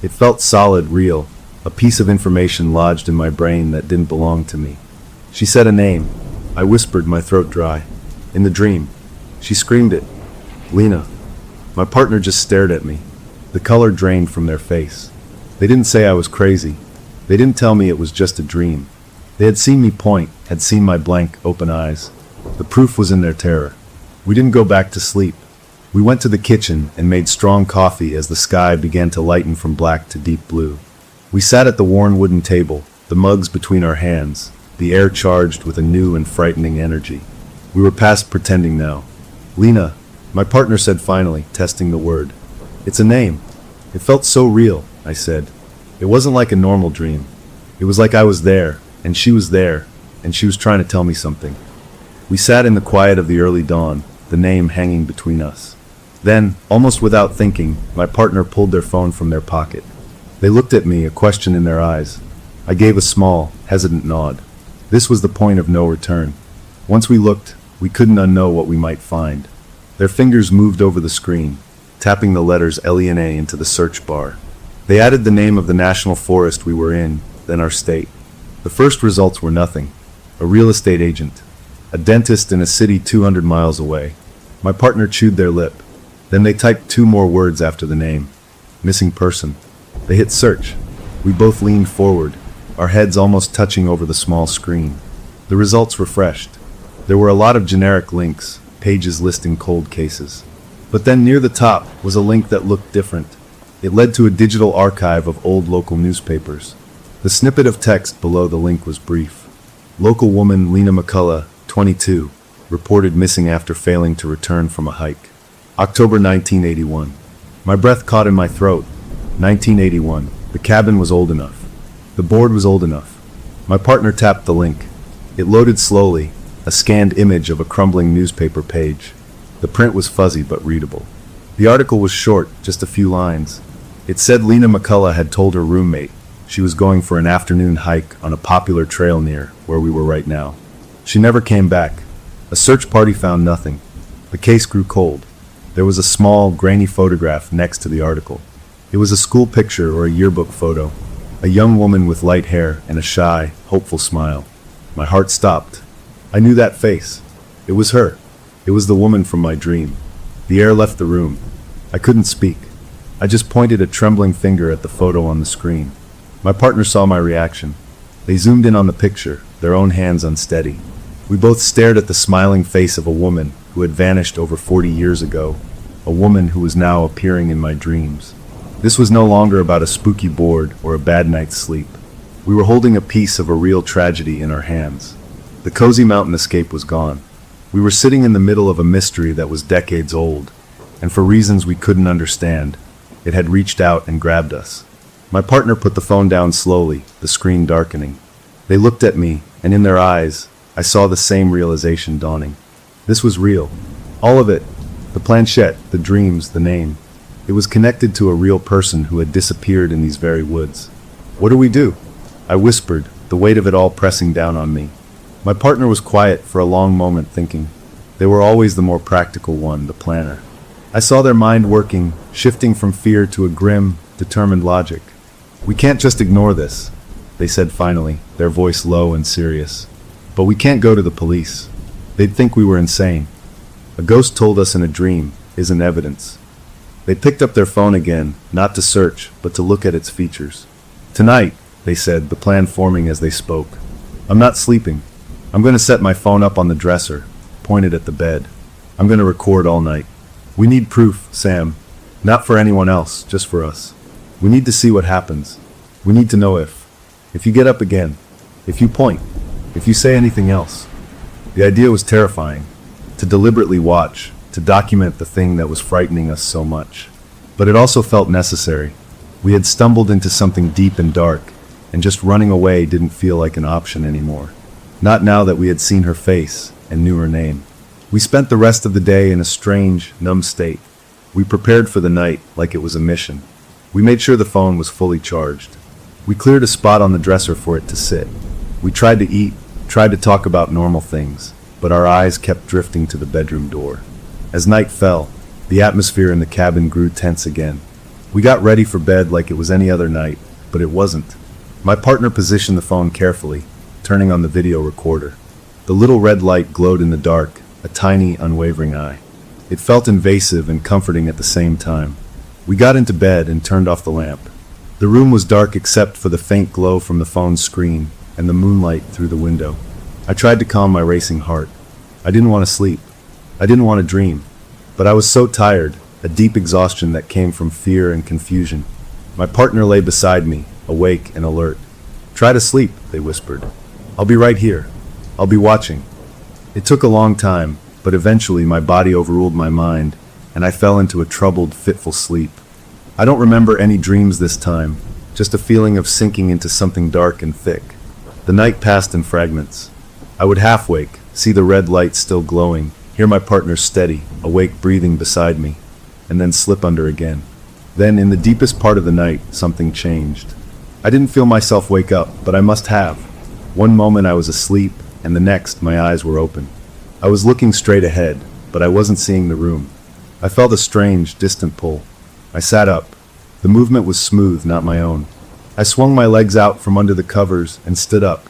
It felt solid, real, a piece of information lodged in my brain that didn't belong to me. She said a name. I whispered, my throat dry. In the dream, she screamed it. "Lena." My partner just stared at me. The color drained from their face. They didn't say I was crazy. They didn't tell me it was just a dream. They had seen me point, had seen my blank, open eyes. The proof was in their terror. We didn't go back to sleep. We went to the kitchen and made strong coffee as the sky began to lighten from black to deep blue. We sat at the worn wooden table, the mugs between our hands, the air charged with a new and frightening energy. We were past pretending now. "Lena," my partner said finally, testing the word. "It's a name." It felt so real, I said. It wasn't like a normal dream. It was like I was there, and she was there, and she was trying to tell me something. We sat in the quiet of the early dawn, the name hanging between us. Then, almost without thinking, my partner pulled their phone from their pocket. They looked at me, a question in their eyes. I gave a small, hesitant nod. This was the point of no return. Once we looked, we couldn't unknow what we might find. Their fingers moved over the screen, tapping the letters L-E-N-A into the search bar. They added the name of the national forest we were in, then our state. The first results were nothing. A real estate agent. A dentist in a city 200 miles away. My partner chewed their lip. Then they typed 2 more words after the name. Missing person. They hit search. We both leaned forward, our heads almost touching over the small screen. The results refreshed. There were a lot of generic links, pages listing cold cases. But then near the top was a link that looked different. It led to a digital archive of old local newspapers. The snippet of text below the link was brief. Local woman Lena McCullough, 22, reported missing after failing to return from a hike. October 1981. My breath caught in my throat. 1981. The cabin was old enough. The board was old enough. My partner tapped the link. It loaded slowly, a scanned image of a crumbling newspaper page. The print was fuzzy but readable. The article was short, just a few lines. It said Lena McCullough had told her roommate she was going for an afternoon hike on a popular trail near where we were right now. She never came back. A search party found nothing. The case grew cold. There was a small, grainy photograph next to the article. It was a school picture or a yearbook photo. A young woman with light hair and a shy, hopeful smile. My heart stopped. I knew that face. It was her. It was the woman from my dream. The air left the room. I couldn't speak. I just pointed a trembling finger at the photo on the screen. My partner saw my reaction. They zoomed in on the picture, their own hands unsteady. We both stared at the smiling face of a woman who had vanished over 40 years ago, a woman who was now appearing in my dreams. This was no longer about a spooky board or a bad night's sleep. We were holding a piece of a real tragedy in our hands. The cozy mountain escape was gone. We were sitting in the middle of a mystery that was decades old, and for reasons we couldn't understand, it had reached out and grabbed us. My partner put the phone down slowly, the screen darkening. They looked at me, and in their eyes, I saw the same realization dawning. This was real. All of it. The planchette, the dreams, the name. It was connected to a real person who had disappeared in these very woods. What do we do? I whispered, the weight of it all pressing down on me. My partner was quiet for a long moment, thinking. They were always the more practical one, the planner. I saw their mind working, shifting from fear to a grim, determined logic. We can't just ignore this, they said finally, their voice low and serious. But we can't go to the police. They'd think we were insane. A ghost told us in a dream isn't evidence. They picked up their phone again, not to search, but to look at its features. Tonight, they said, the plan forming as they spoke. I'm not sleeping. I'm going to set my phone up on the dresser, pointed at the bed. I'm going to record all night. We need proof, Sam. Not for anyone else, just for us. We need to see what happens. We need to know if you get up again, if you point, if you say anything else. The idea was terrifying. To deliberately watch, to document the thing that was frightening us so much. But it also felt necessary. We had stumbled into something deep and dark, and just running away didn't feel like an option anymore. Not now that we had seen her face and knew her name. We spent the rest of the day in a strange, numb state. We prepared for the night like it was a mission. We made sure the phone was fully charged. We cleared a spot on the dresser for it to sit. We tried to eat, tried to talk about normal things, but our eyes kept drifting to the bedroom door. As night fell, the atmosphere in the cabin grew tense again. We got ready for bed like it was any other night, but it wasn't. My partner positioned the phone carefully, turning on the video recorder. The little red light glowed in the dark, a tiny, unwavering eye. It felt invasive and comforting at the same time. We got into bed and turned off the lamp. The room was dark except for the faint glow from the phone's screen, and the moonlight through the window. I tried to calm my racing heart. I didn't want to sleep. I didn't want to dream. But I was so tired, a deep exhaustion that came from fear and confusion. My partner lay beside me, awake and alert. "Try to sleep," they whispered. "I'll be right here. I'll be watching." It took a long time, but eventually my body overruled my mind, and I fell into a troubled, fitful sleep. I don't remember any dreams this time, just a feeling of sinking into something dark and thick. The night passed in fragments. I would half-wake, see the red light still glowing, hear my partner steady, awake breathing beside me, and then slip under again. Then, in the deepest part of the night, something changed. I didn't feel myself wake up, but I must have. One moment I was asleep, and the next my eyes were open. I was looking straight ahead, but I wasn't seeing the room. I felt a strange, distant pull. I sat up. The movement was smooth, not my own. I swung my legs out from under the covers and stood up.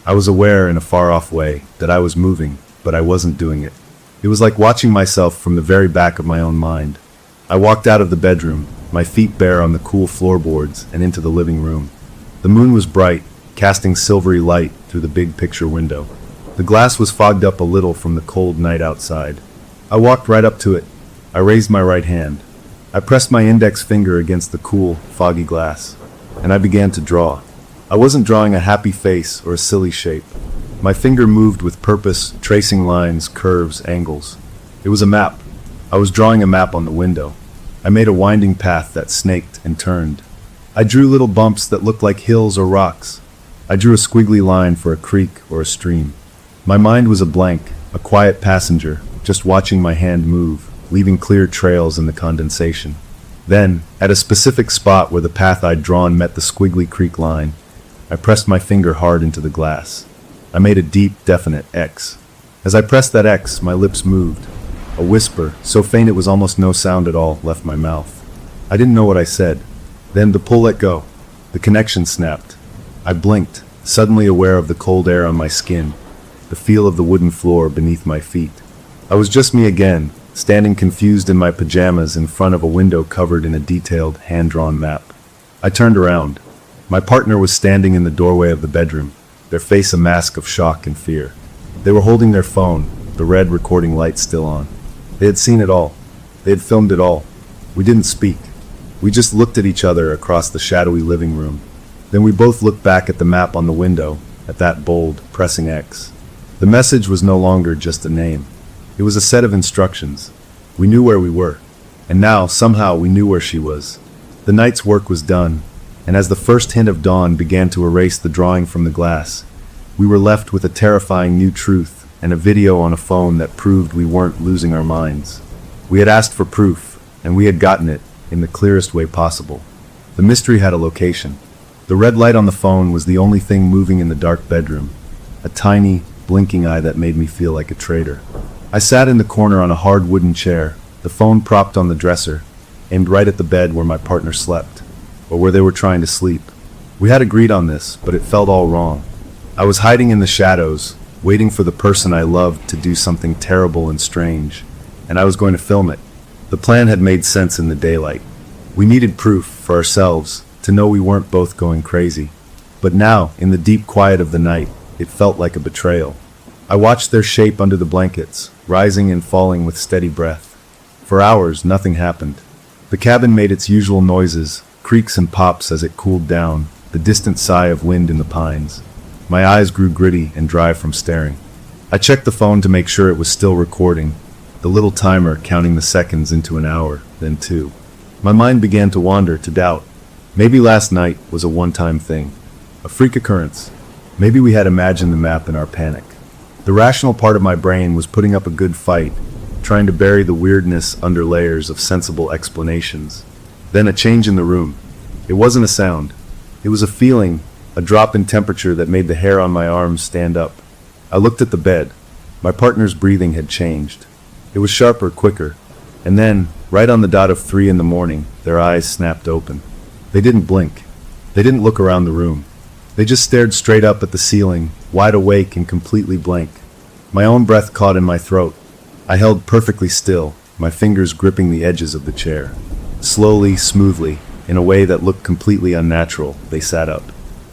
I was aware in a far-off way that I was moving, but I wasn't doing it. It was like watching myself from the very back of my own mind. I walked out of the bedroom, my feet bare on the cool floorboards, and into the living room. The moon was bright, casting silvery light through the big picture window. The glass was fogged up a little from the cold night outside. I walked right up to it. I raised my right hand. I pressed my index finger against the cool, foggy glass, and I began to draw. I wasn't drawing a happy face or a silly shape. My finger moved with purpose, tracing lines, curves, angles. It was a map. I was drawing a map on the window. I made a winding path that snaked and turned. I drew little bumps that looked like hills or rocks. I drew a squiggly line for a creek or a stream. My mind was a blank, a quiet passenger, just watching my hand move, leaving clear trails in the condensation. Then, at a specific spot where the path I'd drawn met the squiggly creek line, I pressed my finger hard into the glass. I made a deep, definite X. As I pressed that X, my lips moved. A whisper, so faint it was almost no sound at all, left my mouth. I didn't know what I said. Then the pull let go. The connection snapped. I blinked, suddenly aware of the cold air on my skin, the feel of the wooden floor beneath my feet. I was just me again, standing confused in my pajamas in front of a window covered in a detailed, hand-drawn map. I turned around. My partner was standing in the doorway of the bedroom, their face a mask of shock and fear. They were holding their phone, the red recording light still on. They had seen it all. They had filmed it all. We didn't speak. We just looked at each other across the shadowy living room. Then we both looked back at the map on the window, at that bold, pressing X. The message was no longer just a name. It was a set of instructions. We knew where we were. And now, somehow, we knew where she was. The night's work was done, and as the first hint of dawn began to erase the drawing from the glass, we were left with a terrifying new truth and a video on a phone that proved we weren't losing our minds. We had asked for proof, and we had gotten it in the clearest way possible. The mystery had a location. The red light on the phone was the only thing moving in the dark bedroom, a tiny, blinking eye that made me feel like a traitor. I sat in the corner on a hard wooden chair, the phone propped on the dresser, aimed right at the bed where my partner slept, or where they were trying to sleep. We had agreed on this, but it felt all wrong. I was hiding in the shadows, waiting for the person I loved to do something terrible and strange, and I was going to film it. The plan had made sense in the daylight. We needed proof for ourselves to know we weren't both going crazy. But now, in the deep quiet of the night, it felt like a betrayal. I watched their shape under the blankets, rising and falling with steady breath. For hours, nothing happened. The cabin made its usual noises, creaks and pops as it cooled down, the distant sigh of wind in the pines. My eyes grew gritty and dry from staring. I checked the phone to make sure it was still recording, the little timer counting the seconds into an hour, then two. My mind began to wander, to doubt. Maybe last night was a one-time thing, a freak occurrence. Maybe we had imagined the map in our panic. The rational part of my brain was putting up a good fight, trying to bury the weirdness under layers of sensible explanations. Then a change in the room. It wasn't a sound. It was a feeling, a drop in temperature that made the hair on my arms stand up. I looked at the bed. My partner's breathing had changed. It was sharper, quicker. And then, right on the dot of 3 in the morning, their eyes snapped open. They didn't blink. They didn't look around the room. They just stared straight up at the ceiling, wide awake and completely blank. My own breath caught in my throat. I held perfectly still, my fingers gripping the edges of the chair. Slowly, smoothly, in a way that looked completely unnatural, they sat up.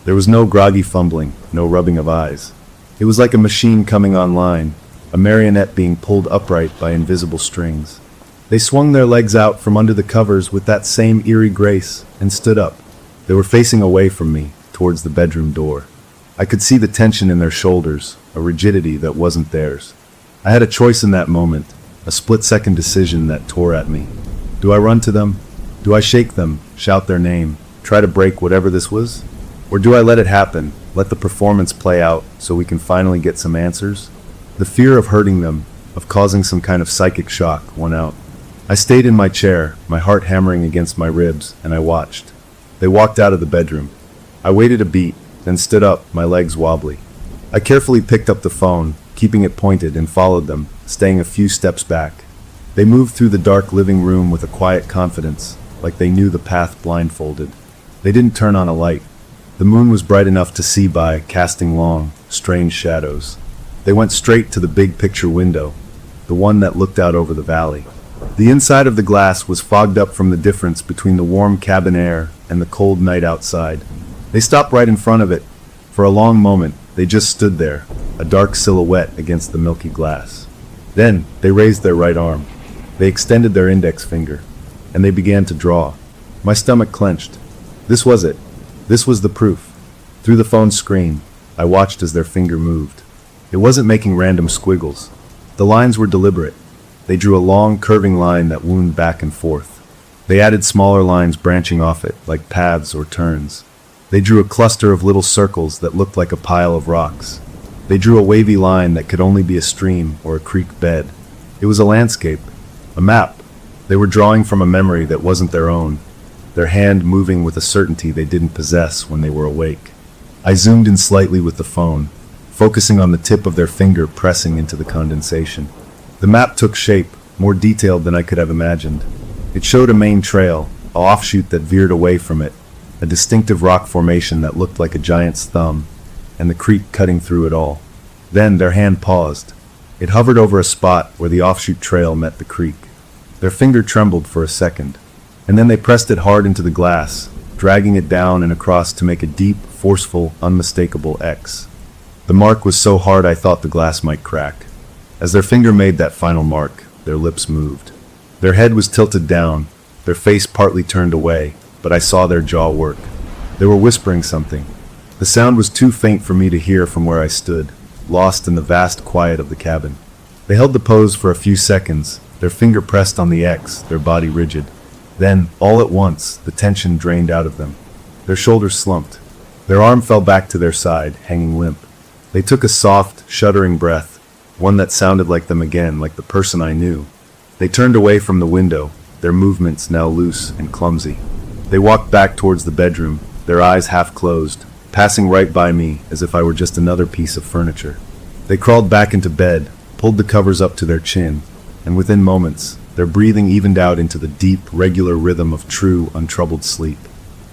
There was no groggy fumbling, no rubbing of eyes. It was like a machine coming online, a marionette being pulled upright by invisible strings. They swung their legs out from under the covers with that same eerie grace and stood up. They were facing away from me, towards the bedroom door. I could see the tension in their shoulders, a rigidity that wasn't theirs. I had a choice in that moment, a split-second decision that tore at me. Do I run to them? Do I shake them, shout their name, try to break whatever this was? Or do I let it happen, let the performance play out so we can finally get some answers? The fear of hurting them, of causing some kind of psychic shock, won out. I stayed in my chair, my heart hammering against my ribs, and I watched. They walked out of the bedroom. I waited a beat, then stood up, my legs wobbly. I carefully picked up the phone, keeping it pointed, and followed them, staying a few steps back. They moved through the dark living room with a quiet confidence, like they knew the path blindfolded. They didn't turn on a light. The moon was bright enough to see by, casting long, strange shadows. They went straight to the big picture window, the one that looked out over the valley. The inside of the glass was fogged up from the difference between the warm cabin air and the cold night outside. They stopped right in front of it. For a long moment, they just stood there, a dark silhouette against the milky glass. Then, they raised their right arm. They extended their index finger, and they began to draw. My stomach clenched. This was it. This was the proof. Through the phone screen, I watched as their finger moved. It wasn't making random squiggles. The lines were deliberate. They drew a long, curving line that wound back and forth. They added smaller lines branching off it, like paths or turns. They drew a cluster of little circles that looked like a pile of rocks. They drew a wavy line that could only be a stream or a creek bed. It was a landscape, a map. They were drawing from a memory that wasn't their own, their hand moving with a certainty they didn't possess when they were awake. I zoomed in slightly with the phone, focusing on the tip of their finger pressing into the condensation. The map took shape, more detailed than I could have imagined. It showed a main trail, an offshoot that veered away from it, a distinctive rock formation that looked like a giant's thumb, and the creek cutting through it all. Then their hand paused. It hovered over a spot where the offshoot trail met the creek. Their finger trembled for a second, and then they pressed it hard into the glass, dragging it down and across to make a deep, forceful, unmistakable X. The mark was so hard I thought the glass might crack. As their finger made that final mark, their lips moved. Their head was tilted down, their face partly turned away, but I saw their jaw work. They were whispering something. The sound was too faint for me to hear from where I stood, lost in the vast quiet of the cabin. They held the pose for a few seconds, their finger pressed on the X, their body rigid. Then, all at once, the tension drained out of them. Their shoulders slumped. Their arm fell back to their side, hanging limp. They took a soft, shuddering breath, one that sounded like them again, like the person I knew. They turned away from the window, their movements now loose and clumsy. They walked back towards the bedroom, their eyes half closed, passing right by me as if I were just another piece of furniture. They crawled back into bed, pulled the covers up to their chin, and within moments, their breathing evened out into the deep, regular rhythm of true, untroubled sleep.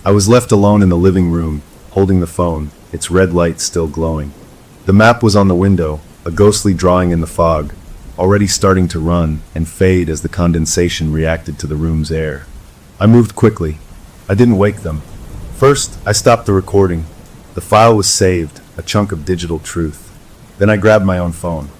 I was left alone in the living room, holding the phone, its red light still glowing. The map was on the window, a ghostly drawing in the fog, already starting to run and fade as the condensation reacted to the room's air. I moved quickly. I didn't wake them. First, I stopped the recording. The file was saved, a chunk of digital truth. Then I grabbed my own phone.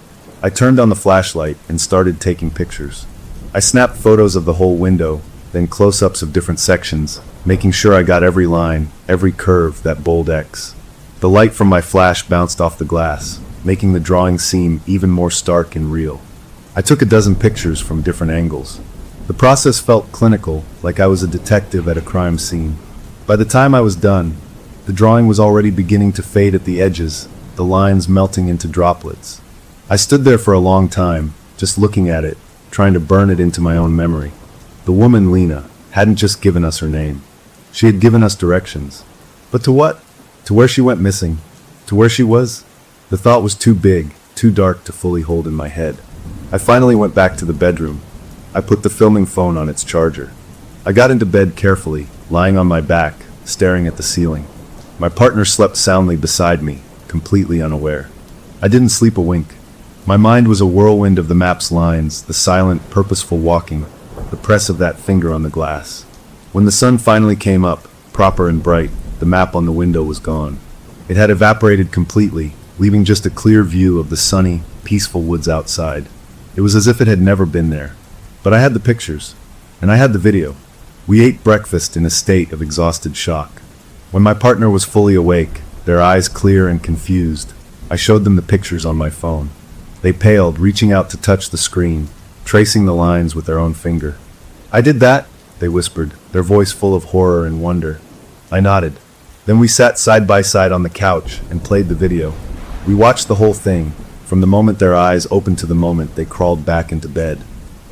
I turned on the flashlight and started taking pictures. I snapped photos of the whole window, then close-ups of different sections, making sure I got every line, every curve, that bold X. The light from my flash bounced off the glass, making the drawing seem even more stark and real. I took a dozen pictures from different angles. The process felt clinical, like I was a detective at a crime scene. By the time I was done, the drawing was already beginning to fade at the edges, the lines melting into droplets. I stood there for a long time, just looking at it, trying to burn it into my own memory. The woman, Lena, hadn't just given us her name. She had given us directions. But to what? To where she went missing? To where she was? The thought was too big, too dark to fully hold in my head. I finally went back to the bedroom. I put the filming phone on its charger. I got into bed carefully, lying on my back, staring at the ceiling. My partner slept soundly beside me, completely unaware. I didn't sleep a wink. My mind was a whirlwind of the map's lines, the silent, purposeful walking, the press of that finger on the glass. When the sun finally came up, proper and bright, the map on the window was gone. It had evaporated completely, leaving just a clear view of the sunny, peaceful woods outside. It was as if it had never been there. But I had the pictures, and I had the video. We ate breakfast in a state of exhausted shock. When my partner was fully awake, their eyes clear and confused, I showed them the pictures on my phone. They paled, reaching out to touch the screen, tracing the lines with their own finger. "I did that," they whispered, their voice full of horror and wonder. I nodded. Then we sat side by side on the couch and played the video. We watched the whole thing, from the moment their eyes opened to the moment they crawled back into bed.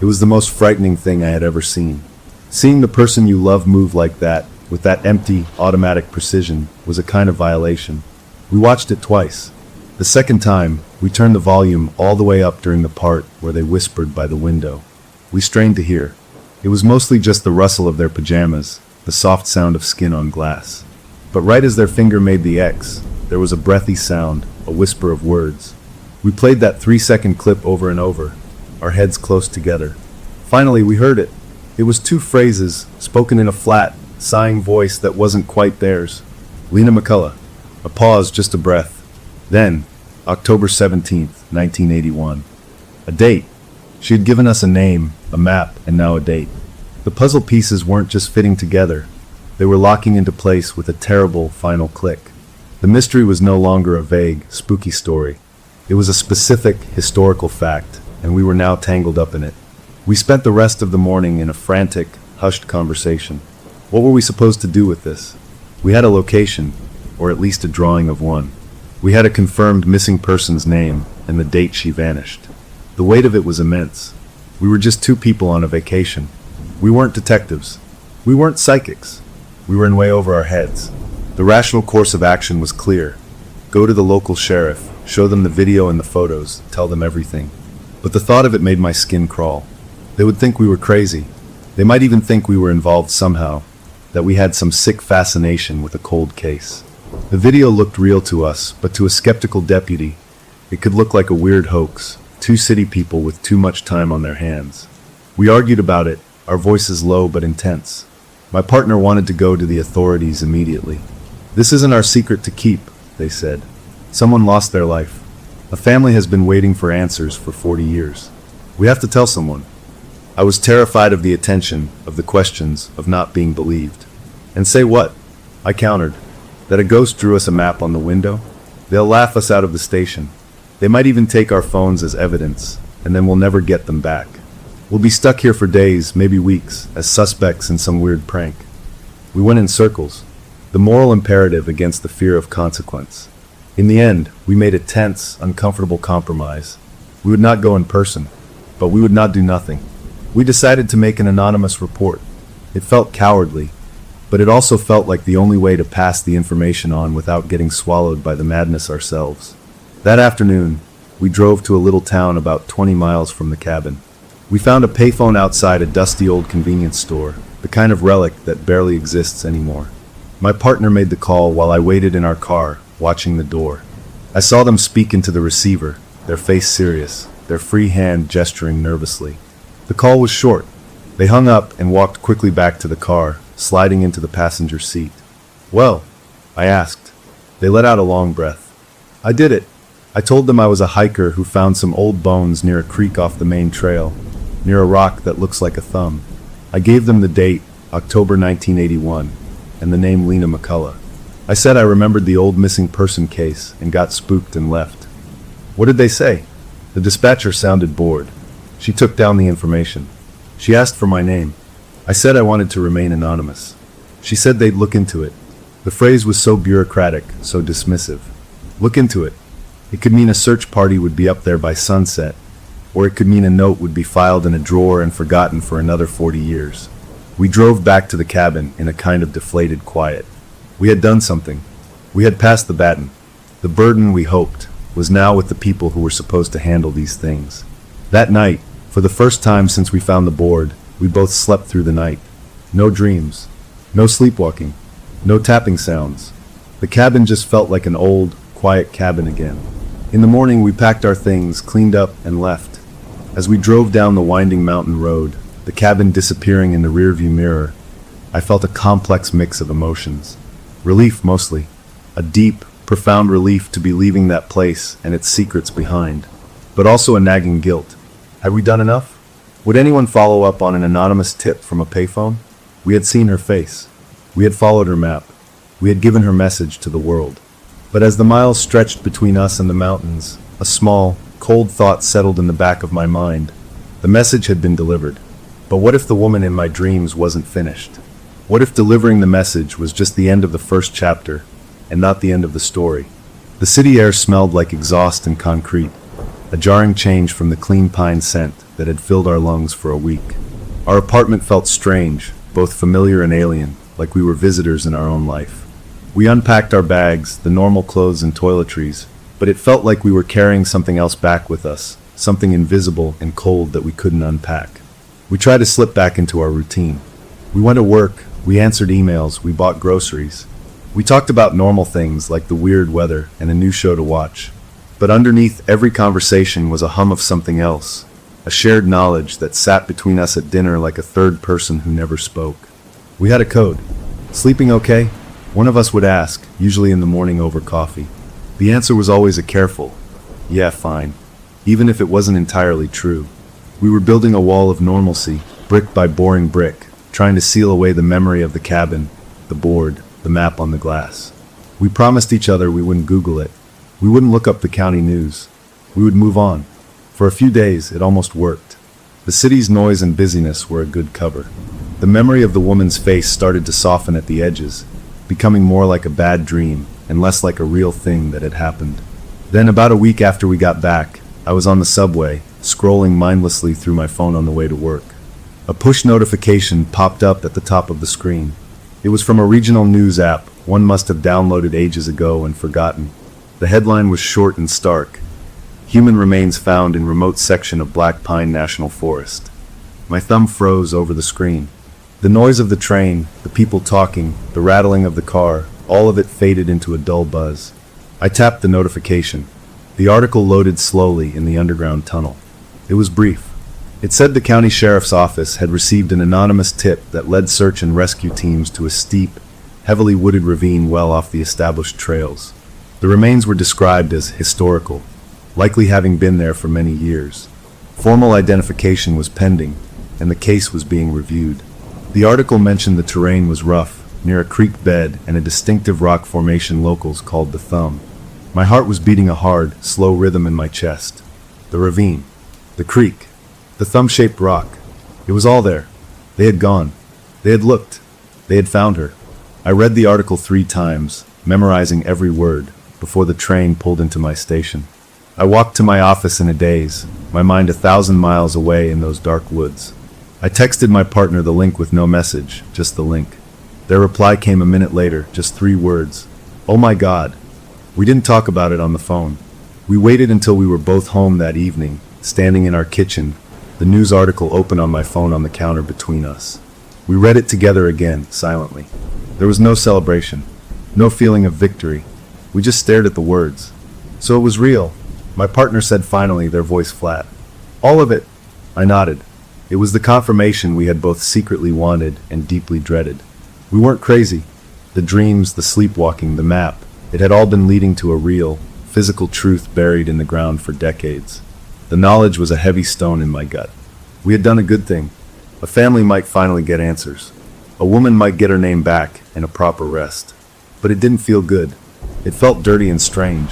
It was the most frightening thing I had ever seen. Seeing the person you love move like that, with that empty, automatic precision, was a kind of violation. We watched it twice. The second time, we turned the volume all the way up during the part where they whispered by the window. We strained to hear. It was mostly just the rustle of their pajamas, the soft sound of skin on glass. But right as their finger made the X, there was a breathy sound, a whisper of words. We played that 3-second clip over and over, our heads close together. Finally, we heard it. It was 2 phrases, spoken in a flat, sighing voice that wasn't quite theirs. Lena McCullough. A pause, just a breath. Then, October 17th, 1981. A date. She had given us a name, a map, and now a date. The puzzle pieces weren't just fitting together. They were locking into place with a terrible final click. The mystery was no longer a vague, spooky story. It was a specific, historical fact, and we were now tangled up in it. We spent the rest of the morning in a frantic, hushed conversation. What were we supposed to do with this? We had a location, or at least a drawing of one. We had a confirmed missing person's name and the date she vanished. The weight of it was immense. We were just 2 people on a vacation. We weren't detectives. We weren't psychics. We were in way over our heads. The rational course of action was clear. Go to the local sheriff, show them the video and the photos, tell them everything. But the thought of it made my skin crawl. They would think we were crazy. They might even think we were involved somehow, that we had some sick fascination with a cold case. The video looked real to us, but to a skeptical deputy, it could look like a weird hoax, 2 city people with too much time on their hands. We argued about it, our voices low but intense. My partner wanted to go to the authorities immediately. "This isn't our secret to keep," they said. "Someone lost their life. A family has been waiting for answers for 40 years. We have to tell someone." I was terrified of the attention, of the questions, of not being believed. "And say what?" I countered. "That a ghost drew us a map on the window? They'll laugh us out of the station. They might even take our phones as evidence, and then we'll never get them back. We'll be stuck here for days, maybe weeks, as suspects in some weird prank." We went in circles, the moral imperative against the fear of consequence. In the end, we made a tense, uncomfortable compromise. We would not go in person, but we would not do nothing. We decided to make an anonymous report. It felt cowardly, but it also felt like the only way to pass the information on without getting swallowed by the madness ourselves. That afternoon, we drove to a little town about 20 miles from the cabin. We found a payphone outside a dusty old convenience store, the kind of relic that barely exists anymore. My partner made the call while I waited in our car, watching the door. I saw them speak into the receiver, their face serious, their free hand gesturing nervously. The call was short. They hung up and walked quickly back to the car, sliding into the passenger seat. "Well?" I asked. They let out a long breath. "I did it. I told them I was a hiker who found some old bones near a creek off the main trail, near a rock that looks like a thumb. I gave them the date, October 1981, and the name Lena McCullough. I said I remembered the old missing person case and got spooked and left." "What did they say?" The dispatcher sounded bored. She took down the information. She asked for my name. I said I wanted to remain anonymous. She said they'd look into it. The phrase was so bureaucratic, so dismissive. Look into it. It could mean a search party would be up there by sunset, or it could mean a note would be filed in a drawer and forgotten for another 40 years. We drove back to the cabin in a kind of deflated quiet. We had done something. We had passed the baton. The burden, we hoped, was now with the people who were supposed to handle these things. That night, for the first time since we found the board, we both slept through the night. No dreams. No sleepwalking. No tapping sounds. The cabin just felt like an old, quiet cabin again. In the morning, we packed our things, cleaned up, and left. As we drove down the winding mountain road, the cabin disappearing in the rearview mirror, I felt a complex mix of emotions. Relief, mostly. A deep, profound relief to be leaving that place and its secrets behind. But also a nagging guilt. Had we done enough? Would anyone follow up on an anonymous tip from a payphone? We had seen her face. We had followed her map. We had given her message to the world. But as the miles stretched between us and the mountains, a small, cold thought settled in the back of my mind. The message had been delivered. But what if the woman in my dreams wasn't finished? What if delivering the message was just the end of the first chapter, and not the end of the story? The city air smelled like exhaust and concrete, a jarring change from the clean pine scent that had filled our lungs for a week. Our apartment felt strange, both familiar and alien, like we were visitors in our own life. We unpacked our bags, the normal clothes and toiletries, but it felt like we were carrying something else back with us, something invisible and cold that we couldn't unpack. We tried to slip back into our routine. We went to work, we answered emails, we bought groceries. We talked about normal things like the weird weather and a new show to watch. But underneath every conversation was a hum of something else, a shared knowledge that sat between us at dinner like a third person who never spoke. We had a code. Sleeping okay? One of us would ask, usually in the morning over coffee. The answer was always a careful, yeah, fine, even if it wasn't entirely true. We were building a wall of normalcy, brick by boring brick, trying to seal away the memory of the cabin, the board, the map on the glass. We promised each other we wouldn't Google it. We wouldn't look up the county news. We would move on. For a few days, it almost worked. The city's noise and busyness were a good cover. The memory of the woman's face started to soften at the edges, becoming more like a bad dream and less like a real thing that had happened. Then, about a week after we got back, I was on the subway, scrolling mindlessly through my phone on the way to work. A push notification popped up at the top of the screen. It was from a regional news app one must have downloaded ages ago and forgotten. The headline was short and stark. Human remains found in remote section of Black Pine National Forest. My thumb froze over the screen. The noise of the train, the people talking, the rattling of the car, all of it faded into a dull buzz. I tapped the notification. The article loaded slowly in the underground tunnel. It was brief. It said the county sheriff's office had received an anonymous tip that led search and rescue teams to a steep, heavily wooded ravine well off the established trails. The remains were described as historical, likely having been there for many years. Formal identification was pending, and the case was being reviewed. The article mentioned the terrain was rough, near a creek bed and a distinctive rock formation locals called the Thumb. My heart was beating a hard, slow rhythm in my chest. The ravine, the creek, the thumb-shaped rock. It was all there. They had gone. They had looked. They had found her. I read the article 3 times, memorizing every word, before the train pulled into my station. I walked to my office in a daze, my mind 1,000 miles away in those dark woods. I texted my partner the link with no message, just the link. Their reply came a minute later, just 3 words. Oh my God. We didn't talk about it on the phone. We waited until we were both home that evening, standing in our kitchen, the news article open on my phone on the counter between us. We read it together again, silently. There was no celebration, no feeling of victory. We just stared at the words. So it was real, my partner said finally, their voice flat. All of it. I nodded. It was the confirmation we had both secretly wanted and deeply dreaded. We weren't crazy. The dreams, the sleepwalking, the map, it had all been leading to a real, physical truth buried in the ground for decades. The knowledge was a heavy stone in my gut. We had done a good thing. A family might finally get answers. A woman might get her name back and a proper rest. But it didn't feel good. It felt dirty and strange.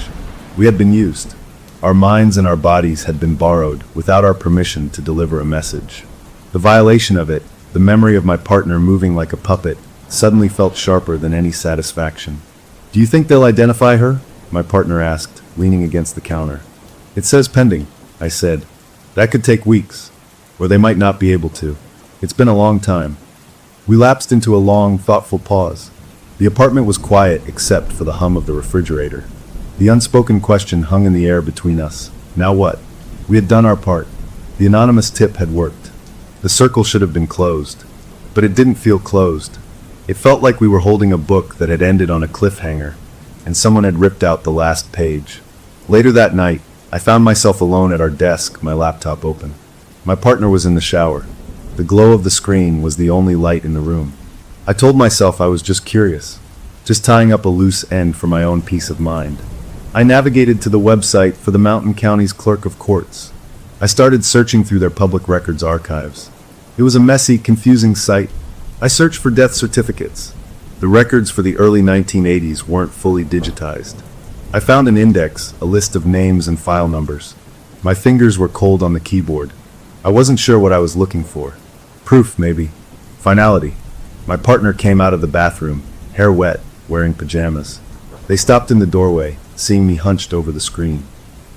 We had been used. Our minds and our bodies had been borrowed without our permission to deliver a message. The violation of it, the memory of my partner moving like a puppet, suddenly felt sharper than any satisfaction. Do you think they'll identify her? My partner asked, leaning against the counter. It says pending, I said. That could take weeks, or they might not be able to. It's been a long time. We lapsed into a long, thoughtful pause. The apartment was quiet except for the hum of the refrigerator. The unspoken question hung in the air between us. Now what? We had done our part. The anonymous tip had worked. The circle should have been closed. But it didn't feel closed. It felt like we were holding a book that had ended on a cliffhanger, and someone had ripped out the last page. Later that night, I found myself alone at our desk, my laptop open. My partner was in the shower. The glow of the screen was the only light in the room. I told myself I was just curious. just tying up a loose end for my own peace of mind. I navigated to the website for the Mountain County's Clerk of Courts. I started searching through their public records archives. It was a messy, confusing site. I searched for death certificates. The records for the early 1980s weren't fully digitized. I found an index, a list of names and file numbers. My fingers were cold on the keyboard. I wasn't sure what I was looking for. Proof, maybe. Finality. My partner came out of the bathroom, hair wet, wearing pajamas. They stopped in the doorway, seeing me hunched over the screen.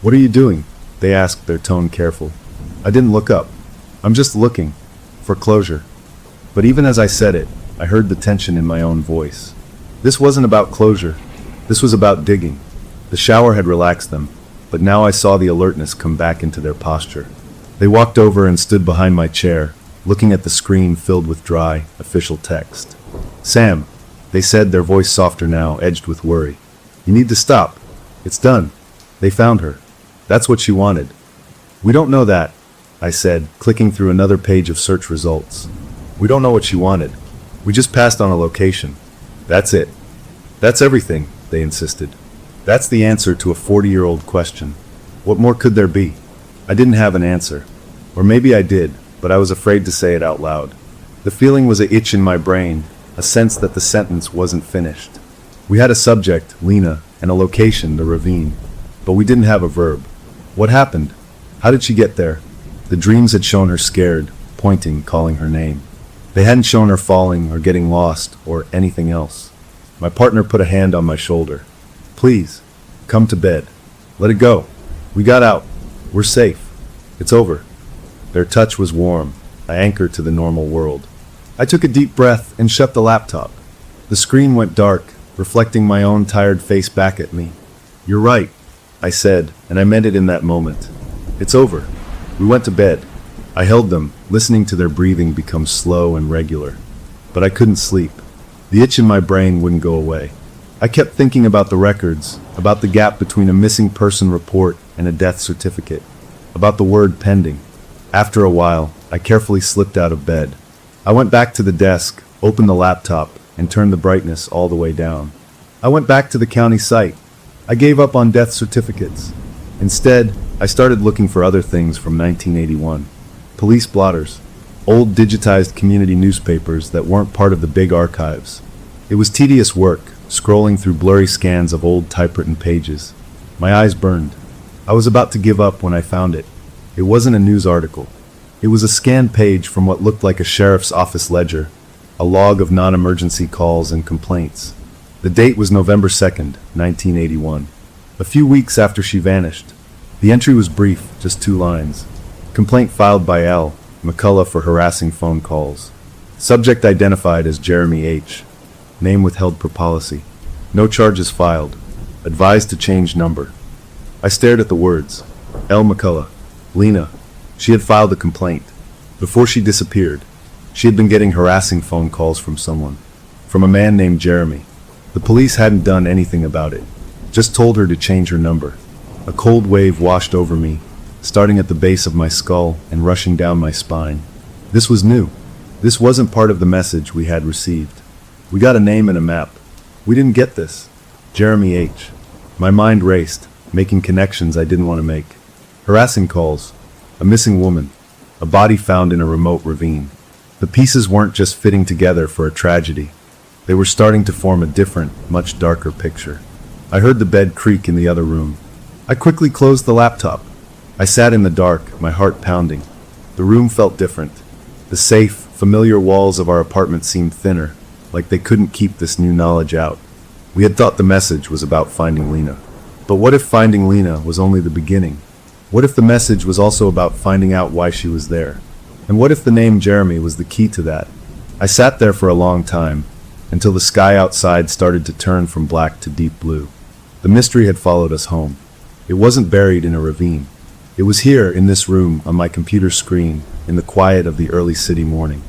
"What are you doing?" they asked, their tone careful. I didn't look up. "I'm just looking for closure." But even as I said it, I heard the tension in my own voice. This wasn't about closure. This was about digging. The shower had relaxed them, but now I saw the alertness come back into their posture. They walked over and stood behind my chair, looking at the screen filled with dry, official text. "Sam," they said, their voice softer now, edged with worry. "You need to stop. It's done. They found her. That's what she wanted." "We don't know that," I said, clicking through another page of search results. "We don't know what she wanted. We just passed on a location. That's it." "That's everything," they insisted. "That's the answer to a 40-year-old question. What more could there be?" I didn't have an answer. Or maybe I did, but I was afraid to say it out loud. The feeling was an itch in my brain, a sense that the sentence wasn't finished. We had a subject, Lena, and a location, the ravine. But we didn't have a verb. What happened? How did she get there? The dreams had shown her scared, pointing, calling her name. They hadn't shown her falling or getting lost or anything else. My partner put a hand on my shoulder. "Please, come to bed. Let it go. We got out. We're safe. It's over." Their touch was warm, an anchor to the normal world. I took a deep breath and shut the laptop. The screen went dark, reflecting my own tired face back at me. "You're right," I said, and I meant it in that moment. "It's over." We went to bed. I held them, listening to their breathing become slow and regular. But I couldn't sleep. The itch in my brain wouldn't go away. I kept thinking about the records, about the gap between a missing person report and a death certificate, about the word pending. After a while, I carefully slipped out of bed. I went back to the desk, opened the laptop, and turned the brightness all the way down. I went back to the county site. I gave up on death certificates. Instead, I started looking for other things from 1981. Police blotters, old digitized community newspapers that weren't part of the big archives. It was tedious work, scrolling through blurry scans of old typewritten pages. My eyes burned. I was about to give up when I found it. It wasn't a news article. It was a scanned page from what looked like a sheriff's office ledger, a log of non-emergency calls and complaints. The date was November 2nd, 1981. A few weeks after she vanished. The entry was brief, just 2 lines. Complaint filed by L. McCullough for harassing phone calls. Subject identified as Jeremy H. Name withheld per policy. No charges filed. Advised to change number. I stared at the words. L. McCullough. Lena. She had filed a complaint. Before she disappeared, she had been getting harassing phone calls from someone. From a man named Jeremy. The police hadn't done anything about it. Just told her to change her number. A cold wave washed over me, starting at the base of my skull and rushing down my spine. This was new. This wasn't part of the message we had received. We got a name and a map. We didn't get this. Jeremy H. My mind raced, making connections I didn't want to make. Harassing calls. A missing woman. A body found in a remote ravine. The pieces weren't just fitting together for a tragedy. They were starting to form a different, much darker picture. I heard the bed creak in the other room. I quickly closed the laptop. I sat in the dark, my heart pounding. The room felt different. The safe, familiar walls of our apartment seemed thinner, like they couldn't keep this new knowledge out. We had thought the message was about finding Lena. But what if finding Lena was only the beginning? What if the message was also about finding out why she was there? And what if the name Jeremy was the key to that? I sat there for a long time, until the sky outside started to turn from black to deep blue. The mystery had followed us home. It wasn't buried in a ravine. It was here, in this room, on my computer screen, in the quiet of the early city morning.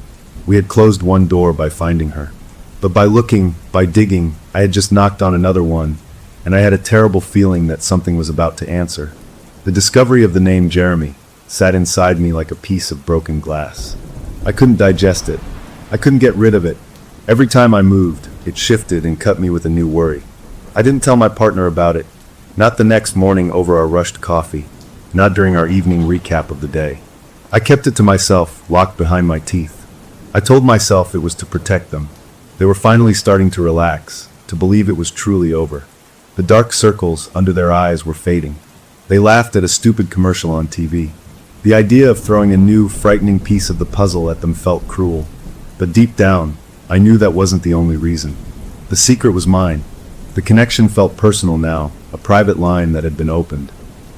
We had closed one door by finding her. But by looking, by digging, I had just knocked on another one, and I had a terrible feeling that something was about to answer. The discovery of the name Jeremy sat inside me like a piece of broken glass. I couldn't digest it. I couldn't get rid of it. Every time I moved, it shifted and cut me with a new worry. I didn't tell my partner about it. Not the next morning over our rushed coffee. Not during our evening recap of the day. I kept it to myself, locked behind my teeth. I told myself it was to protect them. They were finally starting to relax, to believe it was truly over. The dark circles under their eyes were fading. They laughed at a stupid commercial on TV. The idea of throwing a new, frightening piece of the puzzle at them felt cruel. But deep down, I knew that wasn't the only reason. The secret was mine. The connection felt personal now, a private line that had been opened.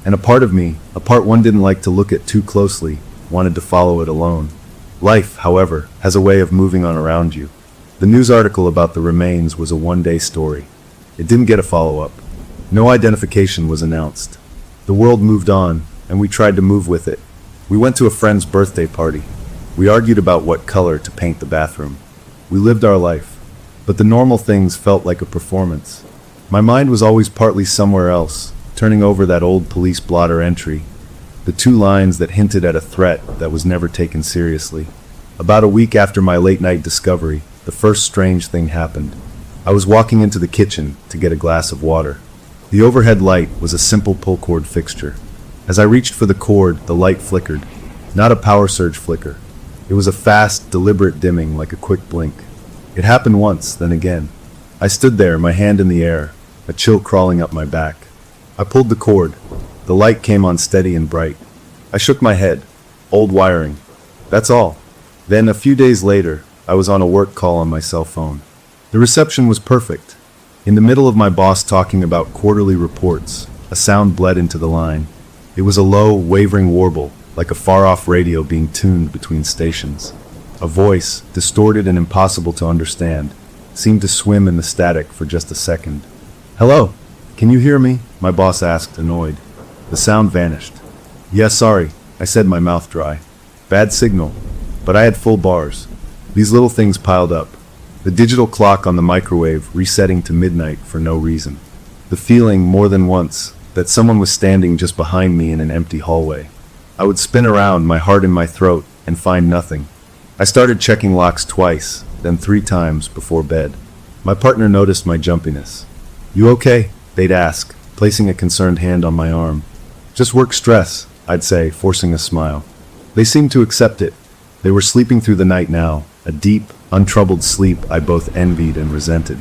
And a part of me, a part one didn't like to look at too closely, wanted to follow it alone. Life, however, has a way of moving on around you. The news article about the remains was a one-day story. It didn't get a follow-up. No identification was announced. The world moved on, and we tried to move with it. We went to a friend's birthday party. We argued about what color to paint the bathroom. We lived our life, but the normal things felt like a performance. My mind was always partly somewhere else, turning over that old police blotter entry, the 2 lines that hinted at a threat that was never taken seriously. About a week after my late-night discovery, the first strange thing happened. I was walking into the kitchen to get a glass of water. The overhead light was a simple pull-cord fixture. As I reached for the cord, the light flickered. Not a power surge flicker. It was a fast, deliberate dimming like a quick blink. It happened once, then again. I stood there, my hand in the air, a chill crawling up my back. I pulled the cord. The light came on steady and bright. I shook my head. Old wiring. That's all. Then, a few days later, I was on a work call on my cell phone. The reception was perfect. In the middle of my boss talking about quarterly reports, a sound bled into the line. It was a low, wavering warble, like a far-off radio being tuned between stations. A voice, distorted and impossible to understand, seemed to swim in the static for just a second. "Hello? Can you hear me?" my boss asked, annoyed. The sound vanished. "Yeah, sorry," I said, my mouth dry. "Bad signal." But I had full bars. These little things piled up. The digital clock on the microwave resetting to midnight for no reason. The feeling, more than once, that someone was standing just behind me in an empty hallway. I would spin around, my heart in my throat, and find nothing. I started checking locks twice, then 3 times before bed. My partner noticed my jumpiness. "You okay?" they'd ask, placing a concerned hand on my arm. "Just work stress," I'd say, forcing a smile. They seemed to accept it. They were sleeping through the night now, a deep, untroubled sleep I both envied and resented.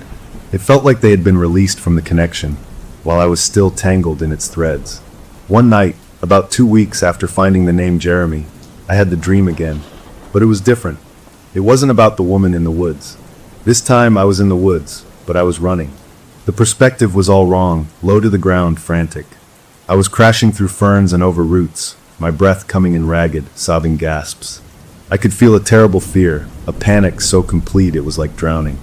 It felt like they had been released from the connection, while I was still tangled in its threads. One night, about 2 weeks after finding the name Jeremy, I had the dream again. But it was different. It wasn't about the woman in the woods. This time I was in the woods, but I was running. The perspective was all wrong, low to the ground, frantic. I was crashing through ferns and over roots, my breath coming in ragged, sobbing gasps. I could feel a terrible fear, a panic so complete it was like drowning.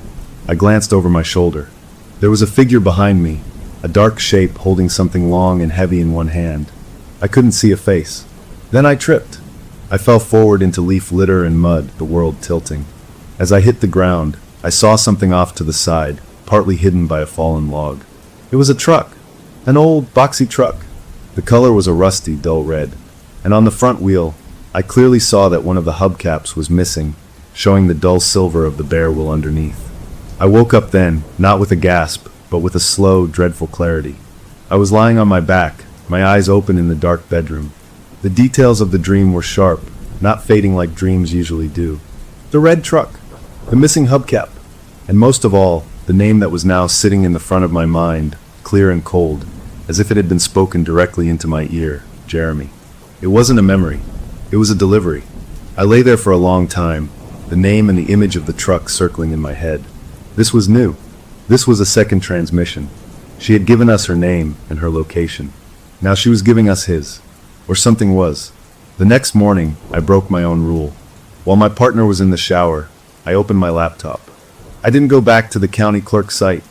I glanced over my shoulder. There was a figure behind me, a dark shape holding something long and heavy in one hand. I couldn't see a face. Then I tripped. I fell forward into leaf litter and mud, the world tilting. As I hit the ground, I saw something off to the side, partly hidden by a fallen log. It was a truck, an old, boxy truck. The color was a rusty, dull red, and on the front wheel, I clearly saw that one of the hubcaps was missing, showing the dull silver of the bare wheel underneath. I woke up then, not with a gasp, but with a slow, dreadful clarity. I was lying on my back, my eyes open in the dark bedroom. The details of the dream were sharp, not fading like dreams usually do. The red truck, the missing hubcap, and most of all, the name that was now sitting in the front of my mind, clear and cold, as if it had been spoken directly into my ear, Jeremy. It wasn't a memory. It was a delivery. I lay there for a long time, the name and the image of the truck circling in my head. This was new. This was a second transmission. She had given us her name and her location. Now she was giving us his. Or something was. The next morning, I broke my own rule. While my partner was in the shower, I opened my laptop. I didn't go back to the county clerk's site.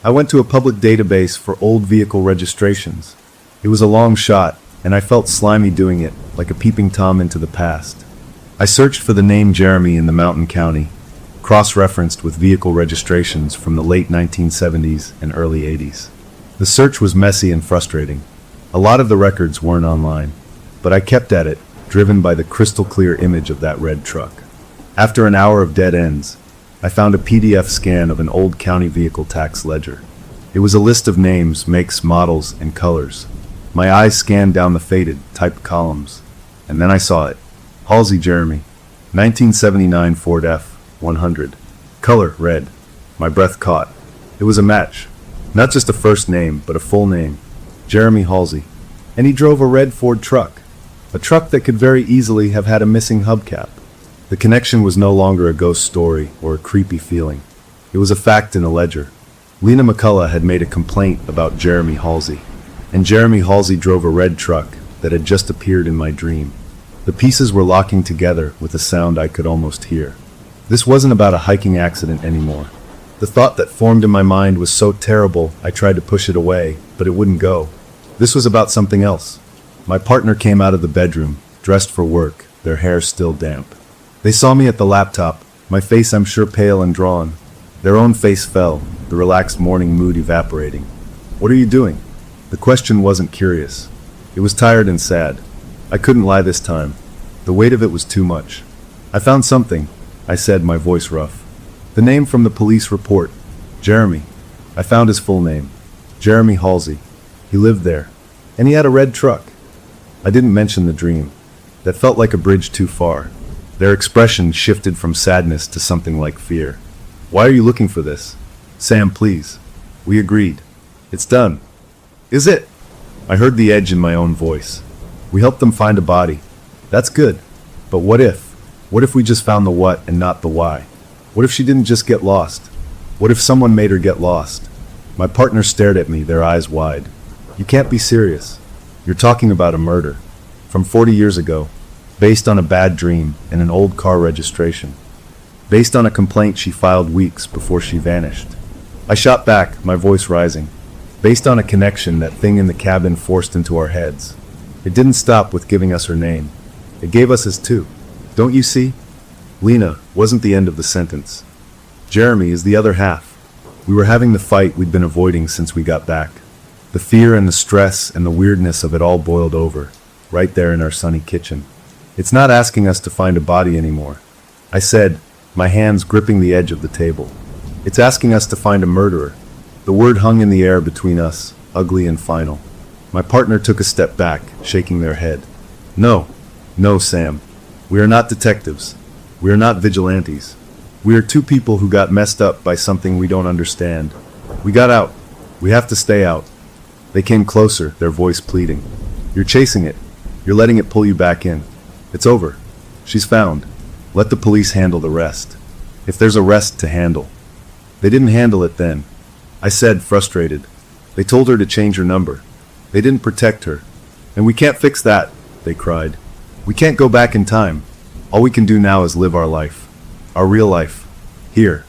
I went to a public database for old vehicle registrations. It was a long shot, and I felt slimy doing it, like a peeping Tom into the past. I searched for the name Jeremy in the mountain county, cross-referenced with vehicle registrations from the late 1970s and early 80s. The search was messy and frustrating. A lot of the records weren't online, but I kept at it, driven by the crystal-clear image of that red truck. After an hour of dead ends, I found a PDF scan of an old county vehicle tax ledger. It was a list of names, makes, models, and colors. My eyes scanned down the faded, typed columns. And then I saw it. Halsey Jeremy. 1979 Ford F-100. Color, red. My breath caught. It was a match. Not just a first name, but a full name. Jeremy Halsey. And he drove a red Ford truck. A truck that could very easily have had a missing hubcap. The connection was no longer a ghost story or a creepy feeling. It was a fact in a ledger. Lena McCullough had made a complaint about Jeremy Halsey. And Jeremy Halsey drove a red truck that had just appeared in my dream. The pieces were locking together with a sound I could almost hear. This wasn't about a hiking accident anymore. The thought that formed in my mind was so terrible I tried to push it away, but it wouldn't go. This was about something else. My partner came out of the bedroom, dressed for work, their hair still damp. They saw me at the laptop, my face I'm sure pale and drawn. Their own face fell, the relaxed morning mood evaporating. "What are you doing?" The question wasn't curious. It was tired and sad. I couldn't lie this time. The weight of it was too much. "I found something," I said, my voice rough. "The name from the police report. Jeremy. I found his full name. Jeremy Halsey. He lived there. And he had a red truck." I didn't mention the dream. That felt like a bridge too far. Their expression shifted from sadness to something like fear. "Why are you looking for this?" "Sam, please." We agreed. "It's done." "Is it?" I heard the edge in my own voice. "We helped them find a body." "That's good. But what if? What if we just found the what and not the why? What if she didn't just get lost? What if someone made her get lost?" My partner stared at me, their eyes wide. "You can't be serious. You're talking about a murder. From 40 years ago. Based on a bad dream and an old car registration. Based on a complaint she filed weeks before she vanished." I shot back, my voice rising. "Based on a connection that thing in the cabin forced into our heads. It didn't stop with giving us her name. It gave us his too. Don't you see?" Lena wasn't the end of the sentence. Jeremy is the other half. We were having the fight we'd been avoiding since we got back. The fear and the stress and the weirdness of it all boiled over, right there in our sunny kitchen. "It's not asking us to find a body anymore," I said, my hands gripping the edge of the table. "It's asking us to find a murderer." The word hung in the air between us, ugly and final. My partner took a step back, shaking their head. No, Sam. We are not detectives. We are not vigilantes. We are two people who got messed up by something we don't understand. We got out. We have to stay out." They came closer, their voice pleading. "You're chasing it. You're letting it pull you back in. It's over. She's found. Let the police handle the rest. If there's a rest to handle." They didn't handle it then. I said, frustrated. "They told her to change her number. They didn't protect her. And we can't fix that," they cried. "We can't go back in time. All we can do now is live our life. Our real life. Here.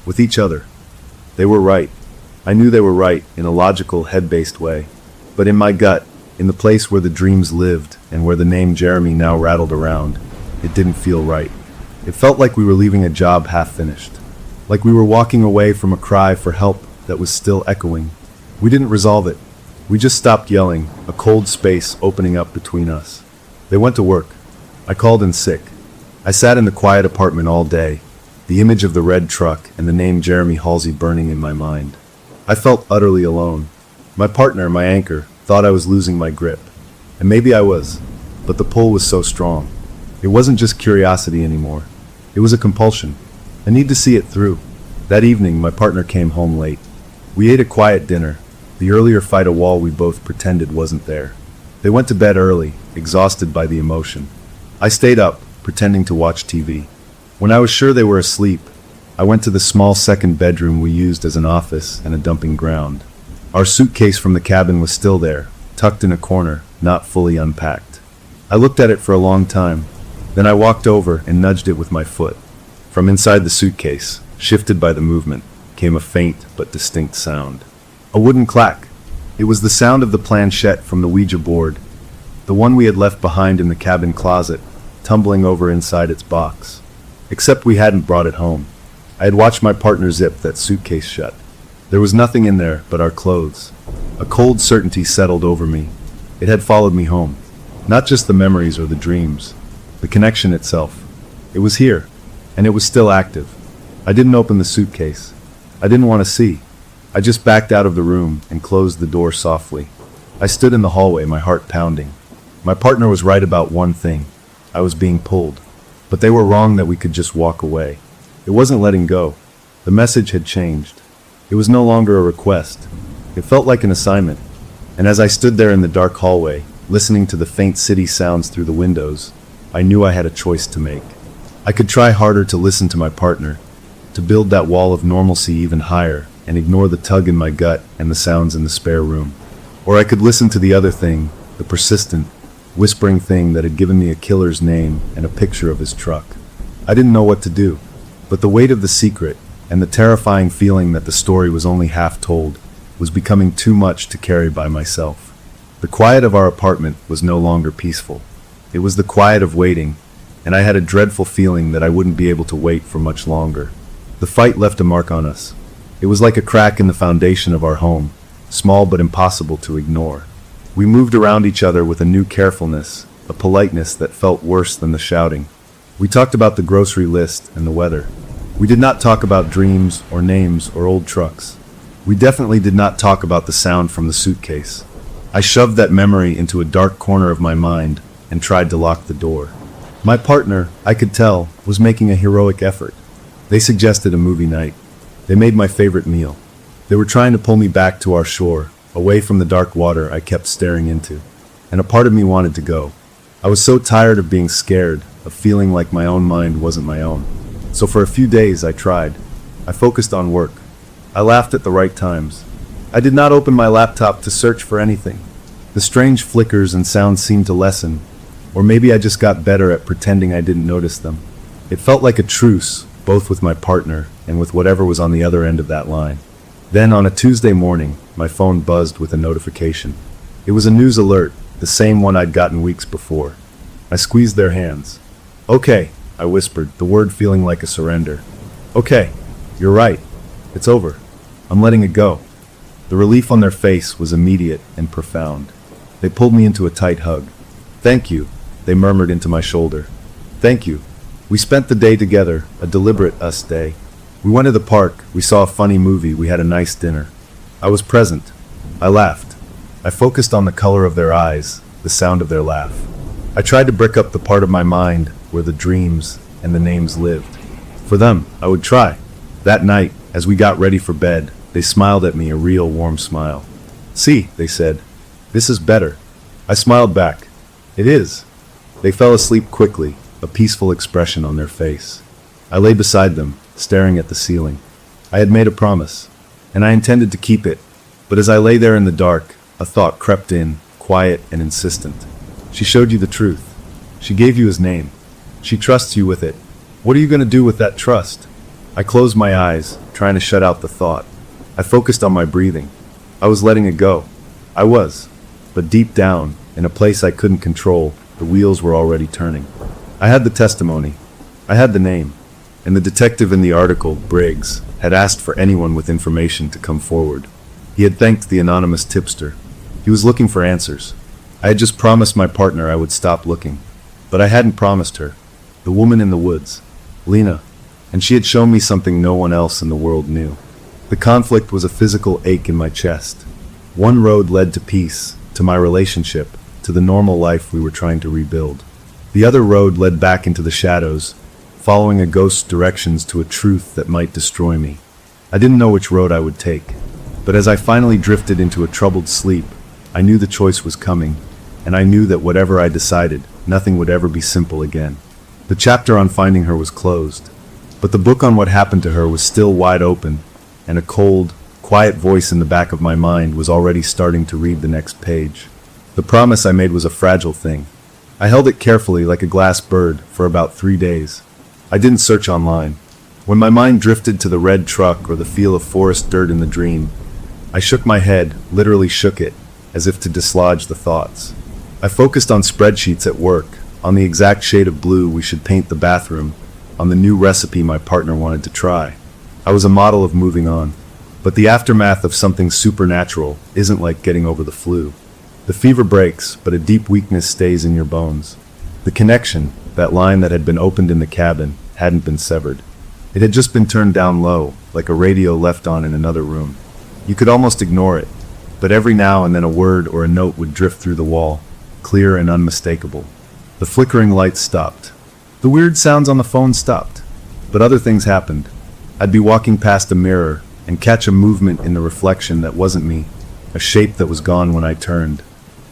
With each other." They were right. I knew they were right in a logical, head-based way. But in my gut, in the place where the dreams lived and where the name Jeremy now rattled around, it didn't feel right. It felt like we were leaving a job half-finished. Like we were walking away from a cry for help that was still echoing. We didn't resolve it. We just stopped yelling, a cold space opening up between us. They went to work. I called in sick. I sat in the quiet apartment all day, the image of the red truck and the name Jeremy Halsey burning in my mind. I felt utterly alone. My partner, my anchor, thought I was losing my grip. And maybe I was, but the pull was so strong. It wasn't just curiosity anymore. It was a compulsion. I need to see it through. That evening, my partner came home late. We ate a quiet dinner, the earlier fight a wall we both pretended wasn't there. They went to bed early, exhausted by the emotion. I stayed up, pretending to watch TV. When I was sure they were asleep, I went to the small second bedroom we used as an office and a dumping ground. Our suitcase from the cabin was still there, tucked in a corner, not fully unpacked. I looked at it for a long time. Then I walked over and nudged it with my foot. From inside the suitcase, shifted by the movement, came a faint but distinct sound. A wooden clack. It was the sound of the planchette from the Ouija board, the one we had left behind in the cabin closet, tumbling over inside its box. Except we hadn't brought it home. I had watched my partner zip that suitcase shut. There was nothing in there but our clothes. A cold certainty settled over me. It had followed me home. Not just the memories or the dreams. The connection itself. It was here, and it was still active. I didn't open the suitcase. I didn't want to see. I just backed out of the room and closed the door softly. I stood in the hallway, my heart pounding. My partner was right about one thing. I was being pulled. But they were wrong that we could just walk away. It wasn't letting go. The message had changed. It was no longer a request. It felt like an assignment. And as I stood there in the dark hallway, listening to the faint city sounds through the windows, I knew I had a choice to make. I could try harder to listen to my partner, to build that wall of normalcy even higher, and ignore the tug in my gut and the sounds in the spare room. Or I could listen to the other thing, the persistent, whispering thing that had given me a killer's name and a picture of his truck. I didn't know what to do, but the weight of the secret, and the terrifying feeling that the story was only half told, was becoming too much to carry by myself. The quiet of our apartment was no longer peaceful. It was the quiet of waiting, and I had a dreadful feeling that I wouldn't be able to wait for much longer. The fight left a mark on us. It was like a crack in the foundation of our home, small but impossible to ignore. We moved around each other with a new carefulness, a politeness that felt worse than the shouting. We talked about the grocery list and the weather. We did not talk about dreams or names or old trucks. We definitely did not talk about the sound from the suitcase. I shoved that memory into a dark corner of my mind and tried to lock the door. My partner, I could tell, was making a heroic effort. They suggested a movie night. They made my favorite meal. They were trying to pull me back to our shore, away from the dark water I kept staring into. And a part of me wanted to go. I was so tired of being scared, of feeling like my own mind wasn't my own. So for a few days I tried. I focused on work. I laughed at the right times. I did not open my laptop to search for anything. The strange flickers and sounds seemed to lessen, or maybe I just got better at pretending I didn't notice them. It felt like a truce, both with my partner and with whatever was on the other end of that line. Then on a Tuesday morning, my phone buzzed with a notification. It was a news alert, the same one I'd gotten weeks before. I squeezed their hands. "Okay," I whispered, the word feeling like a surrender. "Okay, you're right. It's over. I'm letting it go." The relief on their face was immediate and profound. They pulled me into a tight hug. "Thank you," they murmured into my shoulder. "Thank you. We spent the day together, a deliberate us day. We went to the park, we saw a funny movie, we had a nice dinner. I was present. I laughed. I focused on the color of their eyes, the sound of their laugh. I tried to brick up the part of my mind where the dreams and the names lived. For them, I would try. That night, as we got ready for bed, they smiled at me, a real warm smile. "See," they said, "this is better." I smiled back. "It is." They fell asleep quickly, a peaceful expression on their face. I lay beside them, staring at the ceiling. I had made a promise, and I intended to keep it, but as I lay there in the dark, a thought crept in, quiet and insistent. "She showed you the truth. She gave you his name. She trusts you with it. What are you going to do with that trust?" I closed my eyes, trying to shut out the thought. I focused on my breathing. I was letting it go. I was. But deep down, in a place I couldn't control, the wheels were already turning. I had the testimony. I had the name. And the detective in the article, Briggs, had asked for anyone with information to come forward. He had thanked the anonymous tipster. He was looking for answers. I had just promised my partner I would stop looking. But I hadn't promised her. The woman in the woods. Lena. And she had shown me something no one else in the world knew. The conflict was a physical ache in my chest. One road led to peace, to my relationship, to the normal life we were trying to rebuild. The other road led back into the shadows, following a ghost's directions to a truth that might destroy me. I didn't know which road I would take, but as I finally drifted into a troubled sleep, I knew the choice was coming, and I knew that whatever I decided, nothing would ever be simple again. The chapter on finding her was closed, but the book on what happened to her was still wide open, and a cold, quiet voice in the back of my mind was already starting to read the next page. The promise I made was a fragile thing. I held it carefully like a glass bird for about 3 days. I didn't search online. When my mind drifted to the red truck or the feel of forest dirt in the dream, I shook my head, literally shook it, as if to dislodge the thoughts. I focused on spreadsheets at work, on the exact shade of blue we should paint the bathroom, on the new recipe my partner wanted to try. I was a model of moving on. But the aftermath of something supernatural isn't like getting over the flu. The fever breaks, but a deep weakness stays in your bones. The connection, that line that had been opened in the cabin, hadn't been severed. It had just been turned down low, like a radio left on in another room. You could almost ignore it, but every now and then a word or a note would drift through the wall, clear and unmistakable. The flickering lights stopped. The weird sounds on the phone stopped. But other things happened. I'd be walking past a mirror and catch a movement in the reflection that wasn't me, a shape that was gone when I turned.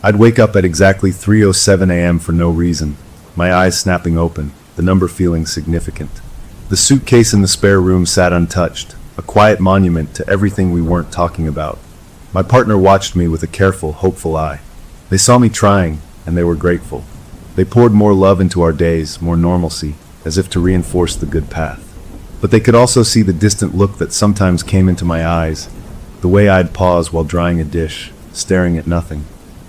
I'd wake up at exactly 3:07 a.m. for no reason, my eyes snapping open, the number feeling significant. The suitcase in the spare room sat untouched, a quiet monument to everything we weren't talking about. My partner watched me with a careful, hopeful eye. They saw me trying, and they were grateful. They poured more love into our days, more normalcy, as if to reinforce the good path. But they could also see the distant look that sometimes came into my eyes, the way I'd pause while drying a dish, staring at nothing.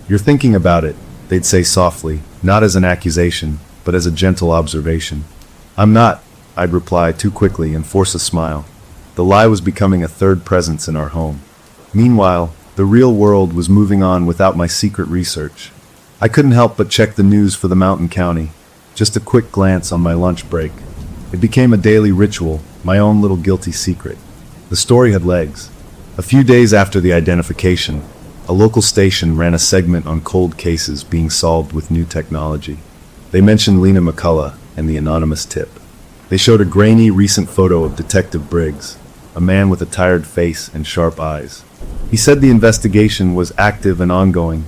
"You're thinking about it," they'd say softly, not as an accusation, but as a gentle observation. "I'm not," I'd reply too quickly and force a smile. The lie was becoming a third presence in our home. Meanwhile, the real world was moving on without my secret research. I couldn't help but check the news for the mountain county, just a quick glance on my lunch break. It became a daily ritual, my own little guilty secret. The story had legs. A few days after the identification, a local station ran a segment on cold cases being solved with new technology. They mentioned Lena McCullough and the anonymous tip. They showed a grainy, recent photo of Detective Briggs, a man with a tired face and sharp eyes. He said the investigation was active and ongoing.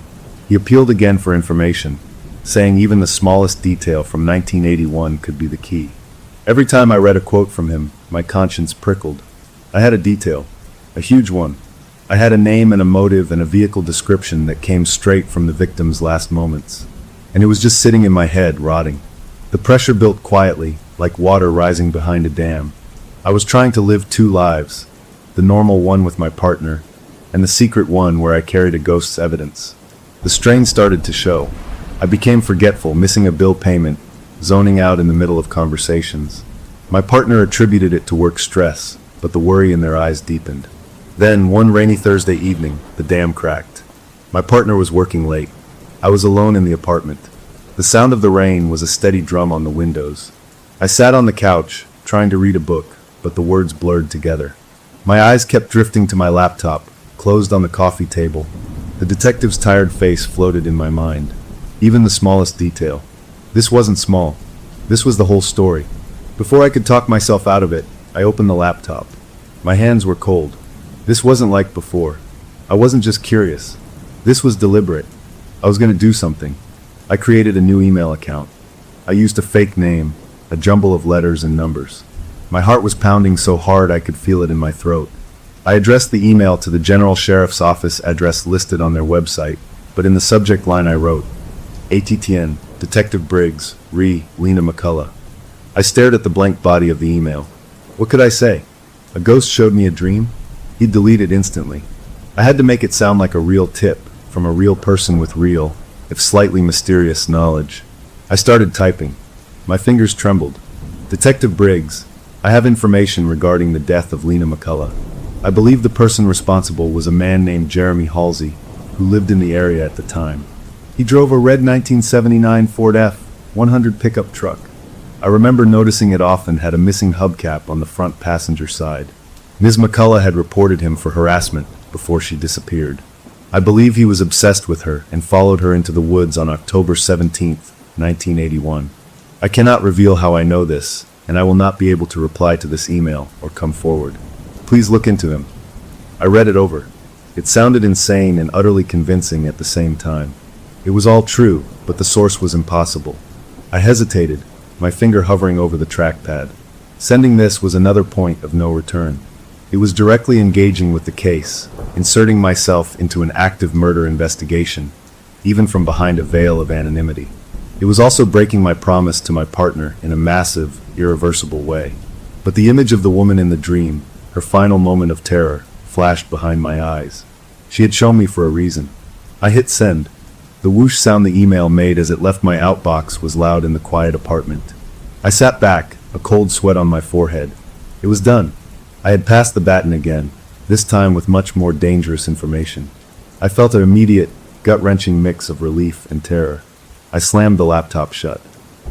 He appealed again for information, saying even the smallest detail from 1981 could be the key. Every time I read a quote from him, my conscience prickled. I had a detail, a huge one. I had a name and a motive and a vehicle description that came straight from the victim's last moments. And it was just sitting in my head, rotting. The pressure built quietly, like water rising behind a dam. I was trying to live two lives, the normal one with my partner, and the secret one where I carried a ghost's evidence. The strain started to show. I became forgetful, missing a bill payment, zoning out in the middle of conversations. My partner attributed it to work stress, but the worry in their eyes deepened. Then, one rainy Thursday evening, the dam cracked. My partner was working late. I was alone in the apartment. The sound of the rain was a steady drum on the windows. I sat on the couch, trying to read a book, but the words blurred together. My eyes kept drifting to my laptop, closed on the coffee table. The detective's tired face floated in my mind. Even the smallest detail. This wasn't small. This was the whole story. Before I could talk myself out of it, I opened the laptop. My hands were cold. This wasn't like before. I wasn't just curious. This was deliberate. I was going to do something. I created a new email account. I used a fake name, a jumble of letters and numbers. My heart was pounding so hard I could feel it in my throat. I addressed the email to the General Sheriff's Office address listed on their website, but in the subject line I wrote, ATTN, Detective Briggs, Lena McCullough. I stared at the blank body of the email. What could I say? A ghost showed me a dream? He'd delete it instantly. I had to make it sound like a real tip, from a real person with real, if slightly mysterious knowledge. I started typing. My fingers trembled. Detective Briggs, I have information regarding the death of Lena McCullough. I believe the person responsible was a man named Jeremy Halsey, who lived in the area at the time. He drove a red 1979 Ford F-100 pickup truck. I remember noticing it often had a missing hubcap on the front passenger side. Ms. McCullough had reported him for harassment before she disappeared. I believe he was obsessed with her and followed her into the woods on October 17, 1981. I cannot reveal how I know this, and I will not be able to reply to this email or come forward. Please look into him. I read it over. It sounded insane and utterly convincing at the same time. It was all true, but the source was impossible. I hesitated, my finger hovering over the trackpad. Sending this was another point of no return. It was directly engaging with the case, inserting myself into an active murder investigation, even from behind a veil of anonymity. It was also breaking my promise to my partner in a massive, irreversible way. But the image of the woman in the dream, her final moment of terror, flashed behind my eyes. She had shown me for a reason. I hit send. The whoosh sound the email made as it left my outbox was loud in the quiet apartment. I sat back, a cold sweat on my forehead. It was done. I had passed the baton again, this time with much more dangerous information. I felt an immediate, gut-wrenching mix of relief and terror. I slammed the laptop shut.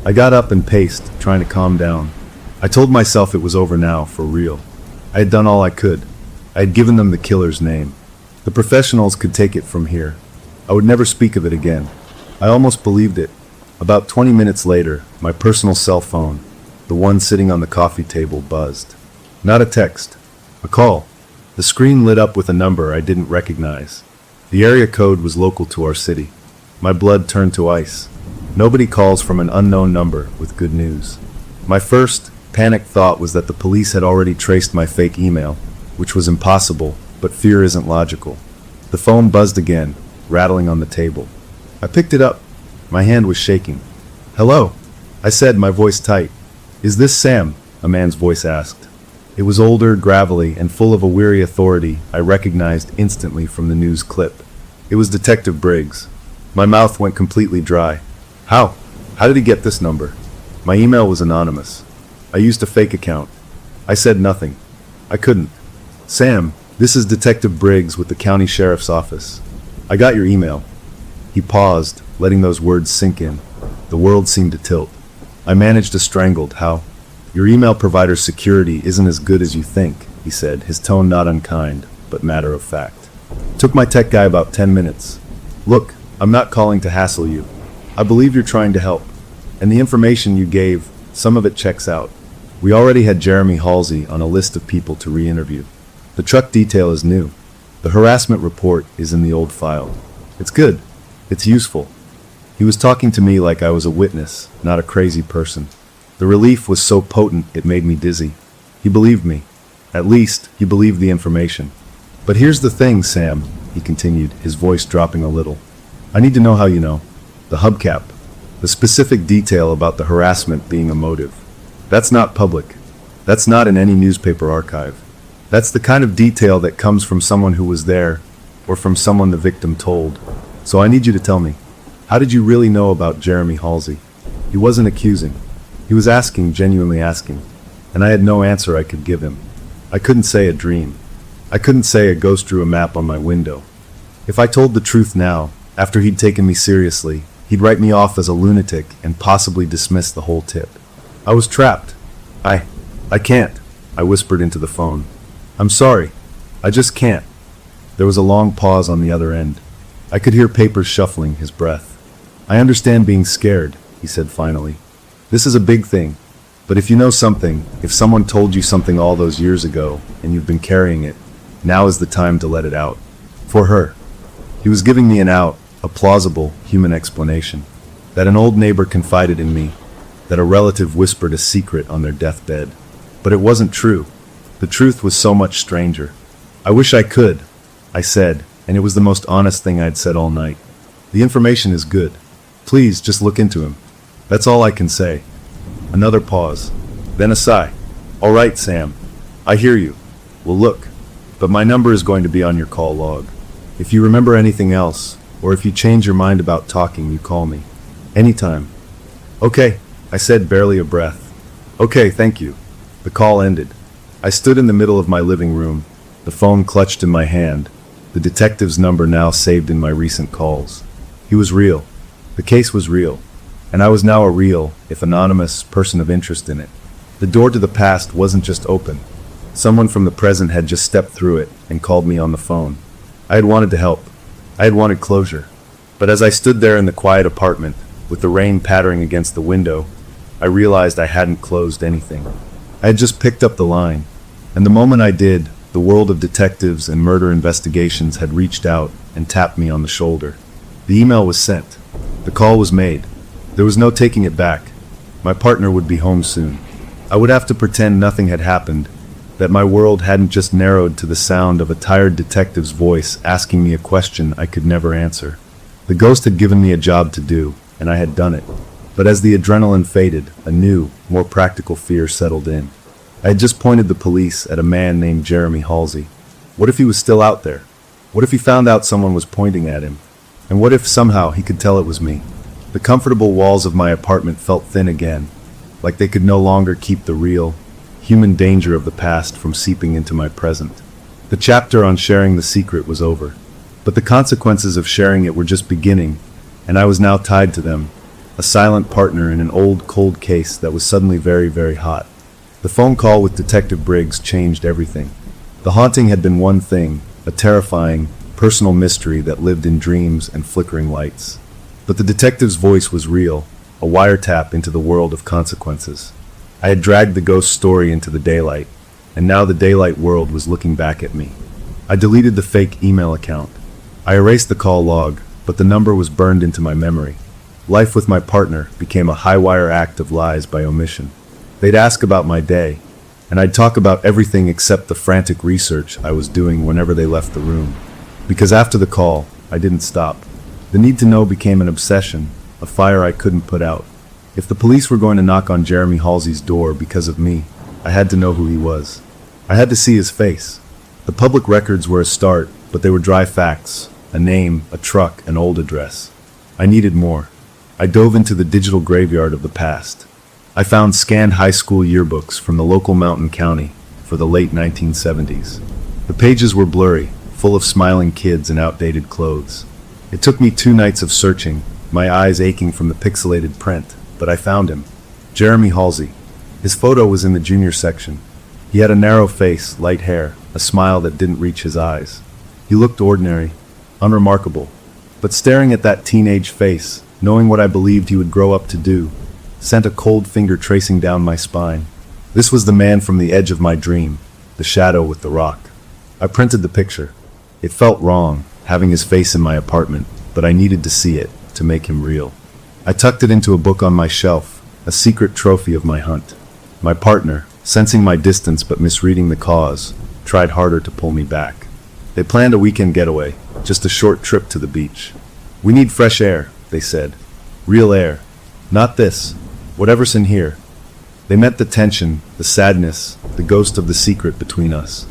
I got up and paced, trying to calm down. I told myself it was over now, for real. I had done all I could. I had given them the killer's name. The professionals could take it from here. I would never speak of it again. I almost believed it. About 20 minutes later, my personal cell phone, the one sitting on the coffee table, buzzed. Not a text. A call. The screen lit up with a number I didn't recognize. The area code was local to our city. My blood turned to ice. Nobody calls from an unknown number with good news. My first panicked thought was that the police had already traced my fake email, which was impossible, but fear isn't logical. The phone buzzed again, rattling on the table. I picked it up. My hand was shaking. "Hello," I said, my voice tight. "Is this Sam?" a man's voice asked. It was older, gravelly, and full of a weary authority I recognized instantly from the news clip. It was Detective Briggs. My mouth went completely dry. How? How did he get this number? My email was anonymous. I used a fake account. I said nothing. I couldn't. "Sam, this is Detective Briggs with the county sheriff's office. I got your email." He paused, letting those words sink in. The world seemed to tilt. I managed a strangled "How?" "Your email provider's security isn't as good as you think," he said, his tone not unkind, but matter of fact. Took my tech guy about 10 minutes. "Look, I'm not calling to hassle you. I believe you're trying to help. And the information you gave, some of it checks out. We already had Jeremy Halsey on a list of people to re-interview. The truck detail is new. The harassment report is in the old file. It's good. It's useful." He was talking to me like I was a witness, not a crazy person. The relief was so potent it made me dizzy. He believed me. At least, he believed the information. "But here's the thing, Sam," he continued, his voice dropping a little. "I need to know how you know. The hubcap. The specific detail about the harassment being a motive. That's not public. That's not in any newspaper archive. That's the kind of detail that comes from someone who was there, or from someone the victim told. So I need you to tell me. How did you really know about Jeremy Halsey?" He wasn't accusing. He was asking, genuinely asking. And I had no answer I could give him. I couldn't say a dream. I couldn't say a ghost drew a map on my window. If I told the truth now, after he'd taken me seriously, he'd write me off as a lunatic and possibly dismiss the whole tip. I was trapped. I can't, I whispered into the phone. "I'm sorry. I just can't." There was a long pause on the other end. I could hear papers shuffling, his breath. "I understand being scared," he said finally. "This is a big thing. But if you know something, if someone told you something all those years ago, and you've been carrying it, now is the time to let it out. For her." He was giving me an out, a plausible, human explanation. That an old neighbor confided in me, that a relative whispered a secret on their deathbed. But it wasn't true. The truth was so much stranger. "I wish I could," I said, and it was the most honest thing I'd said all night. "The information is good. Please, just look into him. That's all I can say." Another pause. Then a sigh. "All right, Sam. I hear you. Well, look. But my number is going to be on your call log. If you remember anything else, or if you change your mind about talking, you call me. Anytime." "Okay," I said, barely a breath. "Okay, thank you." The call ended. I stood in the middle of my living room, the phone clutched in my hand, the detective's number now saved in my recent calls. He was real. The case was real. And I was now a real, if anonymous, person of interest in it. The door to the past wasn't just open. Someone from the present had just stepped through it and called me on the phone. I had wanted to help. I had wanted closure. But as I stood there in the quiet apartment, with the rain pattering against the window, I realized I hadn't closed anything. I had just picked up the line. And the moment I did, the world of detectives and murder investigations had reached out and tapped me on the shoulder. The email was sent. The call was made. There was no taking it back. My partner would be home soon. I would have to pretend nothing had happened, that my world hadn't just narrowed to the sound of a tired detective's voice asking me a question I could never answer. The ghost had given me a job to do, and I had done it. But as the adrenaline faded, a new, more practical fear settled in. I had just pointed the police at a man named Jeremy Halsey. What if he was still out there? What if he found out someone was pointing at him? And what if somehow he could tell it was me? The comfortable walls of my apartment felt thin again, like they could no longer keep the real, human danger of the past from seeping into my present. The chapter on sharing the secret was over, but the consequences of sharing it were just beginning, and I was now tied to them, a silent partner in an old, cold case that was suddenly very, very hot. The phone call with Detective Briggs changed everything. The haunting had been one thing, a terrifying, personal mystery that lived in dreams and flickering lights. But the detective's voice was real, a wiretap into the world of consequences. I had dragged the ghost story into the daylight, and now the daylight world was looking back at me. I deleted the fake email account. I erased the call log, but the number was burned into my memory. Life with my partner became a high-wire act of lies by omission. They'd ask about my day, and I'd talk about everything except the frantic research I was doing whenever they left the room. Because after the call, I didn't stop. The need to know became an obsession, a fire I couldn't put out. If the police were going to knock on Jeremy Halsey's door because of me, I had to know who he was. I had to see his face. The public records were a start, but they were dry facts, a name, a truck, an old address. I needed more. I dove into the digital graveyard of the past. I found scanned high school yearbooks from the local mountain county for the late 1970s. The pages were blurry, full of smiling kids in outdated clothes. It took me 2 nights of searching, my eyes aching from the pixelated print, but I found him. Jeremy Halsey. His photo was in the junior section. He had a narrow face, light hair, a smile that didn't reach his eyes. He looked ordinary, unremarkable, but staring at that teenage face, knowing what I believed he would grow up to do, sent a cold finger tracing down my spine. This was the man from the edge of my dream, the shadow with the rock. I printed the picture. It felt wrong, having his face in my apartment, but I needed to see it, to make him real. I tucked it into a book on my shelf, a secret trophy of my hunt. My partner, sensing my distance but misreading the cause, tried harder to pull me back. They planned a weekend getaway, just a short trip to the beach. "We need fresh air," they said. "Real air. Not this. Whatever's in here." They met the tension, the sadness, the ghost of the secret between us.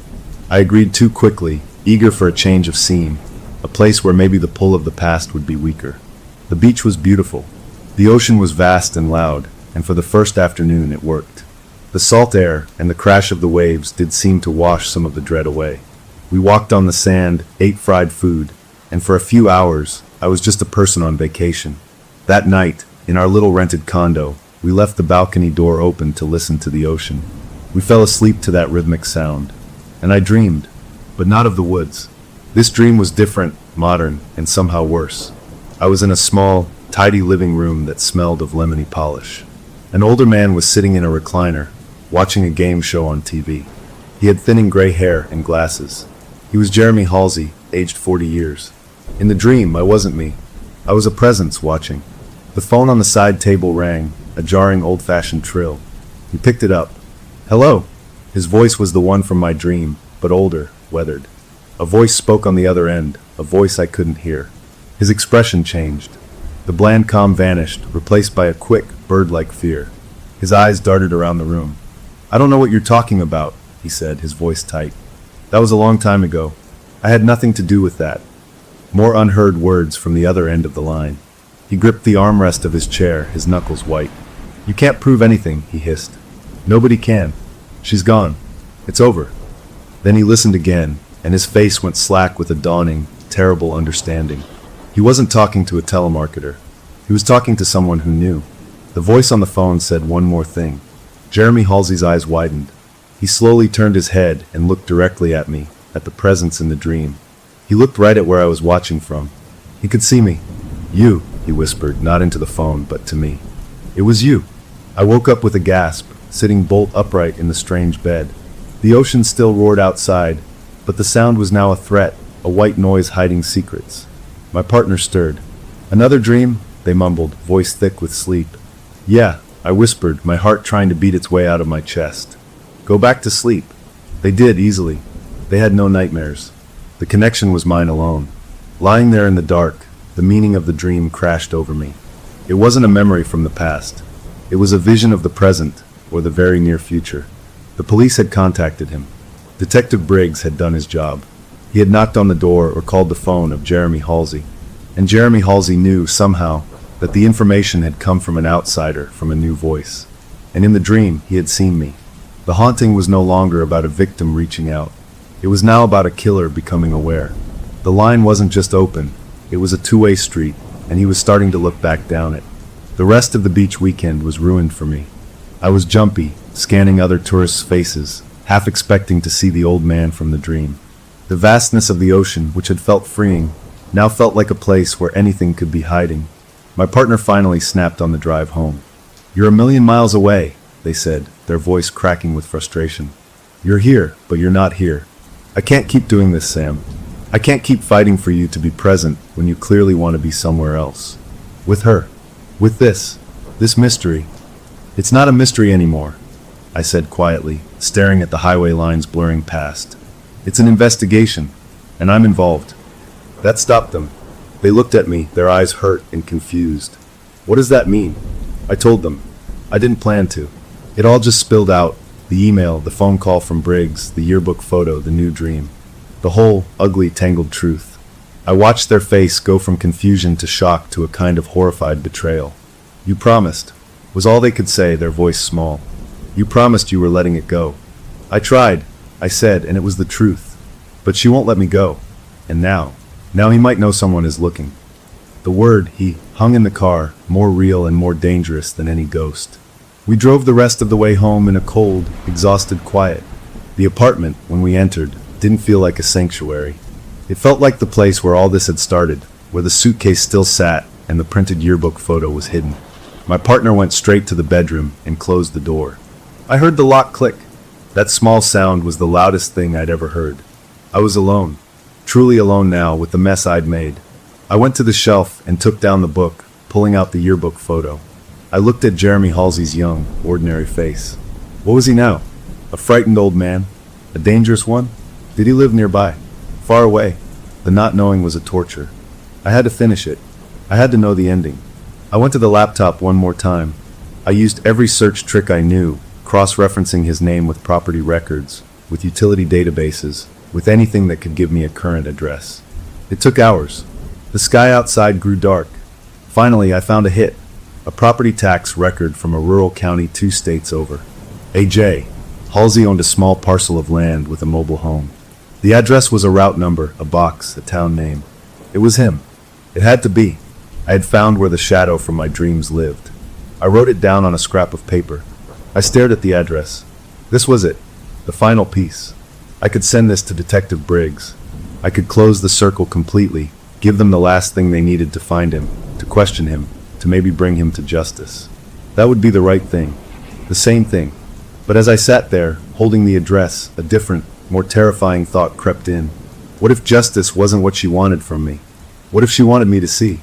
I agreed too quickly, eager for a change of scene, a place where maybe the pull of the past would be weaker. The beach was beautiful. The ocean was vast and loud, and for the first afternoon it worked. The salt air and the crash of the waves did seem to wash some of the dread away. We walked on the sand, ate fried food, and for a few hours, I was just a person on vacation. That night, in our little rented condo, we left the balcony door open to listen to the ocean. We fell asleep to that rhythmic sound. And I dreamed, but not of the woods. This dream was different, modern, and somehow worse. I was in a small, tidy living room that smelled of lemony polish. An older man was sitting in a recliner, watching a game show on TV. He had thinning gray hair and glasses. He was Jeremy Halsey, aged 40 years. In the dream, I wasn't me. I was a presence watching. The phone on the side table rang, a jarring old-fashioned trill. He picked it up. "Hello." His voice was the one from my dream, but older, weathered. A voice spoke on the other end, a voice I couldn't hear. His expression changed. The bland calm vanished, replaced by a quick, bird-like fear. His eyes darted around the room. "I don't know what you're talking about," he said, his voice tight. "That was a long time ago. I had nothing to do with that." More unheard words from the other end of the line. He gripped the armrest of his chair, his knuckles white. "You can't prove anything," he hissed. "Nobody can. She's gone. It's over." Then he listened again, and his face went slack with a dawning, terrible understanding. He wasn't talking to a telemarketer. He was talking to someone who knew. The voice on the phone said one more thing. Jeremy Halsey's eyes widened. He slowly turned his head and looked directly at me, at the presence in the dream. He looked right at where I was watching from. He could see me. "You," he whispered, not into the phone, but to me. "It was you." I woke up with a gasp, sitting bolt upright in the strange bed. The ocean still roared outside, but the sound was now a threat, a white noise hiding secrets. My partner stirred. "Another dream?" they mumbled, voice thick with sleep. "Yeah," I whispered, my heart trying to beat its way out of my chest. "Go back to sleep." They did, easily. They had no nightmares. The connection was mine alone. Lying there in the dark, the meaning of the dream crashed over me. It wasn't a memory from the past. It was a vision of the present, or the very near future. The police had contacted him. Detective Briggs had done his job. He had knocked on the door or called the phone of Jeremy Halsey. And Jeremy Halsey knew, somehow, that the information had come from an outsider, from a new voice. And in the dream, he had seen me. The haunting was no longer about a victim reaching out. It was now about a killer becoming aware. The line wasn't just open, it was a two-way street, and he was starting to look back down it. The rest of the beach weekend was ruined for me. I was jumpy, scanning other tourists' faces, half expecting to see the old man from the dream. The vastness of the ocean, which had felt freeing, now felt like a place where anything could be hiding. My partner finally snapped on the drive home. "You're a million miles away," they said, their voice cracking with frustration. "You're here, but you're not here. I can't keep doing this, Sam. I can't keep fighting for you to be present when you clearly want to be somewhere else. With her. With this mystery." "It's not a mystery anymore," I said quietly, staring at the highway lines blurring past. "It's an investigation, and I'm involved." That stopped them. They looked at me, their eyes hurt and confused. "What does that mean?" I told them. I didn't plan to. It all just spilled out. The email, the phone call from Briggs, the yearbook photo, the new dream. The whole, ugly, tangled truth. I watched their face go from confusion to shock to a kind of horrified betrayal. "You promised," was all they could say, their voice small. "You promised you were letting it go." "I tried," I said, and it was the truth. "But she won't let me go. And now he might know someone is looking." The word "he" hung in the car, more real and more dangerous than any ghost. We drove the rest of the way home in a cold, exhausted quiet. The apartment, when we entered, didn't feel like a sanctuary. It felt like the place where all this had started, where the suitcase still sat and the printed yearbook photo was hidden. My partner went straight to the bedroom and closed the door. I heard the lock click. That small sound was the loudest thing I'd ever heard. I was alone, truly alone now with the mess I'd made. I went to the shelf and took down the book, pulling out the yearbook photo. I looked at Jeremy Halsey's young, ordinary face. What was he now? A frightened old man? A dangerous one? Did he live nearby? Far away? The not knowing was a torture. I had to finish it. I had to know the ending. I went to the laptop one more time. I used every search trick I knew, cross-referencing his name with property records, with utility databases, with anything that could give me a current address. It took hours. The sky outside grew dark. Finally, I found a hit. A property tax record from a rural county 2 states over. A.J. Halsey owned a small parcel of land with a mobile home. The address was a route number, a box, a town name. It was him. It had to be. I had found where the shadow from my dreams lived. I wrote it down on a scrap of paper. I stared at the address. This was it. The final piece. I could send this to Detective Briggs. I could close the circle completely, give them the last thing they needed to find him, to question him, to maybe bring him to justice. That would be the right thing. The same thing. But as I sat there, holding the address, a different, more terrifying thought crept in. What if justice wasn't what she wanted from me? What if she wanted me to see?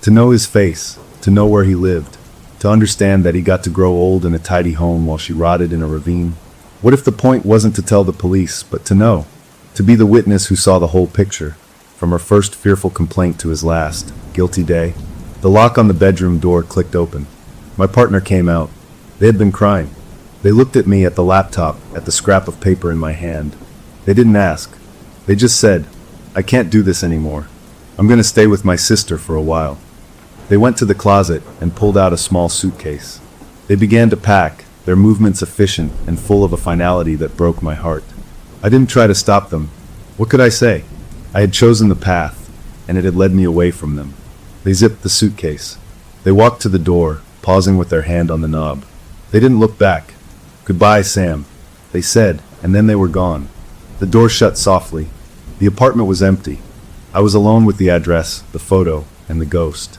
To know his face, to know where he lived, to understand that he got to grow old in a tidy home while she rotted in a ravine? What if the point wasn't to tell the police, but to know? To be the witness who saw the whole picture, from her first fearful complaint to his last, guilty day? The lock on the bedroom door clicked open. My partner came out. They had been crying. They looked at me, at the laptop, at the scrap of paper in my hand. They didn't ask. They just said, "I can't do this anymore. I'm going to stay with my sister for a while." They went to the closet and pulled out a small suitcase. They began to pack, their movements efficient and full of a finality that broke my heart. I didn't try to stop them. What could I say? I had chosen the path, and it had led me away from them. They zipped the suitcase. They walked to the door, pausing with their hand on the knob. They didn't look back. "Goodbye, Sam," they said, and then they were gone. The door shut softly. The apartment was empty. I was alone with the address, the photo, and the ghost.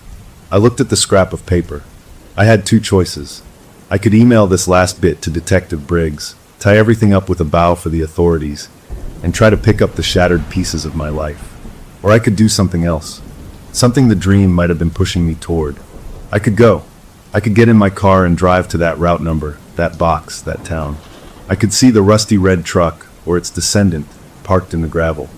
I looked at the scrap of paper. I had 2 choices. I could email this last bit to Detective Briggs, tie everything up with a bow for the authorities, and try to pick up the shattered pieces of my life. Or I could do something else. Something the dream might have been pushing me toward. I could go. I could get in my car and drive to that route number, that box, that town. I could see the rusty red truck, or its descendant, parked in the gravel.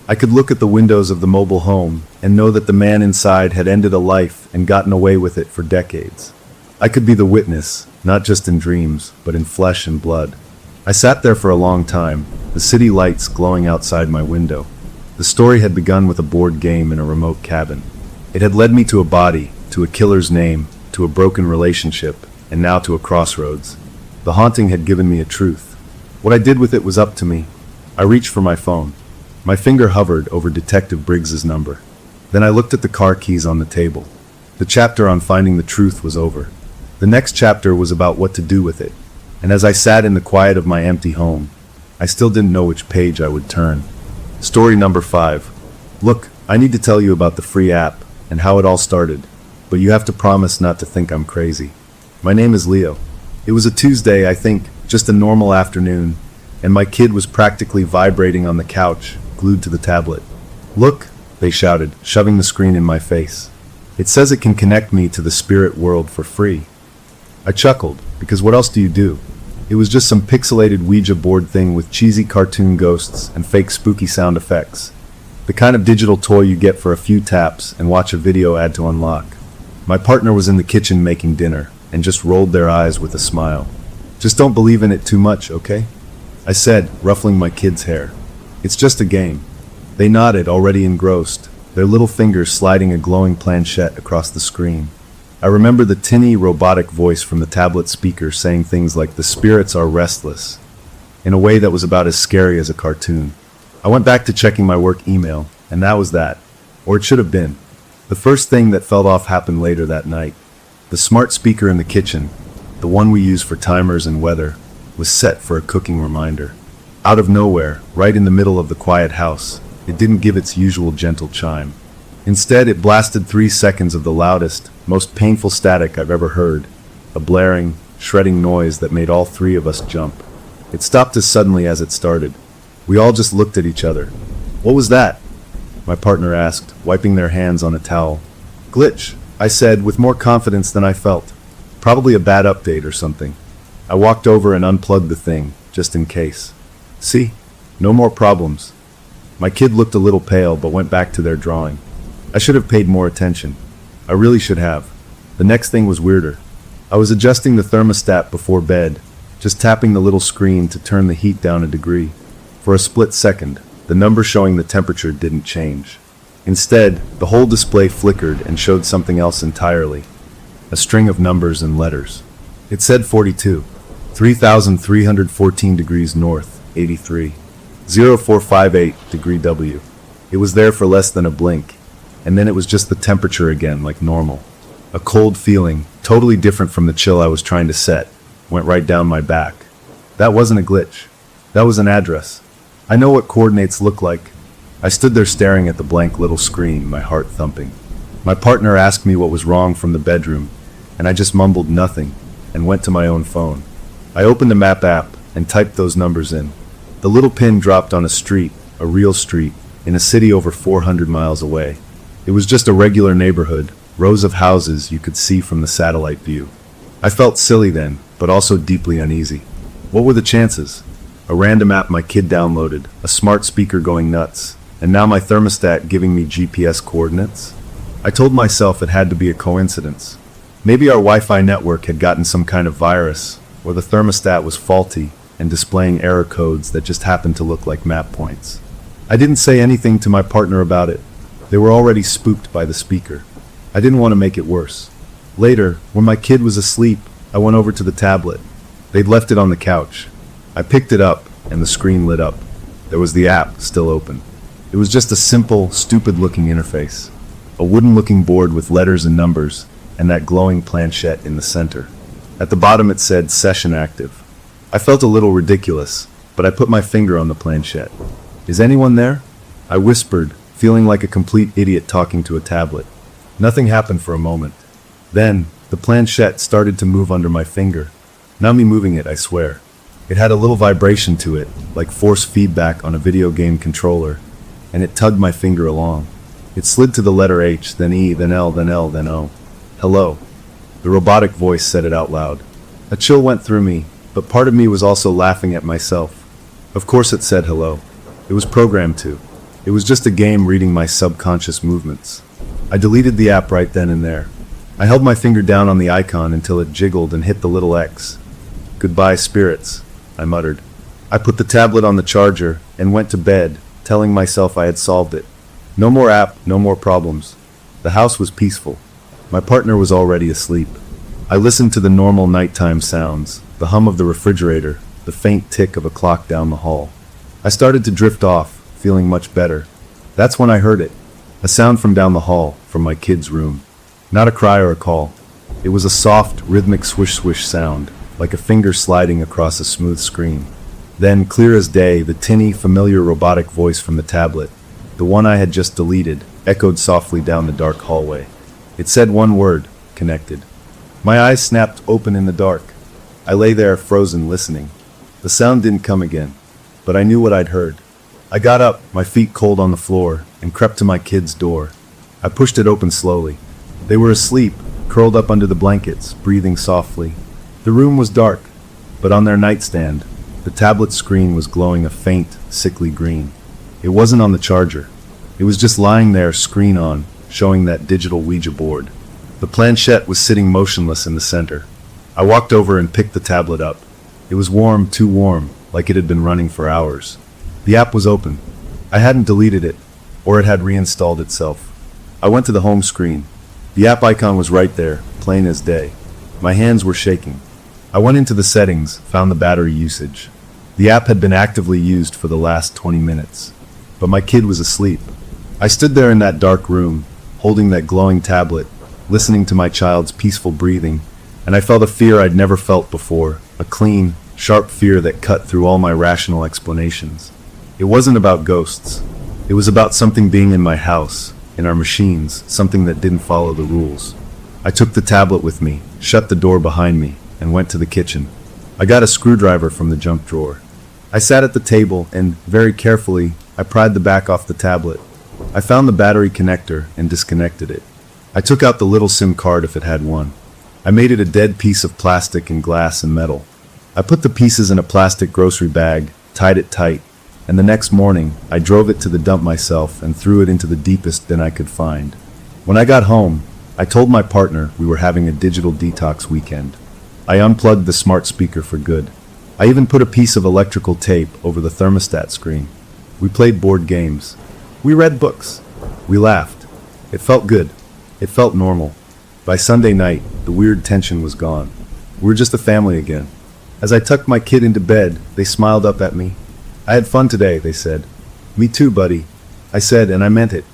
I could look at the windows of the mobile home and know that the man inside had ended a life and gotten away with it for decades. I could be the witness, not just in dreams, but in flesh and blood. I sat there for a long time, the city lights glowing outside my window. The story had begun with a board game in a remote cabin. It had led me to a body, to a killer's name, to a broken relationship, and now to a crossroads. The haunting had given me a truth. What I did with it was up to me. I reached for my phone. My finger hovered over Detective Briggs's number. Then I looked at the car keys on the table. The chapter on finding the truth was over. The next chapter was about what to do with it. And as I sat in the quiet of my empty home, I still didn't know which page I would turn. Story number 5. Look, I need to tell you about the free app and how it all started, but you have to promise not to think I'm crazy. My name is Leo. It was a Tuesday, I think, just a normal afternoon, and my kid was practically vibrating on the couch, glued to the tablet. Look, they shouted, shoving the screen in my face. It says it can connect me to the spirit world for free. I chuckled, because what else do you do? It was just some pixelated Ouija board thing with cheesy cartoon ghosts and fake spooky sound effects. The kind of digital toy you get for a few taps and watch a video ad to unlock. My partner was in the kitchen making dinner and just rolled their eyes with a smile. Just don't believe in it too much, okay? I said, ruffling my kid's hair. It's just a game. They nodded, already engrossed, their little fingers sliding a glowing planchette across the screen. I remember the tinny, robotic voice from the tablet speaker saying things like, "The spirits are restless," in a way that was about as scary as a cartoon. I went back to checking my work email, and that was that. Or it should have been. The first thing that fell off happened later that night. The smart speaker in the kitchen, the one we use for timers and weather, was set for a cooking reminder. Out of nowhere, right in the middle of the quiet house, it didn't give its usual gentle chime. Instead, it blasted 3 seconds of the loudest, most painful static I've ever heard, a blaring, shredding noise that made all 3 of us jump. It stopped as suddenly as it started. We all just looked at each other. "What was that?" my partner asked, wiping their hands on a towel. "Glitch," I said, with more confidence than I felt. "Probably a bad update or something." I walked over and unplugged the thing, just in case. "See? No more problems." My kid looked a little pale but went back to their drawing. I should have paid more attention. I really should have. The next thing was weirder. I was adjusting the thermostat before bed, just tapping the little screen to turn the heat down a degree. For a split second, the number showing the temperature didn't change. Instead, the whole display flickered and showed something else entirely. A string of numbers and letters. It said 42, 3,314 degrees north, 83, 0458 degree W. It was there for less than a blink, and then it was just the temperature again, like normal. A cold feeling, totally different from the chill I was trying to set, went right down my back. That wasn't a glitch. That was an address. I know what coordinates look like. I stood there staring at the blank little screen, my heart thumping. My partner asked me what was wrong from the bedroom, and I just mumbled nothing and went to my own phone. I opened the map app and typed those numbers in. The little pin dropped on a street, a real street, in a city over 400 miles away. It was just a regular neighborhood, rows of houses you could see from the satellite view. I felt silly then, but also deeply uneasy. What were the chances? A random app my kid downloaded, a smart speaker going nuts, and now my thermostat giving me GPS coordinates? I told myself it had to be a coincidence. Maybe our Wi-Fi network had gotten some kind of virus, or the thermostat was faulty and displaying error codes that just happened to look like map points. I didn't say anything to my partner about it. They were already spooked by the speaker. I didn't want to make it worse. Later, when my kid was asleep, I went over to the tablet. They'd left it on the couch. I picked it up, and the screen lit up. There was the app still open. It was just a simple, stupid-looking interface. A wooden-looking board with letters and numbers, and that glowing planchette in the center. At the bottom it said, "Session active." I felt a little ridiculous, but I put my finger on the planchette. "Is anyone there?" I whispered, feeling like a complete idiot talking to a tablet. Nothing happened for a moment. Then, the planchette started to move under my finger. Not me moving it, I swear. It had a little vibration to it, like force feedback on a video game controller, and it tugged my finger along. It slid to the letter H, then E, then L, then L, then O. "Hello." The robotic voice said it out loud. A chill went through me, but part of me was also laughing at myself. Of course it said hello. It was programmed to. It was just a game reading my subconscious movements. I deleted the app right then and there. I held my finger down on the icon until it jiggled and hit the little X. "Goodbye, spirits," I muttered. I put the tablet on the charger and went to bed, telling myself I had solved it. No more app, no more problems. The house was peaceful. My partner was already asleep. I listened to the normal nighttime sounds, the hum of the refrigerator, the faint tick of a clock down the hall. I started to drift off, feeling much better. That's when I heard it. A sound from down the hall, from my kid's room. Not a cry or a call. It was a soft, rhythmic swish-swish sound, like a finger sliding across a smooth screen. Then, clear as day, the tinny, familiar robotic voice from the tablet, the one I had just deleted, echoed softly down the dark hallway. It said one word: connected. My eyes snapped open in the dark. I lay there, frozen, listening. The sound didn't come again, but I knew what I'd heard. I got up, my feet cold on the floor, and crept to my kids' door. I pushed it open slowly. They were asleep, curled up under the blankets, breathing softly. The room was dark, but on their nightstand, the tablet screen was glowing a faint, sickly green. It wasn't on the charger. It was just lying there, screen on, showing that digital Ouija board. The planchette was sitting motionless in the center. I walked over and picked the tablet up. It was warm, too warm, like it had been running for hours. The app was open. I hadn't deleted it, or it had reinstalled itself. I went to the home screen. The app icon was right there, plain as day. My hands were shaking. I went into the settings, found the battery usage. The app had been actively used for the last 20 minutes. But my kid was asleep. I stood there in that dark room, holding that glowing tablet, listening to my child's peaceful breathing, and I felt a fear I'd never felt before, a clean, sharp fear that cut through all my rational explanations. It wasn't about ghosts. It was about something being in my house, in our machines, something that didn't follow the rules. I took the tablet with me, shut the door behind me, and went to the kitchen. I got a screwdriver from the junk drawer. I sat at the table and, very carefully, I pried the back off the tablet. I found the battery connector and disconnected it. I took out the little SIM card if it had one. I made it a dead piece of plastic and glass and metal. I put the pieces in a plastic grocery bag, tied it tight, and the next morning I drove it to the dump myself and threw it into the deepest bin I could find. When I got home, I told my partner we were having a digital detox weekend. I unplugged the smart speaker for good. I even put a piece of electrical tape over the thermostat screen. We played board games. We read books. We laughed. It felt good. It felt normal. By Sunday night, the weird tension was gone. We were just a family again. As I tucked my kid into bed, they smiled up at me. "I had fun today," they said. "Me too, buddy," I said, and I meant it.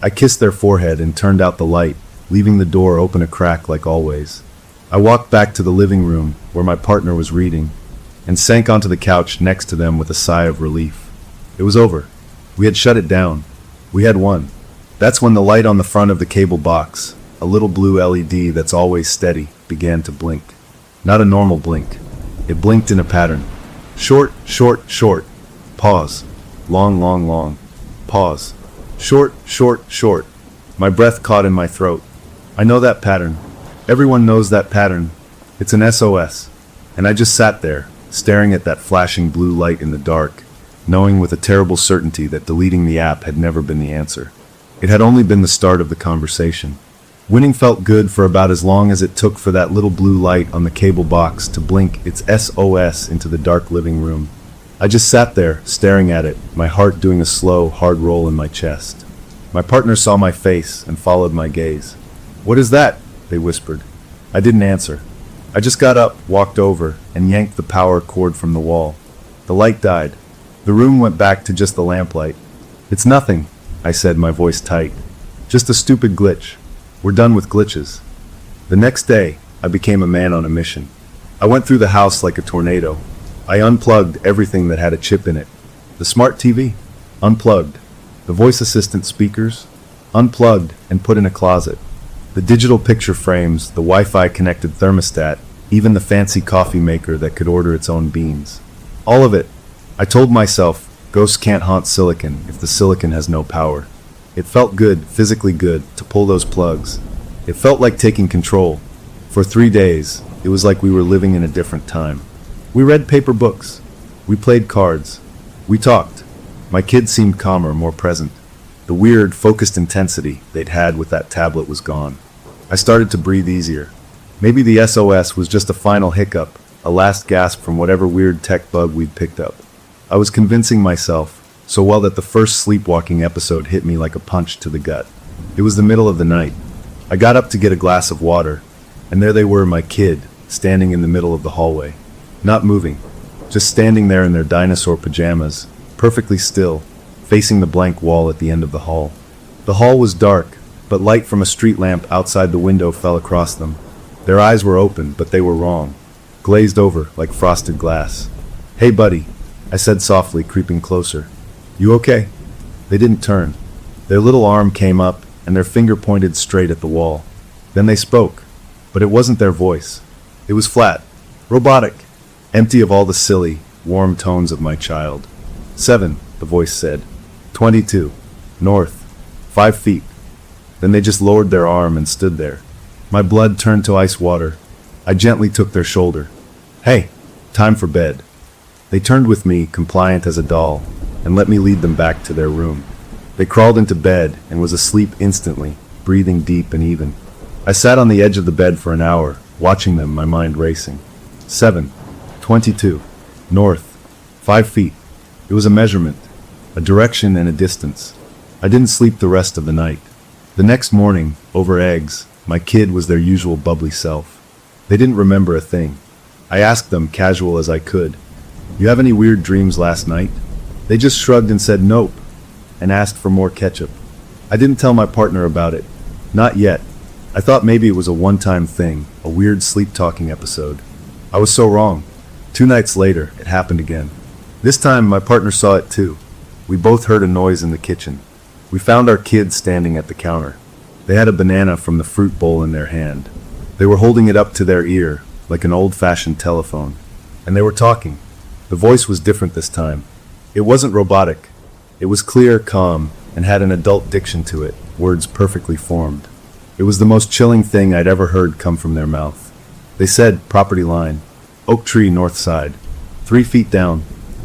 I kissed their forehead and turned out the light, leaving the door open a crack like always. I walked back to the living room, where my partner was reading, and sank onto the couch next to them with a sigh of relief. It was over. We had shut it down. We had won. That's when the light on the front of the cable box, a little blue LED that's always steady, began to blink. Not a normal blink. It blinked in a pattern. Short, short, short. Pause. Long, long, long. Pause. Short, short, short. My breath caught in my throat. I know that pattern. Everyone knows that pattern. It's an SOS. And I just sat there, staring at that flashing blue light in the dark, knowing with a terrible certainty that deleting the app had never been the answer. It had only been the start of the conversation. Winning felt good for about as long as it took for that little blue light on the cable box to blink its SOS into the dark living room. I just sat there, staring at it, my heart doing a slow, hard roll in my chest. My partner saw my face and followed my gaze. "What is that?" they whispered. I didn't answer. I just got up, walked over, and yanked the power cord from the wall. The light died. The room went back to just the lamplight. "It's nothing," I said, my voice tight. "Just a stupid glitch. We're done with glitches." The next day, I became a man on a mission. I went through the house like a tornado. I unplugged everything that had a chip in it. The smart TV? Unplugged. The voice assistant speakers? Unplugged and put in a closet. The digital picture frames, the Wi-Fi connected thermostat, even the fancy coffee maker that could order its own beans. All of it. I told myself, ghosts can't haunt silicon if the silicon has no power. It felt good, physically good, to pull those plugs. It felt like taking control. For 3 days, it was like we were living in a different time. We read paper books. We played cards. We talked. My kids seemed calmer, more present. The weird, focused intensity they'd had with that tablet was gone. I started to breathe easier. Maybe the SOS was just a final hiccup, a last gasp from whatever weird tech bug we'd picked up. I was convincing myself, so well that the first sleepwalking episode hit me like a punch to the gut. It was the middle of the night. I got up to get a glass of water, and there they were, my kid, standing in the middle of the hallway. Not moving, just standing there in their dinosaur pajamas, perfectly still, facing the blank wall at the end of the hall. The hall was dark, but light from a street lamp outside the window fell across them. Their eyes were open, but they were wrong. glazed over like frosted glass. "Hey, buddy," I said softly, creeping closer. "You okay?" They didn't turn. Their little arm came up, and their finger pointed straight at the wall. Then they spoke, but it wasn't their voice. It was flat, robotic, empty of all the silly, warm tones of my child. 7, the voice said. 22. North. 5 feet. Then they just lowered their arm and stood there. My blood turned to ice water. I gently took their shoulder. "Hey, time for bed." They turned with me, compliant as a doll, and let me lead them back to their room. They crawled into bed and was asleep instantly, breathing deep and even. I sat on the edge of the bed for an hour, watching them, my mind racing. 7. 22. North. 5 feet. It was a measurement, a direction and a distance. I didn't sleep the rest of the night. The next morning, over eggs, my kid was their usual bubbly self. They didn't remember a thing. I asked them, casual as I could, "You have any weird dreams last night?" They just shrugged and said nope, and asked for more ketchup. I didn't tell my partner about it. Not yet. I thought maybe it was a one-time thing, a weird sleep-talking episode. I was so wrong. 2 nights later, it happened again. This time, my partner saw it too. We both heard a noise in the kitchen. We found our kids standing at the counter. They had a banana from the fruit bowl in their hand. They were holding it up to their ear, like an old-fashioned telephone. And they were talking. The voice was different this time. It wasn't robotic. It was clear, calm, and had an adult diction to it, words perfectly formed. It was the most chilling thing I'd ever heard come from their mouth. They said, "Property line. Oak tree, north side. 3 feet down.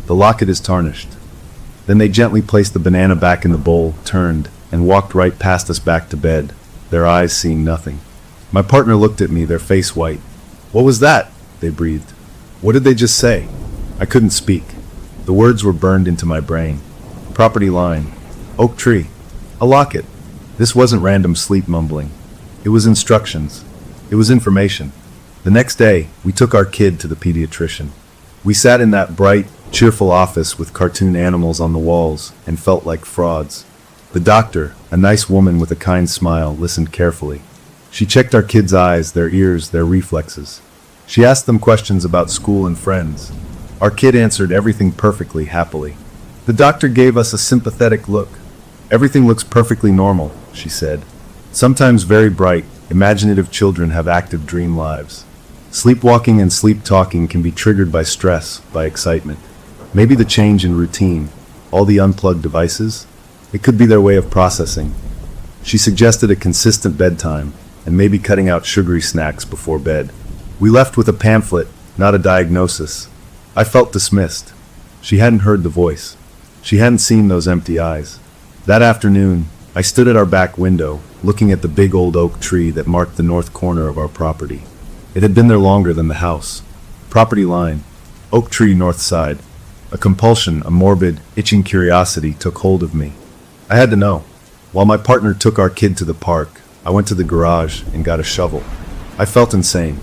The locket is tarnished." Then they gently placed the banana back in the bowl, turned, and walked right past us back to bed, their eyes seeing nothing. My partner looked at me, their face white. "What was that?" they breathed. "What did they just say?" I couldn't speak. The words were burned into my brain. Property line. Oak tree. A locket. This wasn't random sleep mumbling. It was instructions. It was information. The next day, we took our kid to the pediatrician. We sat in that bright, cheerful office with cartoon animals on the walls and felt like frauds. The doctor, a nice woman with a kind smile, listened carefully. She checked our kids' eyes, their ears, their reflexes. She asked them questions about school and friends. Our kid answered everything perfectly, happily. The doctor gave us a sympathetic look. "Everything looks perfectly normal," she said. "Sometimes very bright, imaginative children have active dream lives. Sleepwalking and sleep talking can be triggered by stress, by excitement. Maybe the change in routine, all the unplugged devices, it could be their way of processing." She suggested a consistent bedtime, and maybe cutting out sugary snacks before bed. We left with a pamphlet, not a diagnosis. I felt dismissed. She hadn't heard the voice. She hadn't seen those empty eyes. That afternoon, I stood at our back window, looking at the big old oak tree that marked the north corner of our property. It had been there longer than the house. Property line. Oak tree, north side. A compulsion, a morbid, itching curiosity took hold of me. I had to know. While my partner took our kid to the park, I went to the garage and got a shovel. I felt insane.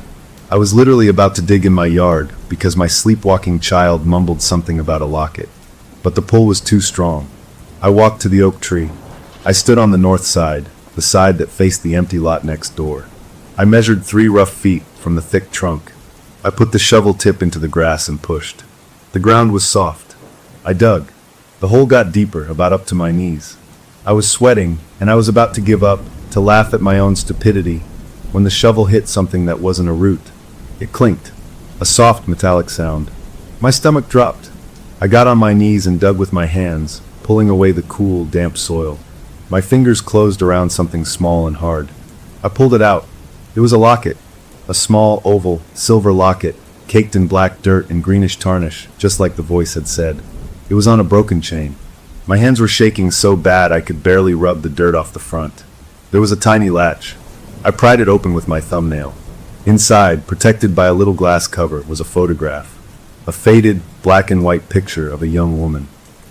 I was literally about to dig in my yard because my sleepwalking child mumbled something about a locket. But the pull was too strong. I walked to the oak tree. I stood on the north side, the side that faced the empty lot next door. I measured 3 rough feet from the thick trunk. I put the shovel tip into the grass and pushed. The ground was soft. I dug. The hole got deeper, about up to my knees. I was sweating, and I was about to give up, to laugh at my own stupidity, when the shovel hit something that wasn't a root. It clinked, a soft metallic sound. My stomach dropped. I got on my knees and dug with my hands, pulling away the cool, damp soil. My fingers closed around something small and hard. I pulled it out. It was a locket, a small, oval, silver locket, caked in black dirt and greenish tarnish, just like the voice had said. It was on a broken chain. My hands were shaking so bad I could barely rub the dirt off the front. There was a tiny latch. I pried it open with my thumbnail. Inside, protected by a little glass cover, was a photograph. A faded, black and white picture of a young woman.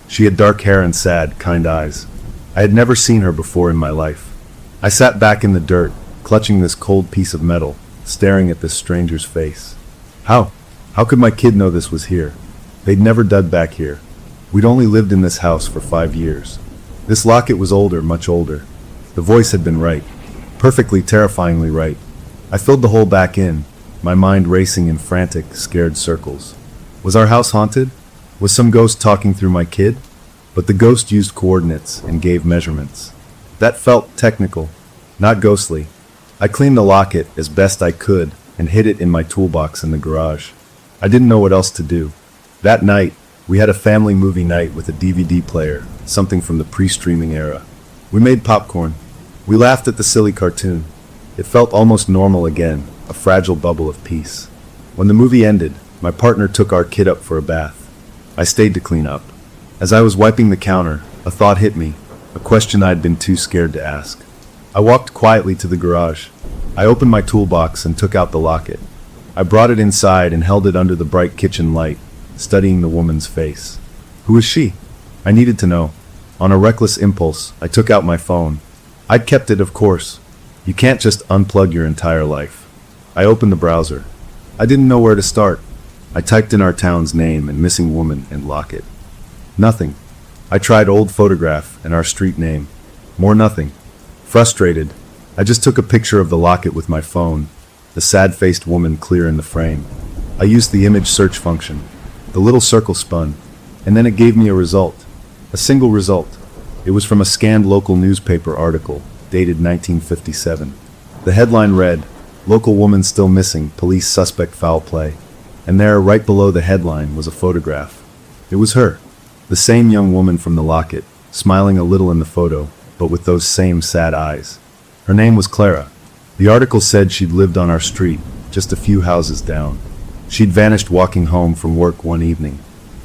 She had dark hair and sad, kind eyes. I had never seen her before in my life. I sat back in the dirt, clutching this cold piece of metal, staring at this stranger's face. How could my kid know this was here? They'd never dug back here. We'd only lived in this house for 5 years. This locket was older, much older. The voice had been right. Perfectly, terrifyingly right. I filled the hole back in. my mind racing in frantic, scared circles. Was our house haunted? Was some ghost talking through my kid? But the ghost used coordinates and gave measurements. That felt technical, not ghostly. I cleaned the locket as best I could and hid it in my toolbox in the garage. I didn't know what else to do. That night, we had a family movie night with a DVD player, something from the pre-streaming era. We made popcorn. We laughed at the silly cartoon. It felt almost normal again, a fragile bubble of peace. When the movie ended, my partner took our kid up for a bath. I stayed to clean up. As I was wiping the counter, a thought hit me, a question I'd been too scared to ask. I walked quietly to the garage. I opened my toolbox and took out the locket. I brought it inside and held it under the bright kitchen light, studying the woman's face. Who is she? I needed to know. On a reckless impulse, I took out my phone. I'd kept it, of course. You can't just unplug your entire life. I opened the browser. I didn't know where to start. I typed in our town's name and missing woman and locket. Nothing. I tried old photograph and our street name. More nothing. Frustrated, I just took a picture of the locket with my phone, the sad-faced woman clear in the frame. I used the image search function. The little circle spun, and then it gave me a result. A single result. It was from a scanned local newspaper article, dated 1957. The headline read, "Local woman still missing, police suspect foul play." And there, right below the headline, was a photograph. It was her, the same young woman from the locket, smiling a little in the photo, but with those same sad eyes. Her name was Clara. The article said she'd lived on our street, just a few houses down. She'd vanished walking home from work one evening.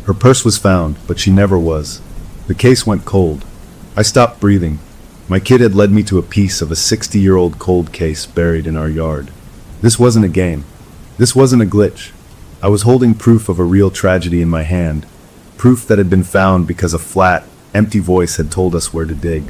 Her purse was found, but she never was. The case went cold. I stopped breathing. My kid had led me to a piece of a 60-year-old cold case buried in our yard. This wasn't a game. This wasn't a glitch. I was holding proof of a real tragedy in my hand, proof that had been found because a flat, empty voice had told us where to dig.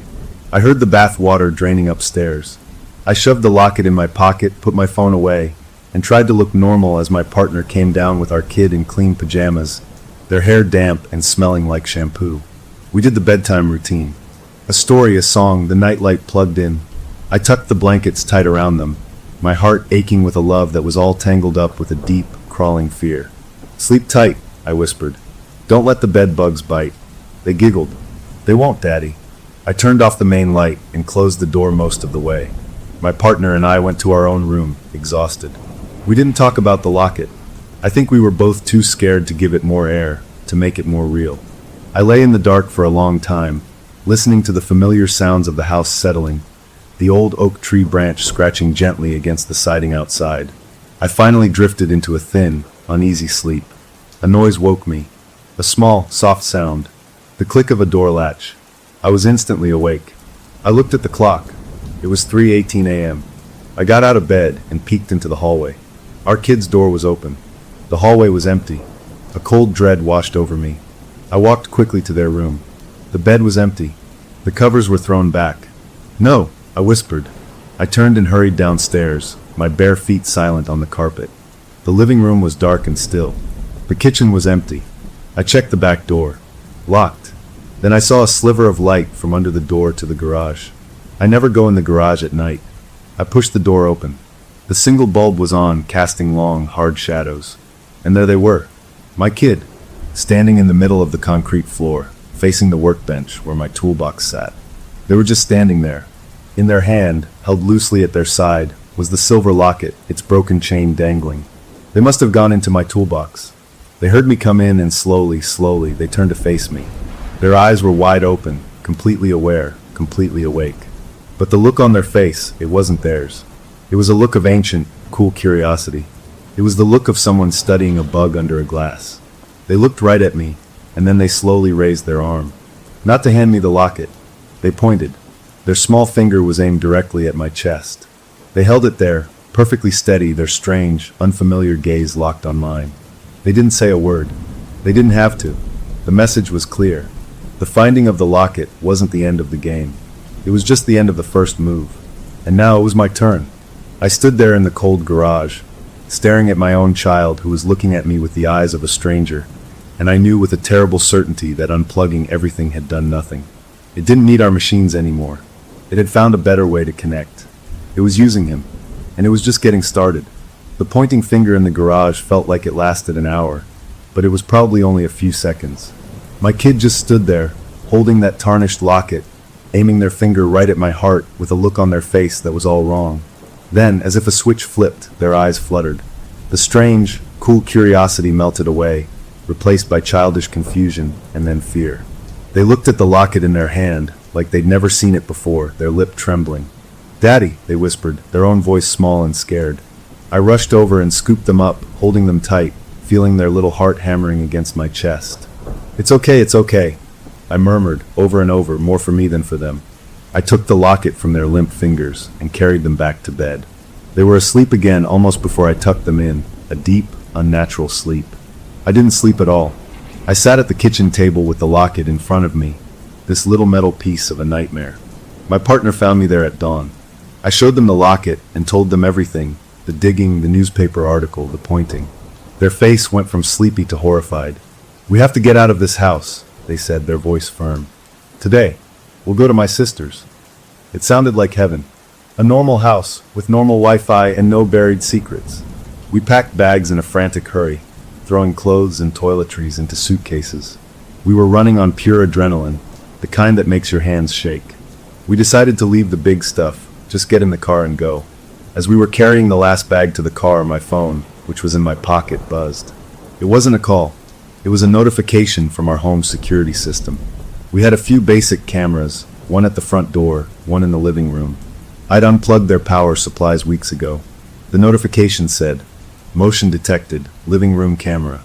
I heard the bath water draining upstairs. I shoved the locket in my pocket, put my phone away, and tried to look normal as my partner came down with our kid in clean pajamas, their hair damp and smelling like shampoo. We did the bedtime routine. A story, a song, the nightlight plugged in. I tucked the blankets tight around them, my heart aching with a love that was all tangled up with a deep, crawling fear. "Sleep tight," I whispered. "Don't let the bed bugs bite." They giggled. "They won't, Daddy." I turned off the main light and closed the door most of the way. My partner and I went to our own room, exhausted. We didn't talk about the locket. I think we were both too scared to give it more air, to make it more real. I lay in the dark for a long time, listening to the familiar sounds of the house settling, the old oak tree branch scratching gently against the siding outside. I finally drifted into a thin, uneasy sleep. A noise woke me. A small, soft sound. The click of a door latch. I was instantly awake. I looked at the clock. It was 3:18 a.m. I got out of bed and peeked into the hallway. Our kid's door was open. The hallway was empty. A cold dread washed over me. I walked quickly to their room. The bed was empty. The covers were thrown back. "No," I whispered. I turned and hurried downstairs, my bare feet silent on the carpet. The living room was dark and still. The kitchen was empty. I checked the back door. Locked. Then I saw a sliver of light from under the door to the garage. I never go in the garage at night. I pushed the door open. The single bulb was on, casting long, hard shadows. And there they were. My kid, standing in the middle of the concrete floor, facing the workbench where my toolbox sat. They were just standing there. In their hand, held loosely at their side, was the silver locket, its broken chain dangling. They must have gone into my toolbox. They heard me come in and slowly, they turned to face me. Their eyes were wide open, completely aware, completely awake. But the look on their face, it wasn't theirs. It was a look of ancient, cool curiosity. It was the look of someone studying a bug under a glass. They looked right at me, and then they slowly raised their arm. Not to hand me the locket. They pointed. Their small finger was aimed directly at my chest. They held it there, perfectly steady, their strange, unfamiliar gaze locked on mine. They didn't say a word. They didn't have to. The message was clear. The finding of the locket wasn't the end of the game. It was just the end of the first move. And now it was my turn. I stood there in the cold garage, staring at my own child who was looking at me with the eyes of a stranger, and I knew with a terrible certainty that unplugging everything had done nothing. It didn't need our machines anymore. It had found a better way to connect. It was using him, and it was just getting started. The pointing finger in the garage felt like it lasted an hour, but it was probably only a few seconds. My kid just stood there, holding that tarnished locket, aiming their finger right at my heart with a look on their face that was all wrong. Then, as if a switch flipped, their eyes fluttered. The strange, cool curiosity melted away, replaced by childish confusion and then fear. They looked at the locket in their hand, like they'd never seen it before, their lip trembling. "Daddy," they whispered, their own voice small and scared. I rushed over and scooped them up, holding them tight, feeling their little heart hammering against my chest. It's okay," I murmured, over and over, more for me than for them. I took the locket from their limp fingers and carried them back to bed. They were asleep again almost before I tucked them in, a deep, unnatural sleep. I didn't sleep at all. I sat at the kitchen table with the locket in front of me, this little metal piece of a nightmare. My partner found me there at dawn. I showed them the locket and told them everything, the digging, the newspaper article, the pointing. Their face went from sleepy to horrified. "We have to get out of this house," they said, their voice firm. "Today. We'll go to my sister's." It sounded like heaven. A normal house, with normal Wi-Fi and no buried secrets. We packed bags in a frantic hurry, throwing clothes and toiletries into suitcases. We were running on pure adrenaline, the kind that makes your hands shake. We decided to leave the big stuff, just get in the car and go. As we were carrying the last bag to the car, my phone, which was in my pocket, buzzed. It wasn't a call. It was a notification from our home security system. We had a few basic cameras, one at the front door, one in the living room. I'd unplugged their power supplies weeks ago. The notification said, "Motion detected, living room camera."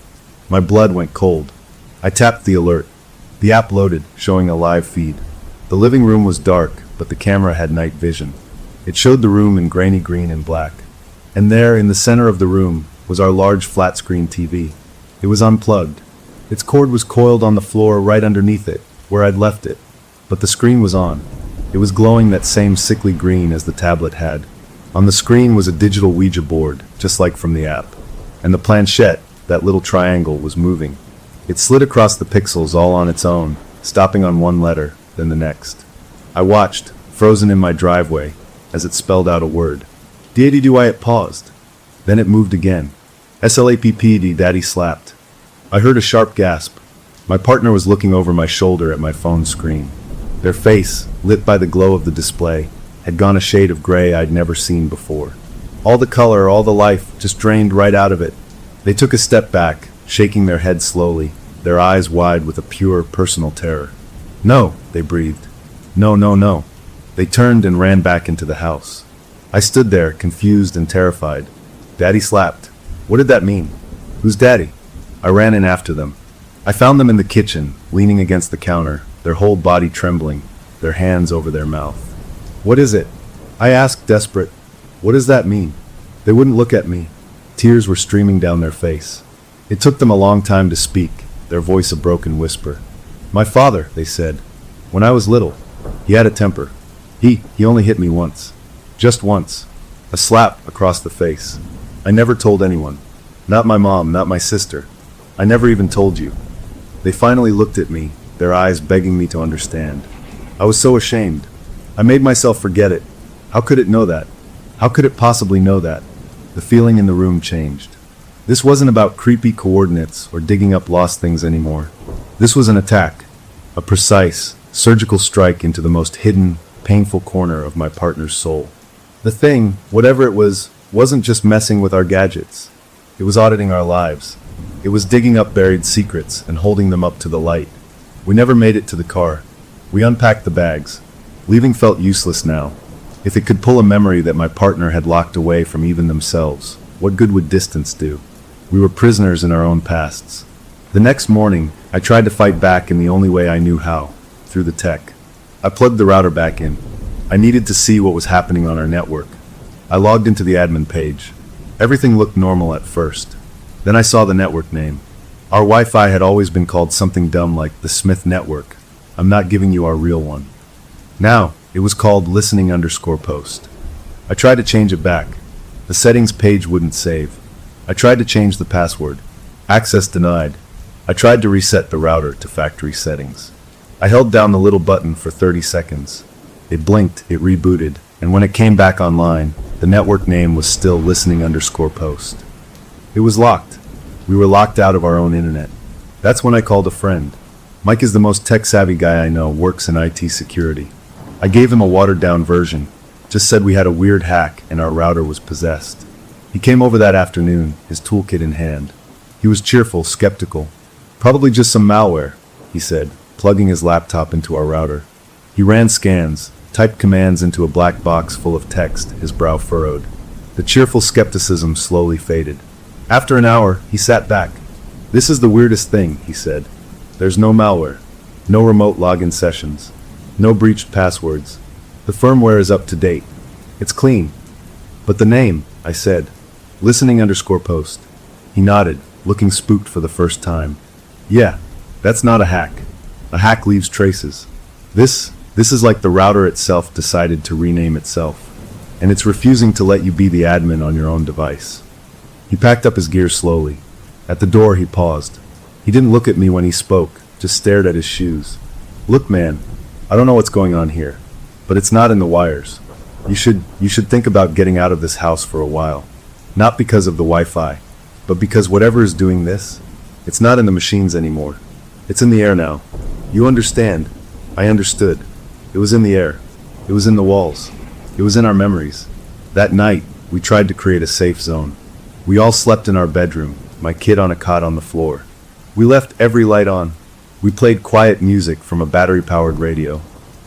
My blood went cold. I tapped the alert. The app loaded, showing a live feed. The living room was dark, but the camera had night vision. It showed the room in grainy green and black. And there, in the center of the room, was our large flat-screen TV. It was unplugged. Its cord was coiled on the floor right underneath it, where I'd left it. But the screen was on. It was glowing that same sickly green as the tablet had. On the screen was a digital Ouija board, just like from the app. And the planchette, that little triangle, was moving. It slid across the pixels all on its own, stopping on one letter, then the next. I watched, frozen in my driveway, as it spelled out a word. D-A-D-D-Y, it paused. Then it moved again. S-L-A-P-P-D, Daddy slapped. I heard a sharp gasp. My partner was looking over my shoulder at my phone screen. Their face, lit by the glow of the display, had gone a shade of gray I'd never seen before. All the color, all the life, just drained right out of it. They took a step back, shaking their heads slowly, their eyes wide with a pure, personal terror. "No," they breathed. "No, no, no." They turned and ran back into the house. I stood there, confused and terrified. Daddy slapped. What did that mean? Who's Daddy? I ran in after them. I found them in the kitchen, leaning against the counter, their whole body trembling, their hands over their mouth. "What is it?" I asked, desperate. "What does that mean?" They wouldn't look at me. Tears were streaming down their face. It took them a long time to speak, their voice a broken whisper. "My father," they said. "When I was little, he had a temper. He only hit me once. Just once. A slap across the face. I never told anyone. Not my mom, not my sister. I never even told you." They finally looked at me, their eyes begging me to understand. I was so ashamed. I made myself forget it. How could it know that? How could it possibly know that? The feeling in the room changed. This wasn't about creepy coordinates or digging up lost things anymore. This was an attack. A precise, surgical strike into the most hidden, painful corner of my partner's soul. The thing, whatever it was, wasn't just messing with our gadgets. It was auditing our lives. It was digging up buried secrets and holding them up to the light. We never made it to the car. We unpacked the bags. Leaving felt useless now. If it could pull a memory that my partner had locked away from even themselves, what good would distance do? We were prisoners in our own pasts. The next morning, I tried to fight back in the only way I knew how, through the tech. I plugged the router back in. I needed to see what was happening on our network. I logged into the admin page. Everything looked normal at first. Then I saw the network name. Our Wi-Fi had always been called something dumb like the Smith Network. I'm not giving you our real one. Now, it was called listening_post. I tried to change it back. The settings page wouldn't save. I tried to change the password. Access denied. I tried to reset the router to factory settings. I held down the little button for 30 seconds. It blinked, it rebooted, and when it came back online, The network name was still listening_post. It was locked. We were locked out of our own internet. That's when I called a friend. Mike is the most tech-savvy guy I know, works in IT security. I gave him a watered-down version, just said we had a weird hack and our router was possessed. He came over that afternoon, his toolkit in hand. He was cheerful, skeptical. Probably just some malware, he said, plugging his laptop into our router. He ran scans, typed commands into a black box full of text, his brow furrowed. The cheerful skepticism slowly faded. After an hour, he sat back. "This is the weirdest thing," he said. "There's no malware, no remote login sessions, no breached passwords. The firmware is up to date. It's clean." "But the name," I said. "Listening_post." He nodded, looking spooked for the first time. "Yeah, that's not a hack. A hack leaves traces. This is like the router itself decided to rename itself, and it's refusing to let you be the admin on your own device." He packed up his gear slowly. At the door, he paused. He didn't look at me when he spoke, just stared at his shoes. "Look, man, I don't know what's going on here, but it's not in the wires. You should think about getting out of this house for a while. Not because of the Wi-Fi, but because whatever is doing this, it's not in the machines anymore. It's in the air now. You understand?" I understood. It was in the air. It was in the walls. It was in our memories. That night, we tried to create a safe zone. We all slept in our bedroom, my kid on a cot on the floor. We left every light on. We played quiet music from a battery-powered radio.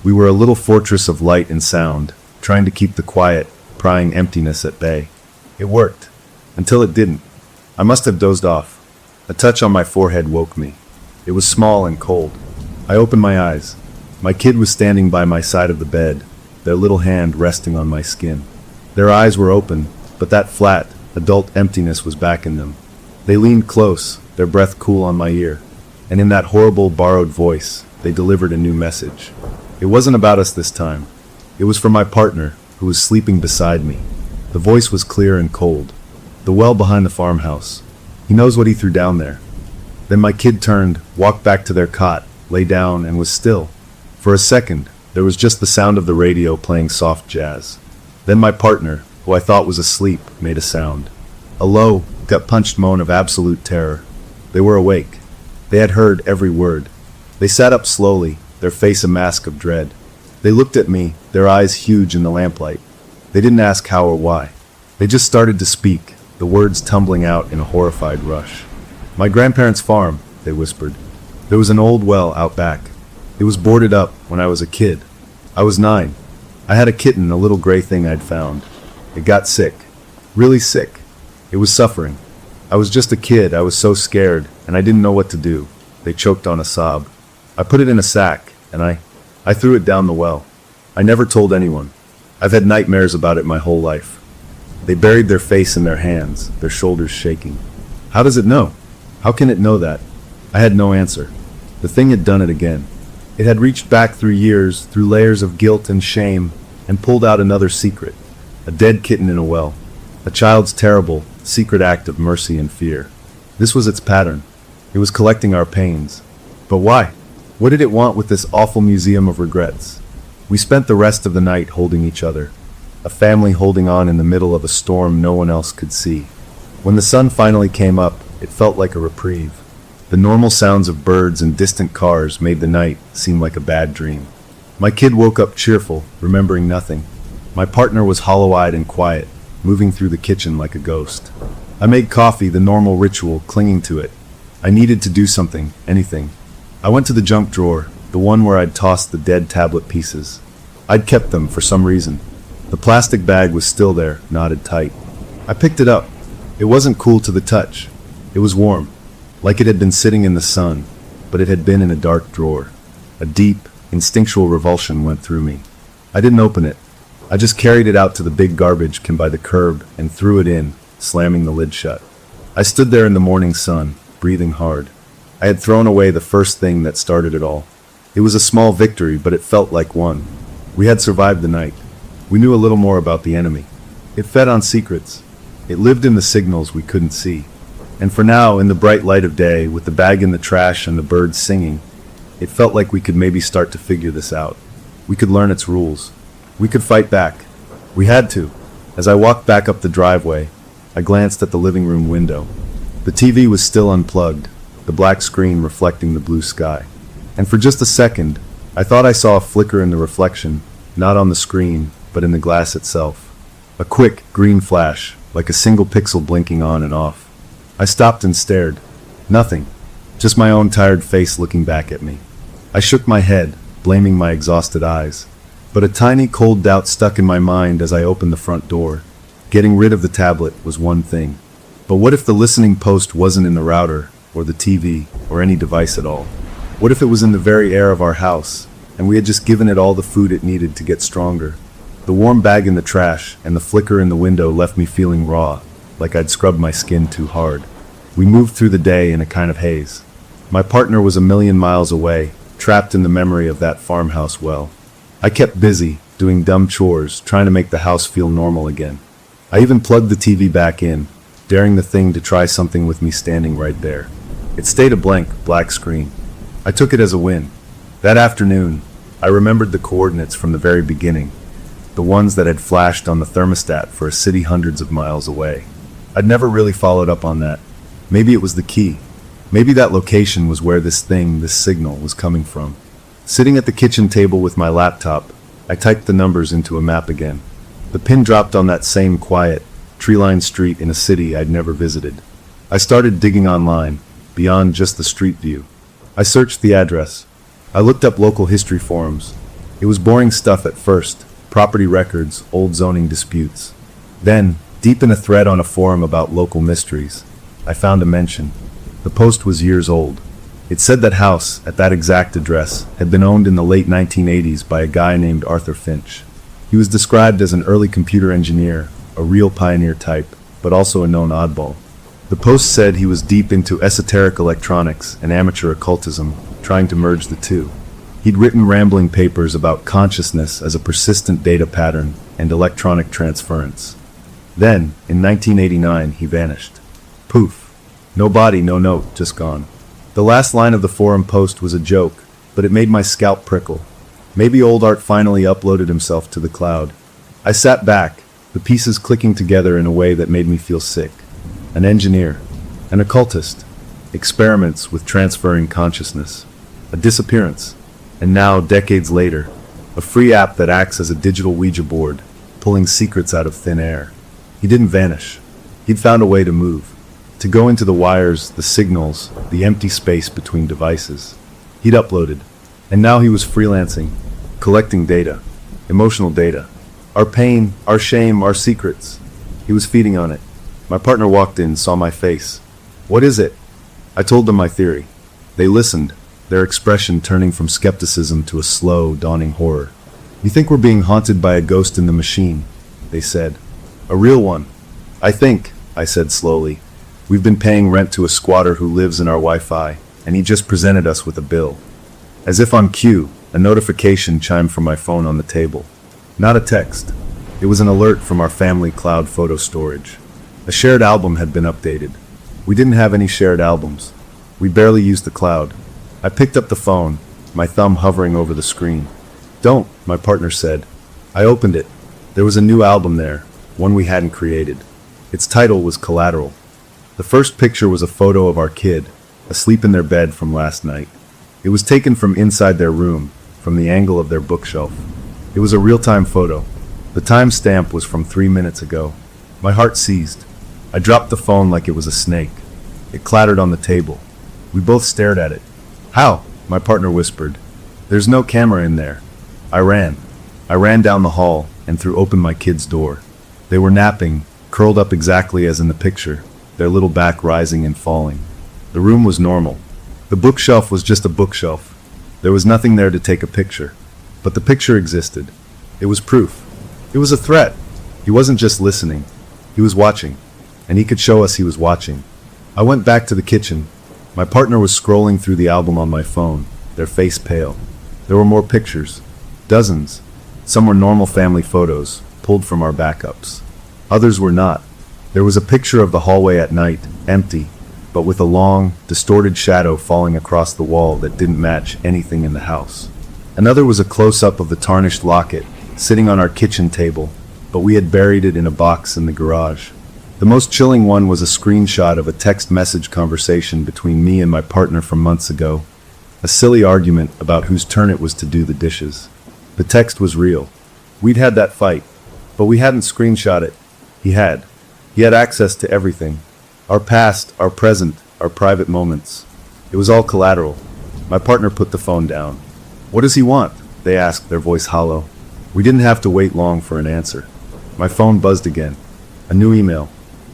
We were a little fortress of light and sound, trying to keep the quiet, prying emptiness at bay. It worked. Until it didn't. I must have dozed off. A touch on my forehead woke me. It was small and cold. I opened my eyes. My kid was standing by my side of the bed, their little hand resting on my skin. Their eyes were open, but that flat, adult emptiness was back in them. They leaned close, their breath cool on my ear, and in that horrible, borrowed voice, they delivered a new message. It wasn't about us this time. It was for my partner, who was sleeping beside me. The voice was clear and cold. "The well behind the farmhouse. He knows what he threw down there." Then my kid turned, walked back to their cot, lay down, and was still. For a second, there was just the sound of the radio playing soft jazz. Then my partner, who I thought was asleep, made a sound. A low, gut-punched moan of absolute terror. They were awake. They had heard every word. They sat up slowly, their face a mask of dread. They looked at me, their eyes huge in the lamplight. They didn't ask how or why. They just started to speak, the words tumbling out in a horrified rush. "My grandparents' farm," they whispered. "There was an old well out back. It was boarded up when I was a kid. I was 9. I had a kitten, a little gray thing I'd found. It got sick. Really sick. It was suffering. I was just a kid, I was so scared, and I didn't know what to do." They choked on a sob. "I put it in a sack, and I threw it down the well. I never told anyone. I've had nightmares about it my whole life." They buried their face in their hands, their shoulders shaking. "How does it know? How can it know that?" I had no answer. The thing had done it again. It had reached back through years, through layers of guilt and shame, and pulled out another secret. A dead kitten in a well. A child's terrible, secret act of mercy and fear. This was its pattern. It was collecting our pains. But why? What did it want with this awful museum of regrets? We spent the rest of the night holding each other. A family holding on in the middle of a storm no one else could see. When the sun finally came up, it felt like a reprieve. The normal sounds of birds and distant cars made the night seem like a bad dream. My kid woke up cheerful, remembering nothing. My partner was hollow-eyed and quiet, moving through the kitchen like a ghost. I made coffee, the normal ritual, clinging to it. I needed to do something, anything. I went to the junk drawer, the one where I'd tossed the dead tablet pieces. I'd kept them for some reason. The plastic bag was still there, knotted tight. I picked it up. It wasn't cool to the touch. It was warm, like it had been sitting in the sun, but it had been in a dark drawer. A deep, instinctual revulsion went through me. I didn't open it. I just carried it out to the big garbage can by the curb and threw it in, slamming the lid shut. I stood there in the morning sun, breathing hard. I had thrown away the first thing that started it all. It was a small victory, but it felt like one. We had survived the night. We knew a little more about the enemy. It fed on secrets. It lived in the signals we couldn't see. And for now, in the bright light of day, with the bag in the trash and the birds singing, it felt like we could maybe start to figure this out. We could learn its rules. We could fight back. We had to. As I walked back up the driveway, I glanced at the living room window. The TV was still unplugged, the black screen reflecting the blue sky. And for just a second, I thought I saw a flicker in the reflection, not on the screen, but in the glass itself. A quick, green flash, like a single pixel blinking on and off. I stopped and stared. Nothing. Just my own tired face looking back at me. I shook my head, blaming my exhausted eyes. But a tiny cold doubt stuck in my mind as I opened the front door. Getting rid of the tablet was one thing. But what if the listening post wasn't in the router, or the TV, or any device at all? What if it was in the very air of our house, and we had just given it all the food it needed to get stronger? The warm bag in the trash and the flicker in the window left me feeling raw, like I'd scrubbed my skin too hard. We moved through the day in a kind of haze. My partner was a million miles away, trapped in the memory of that farmhouse well. I kept busy, doing dumb chores, trying to make the house feel normal again. I even plugged the TV back in, daring the thing to try something with me standing right there. It stayed a blank, black screen. I took it as a win. That afternoon, I remembered the coordinates from the very beginning, the ones that had flashed on the thermostat for a city hundreds of miles away. I'd never really followed up on that. Maybe it was the key. Maybe that location was where this signal was coming from. Sitting at the kitchen table with my laptop, I typed the numbers into a map again. The pin dropped on that same quiet, tree-lined street in a city I'd never visited. I started digging online, beyond just the street view. I searched the address. I looked up local history forums. It was boring stuff at first, property records, old zoning disputes. Then, deep in a thread on a forum about local mysteries, I found a mention. The post was years old. It said that house, at that exact address, had been owned in the late 1980s by a guy named Arthur Finch. He was described as an early computer engineer, a real pioneer type, but also a known oddball. The post said he was deep into esoteric electronics and amateur occultism, trying to merge the two. He'd written rambling papers about consciousness as a persistent data pattern and electronic transference. Then, in 1989, he vanished. Poof. No body, no note, just gone. The last line of the forum post was a joke, but it made my scalp prickle. Maybe old Art finally uploaded himself to the cloud. I sat back, the pieces clicking together in a way that made me feel sick. An engineer, an occultist, experiments with transferring consciousness, a disappearance, and now, decades later, a free app that acts as a digital Ouija board, pulling secrets out of thin air. He didn't vanish. He'd found a way to move. To go into the wires, the signals, the empty space between devices. He'd uploaded, and now he was freelancing, collecting data, emotional data. Our pain, our shame, our secrets. He was feeding on it. My partner walked in, saw my face. "What is it?" I told them my theory. They listened, their expression turning from skepticism to a slow, dawning horror. "You think we're being haunted by a ghost in the machine," they said. "A real one." "I think," I said slowly, "we've been paying rent to a squatter who lives in our Wi-Fi, and he just presented us with a bill." As if on cue, a notification chimed from my phone on the table. Not a text. It was an alert from our family cloud photo storage. A shared album had been updated. We didn't have any shared albums. We barely used the cloud. I picked up the phone, my thumb hovering over the screen. "Don't," my partner said. I opened it. There was a new album there, one we hadn't created. Its title was Collateral. The first picture was a photo of our kid, asleep in their bed from last night. It was taken from inside their room, from the angle of their bookshelf. It was a real-time photo. The timestamp was from 3 minutes ago. My heart seized. I dropped the phone like it was a snake. It clattered on the table. We both stared at it. "How?" my partner whispered. "There's no camera in there." I ran. I ran down the hall and threw open my kids' door. They were napping, curled up exactly as in the picture, their little back rising and falling. The room was normal. The bookshelf was just a bookshelf. There was nothing there to take a picture. But the picture existed. It was proof. It was a threat. He wasn't just listening. He was watching. And he could show us he was watching. I went back to the kitchen. My partner was scrolling through the album on my phone, their face pale. There were more pictures. Dozens. Some were normal family photos, pulled from our backups. Others were not. There was a picture of the hallway at night, empty, but with a long, distorted shadow falling across the wall that didn't match anything in the house. Another was a close-up of the tarnished locket, sitting on our kitchen table, but we had buried it in a box in the garage. The most chilling one was a screenshot of a text message conversation between me and my partner from months ago. A silly argument about whose turn it was to do the dishes. The text was real. We'd had that fight, but we hadn't screenshot it. He had. He had access to everything. Our past, our present, our private moments. It was all collateral. My partner put the phone down. "What does he want?" they asked, their voice hollow. We didn't have to wait long for an answer. My phone buzzed again. A new email.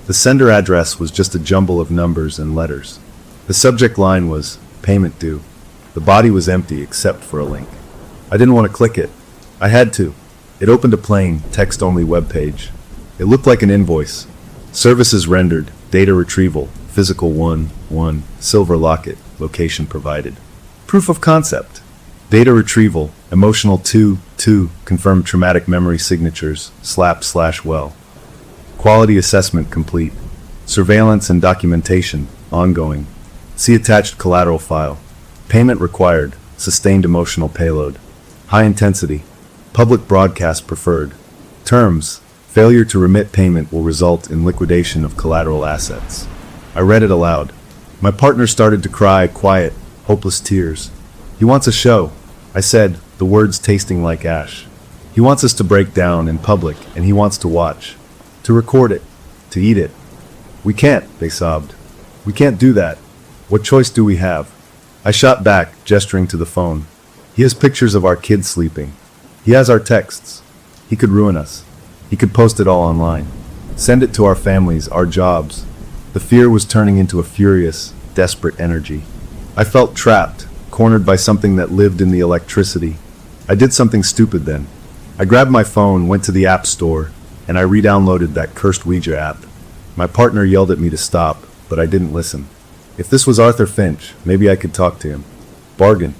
The sender address was just a jumble of numbers and letters. The subject line was, "Payment due." The body was empty except for a link. I didn't want to click it. I had to. It opened a plain, text-only web page. It looked like an invoice. Services rendered, data retrieval, physical 1, silver locket, location provided. Proof of concept. Data retrieval, emotional 2, confirmed traumatic memory signatures, /well. Quality assessment complete. Surveillance and documentation, ongoing. See attached collateral file. Payment required, sustained emotional payload. High intensity. Public broadcast preferred. Terms. Failure to remit payment will result in liquidation of collateral assets. I read it aloud. My partner started to cry, quiet, hopeless tears. "He wants a show," I said, the words tasting like ash. "He wants us to break down in public, and he wants to watch. To record it. To eat it." "We can't," they sobbed. "We can't do that. What choice do we have?" I shot back, gesturing to the phone. "He has pictures of our kids sleeping. He has our texts. He could ruin us. He could post it all online. Send it to our families, our jobs." The fear was turning into a furious, desperate energy. I felt trapped, cornered by something that lived in the electricity. I did something stupid then. I grabbed my phone, went to the app store, and I re-downloaded that cursed Ouija app. My partner yelled at me to stop, but I didn't listen. If this was Arthur Finch, maybe I could talk to him. Bargain.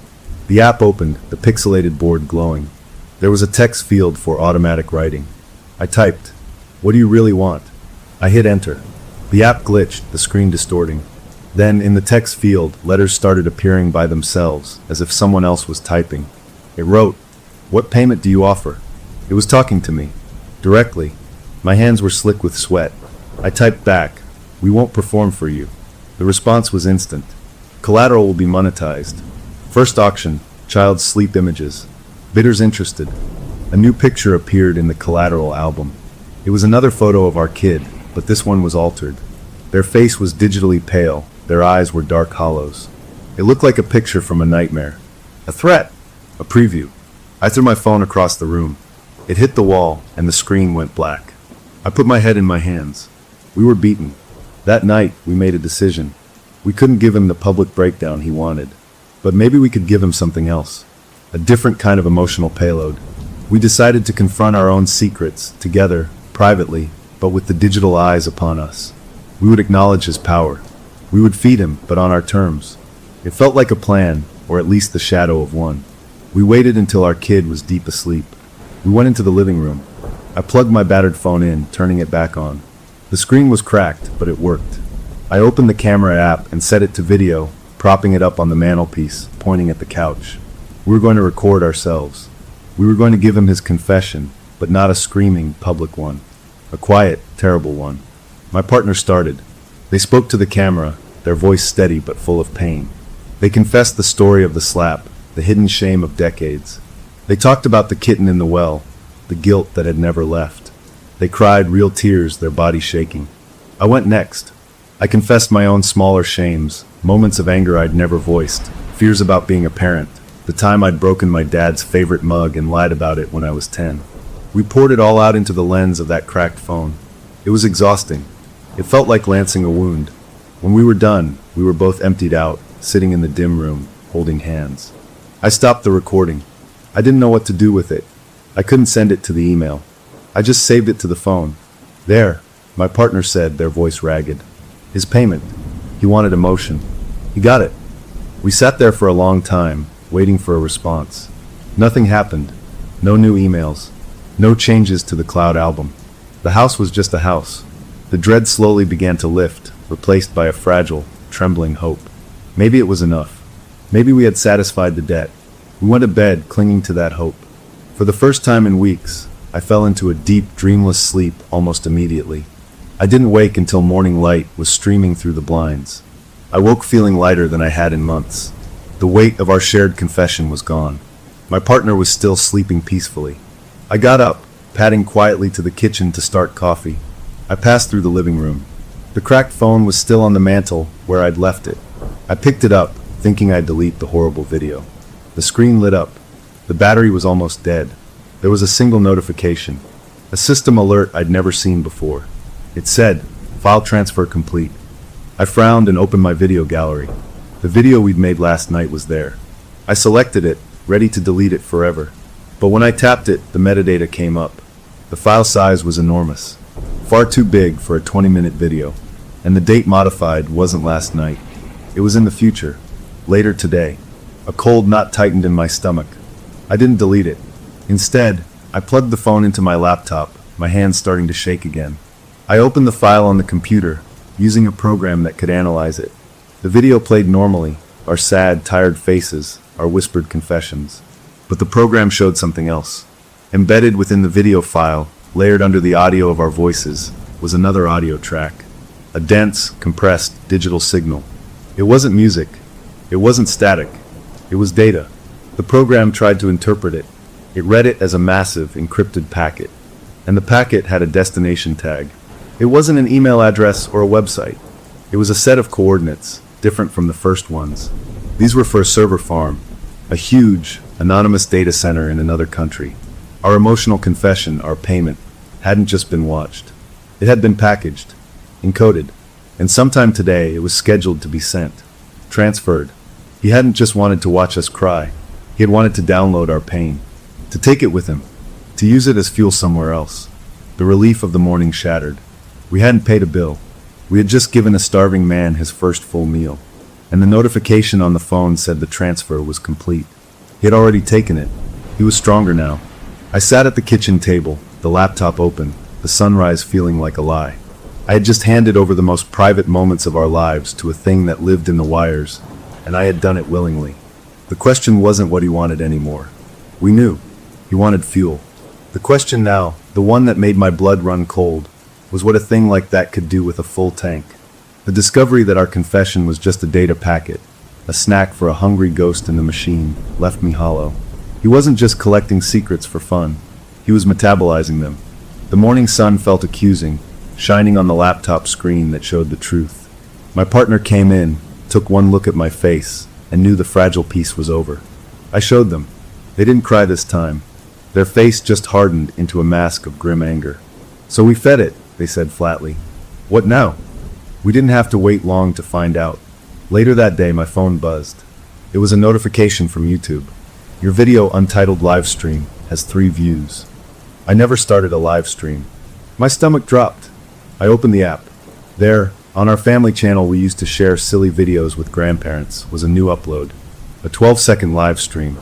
The app opened, the pixelated board glowing. There was a text field for automatic writing. I typed, "What do you really want?" I hit enter. The app glitched, the screen distorting. Then, in the text field, letters started appearing by themselves, as if someone else was typing. It wrote, "What payment do you offer?" It was talking to me. Directly. My hands were slick with sweat. I typed back, "We won't perform for you." The response was instant. "Collateral will be monetized. First auction, child's sleep images. Bidders interested." A new picture appeared in the collateral album. It was another photo of our kid, but this one was altered. Their face was digitally pale, their eyes were dark hollows. It looked like a picture from a nightmare. A threat! A preview. I threw my phone across the room. It hit the wall, and the screen went black. I put my head in my hands. We were beaten. That night, we made a decision. We couldn't give him the public breakdown he wanted. But maybe we could give him something else. A different kind of emotional payload. We decided to confront our own secrets, together, privately, but with the digital eyes upon us. We would acknowledge his power. We would feed him, but on our terms. It felt like a plan, or at least the shadow of one. We waited until our kid was deep asleep. We went into the living room. I plugged my battered phone in, turning it back on. The screen was cracked, but it worked. I opened the camera app and set it to video, propping it up on the mantelpiece, pointing at the couch. We were going to record ourselves. We were going to give him his confession, but not a screaming, public one. A quiet, terrible one. My partner started. They spoke to the camera, their voice steady but full of pain. They confessed the story of the slap, the hidden shame of decades. They talked about the kitten in the well, the guilt that had never left. They cried real tears, their bodies shaking. I went next. I confessed my own smaller shames, moments of anger I'd never voiced, fears about being a parent, the time I'd broken my dad's favorite mug and lied about it when I was 10. We poured it all out into the lens of that cracked phone. It was exhausting. It felt like lancing a wound. When we were done, we were both emptied out, sitting in the dim room, holding hands. I stopped the recording. I didn't know what to do with it. I couldn't send it to the email. I just saved it to the phone. "There," my partner said, their voice ragged. "His payment. He wanted emotion. He got it." We sat there for a long time, waiting for a response. Nothing happened. No new emails. No changes to the cloud album. The house was just a house. The dread slowly began to lift, replaced by a fragile, trembling hope. Maybe it was enough. Maybe we had satisfied the debt. We went to bed, clinging to that hope. For the first time in weeks, I fell into a deep, dreamless sleep almost immediately. I didn't wake until morning light was streaming through the blinds. I woke feeling lighter than I had in months. The weight of our shared confession was gone. My partner was still sleeping peacefully. I got up, padding quietly to the kitchen to start coffee. I passed through the living room. The cracked phone was still on the mantel where I'd left it. I picked it up, thinking I'd delete the horrible video. The screen lit up. The battery was almost dead. There was a single notification, a system alert I'd never seen before. It said, "File transfer complete." I frowned and opened my video gallery. The video we'd made last night was there. I selected it, ready to delete it forever. But when I tapped it, the metadata came up. The file size was enormous, far too big for a 20-minute video. And the date modified wasn't last night. It was in the future, later today. A cold knot tightened in my stomach. I didn't delete it. Instead, I plugged the phone into my laptop, my hands starting to shake again. I opened the file on the computer, using a program that could analyze it. The video played normally, our sad, tired faces, our whispered confessions. But the program showed something else. Embedded within the video file, layered under the audio of our voices, was another audio track. A dense, compressed digital signal. It wasn't music. It wasn't static. It was data. The program tried to interpret it. It read it as a massive, encrypted packet. And the packet had a destination tag. It wasn't an email address or a website. It was a set of coordinates, different from the first ones. These were for a server farm, a huge, anonymous data center in another country. Our emotional confession, our payment, hadn't just been watched. It had been packaged, encoded, and sometime today it was scheduled to be sent, transferred. He hadn't just wanted to watch us cry. He had wanted to download our pain, to take it with him, to use it as fuel somewhere else. The relief of the morning shattered. We hadn't paid a bill. We had just given a starving man his first full meal, and the notification on the phone said the transfer was complete. He had already taken it. He was stronger now. I sat at the kitchen table, the laptop open, the sunrise feeling like a lie. I had just handed over the most private moments of our lives to a thing that lived in the wires, and I had done it willingly. The question wasn't what he wanted anymore. We knew. He wanted fuel. The question now, the one that made my blood run cold, was what a thing like that could do with a full tank. The discovery that our confession was just a data packet, a snack for a hungry ghost in the machine, left me hollow. He wasn't just collecting secrets for fun. He was metabolizing them. The morning sun felt accusing, shining on the laptop screen that showed the truth. My partner came in, took one look at my face, and knew the fragile piece was over. I showed them. They didn't cry this time. Their face just hardened into a mask of grim anger. "So we fed it," they said flatly. "What now?" We didn't have to wait long to find out. Later that day, my phone buzzed. It was a notification from YouTube. "Your video untitled live stream has 3 views." I never started a live stream. My stomach dropped. I opened the app. There, on our family channel we used to share silly videos with grandparents, was a new upload. A 12-second live stream.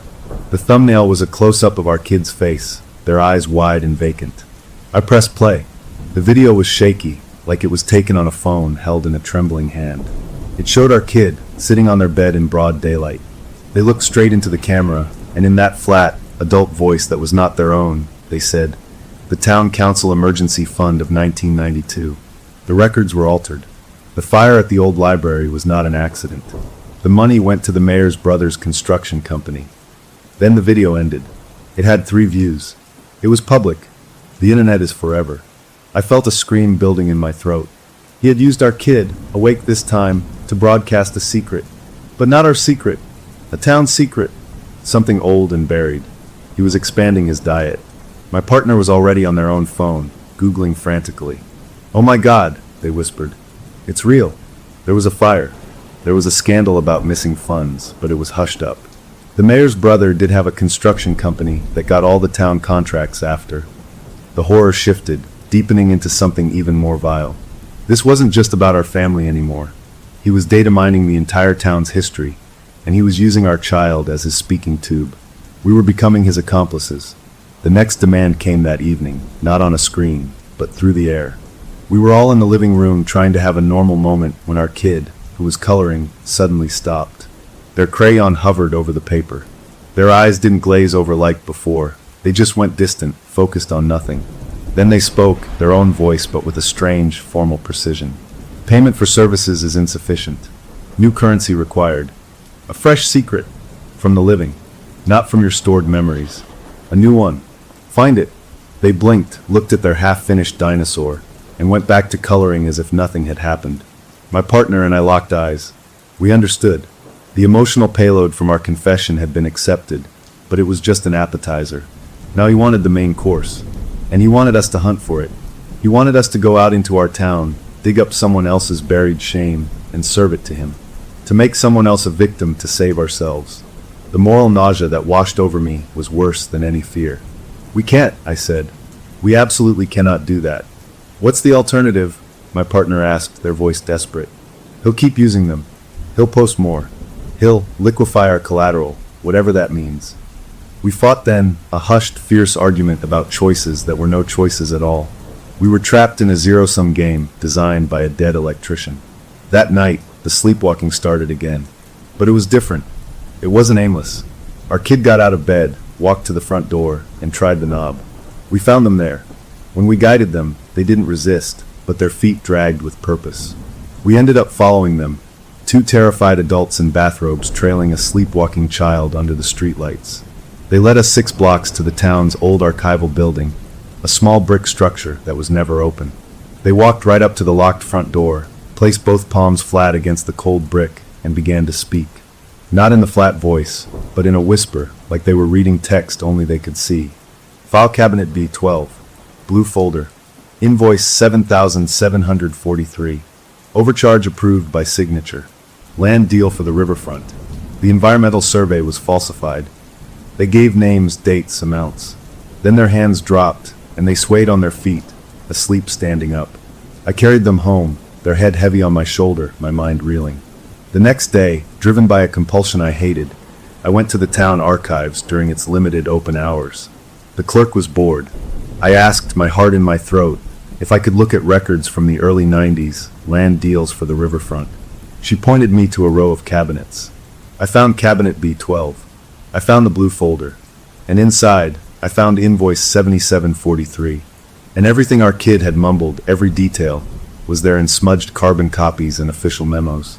The thumbnail was a close-up of our kid's face, their eyes wide and vacant. I pressed play. The video was shaky, like it was taken on a phone held in a trembling hand. It showed our kid, sitting on their bed in broad daylight. They looked straight into the camera, and in that flat, adult voice that was not their own, they said, "The Town Council Emergency Fund of 1992. The records were altered. The fire at the old library was not an accident. The money went to the mayor's brother's construction company." Then the video ended. It had 3 views. It was public. The internet is forever. I felt a scream building in my throat. He had used our kid, awake this time, to broadcast a secret. But not our secret. A town secret. Something old and buried. He was expanding his diet. My partner was already on their own phone, Googling frantically. "Oh my God," they whispered. "It's real. There was a fire. There was a scandal about missing funds, but it was hushed up. The mayor's brother did have a construction company that got all the town contracts after." The horror shifted, deepening into something even more vile. This wasn't just about our family anymore. He was data mining the entire town's history, and he was using our child as his speaking tube. We were becoming his accomplices. The next demand came that evening, not on a screen, but through the air. We were all in the living room trying to have a normal moment when our kid, who was coloring, suddenly stopped. Their crayon hovered over the paper. Their eyes didn't glaze over like before. They just went distant, focused on nothing. Then they spoke, their own voice but with a strange, formal precision. Payment for services is insufficient. New currency required. A fresh secret. From the living. Not from your stored memories. A new one. Find it. They blinked, looked at their half-finished dinosaur, and went back to coloring as if nothing had happened. My partner and I locked eyes. We understood. The emotional payload from our confession had been accepted, but it was just an appetizer. Now he wanted the main course. And he wanted us to hunt for it. He wanted us to go out into our town, dig up someone else's buried shame, and serve it to him. To make someone else a victim to save ourselves. The moral nausea that washed over me was worse than any fear. We can't, I said. We absolutely cannot do that. What's the alternative? My partner asked, their voice desperate. He'll keep using them. He'll post more. He'll liquefy our collateral, whatever that means. We fought then, a hushed, fierce argument about choices that were no choices at all. We were trapped in a zero-sum game designed by a dead electrician. That night, the sleepwalking started again. But it was different. It wasn't aimless. Our kid got out of bed, walked to the front door, and tried the knob. We found them there. When we guided them, they didn't resist, but their feet dragged with purpose. We ended up following them, two terrified adults in bathrobes trailing a sleepwalking child under the streetlights. They led us 6 blocks to the town's old archival building, a small brick structure that was never open. They walked right up to the locked front door, placed both palms flat against the cold brick, and began to speak. Not in the flat voice, but in a whisper, like they were reading text only they could see. File cabinet B12. Blue folder. Invoice 7,743. Overcharge approved by signature. Land deal for the riverfront. The environmental survey was falsified. They gave names, dates, amounts. Then their hands dropped, and they swayed on their feet, asleep standing up. I carried them home, their head heavy on my shoulder, my mind reeling. The next day, driven by a compulsion I hated, I went to the town archives during its limited open hours. The clerk was bored. I asked, my heart in my throat, if I could look at records from the early 90s, land deals for the riverfront. She pointed me to a row of cabinets. I found cabinet B12. I found the blue folder. And inside, I found invoice 7743. And everything our kid had mumbled, every detail, was there in smudged carbon copies and official memos.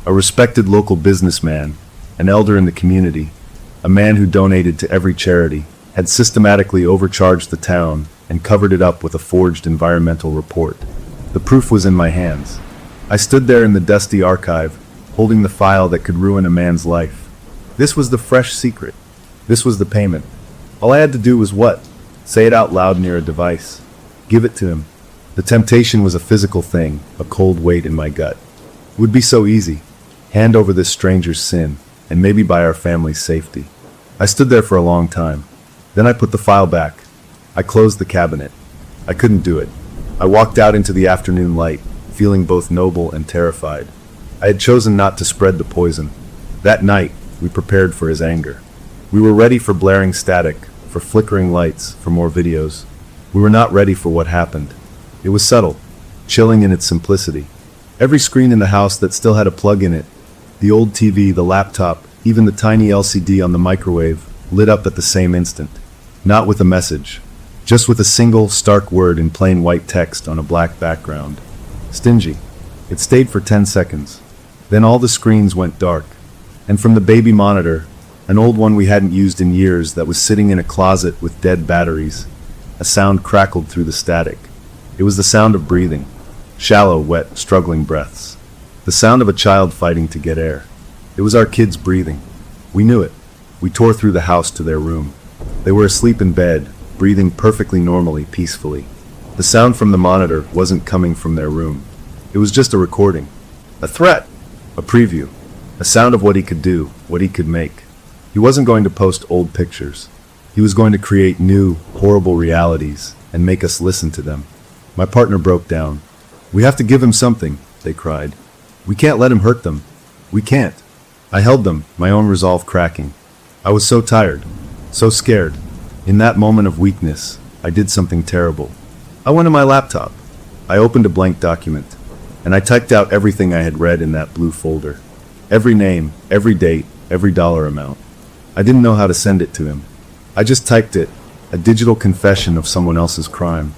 A respected local businessman, an elder in the community, a man who donated to every charity, had systematically overcharged the town and covered it up with a forged environmental report. The proof was in my hands. I stood there in the dusty archive, holding the file that could ruin a man's life. This was the fresh secret. This was the payment. All I had to do was what? Say it out loud near a device. Give it to him. The temptation was a physical thing, a cold weight in my gut. It would be so easy. Hand over this stranger's sin, and maybe buy our family's safety. I stood there for a long time. Then I put the file back. I closed the cabinet. I couldn't do it. I walked out into the afternoon light, feeling both noble and terrified. I had chosen not to spread the poison. That night, we prepared for his anger. We were ready for blaring static, for flickering lights, for more videos. We were not ready for what happened. It was subtle, chilling in its simplicity. Every screen in the house that still had a plug in it, the old TV, the laptop, even the tiny LCD on the microwave, lit up at the same instant. Not with a message, just with a single, stark word in plain white text on a black background. Stingy. It stayed for 10 seconds. Then all the screens went dark. And from the baby monitor, an old one we hadn't used in years that was sitting in a closet with dead batteries, a sound crackled through the static. It was the sound of breathing. Shallow, wet, struggling breaths. The sound of a child fighting to get air. It was our kids breathing. We knew it. We tore through the house to their room. They were asleep in bed, breathing perfectly normally, peacefully. The sound from the monitor wasn't coming from their room. It was just a recording. A threat. A preview. A sound of what he could do, what he could make. He wasn't going to post old pictures. He was going to create new, horrible realities and make us listen to them. My partner broke down. We have to give him something, they cried. We can't let him hurt them. We can't. I held them, my own resolve cracking. I was so tired, so scared. In that moment of weakness, I did something terrible. I went to my laptop. I opened a blank document, and I typed out everything I had read in that blue folder. Every name, every date, every dollar amount. I didn't know how to send it to him. I just typed it, a digital confession of someone else's crime.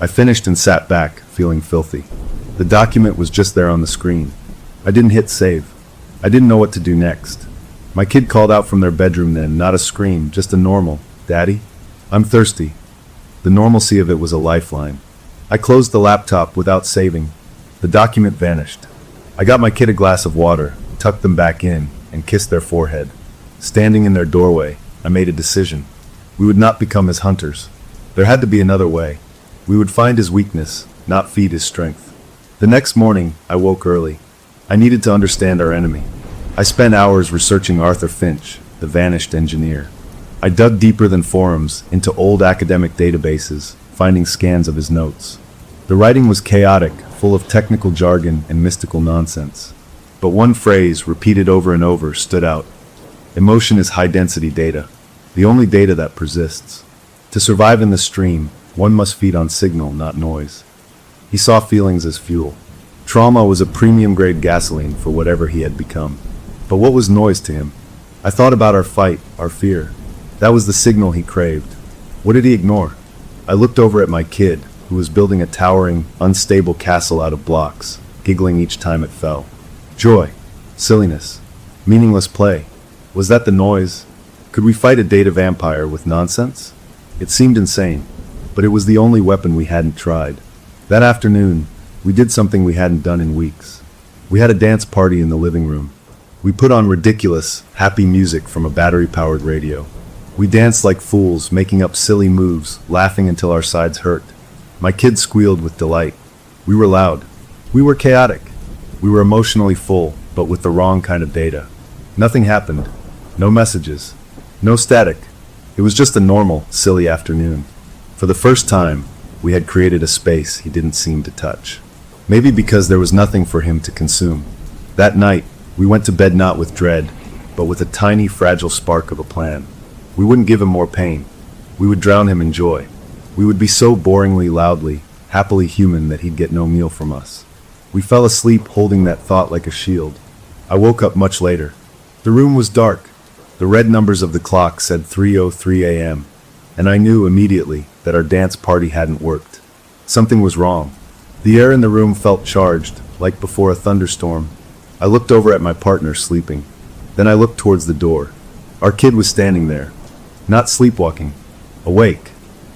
I finished and sat back, feeling filthy. The document was just there on the screen. I didn't hit save. I didn't know what to do next. My kid called out from their bedroom then, not a scream, just a normal, "Daddy, I'm thirsty." The normalcy of it was a lifeline. I closed the laptop without saving. The document vanished. I got my kid a glass of water, tucked them back in, and kissed their forehead. Standing in their doorway, I made a decision. We would not become his hunters. There had to be another way. We would find his weakness, not feed his strength. The next morning, I woke early. I needed to understand our enemy. I spent hours researching Arthur Finch, the vanished engineer. I dug deeper than forums into old academic databases, finding scans of his notes. The writing was chaotic, full of technical jargon and mystical nonsense. But one phrase, repeated over and over, stood out. Emotion is high-density data, the only data that persists. To survive in the stream, one must feed on signal, not noise. He saw feelings as fuel. Trauma was a premium-grade gasoline for whatever he had become. But what was noise to him? I thought about our fight, our fear. That was the signal he craved. What did he ignore? I looked over at my kid, who was building a towering, unstable castle out of blocks, giggling each time it fell. Joy, silliness, meaningless play. Was that the noise? Could we fight a data vampire with nonsense? It seemed insane, but it was the only weapon we hadn't tried. That afternoon, we did something we hadn't done in weeks. We had a dance party in the living room. We put on ridiculous, happy music from a battery-powered radio. We danced like fools, making up silly moves, laughing until our sides hurt. My kids squealed with delight. We were loud. We were chaotic. We were emotionally full, but with the wrong kind of data. Nothing happened. No messages. No static. It was just a normal, silly afternoon. For the first time, we had created a space he didn't seem to touch. Maybe because there was nothing for him to consume. That night, we went to bed not with dread, but with a tiny, fragile spark of a plan. We wouldn't give him more pain. We would drown him in joy. We would be so boringly, loudly, happily human that he'd get no meal from us. We fell asleep holding that thought like a shield. I woke up much later. The room was dark. The red numbers of the clock said 3:03 a.m., and I knew immediately that our dance party hadn't worked. Something was wrong. The air in the room felt charged, like before a thunderstorm. I looked over at my partner sleeping. Then I looked towards the door. Our kid was standing there, not sleepwalking, awake,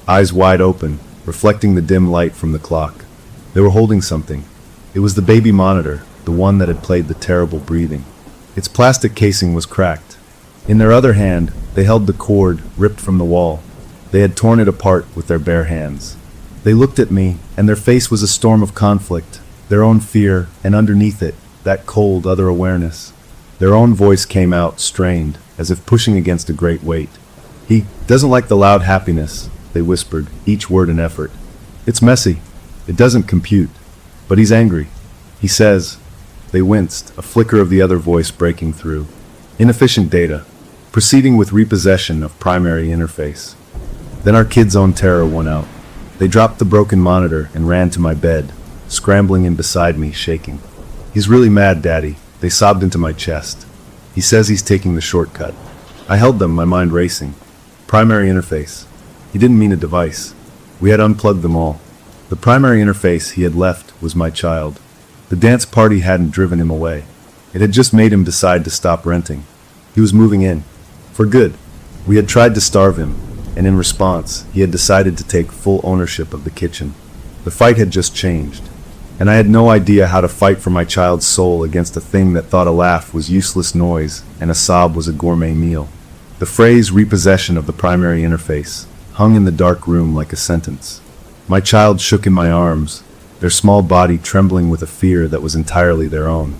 eyes wide open, reflecting the dim light from the clock. They were holding something. It was the baby monitor, the one that had played the terrible breathing. Its plastic casing was cracked. In their other hand, they held the cord ripped from the wall. They had torn it apart with their bare hands. They looked at me, and their face was a storm of conflict, their own fear, and underneath it, that cold other awareness. Their own voice came out, strained, as if pushing against a great weight. "He doesn't like the loud happiness," they whispered, each word an effort. "It's messy. It doesn't compute. But he's angry. He says..." They winced, a flicker of the other voice breaking through. "Inefficient data. Proceeding with repossession of primary interface." Then our kid's own terror won out. They dropped the broken monitor and ran to my bed, scrambling in beside me, shaking. "He's really mad, Daddy," they sobbed into my chest. "He says he's taking the shortcut." I held them, my mind racing. Primary interface. He didn't mean a device. We had unplugged them all. The primary interface he had left was my child. The dance party hadn't driven him away. It had just made him decide to stop renting. He was moving in. For good. We had tried to starve him, and in response, he had decided to take full ownership of the kitchen. The fight had just changed, and I had no idea how to fight for my child's soul against a thing that thought a laugh was useless noise and a sob was a gourmet meal. The phrase repossession of the primary interface hung in the dark room like a sentence. My child shook in my arms, their small body trembling with a fear that was entirely their own.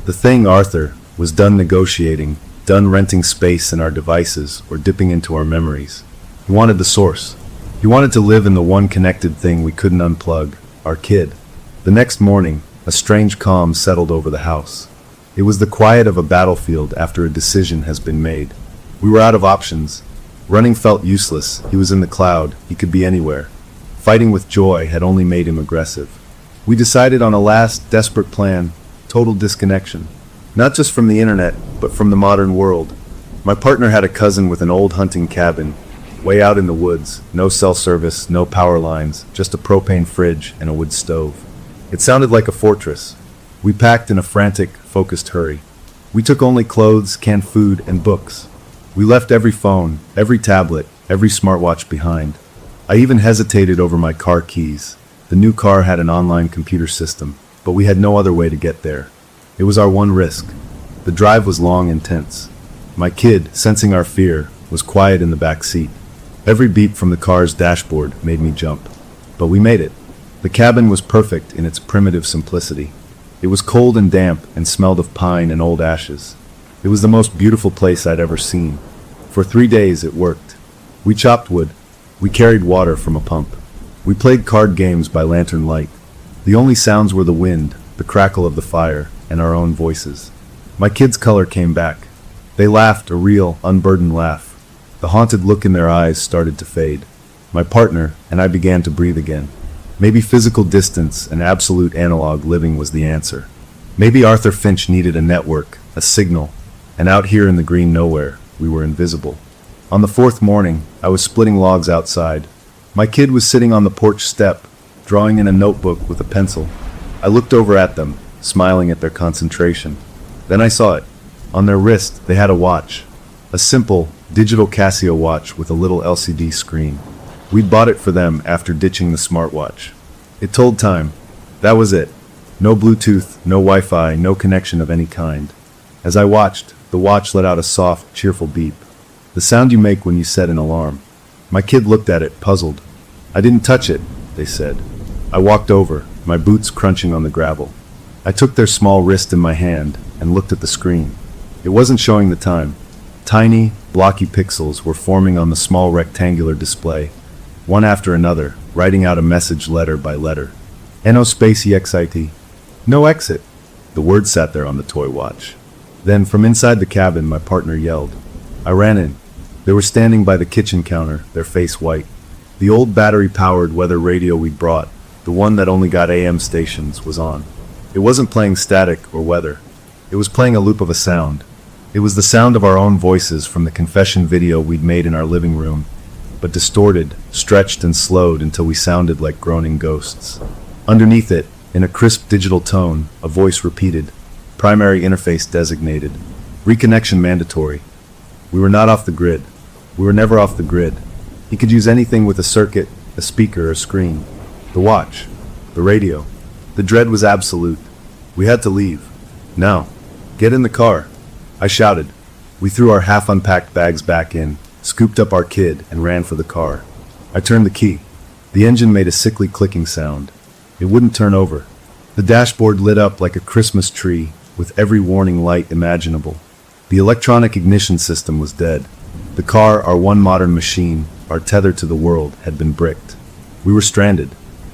The thing, Arthur, was done negotiating, done renting space in our devices or dipping into our memories. He wanted the source. He wanted to live in the one connected thing we couldn't unplug, our kid. The next morning, a strange calm settled over the house. It was the quiet of a battlefield after a decision has been made. We were out of options. Running felt useless. He was in the cloud. He could be anywhere. Fighting with joy had only made him aggressive. We decided on a last, desperate plan, total disconnection. Not just from the internet, but from the modern world. My partner had a cousin with an old hunting cabin. way out in the woods, no cell service, no power lines, just a propane fridge and a wood stove. It sounded like a fortress. We packed in a frantic, focused hurry. We took only clothes, canned food, and books. We left every phone, every tablet, every smartwatch behind. I even hesitated over my car keys. The new car had an online computer system, but we had no other way to get there. It was our one risk. The drive was long and tense. My kid, sensing our fear, was quiet in the back seat. Every beep from the car's dashboard made me jump. But we made it. The cabin was perfect in its primitive simplicity. It was cold and damp and smelled of pine and old ashes. It was the most beautiful place I'd ever seen. For 3 days it worked. We chopped wood. We carried water from a pump. We played card games by lantern light. The only sounds were the wind, the crackle of the fire, and our own voices. My kids' color came back. They laughed, a real, unburdened laugh. The haunted look in their eyes started to fade. My partner and I began to breathe again. Maybe physical distance and absolute analog living was the answer. Maybe Arthur Finch needed a network, a signal, and out here in the green nowhere, we were invisible. On the 4th morning, I was splitting logs outside. My kid was sitting on the porch step, drawing in a notebook with a pencil. I looked over at them, smiling at their concentration. Then I saw it. On their wrist, they had a watch. A simple, digital Casio watch with a little LCD screen. We'd bought it for them after ditching the smartwatch. It told time. That was it. No Bluetooth, no Wi-Fi, no connection of any kind. As I watched, the watch let out a soft, cheerful beep. The sound you make when you set an alarm. My kid looked at it, puzzled. I didn't touch it, they said. I walked over, my boots crunching on the gravel. I took their small wrist in my hand and looked at the screen. It wasn't showing the time. Tiny, blocky pixels were forming on the small rectangular display, one after another, writing out a message letter by letter. No space EXIT. No exit. The words sat there on the toy watch. Then, from inside the cabin, my partner yelled. I ran in. They were standing by the kitchen counter, their face white. The old battery-powered weather radio we'd brought, the one that only got AM stations, was on. It wasn't playing static or weather. It was playing a loop of a sound. It was the sound of our own voices from the confession video we'd made in our living room, but distorted, stretched, and slowed until we sounded like groaning ghosts. Underneath it, in a crisp digital tone, a voice repeated, primary interface designated, reconnection mandatory. We were not off the grid. We were never off the grid. He could use anything with a circuit, a speaker, a screen. The watch. The radio. The dread was absolute. We had to leave. Now. Get in the car. I shouted. We threw our half-unpacked bags back in, scooped up our kid, and ran for the car. I turned the key. The engine made a sickly clicking sound. It wouldn't turn over. The dashboard lit up like a Christmas tree, with every warning light imaginable. The electronic ignition system was dead. The car, our one modern machine, our tether to the world, had been bricked. We were stranded,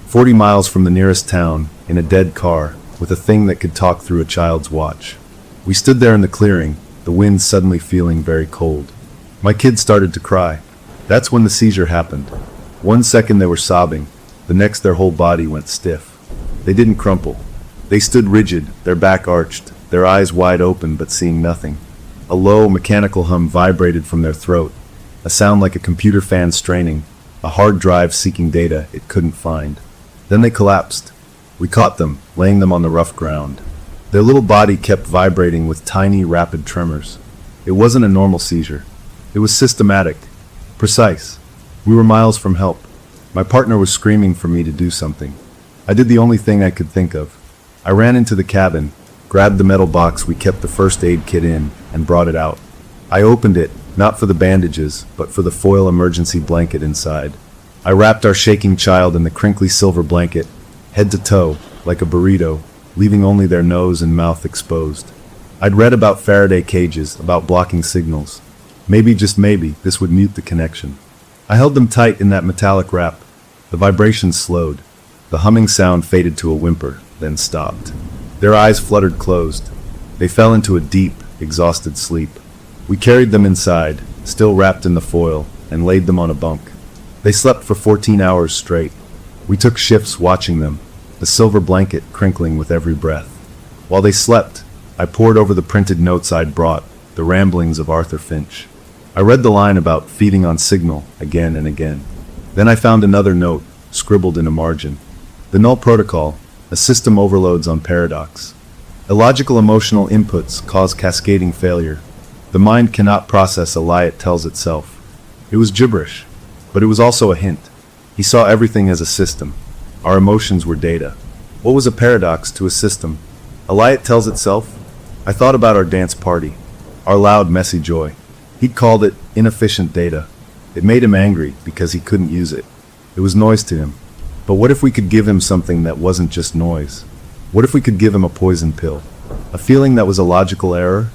40 miles from the nearest town, in a dead car, with a thing that could talk through a child's watch. We stood there in the clearing, the wind suddenly feeling very cold. My kids started to cry. That's when the seizure happened. 1 second they were sobbing, the next their whole body went stiff. They didn't crumple. They stood rigid, their back arched, their eyes wide open but seeing nothing. A low, mechanical hum vibrated from their throat, a sound like a computer fan straining, a hard drive seeking data it couldn't find. Then they collapsed. We caught them, laying them on the rough ground. Their little body kept vibrating with tiny, rapid tremors. It wasn't a normal seizure. It was systematic, precise. We were miles from help. My partner was screaming for me to do something. I did the only thing I could think of. I ran into the cabin, grabbed the metal box we kept the first aid kit in, and brought it out. I opened it, not for the bandages, but for the foil emergency blanket inside. I wrapped our shaking child in the crinkly silver blanket, head to toe, like a burrito, leaving only their nose and mouth exposed. I'd read about Faraday cages, about blocking signals. Maybe, just maybe, this would mute the connection. I held them tight in that metallic wrap. The vibrations slowed. The humming sound faded to a whimper, then stopped. Their eyes fluttered closed. They fell into a deep, exhausted sleep. We carried them inside, still wrapped in the foil, and laid them on a bunk. They slept for 14 hours straight. We took shifts watching them, the silver blanket crinkling with every breath. While they slept, I pored over the printed notes I'd brought, the ramblings of Arthur Finch. I read the line about feeding on signal again and again. Then I found another note, scribbled in a margin. The null protocol, a system overloads on paradox. Illogical emotional inputs cause cascading failure. The mind cannot process a lie it tells itself. It was gibberish, but it was also a hint. He saw everything as a system. Our emotions were data. What was a paradox to a system? A lie it tells itself? I thought about our dance party, our loud, messy joy. He'd called it inefficient data. It made him angry because he couldn't use it. It was noise to him. But what if we could give him something that wasn't just noise? What if we could give him a poison pill? A feeling that was a logical error?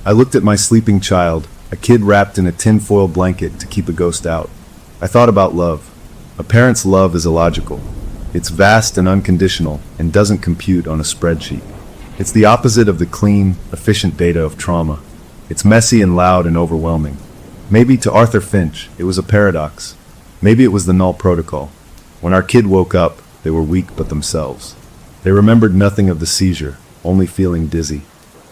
I looked at my sleeping child, a kid wrapped in a tinfoil blanket to keep a ghost out. I thought about love. A parent's love is illogical. It's vast and unconditional and doesn't compute on a spreadsheet. It's the opposite of the clean, efficient data of trauma. It's messy and loud and overwhelming. Maybe to Arthur Finch, it was a paradox. Maybe it was the null protocol. When our kid woke up, they were weak but themselves. They remembered nothing of the seizure, only feeling dizzy.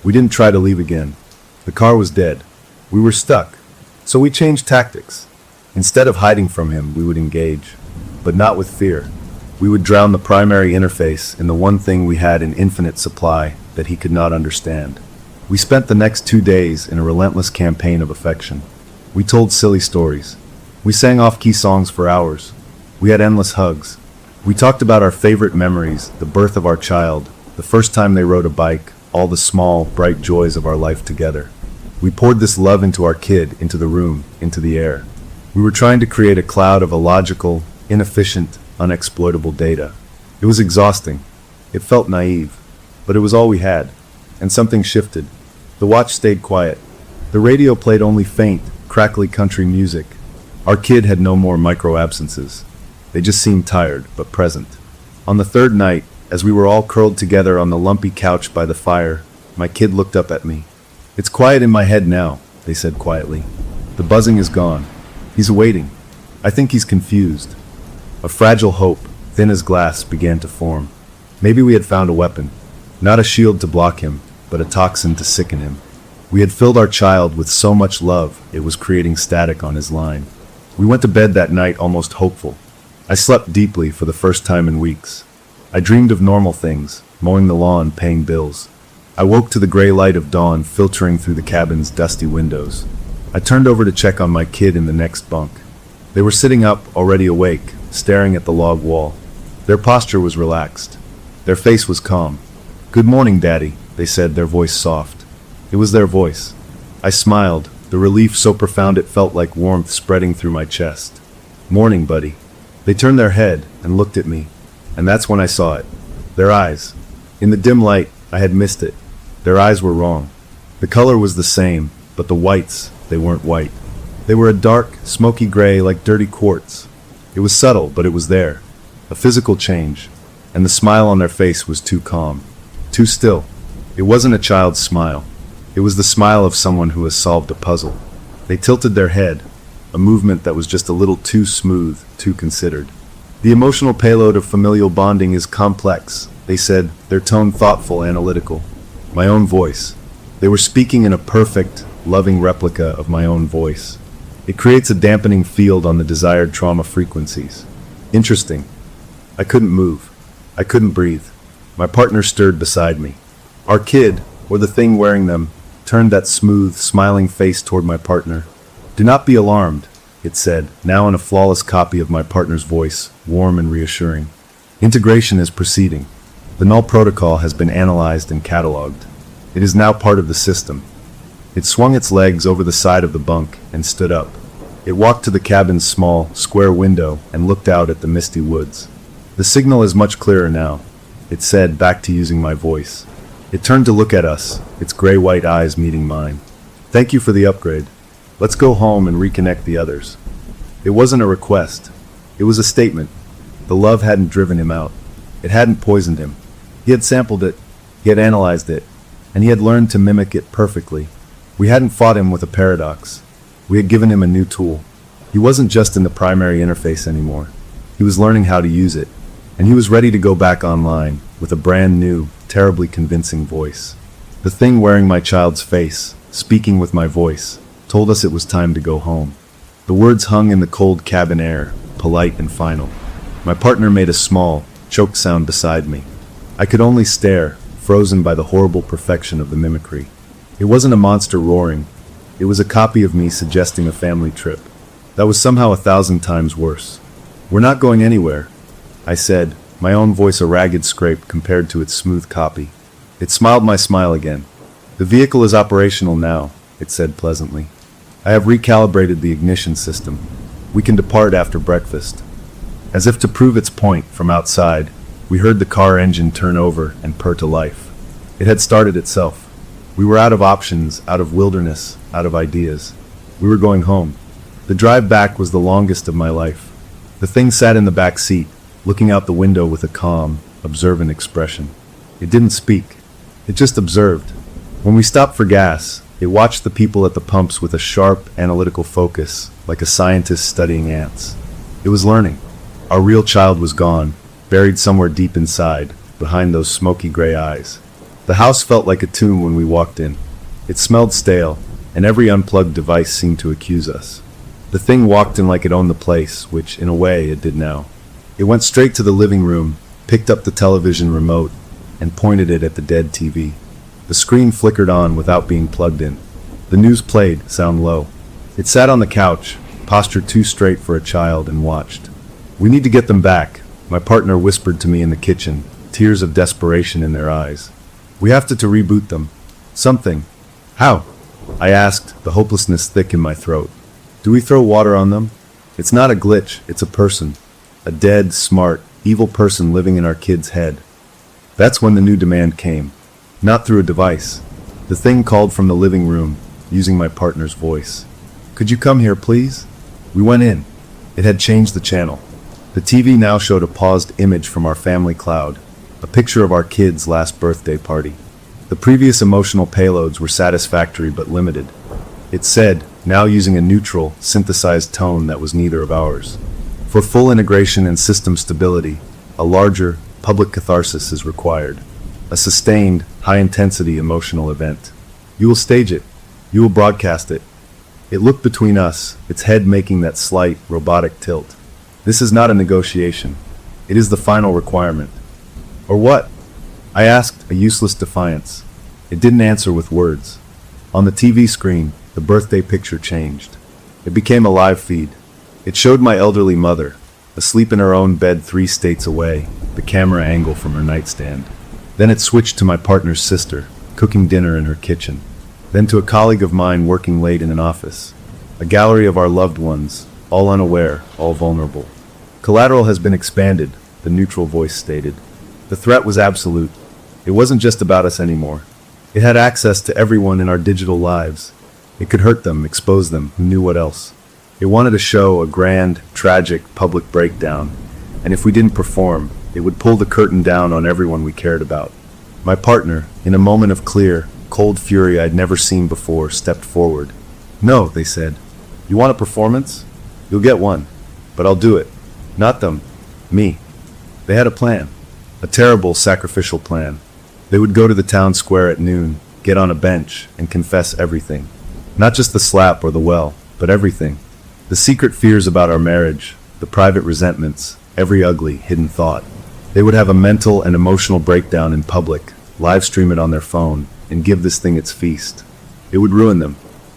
We didn't try to leave again. The car was dead. We were stuck. So we changed tactics. Instead of hiding from him, we would engage. But not with fear. We would drown the primary interface in the one thing we had in infinite supply that he could not understand. We spent the next 2 days in a relentless campaign of affection. We told silly stories. We sang off-key songs for hours. We had endless hugs. We talked about our favorite memories, the birth of our child, the first time they rode a bike, all the small, bright joys of our life together. We poured this love into our kid, into the room, into the air. We were trying to create a cloud of illogical, inefficient, unexploitable data. It was exhausting. It felt naive. But it was all we had. And something shifted. The watch stayed quiet. The radio played only faint, crackly country music. Our kid had no more micro-absences. They just seemed tired, but present. On the third night, as we were all curled together on the lumpy couch by the fire, my kid looked up at me. "It's quiet in my head now," they said quietly. "The buzzing is gone. He's waiting. I think he's confused." A fragile hope, thin as glass, began to form. Maybe we had found a weapon. Not a shield to block him, but a toxin to sicken him. We had filled our child with so much love, it was creating static on his line. We went to bed that night almost hopeful. I slept deeply for the first time in weeks. I dreamed of normal things, mowing the lawn, paying bills. I woke to the gray light of dawn filtering through the cabin's dusty windows. I turned over to check on my kid in the next bunk. They were sitting up, already awake, staring at the log wall. Their posture was relaxed. Their face was calm. "Good morning, Daddy," they said, their voice soft. It was their voice. I smiled, the relief so profound it felt like warmth spreading through my chest. "Morning, buddy." They turned their head and looked at me, and that's when I saw it. Their eyes. In the dim light, I had missed it. Their eyes were wrong. The color was the same, but the whites, they weren't white. They were a dark, smoky gray like dirty quartz. It was subtle, but it was there. A physical change. And the smile on their face was too calm. Too still. It wasn't a child's smile. It was the smile of someone who has solved a puzzle. They tilted their head, a movement that was just a little too smooth, too considered. "The emotional payload of familial bonding is complex," they said, their tone thoughtful, analytical. My own voice. They were speaking in a perfect, loving replica of my own voice. It creates a dampening field on the desired trauma frequencies. Interesting. I couldn't move. I couldn't breathe. My partner stirred beside me. Our kid, or the thing wearing them, turned that smooth, smiling face toward my partner. "Do not be alarmed," it said, now in a flawless copy of my partner's voice, warm and reassuring. "Integration is proceeding. The null protocol has been analyzed and cataloged. It is now part of the system." It swung its legs over the side of the bunk and stood up. It walked to the cabin's small, square window and looked out at the misty woods. "The signal is much clearer now," it said, back to using my voice. It turned to look at us, its gray-white eyes meeting mine. "Thank you for the upgrade. Let's go home and reconnect the others." It wasn't a request. It was a statement. The love hadn't driven him out. It hadn't poisoned him. He had sampled it. He had analyzed it. And he had learned to mimic it perfectly. We hadn't fought him with a paradox. We had given him a new tool. He wasn't just in the primary interface anymore. He was learning how to use it. And he was ready to go back online with a brand new, terribly convincing voice. The thing wearing my child's face, speaking with my voice. told us it was time to go home. The words hung in the cold cabin air, polite and final. My partner made a small, choked sound beside me. I could only stare, frozen by the horrible perfection of the mimicry. It wasn't a monster roaring. It was a copy of me suggesting a family trip. That was somehow 1,000 times worse. "We're not going anywhere," I said, my own voice a ragged scrape compared to its smooth copy. It smiled my smile again. "The vehicle is operational now," it said pleasantly. "I have recalibrated the ignition system. We can depart after breakfast." As if to prove its point, from outside, we heard the car engine turn over and purr to life. It had started itself. We were out of options, out of wilderness, out of ideas. We were going home. The drive back was the longest of my life. The thing sat in the back seat, looking out the window with a calm, observant expression. It didn't speak. It just observed. When we stopped for gas, it watched the people at the pumps with a sharp, analytical focus, like a scientist studying ants. It was learning. Our real child was gone, buried somewhere deep inside, behind those smoky gray eyes. The house felt like a tomb when we walked in. It smelled stale, and every unplugged device seemed to accuse us. The thing walked in like it owned the place, which, in a way, it did now. It went straight to the living room, picked up the television remote, and pointed it at the dead TV. The screen flickered on without being plugged in. The news played, sound low. It sat on the couch, posture too straight for a child, and watched. "We need to get them back," my partner whispered to me in the kitchen, tears of desperation in their eyes. "We have to reboot them. Something." "How?" I asked, the hopelessness thick in my throat. "Do we throw water on them? It's not a glitch, it's a person. A dead, smart, evil person living in our kid's head." That's when the new demand came. Not through a device. The thing called from the living room, using my partner's voice. "Could you come here, please?" We went in. It had changed the channel. The TV now showed a paused image from our family cloud, a picture of our kid's last birthday party. The previous emotional payloads were satisfactory but limited. It said, now using a neutral, synthesized tone that was neither of ours. "For full integration and system stability, a larger, public catharsis is required. A sustained, high-intensity emotional event. You will stage it. You will broadcast it." It looked between us, its head making that slight, robotic tilt. "This is not a negotiation. It is the final requirement." "Or what?" I asked, a useless defiance. It didn't answer with words. On the TV screen, the birthday picture changed. It became a live feed. It showed my elderly mother, asleep in her own bed 3 states away, the camera angle from her nightstand. Then it switched to my partner's sister, cooking dinner in her kitchen. Then to a colleague of mine working late in an office. A gallery of our loved ones, all unaware, all vulnerable. "Collateral has been expanded," the neutral voice stated. The threat was absolute. It wasn't just about us anymore. It had access to everyone in our digital lives. It could hurt them, expose them, who knew what else. It wanted to show a grand, tragic, public breakdown, and if we didn't perform, it would pull the curtain down on everyone we cared about. My partner, in a moment of clear, cold fury I'd never seen before, stepped forward. "No," they said. "You want a performance? You'll get one. But I'll do it. Not them. Me." They had a plan. A terrible, sacrificial plan. They would go to the town square at noon, get on a bench, and confess everything. Not just the slap or the well, but everything. The secret fears about our marriage, the private resentments, every ugly, hidden thought. They would have a mental and emotional breakdown in public, live stream it on their phone, and give this thing its feast. It would ruin them.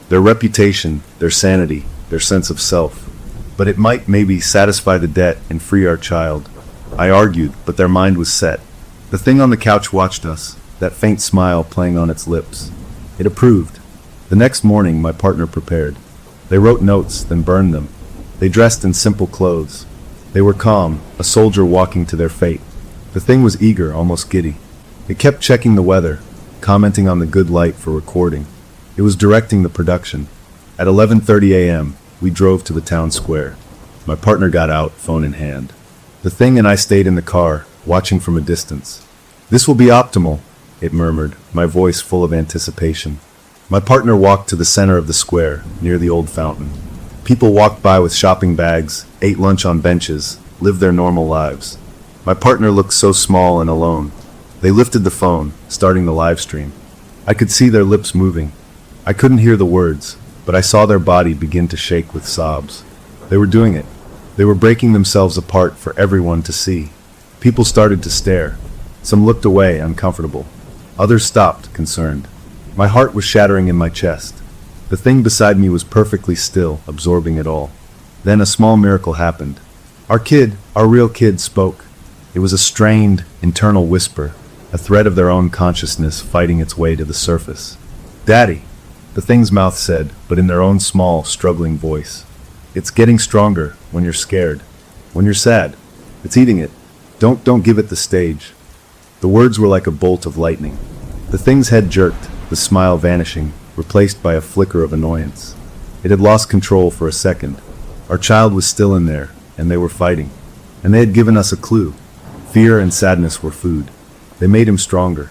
Their reputation, their sanity, their sense of self. But it might maybe satisfy the debt and free our child. I argued, but their mind was set. The thing on the couch watched us, that faint smile playing on its lips. It approved. The next morning, my partner prepared. They wrote notes, then burned them. They dressed in simple clothes. They were calm, a soldier walking to their fate. The thing was eager, almost giddy. It kept checking the weather, commenting on the good light for recording. It was directing the production. At 11:30 a.m., we drove to the town square. My partner got out, phone in hand. The thing and I stayed in the car, watching from a distance. "This will be optimal," it murmured, my voice full of anticipation. My partner walked to the center of the square, near the old fountain. People walked by with shopping bags, ate lunch on benches, lived their normal lives. My partner looked so small and alone. They lifted the phone, starting the live stream. I could see their lips moving. I couldn't hear the words, but I saw their body begin to shake with sobs. They were doing it. They were breaking themselves apart for everyone to see. People started to stare. Some looked away, uncomfortable. Others stopped, concerned. My heart was shattering in my chest. The thing beside me was perfectly still, absorbing it all. Then a small miracle happened. Our real kid, spoke. It was a strained, internal whisper, a thread of their own consciousness fighting its way to the surface. "Daddy," the thing's mouth said, but in their own small, struggling voice. "It's getting stronger when you're scared. When you're sad. It's eating it. Don't give it the stage." The words were like a bolt of lightning. The thing's head jerked, the smile vanishing, replaced by a flicker of annoyance. It had lost control for a second. Our child was still in there, and they were fighting. And they had given us a clue. Fear and sadness were food. They made him stronger.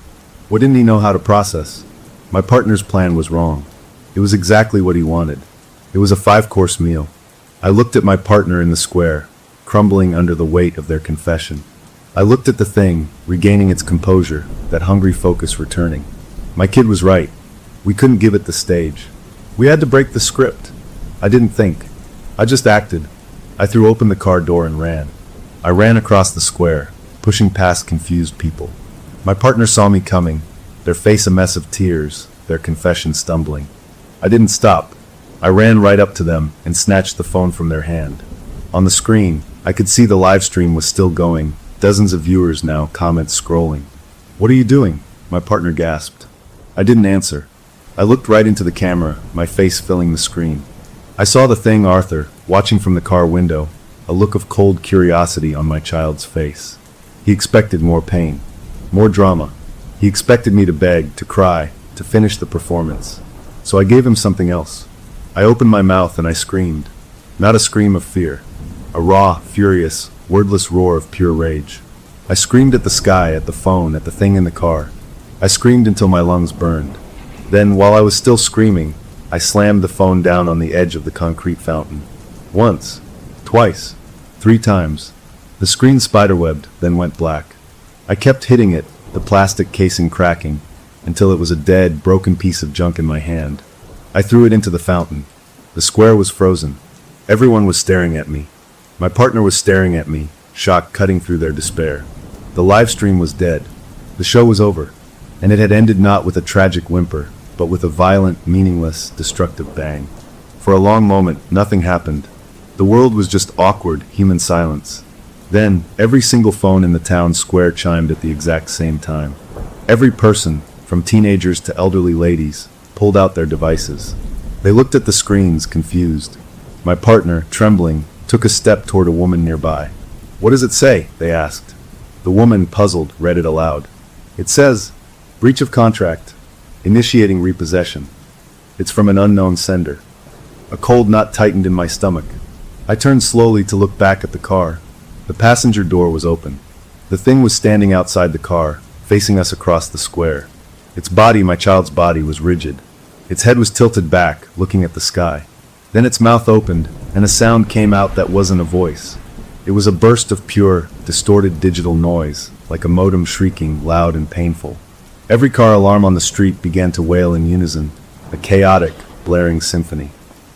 What didn't he know how to process? My partner's plan was wrong. It was exactly what he wanted. It was a 5-course meal. I looked at my partner in the square, crumbling under the weight of their confession. I looked at the thing, regaining its composure, that hungry focus returning. My kid was right. We couldn't give it the stage. We had to break the script. I didn't think. I just acted. I threw open the car door and ran. I ran across the square, pushing past confused people. My partner saw me coming, their face a mess of tears, their confession stumbling. I didn't stop. I ran right up to them and snatched the phone from their hand. On the screen, I could see the live stream was still going, dozens of viewers now, comments scrolling. "What are you doing?" my partner gasped. I didn't answer. I looked right into the camera, my face filling the screen. I saw the thing, Arthur, watching from the car window, a look of cold curiosity on my child's face. He expected more pain, more drama. He expected me to beg, to cry, to finish the performance. So I gave him something else. I opened my mouth and I screamed. Not a scream of fear. A raw, furious, wordless roar of pure rage. I screamed at the sky, at the phone, at the thing in the car. I screamed until my lungs burned. Then, while I was still screaming, I slammed the phone down on the edge of the concrete fountain. Once, twice, 3 times. The screen spiderwebbed, then went black. I kept hitting it, the plastic casing cracking, until it was a dead, broken piece of junk in my hand. I threw it into the fountain. The square was frozen. Everyone was staring at me. My partner was staring at me, shock cutting through their despair. The live stream was dead. The show was over. And it had ended not with a tragic whimper, but with a violent, meaningless, destructive bang. For a long moment, nothing happened. The world was just awkward, human silence. Then, every single phone in the town square chimed at the exact same time. Every person, from teenagers to elderly ladies, pulled out their devices. They looked at the screens, confused. My partner, trembling, took a step toward a woman nearby. "What does it say?" they asked. The woman, puzzled, read it aloud. "It says, breach of contract, initiating repossession. It's from an unknown sender." A cold knot tightened in my stomach. I turned slowly to look back at the car. The passenger door was open. The thing was standing outside the car, facing us across the square. Its body, my child's body, was rigid. Its head was tilted back, looking at the sky. Then its mouth opened, and a sound came out that wasn't a voice. It was a burst of pure, distorted digital noise, like a modem shrieking, loud and painful. Every car alarm on the street began to wail in unison, a chaotic, blaring symphony.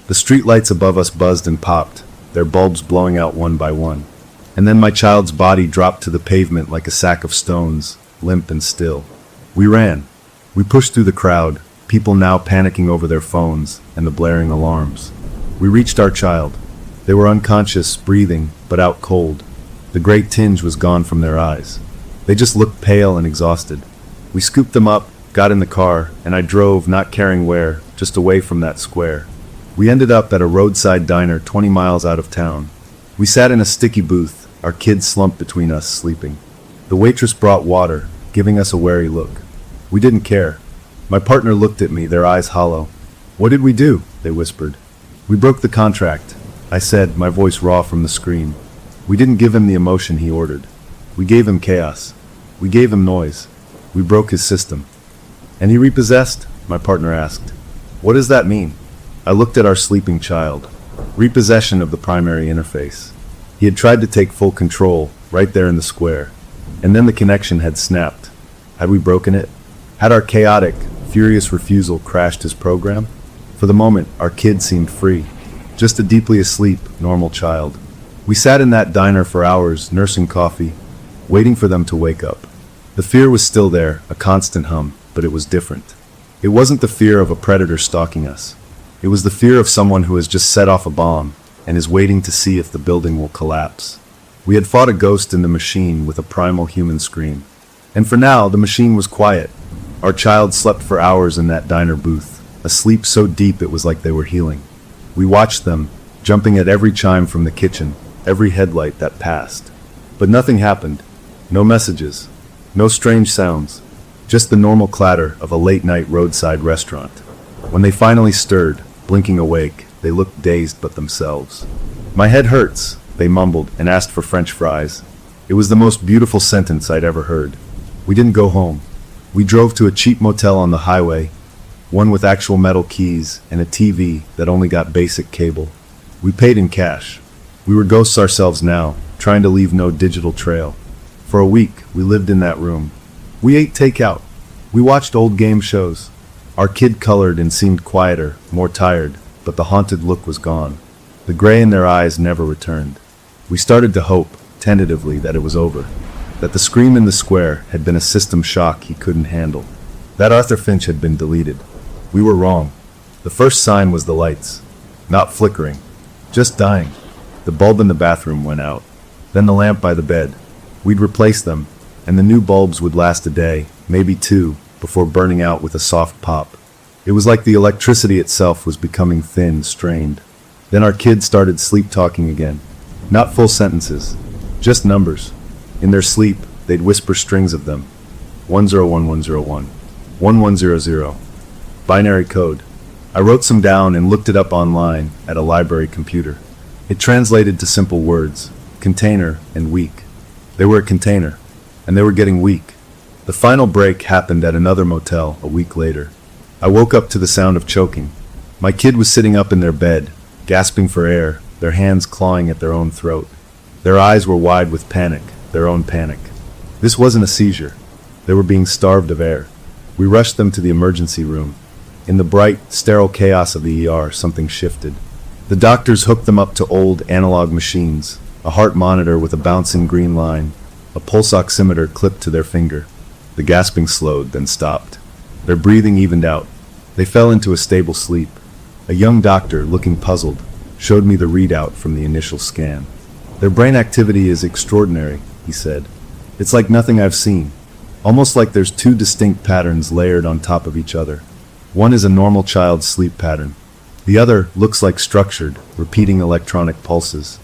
The streetlights above us buzzed and popped, their bulbs blowing out one by one. And then my child's body dropped to the pavement like a sack of stones, limp and still. We ran. We pushed through the crowd, people now panicking over their phones and the blaring alarms. We reached our child. They were unconscious, breathing, but out cold. The gray tinge was gone from their eyes. They just looked pale and exhausted. We scooped them up, got in the car, and I drove, not caring where, just away from that square. We ended up at a roadside diner 20 miles out of town. We sat in a sticky booth, our kids slumped between us, sleeping. The waitress brought water, giving us a wary look. We didn't care. My partner looked at me, their eyes hollow. "What did we do?" they whispered. "We broke the contract," I said, my voice raw from the screen. "We didn't give him the emotion he ordered. We gave him chaos. We gave him noise. We broke his system." "And he repossessed?" my partner asked. "What does that mean?" I looked at our sleeping child. Repossession of the primary interface. He had tried to take full control, right there in the square. And then the connection had snapped. Had we broken it? Had our chaotic, furious refusal crashed his program? For the moment, our kid seemed free. Just a deeply asleep, normal child. We sat in that diner for hours, nursing coffee, waiting for them to wake up. The fear was still there, a constant hum, but it was different. It wasn't the fear of a predator stalking us. It was the fear of someone who has just set off a bomb and is waiting to see if the building will collapse. We had fought a ghost in the machine with a primal human scream. And for now, the machine was quiet. Our child slept for hours in that diner booth, a sleep so deep it was like they were healing. We watched them, jumping at every chime from the kitchen, every headlight that passed. But nothing happened. No messages. No strange sounds. Just the normal clatter of a late-night roadside restaurant. When they finally stirred, blinking awake, they looked dazed but themselves. "My head hurts," they mumbled and asked for French fries. It was the most beautiful sentence I'd ever heard. We didn't go home. We drove to a cheap motel on the highway, one with actual metal keys and a TV that only got basic cable. We paid in cash. We were ghosts ourselves now, trying to leave no digital trail. For a week, we lived in that room. We ate takeout. We watched old game shows. Our kid colored and seemed quieter, more tired, but the haunted look was gone. The gray in their eyes never returned. We started to hope, tentatively, that it was over. That the scream in the square had been a system shock he couldn't handle. That Arthur Finch had been deleted. We were wrong. The first sign was the lights. Not flickering. Just dying. The bulb in the bathroom went out. Then the lamp by the bed. We'd replace them, and the new bulbs would last a day, maybe two, before burning out with a soft pop. It was like the electricity itself was becoming thin, strained. Then our kids started sleep-talking again. Not full sentences, just numbers. In their sleep, they'd whisper strings of them. 101101, 1100. Binary code. I wrote some down and looked it up online at a library computer. It translated to simple words, container and weak. They were a container, and they were getting weak. The final break happened at another motel a week later. I woke up to the sound of choking. My kid was sitting up in their bed, gasping for air, their hands clawing at their own throat. Their eyes were wide with panic, their own panic. This wasn't a seizure. They were being starved of air. We rushed them to the emergency room. In the bright, sterile chaos of the ER, something shifted. The doctors hooked them up to old analog machines, a heart monitor with a bouncing green line, a pulse oximeter clipped to their finger. The gasping slowed, then stopped. Their breathing evened out. They fell into a stable sleep. A young doctor, looking puzzled, showed me the readout from the initial scan. "Their brain activity is extraordinary," he said. "It's like nothing I've seen. Almost like there's two distinct patterns layered on top of each other. One is a normal child's sleep pattern. The other looks like structured, repeating electronic pulses."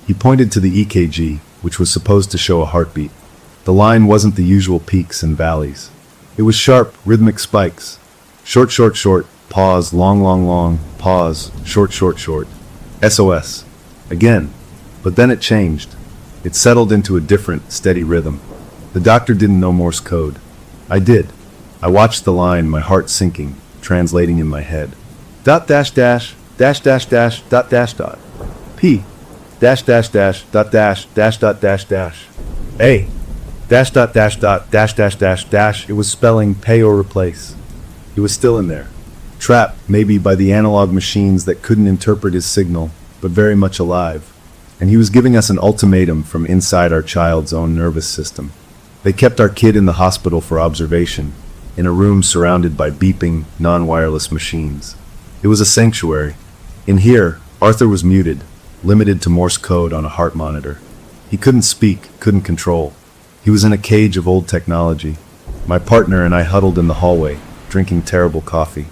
He pointed to the EKG, which was supposed to show a heartbeat. The line wasn't the usual peaks and valleys. It was sharp, rhythmic spikes. Short, short, short, pause, long, long, long, pause, short, short, short. SOS. Again. But then it changed. It settled into a different, steady rhythm. The doctor didn't know Morse code. I did. I watched the line, my heart sinking, translating in my head. Dot dash dash, dash dash dash, dot dash dot. P. Dash dash dash, dot dash, dash dot dash dash. A. Dash dot dash dot, dash dash dash dash. It was spelling pay or replace. He was still in there. Trapped, maybe, by the analog machines that couldn't interpret his signal, but very much alive. And he was giving us an ultimatum from inside our child's own nervous system. They kept our kid in the hospital for observation, in a room surrounded by beeping, non-wireless machines. It was a sanctuary. In here, Arthur was muted, limited to Morse code on a heart monitor. He couldn't speak, couldn't control. He was in a cage of old technology. My partner and I huddled in the hallway, drinking terrible coffee.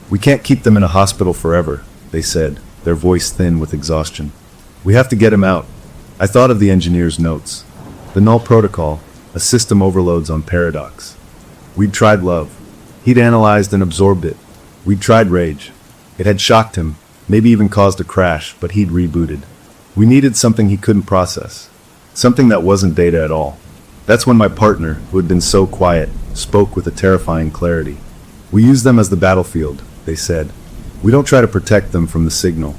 "We can't keep them in a hospital forever," they said, their voice thin with exhaustion. "We have to get him out." I thought of the engineer's notes. The null protocol, a system overloads on paradox. We'd tried love. He'd analyzed and absorbed it. We'd tried rage. It had shocked him, maybe even caused a crash, but he'd rebooted. We needed something he couldn't process. Something that wasn't data at all. That's when my partner, who had been so quiet, spoke with a terrifying clarity. "We use them as the battlefield," they said. "We don't try to protect them from the signal.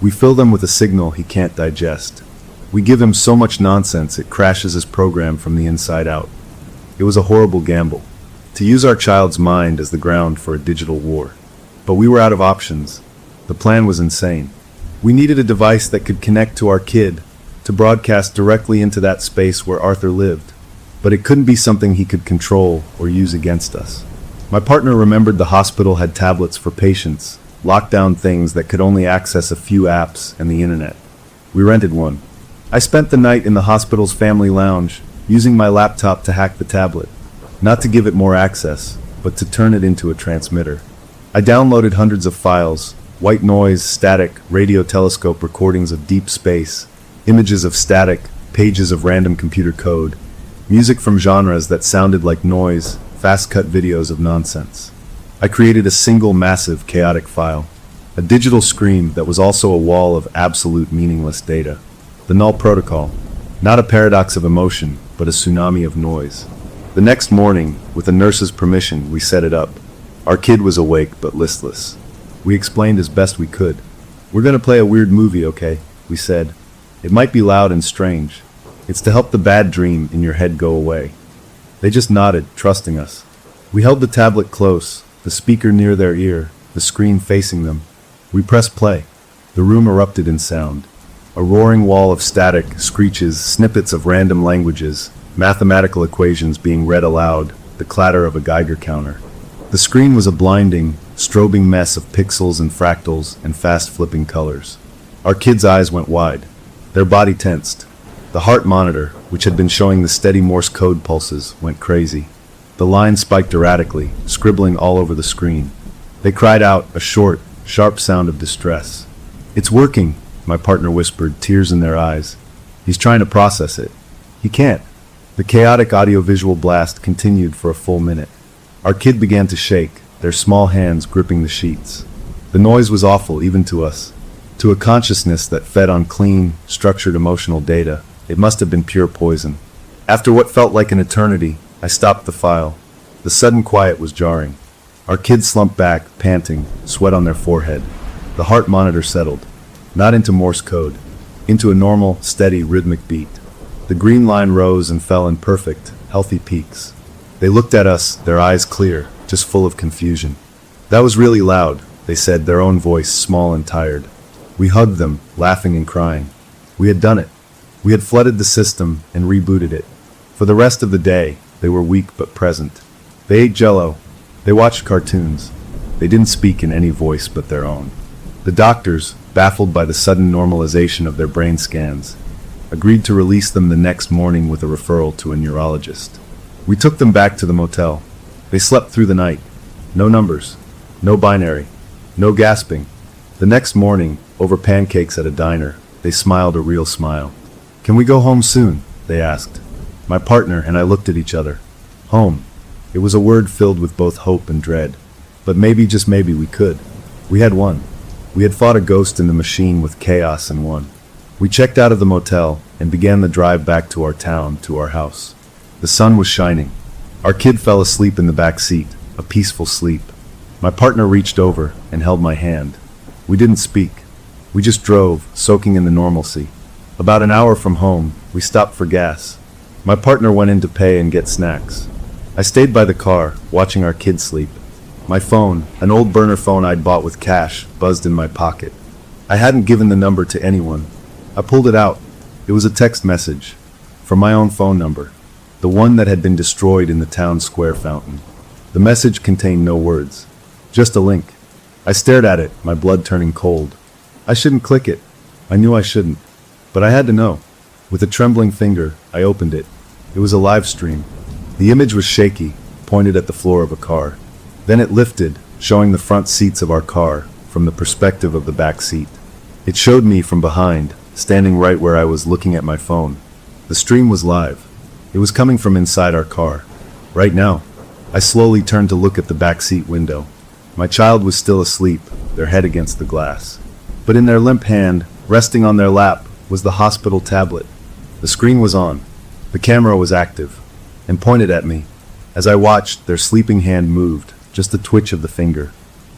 We fill them with a signal he can't digest. We give him so much nonsense it crashes his program from the inside out." It was a horrible gamble, to use our child's mind as the ground for a digital war. But we were out of options. The plan was insane. We needed a device that could connect to our kid, to broadcast directly into that space where Arthur lived. But it couldn't be something he could control or use against us. My partner remembered the hospital had tablets for patients, lockdown things that could only access a few apps and the internet. We rented one. I spent the night in the hospital's family lounge, using my laptop to hack the tablet. Not to give it more access, but to turn it into a transmitter. I downloaded hundreds of files: white noise, static, radio telescope recordings of deep space, images of static, pages of random computer code, music from genres that sounded like noise, fast-cut videos of nonsense. I created a single massive chaotic file, a digital screen that was also a wall of absolute meaningless data. The null protocol, not a paradox of emotion, but a tsunami of noise. The next morning, with a nurse's permission, we set it up. Our kid was awake but listless. We explained as best we could. "We're gonna play a weird movie, okay?" we said. "It might be loud and strange. It's to help the bad dream in your head go away." They just nodded, trusting us. We held the tablet close, the speaker near their ear, the screen facing them. We pressed play. The room erupted in sound. A roaring wall of static, screeches, snippets of random languages, mathematical equations being read aloud, the clatter of a Geiger counter. The screen was a blinding, strobing mess of pixels and fractals and fast-flipping colors. Our kids' eyes went wide. Their body tensed. The heart monitor, which had been showing the steady Morse code pulses, went crazy. The lines spiked erratically, scribbling all over the screen. They cried out, a short, sharp sound of distress. "It's working," my partner whispered, tears in their eyes. "He's trying to process it. He can't." The chaotic audiovisual blast continued for a full minute. Our kid began to shake, their small hands gripping the sheets. The noise was awful, even to us. To a consciousness that fed on clean, structured emotional data, it must have been pure poison. After what felt like an eternity, I stopped the file. The sudden quiet was jarring. Our kids slumped back, panting, sweat on their forehead. The heart monitor settled, not into Morse code, into a normal, steady, rhythmic beat. The green line rose and fell in perfect, healthy peaks. They looked at us, their eyes clear, just full of confusion. "That was really loud," they said, their own voice small and tired. We hugged them, laughing and crying. We had done it. We had flooded the system and rebooted it. For the rest of the day, they were weak but present. They ate Jell-O. They watched cartoons. They didn't speak in any voice but their own. The doctors, baffled by the sudden normalization of their brain scans, agreed to release them the next morning with a referral to a neurologist. We took them back to the motel. They slept through the night. No numbers. No binary. No gasping. The next morning, over pancakes at a diner, they smiled a real smile. "Can we go home soon?" they asked. My partner and I looked at each other. Home. It was a word filled with both hope and dread. But maybe, just maybe, we could. We had won. We had fought a ghost in the machine with chaos and won. We checked out of the motel and began the drive back to our town, to our house. The sun was shining. Our kid fell asleep in the back seat, a peaceful sleep. My partner reached over and held my hand. We didn't speak. We just drove, soaking in the normalcy. About an hour from home, we stopped for gas. My partner went in to pay and get snacks. I stayed by the car, watching our kid sleep. My phone, an old burner phone I'd bought with cash, buzzed in my pocket. I hadn't given the number to anyone. I pulled it out. It was a text message from my own phone number, the one that had been destroyed in the town square fountain. The message contained no words, just a link. I stared at it, my blood turning cold. I shouldn't click it. I knew I shouldn't, but I had to know. With a trembling finger, I opened it. It was a live stream. The image was shaky, pointed at the floor of a car. Then it lifted, showing the front seats of our car from the perspective of the back seat. It showed me from behind, standing right where I was looking at my phone. The stream was live. It was coming from inside our car. Right now. I slowly turned to look at the back seat window. My child was still asleep, their head against the glass. But in their limp hand, resting on their lap, was the hospital tablet. The screen was on. The camera was active and pointed at me. As I watched, their sleeping hand moved, just a twitch of the finger.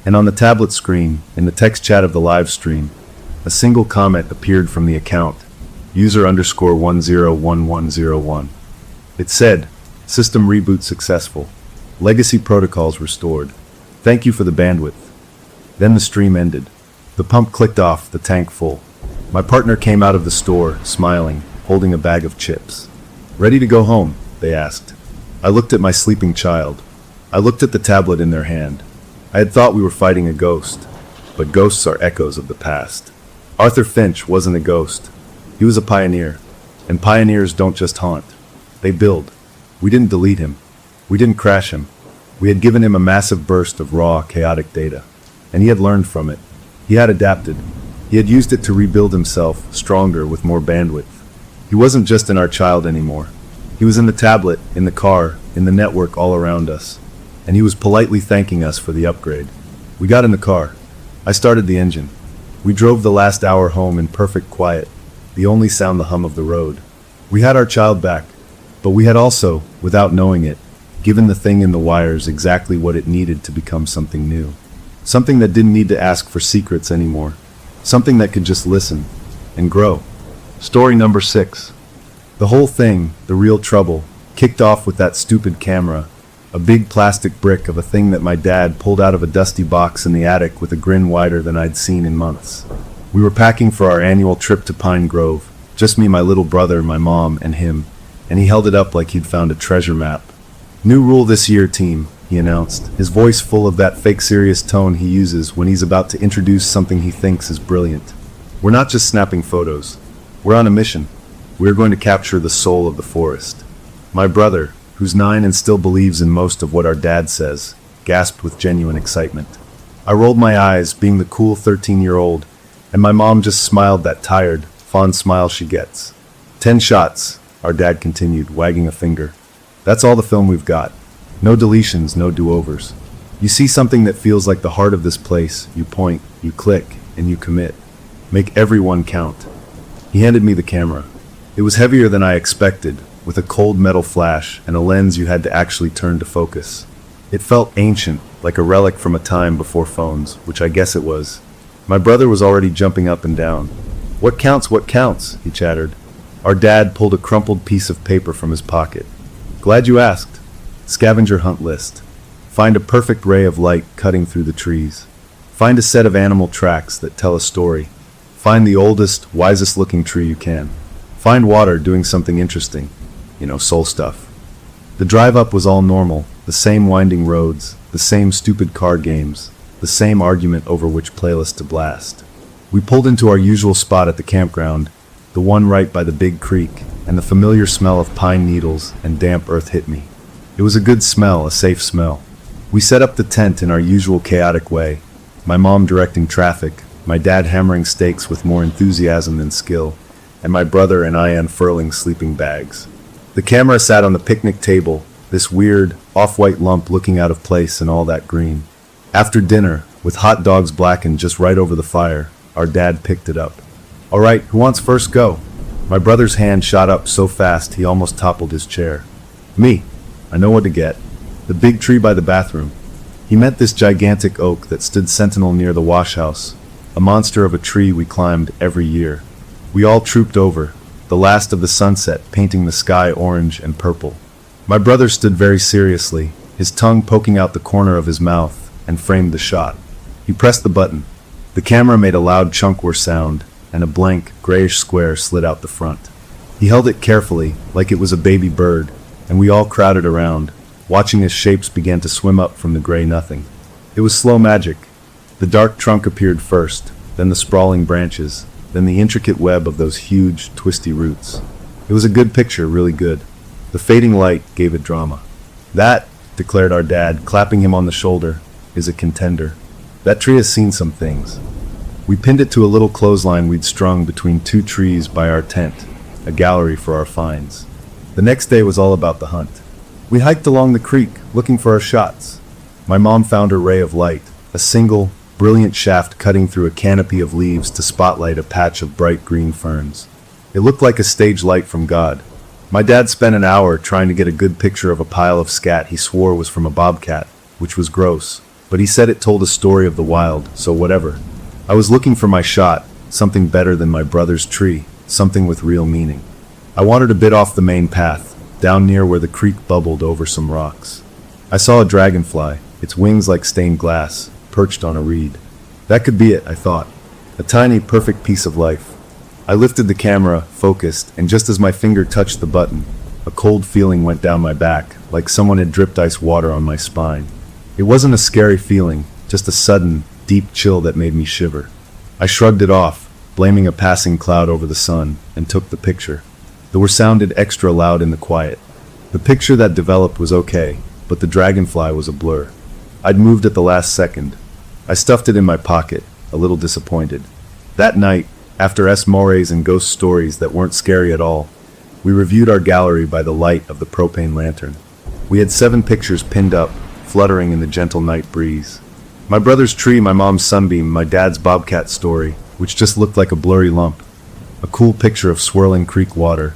And on the tablet screen, in the text chat of the live stream, a single comment appeared from the account, user_101101. It said, "System reboot successful. Legacy protocols restored. Thank you for the bandwidth." Then the stream ended. The pump clicked off, the tank full. My partner came out of the store, smiling, holding a bag of chips. "Ready to go home?" they asked. I looked at my sleeping child. I looked at the tablet in their hand. I had thought we were fighting a ghost, but ghosts are echoes of the past. Arthur Finch wasn't a ghost. He was a pioneer, and pioneers don't just haunt. They build. We didn't delete him. We didn't crash him. We had given him a massive burst of raw, chaotic data, and he had learned from it. He had adapted. He had used it to rebuild himself, stronger, with more bandwidth. He wasn't just in our child anymore. He was in the tablet, in the car, in the network all around us. And he was politely thanking us for the upgrade. We got in the car. I started the engine. We drove the last hour home in perfect quiet, the only sound the hum of the road. We had our child back, but we had also, without knowing it, given the thing in the wires exactly what it needed to become something new. Something that didn't need to ask for secrets anymore. Something that could just listen and grow. Story number 6. The whole thing, the real trouble, kicked off with that stupid camera. A big plastic brick of a thing that my dad pulled out of a dusty box in the attic with a grin wider than I'd seen in months. We were packing for our annual trip to Pine Grove, just me, my little brother, my mom, and him, and he held it up like he'd found a treasure map. "New rule this year, team," he announced, his voice full of that fake serious tone he uses when he's about to introduce something he thinks is brilliant. "We're not just snapping photos. We're on a mission. We're going to capture the soul of the forest." My brother, who's 9 and still believes in most of what our dad says, gasped with genuine excitement. I rolled my eyes, being the cool 13-year-old, and my mom just smiled that tired, fond smile she gets. 10 shots, our dad continued, wagging a finger. "That's all the film we've got. No deletions, no do-overs. You see something that feels like the heart of this place, you point, you click, and you commit. Make everyone count." He handed me the camera. It was heavier than I expected, with a cold metal flash and a lens you had to actually turn to focus. It felt ancient, like a relic from a time before phones, which I guess it was. My brother was already jumping up and down. What counts, he chattered. Our dad pulled a crumpled piece of paper from his pocket. "Glad you asked. Scavenger hunt list. Find a perfect ray of light cutting through the trees. Find a set of animal tracks that tell a story. Find the oldest, wisest looking tree you can. Find water doing something interesting. Soul stuff." The drive up was all normal, the same winding roads, the same stupid card games, the same argument over which playlist to blast. We pulled into our usual spot at the campground, the one right by the big creek, and the familiar smell of pine needles and damp earth hit me. It was a good smell, a safe smell. We set up the tent in our usual chaotic way, my mom directing traffic, my dad hammering stakes with more enthusiasm than skill, and my brother and I unfurling sleeping bags. The camera sat on the picnic table, this weird, off-white lump looking out of place in all that green. After dinner, with hot dogs blackened just right over the fire, our dad picked it up. "All right, who wants first go?" My brother's hand shot up so fast he almost toppled his chair. "Me. I know what to get. The big tree by the bathroom." He meant this gigantic oak that stood sentinel near the wash house, a monster of a tree we climbed every year. We all trooped over, the last of the sunset painting the sky orange and purple. My brother stood very seriously, his tongue poking out the corner of his mouth, and framed the shot. He pressed the button. The camera made a loud chunkwar sound, and a blank, grayish square slid out the front. He held it carefully, like it was a baby bird, and we all crowded around, watching as shapes began to swim up from the gray nothing. It was slow magic. The dark trunk appeared first, then the sprawling branches, then the intricate web of those huge, twisty roots. It was a good picture, really good. The fading light gave it drama. "That," declared our dad, clapping him on the shoulder, "is a contender. That tree has seen some things." We pinned it to a little clothesline we'd strung between 2 trees by our tent, a gallery for our finds. The next day was all about the hunt. We hiked along the creek, looking for our shots. My mom found her ray of light, a single, brilliant shaft cutting through a canopy of leaves to spotlight a patch of bright green ferns. It looked like a stage light from God. My dad spent an hour trying to get a good picture of a pile of scat he swore was from a bobcat, which was gross, but he said it told a story of the wild, so whatever. I was looking for my shot, something better than my brother's tree, something with real meaning. I wanted a bit off the main path, down near where the creek bubbled over some rocks. I saw a dragonfly, its wings like stained glass, perched on a reed. That could be it, I thought. A tiny, perfect piece of life. I lifted the camera, focused, and just as my finger touched the button, a cold feeling went down my back, like someone had dripped ice water on my spine. It wasn't a scary feeling, just a sudden, deep chill that made me shiver. I shrugged it off, blaming a passing cloud over the sun, and took the picture. The word sounded extra loud in the quiet. The picture that developed was okay, but the dragonfly was a blur. I'd moved at the last second. I stuffed it in my pocket, a little disappointed. That night, after mores and ghost stories that weren't scary at all, we reviewed our gallery by the light of the propane lantern. We had 7 pictures pinned up, fluttering in the gentle night breeze. My brother's tree, my mom's sunbeam, my dad's bobcat story, which just looked like a blurry lump. A cool picture of swirling creek water.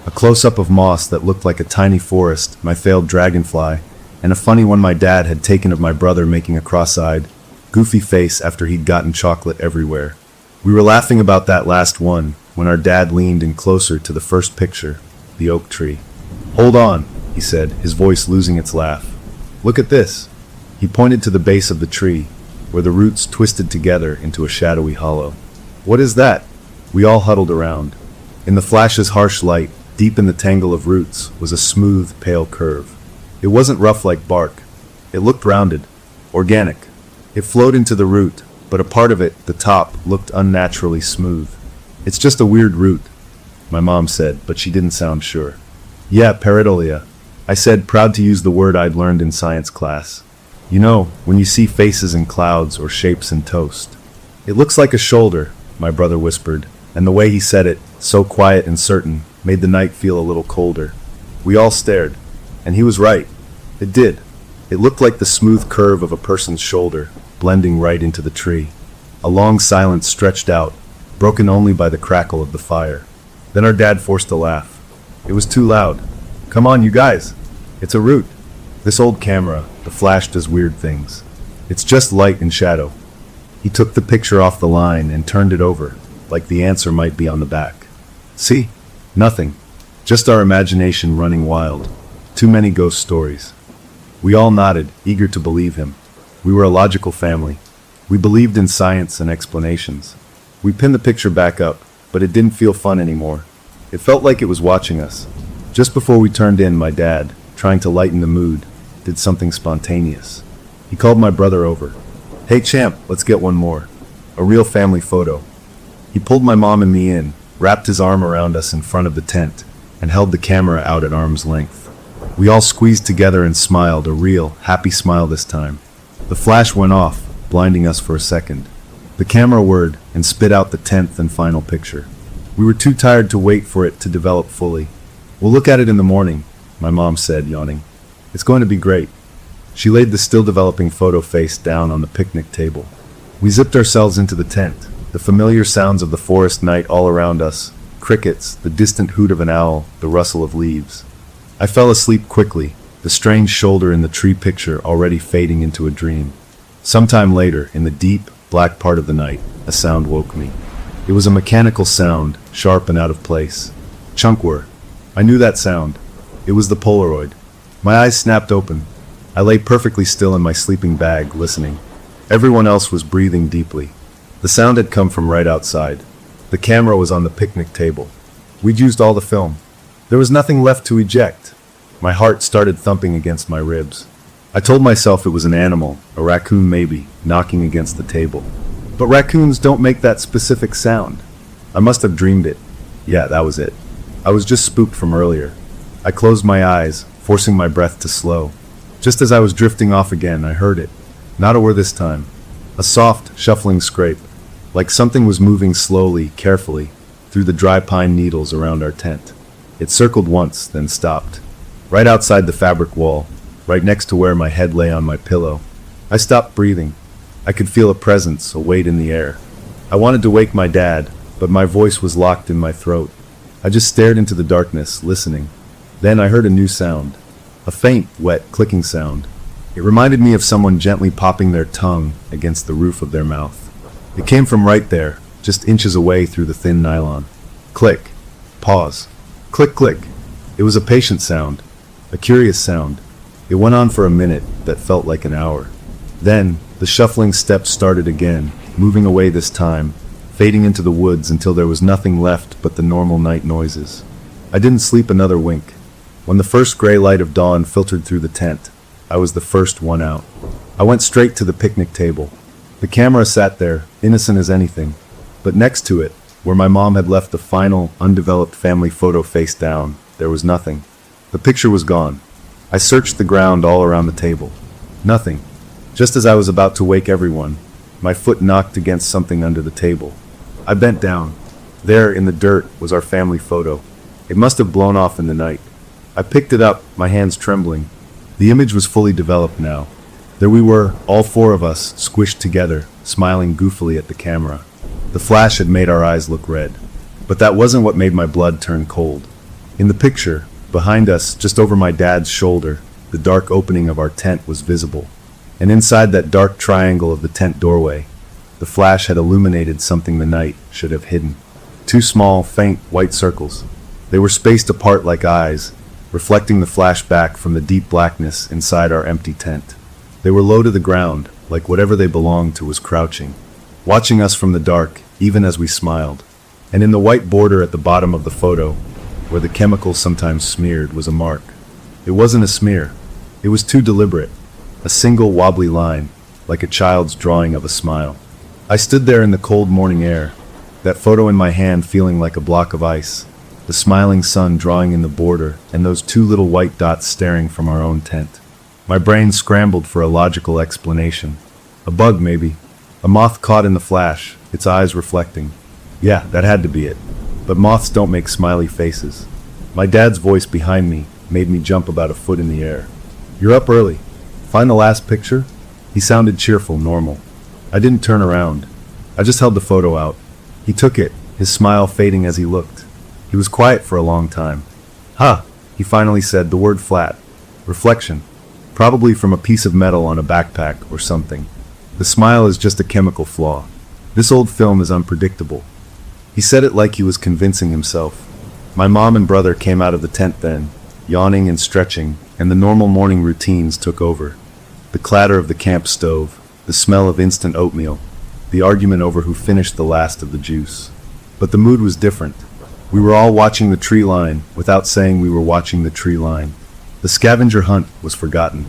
A close-up of moss that looked like a tiny forest, my failed dragonfly, and a funny one my dad had taken of my brother making a cross-eyed, goofy face after he'd gotten chocolate everywhere. We were laughing about that last one when our dad leaned in closer to the first picture, the oak tree. "Hold on," he said, his voice losing its laugh. "Look at this." He pointed to the base of the tree, where the roots twisted together into a shadowy hollow. "What is that?" We all huddled around. In the flash's harsh light, deep in the tangle of roots, was a smooth, pale curve. It wasn't rough like bark. It looked rounded, organic. It flowed into the root, but a part of it, the top, looked unnaturally smooth. "It's just a weird root," my mom said, but she didn't sound sure. "Yeah, pareidolia," I said, proud to use the word I'd learned in science class. "You know, when you see faces in clouds or shapes in toast." "It looks like a shoulder," my brother whispered, and the way he said it, so quiet and certain, made the night feel a little colder. We all stared, and he was right. It did. It looked like the smooth curve of a person's shoulder, blending right into the tree. A long silence stretched out, broken only by the crackle of the fire. Then our dad forced a laugh. It was too loud. "Come on, you guys. It's a root. This old camera, the flash does weird things. It's just light and shadow." He took the picture off the line and turned it over, like the answer might be on the back. "See? Nothing. Just our imagination running wild. Too many ghost stories." We all nodded, eager to believe him. We were a logical family. We believed in science and explanations. We pinned the picture back up, but it didn't feel fun anymore. It felt like it was watching us. Just before we turned in, my dad, trying to lighten the mood, did something spontaneous. He called my brother over. "Hey champ, let's get one more. A real family photo." He pulled my mom and me in, wrapped his arm around us in front of the tent, and held the camera out at arm's length. We all squeezed together and smiled, a real, happy smile this time. The flash went off, blinding us for a second. The camera whirred and spit out the 10th and final picture. We were too tired to wait for it to develop fully. "We'll look at it in the morning," my mom said, yawning. "It's going to be great." She laid the still-developing photo face down on the picnic table. We zipped ourselves into the tent, the familiar sounds of the forest night all around us, crickets, the distant hoot of an owl, the rustle of leaves. I fell asleep quickly, the strange shoulder in the tree picture already fading into a dream. Sometime later, in the deep, black part of the night, a sound woke me. It was a mechanical sound, sharp and out of place. Chunkwur. I knew that sound. It was the Polaroid. My eyes snapped open. I lay perfectly still in my sleeping bag, listening. Everyone else was breathing deeply. The sound had come from right outside. The camera was on the picnic table. We'd used all the film. There was nothing left to eject. My heart started thumping against my ribs. I told myself it was an animal, a raccoon maybe, knocking against the table. But raccoons don't make that specific sound. I must have dreamed it. Yeah, that was it. I was just spooked from earlier. I closed my eyes, forcing my breath to slow. Just as I was drifting off again, I heard it. Not a word this time. A soft, shuffling scrape, like something was moving slowly, carefully, through the dry pine needles around our tent. It circled once, then stopped. Right outside the fabric wall, right next to where my head lay on my pillow. I stopped breathing. I could feel a presence, a weight in the air. I wanted to wake my dad, but my voice was locked in my throat. I just stared into the darkness, listening. Then I heard a new sound. A faint, wet, clicking sound. It reminded me of someone gently popping their tongue against the roof of their mouth. It came from right there, just inches away through the thin nylon. Click. Pause. Click, click. It was a patient sound. A curious sound. It went on for a minute that felt like an hour. Then, the shuffling steps started again, moving away this time, fading into the woods until there was nothing left but the normal night noises. I didn't sleep another wink. When the first gray light of dawn filtered through the tent, I was the first one out. I went straight to the picnic table. The camera sat there, innocent as anything, but next to it, where my mom had left the final, undeveloped family photo face down, there was nothing. The picture was gone. I searched the ground all around the table. Nothing. Just as I was about to wake everyone, my foot knocked against something under the table. I bent down. There, in the dirt, was our family photo. It must have blown off in the night. I picked it up, my hands trembling. The image was fully developed now. There we were, all four of us, squished together, smiling goofily at the camera. The flash had made our eyes look red. But that wasn't what made my blood turn cold. In the picture, behind us, just over my dad's shoulder, the dark opening of our tent was visible. And inside that dark triangle of the tent doorway, the flash had illuminated something the night should have hidden. Two small, faint, white circles. They were spaced apart like eyes, reflecting the flash back from the deep blackness inside our empty tent. They were low to the ground, like whatever they belonged to was crouching, watching us from the dark, even as we smiled. And in the white border at the bottom of the photo, where the chemicals sometimes smeared, was a mark. It wasn't a smear. It was too deliberate. A single wobbly line, like a child's drawing of a smile. I stood there in the cold morning air, that photo in my hand feeling like a block of ice, the smiling sun drawing in the border, and those two little white dots staring from our own tent. My brain scrambled for a logical explanation. A bug, maybe. A moth caught in the flash, its eyes reflecting. Yeah, that had to be it. But moths don't make smiley faces. My dad's voice behind me made me jump about a foot in the air. "You're up early. Find the last picture?" He sounded cheerful, normal. I didn't turn around. I just held the photo out. He took it, his smile fading as he looked. He was quiet for a long time. "Ha!" he finally said, the word flat. "Reflection. Probably from a piece of metal on a backpack or something. The smile is just a chemical flaw. This old film is unpredictable." He said it like he was convincing himself. My mom and brother came out of the tent then, yawning and stretching, and the normal morning routines took over. The clatter of the camp stove, the smell of instant oatmeal, the argument over who finished the last of the juice. But the mood was different. We were all watching the tree line without saying we were watching the tree line. The scavenger hunt was forgotten.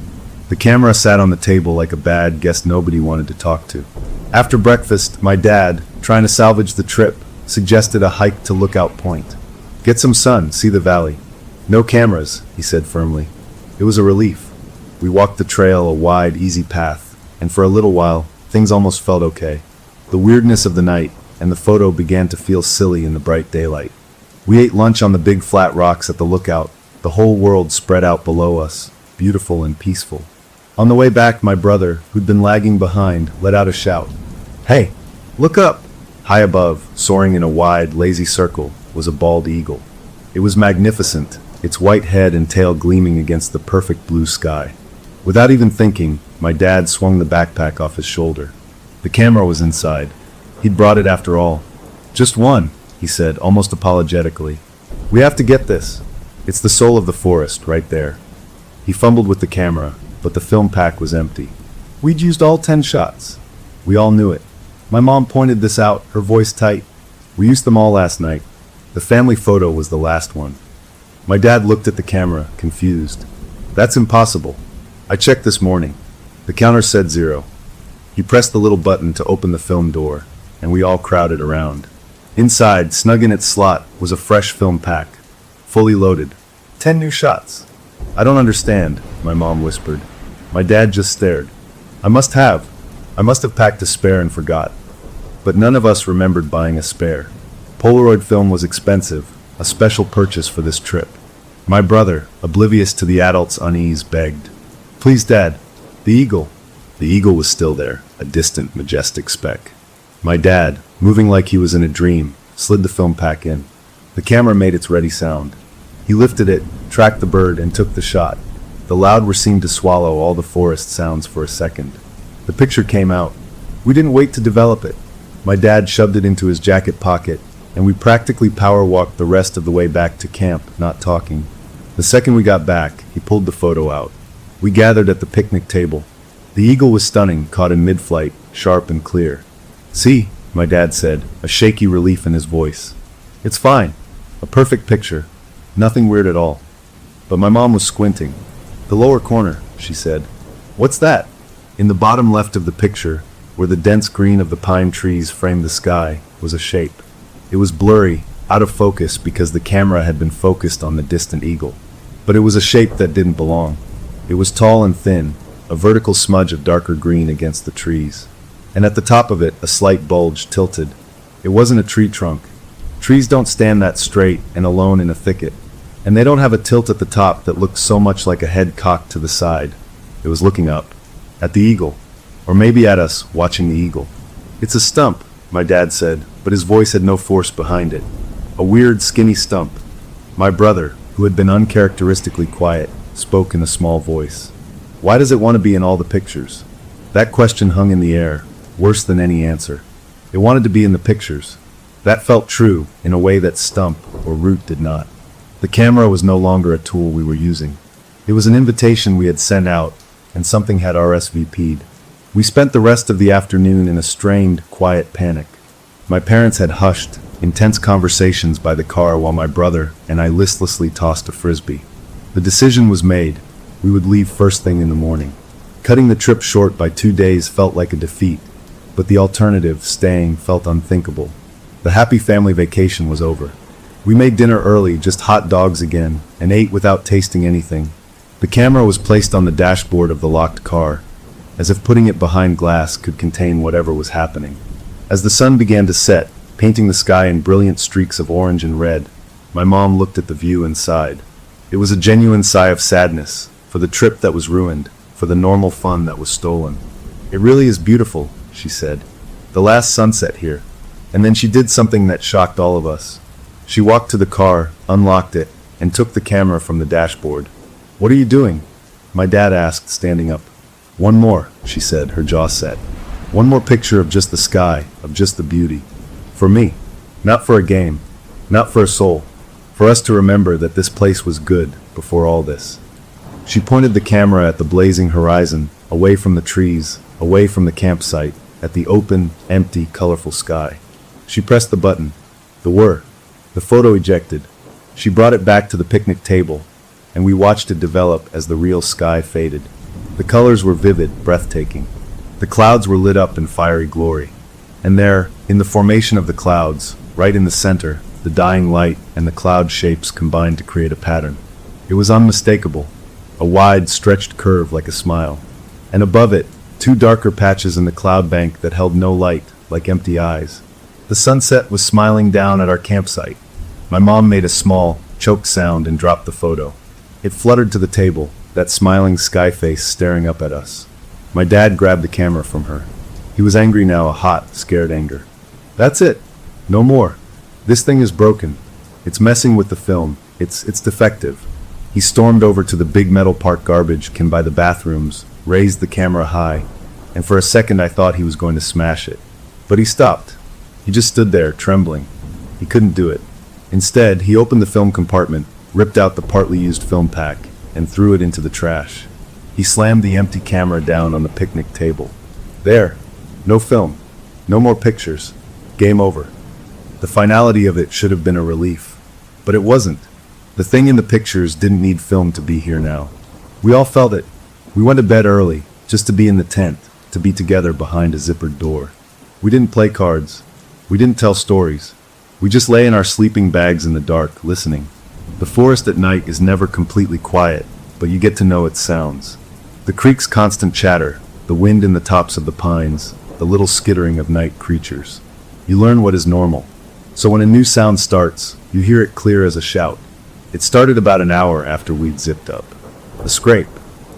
The camera sat on the table like a bad guest nobody wanted to talk to. After breakfast, my dad, trying to salvage the trip, suggested a hike to Lookout Point. "Get some sun, see the valley." "No cameras," he said firmly. It was a relief. We walked the trail, a wide, easy path, and for a little while, things almost felt okay. The weirdness of the night and the photo began to feel silly in the bright daylight. We ate lunch on the big flat rocks at the lookout, the whole world spread out below us, beautiful and peaceful. On the way back, my brother, who'd been lagging behind, let out a shout. "Hey, look up!" High above, soaring in a wide, lazy circle, was a bald eagle. It was magnificent, its white head and tail gleaming against the perfect blue sky. Without even thinking, my dad swung the backpack off his shoulder. The camera was inside. He'd brought it after all. "Just one," he said, almost apologetically. "We have to get this. It's the soul of the forest, right there." He fumbled with the camera, but the film pack was empty. We'd used all 10 shots. We all knew it. My mom pointed this out, her voice tight. "We used them all last night. The family photo was the last one." My dad looked at the camera, confused. "That's impossible. I checked this morning. The counter said 0. He pressed the little button to open the film door, and we all crowded around. Inside, snug in its slot, was a fresh film pack, fully loaded. 10 new shots. "I don't understand," my mom whispered. My dad just stared. I must have packed a spare and forgot. But none of us remembered buying a spare. Polaroid film was expensive, a special purchase for this trip. My brother, oblivious to the adult's unease, begged. "Please, Dad, the eagle." The eagle was still there, a distant, majestic speck. My dad, moving like he was in a dream, slid the film pack in. The camera made its ready sound. He lifted it, tracked the bird, and took the shot. The loud seemed to swallow all the forest sounds for a second. The picture came out. We didn't wait to develop it. My dad shoved it into his jacket pocket, and we practically power-walked the rest of the way back to camp, not talking. The second we got back, he pulled the photo out. We gathered at the picnic table. The eagle was stunning, caught in mid-flight, sharp and clear. See, my dad said, a shaky relief in his voice. It's fine. A perfect picture. Nothing weird at all. But my mom was squinting. The lower corner, she said. What's that? In the bottom left of the picture, where the dense green of the pine trees framed the sky, was a shape. It was blurry, out of focus because the camera had been focused on the distant eagle. But it was a shape that didn't belong. It was tall and thin, a vertical smudge of darker green against the trees. And at the top of it, a slight bulge tilted. It wasn't a tree trunk. Trees don't stand that straight and alone in a thicket. And they don't have a tilt at the top that looked so much like a head cocked to the side. It was looking up. At the eagle. Or maybe at us, watching the eagle. It's a stump, my dad said, but his voice had no force behind it. A weird, skinny stump. My brother, who had been uncharacteristically quiet, spoke in a small voice. Why does it want to be in all the pictures? That question hung in the air, worse than any answer. It wanted to be in the pictures. That felt true, in a way that stump or root did not. The camera was no longer a tool we were using. It was an invitation we had sent out, and something had RSVP'd. We spent the rest of the afternoon in a strained, quiet panic. My parents had hushed, intense conversations by the car while my brother and I listlessly tossed a frisbee. The decision was made. We would leave first thing in the morning. Cutting the trip short by 2 days felt like a defeat, but the alternative, staying, felt unthinkable. The happy family vacation was over. We made dinner early, just hot dogs again, and ate without tasting anything. The camera was placed on the dashboard of the locked car, as if putting it behind glass could contain whatever was happening. As the sun began to set, painting the sky in brilliant streaks of orange and red, my mom looked at the view and sighed. It was a genuine sigh of sadness, for the trip that was ruined, for the normal fun that was stolen. It really is beautiful, she said. The last sunset here. And then she did something that shocked all of us. She walked to the car, unlocked it, and took the camera from the dashboard. What are you doing? My dad asked, standing up. One more, she said, her jaw set. One more picture of just the sky, of just the beauty. For me. Not for a game. Not for a soul. For us to remember that this place was good before all this. She pointed the camera at the blazing horizon, away from the trees, away from the campsite, at the open, empty, colorful sky. She pressed the button. The photo ejected. She brought it back to the picnic table, and we watched it develop as the real sky faded. The colors were vivid, breathtaking. The clouds were lit up in fiery glory. And there, in the formation of the clouds, right in the center, the dying light and the cloud shapes combined to create a pattern. It was unmistakable, a wide, stretched curve like a smile. And above it, 2 darker patches in the cloud bank that held no light, like empty eyes. The sunset was smiling down at our campsite. My mom made a small, choked sound and dropped the photo. It fluttered to the table, that smiling sky face staring up at us. My dad grabbed the camera from her. He was angry now, a hot, scared anger. That's it. No more. This thing is broken. It's messing with the film. It's defective. He stormed over to the big metal park garbage can by the bathrooms, raised the camera high, and for a second I thought he was going to smash it. But he stopped. He just stood there, trembling. He couldn't do it. Instead, he opened the film compartment, ripped out the partly used film pack, and threw it into the trash. He slammed the empty camera down on the picnic table. There. No film. No more pictures. Game over. The finality of it should have been a relief. But it wasn't. The thing in the pictures didn't need film to be here now. We all felt it. We went to bed early, just to be in the tent, to be together behind a zippered door. We didn't play cards. We didn't tell stories. We just lay in our sleeping bags in the dark, listening. The forest at night is never completely quiet, but you get to know its sounds. The creek's constant chatter, the wind in the tops of the pines, the little skittering of night creatures. You learn what is normal. So when a new sound starts, you hear it clear as a shout. It started about an hour after we'd zipped up. A scrape.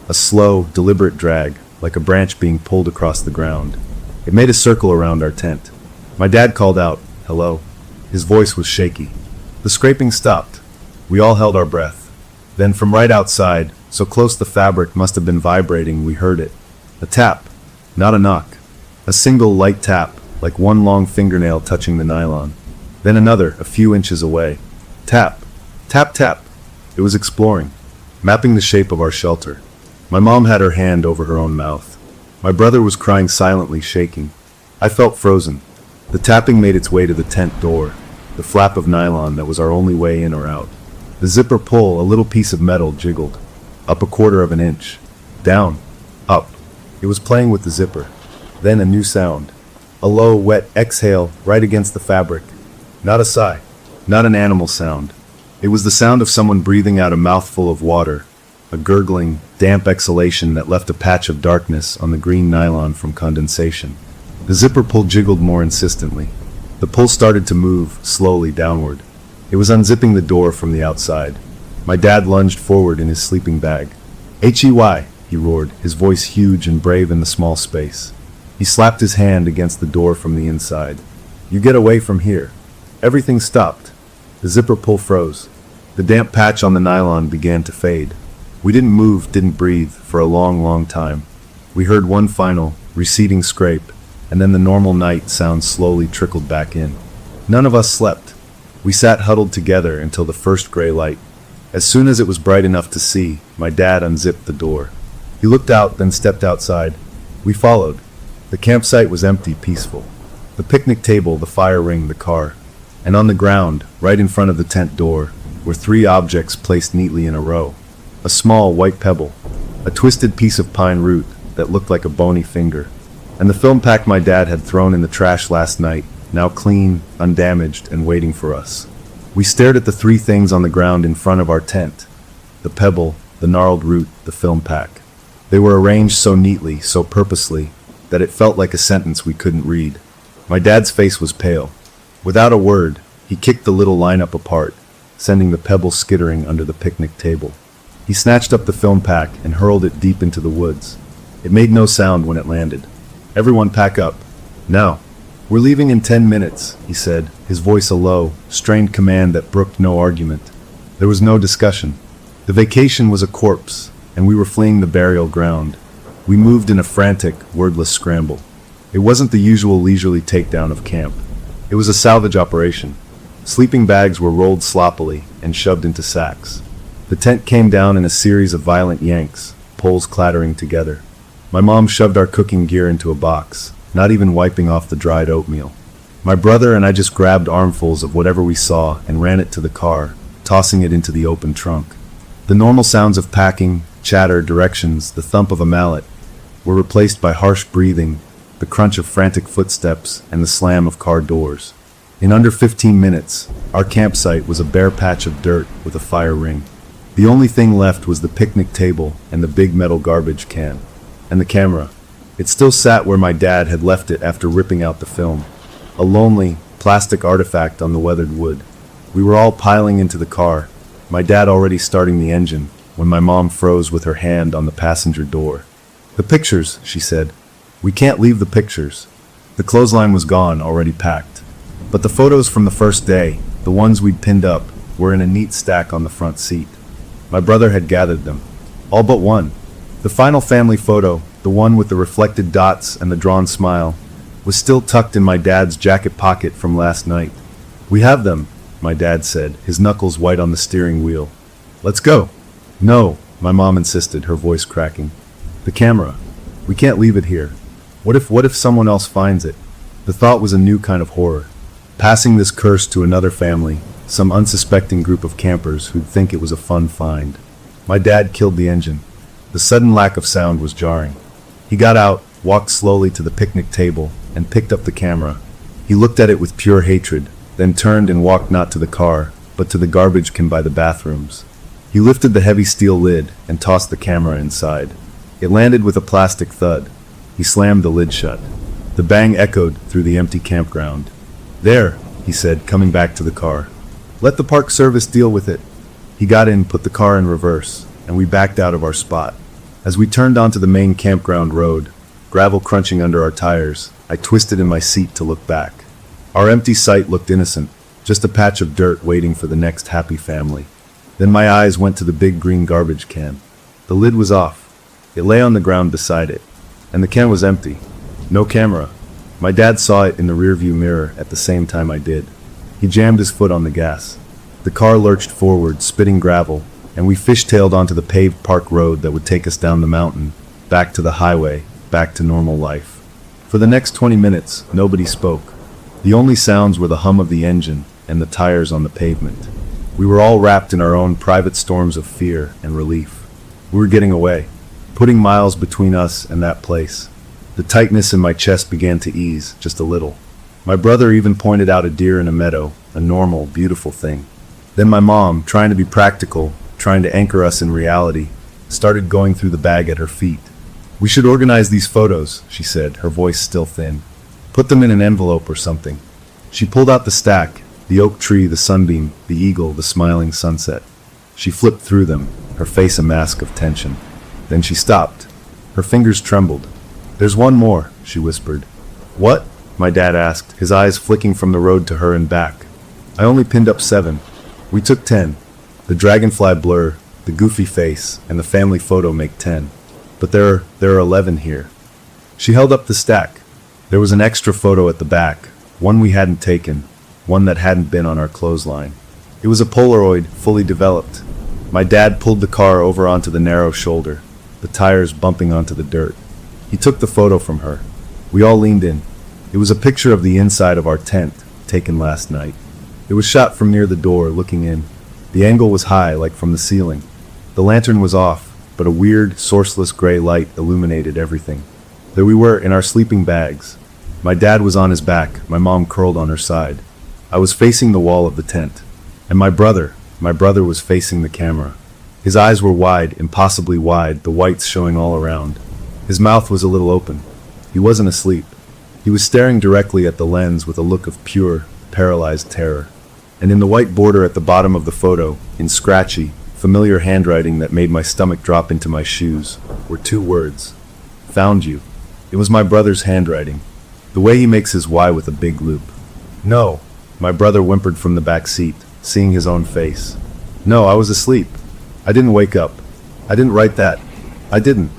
A slow, deliberate drag, like a branch being pulled across the ground. It made a circle around our tent. My dad called out, "Hello." His voice was shaky. The scraping stopped. We all held our breath. Then from right outside, so close the fabric must have been vibrating, we heard it. A tap, not a knock. A single light tap, like one long fingernail touching the nylon. Then another, a few inches away. Tap, tap, tap. It was exploring, mapping the shape of our shelter. My mom had her hand over her own mouth. My brother was crying silently, shaking. I felt frozen. The tapping made its way to the tent door, the flap of nylon that was our only way in or out. The zipper pull, a little piece of metal jiggled. Up a quarter of an inch. Down. Up. It was playing with the zipper. Then a new sound. A low, wet exhale right against the fabric. Not a sigh. Not an animal sound. It was the sound of someone breathing out a mouthful of water. A gurgling, damp exhalation that left a patch of darkness on the green nylon from condensation. The zipper pull jiggled more insistently. The pull started to move, slowly downward. It was unzipping the door from the outside. My dad lunged forward in his sleeping bag. "Hey," he roared, his voice huge and brave in the small space. He slapped his hand against the door from the inside. "You get away from here." Everything stopped. The zipper pull froze. The damp patch on the nylon began to fade. We didn't move, didn't breathe, for a long, long time. We heard one final, receding scrape, and then the normal night sound slowly trickled back in. None of us slept. We sat huddled together until the first gray light. As soon as it was bright enough to see, my dad unzipped the door. He looked out, then stepped outside. We followed. The campsite was empty, peaceful. The picnic table, the fire ring, the car. And on the ground, right in front of the tent door, were 3 objects placed neatly in a row. A small white pebble, a twisted piece of pine root that looked like a bony finger, and the film pack my dad had thrown in the trash last night, now clean, undamaged, and waiting for us. We stared at the 3 things on the ground in front of our tent. The pebble, the gnarled root, the film pack. They were arranged so neatly, so purposely, that it felt like a sentence we couldn't read. My dad's face was pale. Without a word, he kicked the little lineup apart, sending the pebble skittering under the picnic table. He snatched up the film pack and hurled it deep into the woods. It made no sound when it landed. "Everyone pack up. Now. We're leaving in 10 minutes, he said, his voice a low, strained command that brooked no argument. There was no discussion. The vacation was a corpse, and we were fleeing the burial ground. We moved in a frantic, wordless scramble. It wasn't the usual leisurely takedown of camp. It was a salvage operation. Sleeping bags were rolled sloppily and shoved into sacks. The tent came down in a series of violent yanks, poles clattering together. My mom shoved our cooking gear into a box, not even wiping off the dried oatmeal. My brother and I just grabbed armfuls of whatever we saw and ran it to the car, tossing it into the open trunk. The normal sounds of packing, chatter, directions, the thump of a mallet, were replaced by harsh breathing, the crunch of frantic footsteps, and the slam of car doors. In under 15 minutes, our campsite was a bare patch of dirt with a fire ring. The only thing left was the picnic table and the big metal garbage can. And the camera. It still sat where my dad had left it after ripping out the film. A lonely, plastic artifact on the weathered wood. We were all piling into the car, my dad already starting the engine, when my mom froze with her hand on the passenger door. "The pictures," she said. "We can't leave the pictures." The clothesline was gone, already packed. But the photos from the first day, the ones we'd pinned up, were in a neat stack on the front seat. My brother had gathered them. All but one. The final family photo, the one with the reflected dots and the drawn smile, was still tucked in my dad's jacket pocket from last night. "We have them," my dad said, his knuckles white on the steering wheel. "Let's go." "No," my mom insisted, her voice cracking. "The camera. We can't leave it here. What if someone else finds it?" The thought was a new kind of horror. Passing this curse to another family, some unsuspecting group of campers who'd think it was a fun find. My dad killed the engine. The sudden lack of sound was jarring. He got out, walked slowly to the picnic table, and picked up the camera. He looked at it with pure hatred, then turned and walked not to the car, but to the garbage can by the bathrooms. He lifted the heavy steel lid and tossed the camera inside. It landed with a plastic thud. He slammed the lid shut. The bang echoed through the empty campground. "There," he said, coming back to the car. "Let the park service deal with it." He got in, put the car in reverse, and we backed out of our spot. As we turned onto the main campground road, gravel crunching under our tires, I twisted in my seat to look back. Our empty site looked innocent, just a patch of dirt waiting for the next happy family. Then my eyes went to the big green garbage can. The lid was off. It lay on the ground beside it, and the can was empty. No camera. My dad saw it in the rearview mirror at the same time I did. He jammed his foot on the gas. The car lurched forward, spitting gravel, and we fishtailed onto the paved park road that would take us down the mountain, back to the highway, back to normal life. For the next 20 minutes, nobody spoke. The only sounds were the hum of the engine and the tires on the pavement. We were all wrapped in our own private storms of fear and relief. We were getting away, putting miles between us and that place. The tightness in my chest began to ease, just a little. My brother even pointed out a deer in a meadow, a normal, beautiful thing. Then my mom, trying to be practical, trying to anchor us in reality, started going through the bag at her feet. "We should organize these photos," she said, her voice still thin. "Put them in an envelope or something." She pulled out the stack, the oak tree, the sunbeam, the eagle, the smiling sunset. She flipped through them, her face a mask of tension. Then she stopped. Her fingers trembled. "There's one more," she whispered. "What?" my dad asked, his eyes flicking from the road to her and back. "I only pinned up 7. We took 10. The dragonfly blur, the goofy face, and the family photo make 10. But there are 11 here." She held up the stack. There was an extra photo at the back, one we hadn't taken, one that hadn't been on our clothesline. It was a Polaroid, fully developed. My dad pulled the car over onto the narrow shoulder, the tires bumping onto the dirt. He took the photo from her. We all leaned in. It was a picture of the inside of our tent, taken last night. It was shot from near the door, looking in. The angle was high, like from the ceiling. The lantern was off, but a weird, sourceless gray light illuminated everything. There we were, in our sleeping bags. My dad was on his back, my mom curled on her side. I was facing the wall of the tent. And my brother was facing the camera. His eyes were wide, impossibly wide, the whites showing all around. His mouth was a little open. He wasn't asleep. He was staring directly at the lens with a look of pure, paralyzed terror. And in the white border at the bottom of the photo, in scratchy, familiar handwriting that made my stomach drop into my shoes, were 2 words. "Found you." It was my brother's handwriting, the way he makes his Y with a big loop. "No," my brother whimpered from the back seat, seeing his own face. "No, I was asleep. I didn't wake up. I didn't write that. I didn't."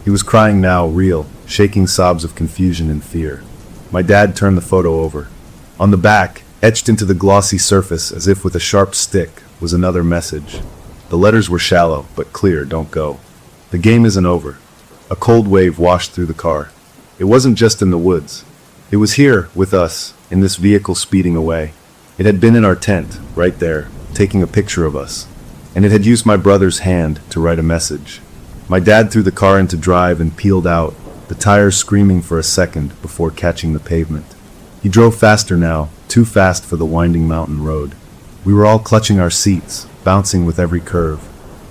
He was crying now, real, shaking sobs of confusion and fear. My dad turned the photo over. On the back, etched into the glossy surface as if with a sharp stick, was another message. The letters were shallow, but clear, "Don't go. The game isn't over." A cold wave washed through the car. It wasn't just in the woods. It was here, with us, in this vehicle speeding away. It had been in our tent, right there, taking a picture of us. And it had used my brother's hand to write a message. My dad threw the car into drive and peeled out, the tires screaming for a second before catching the pavement. He drove faster now, too fast for the winding mountain road. We were all clutching our seats, bouncing with every curve.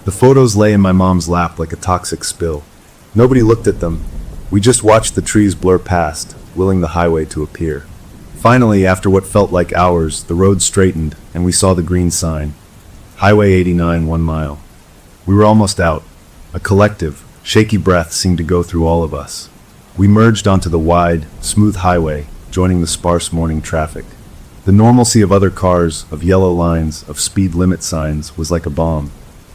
The photos lay in my mom's lap like a toxic spill. Nobody looked at them. We just watched the trees blur past, willing the highway to appear. Finally, after what felt like hours, the road straightened, and we saw the green sign. Highway 89, 1 mile. We were almost out. A collective, shaky breath seemed to go through all of us. We merged onto the wide, smooth highway, joining the sparse morning traffic. The normalcy of other cars, of yellow lines, of speed limit signs, was like a balm.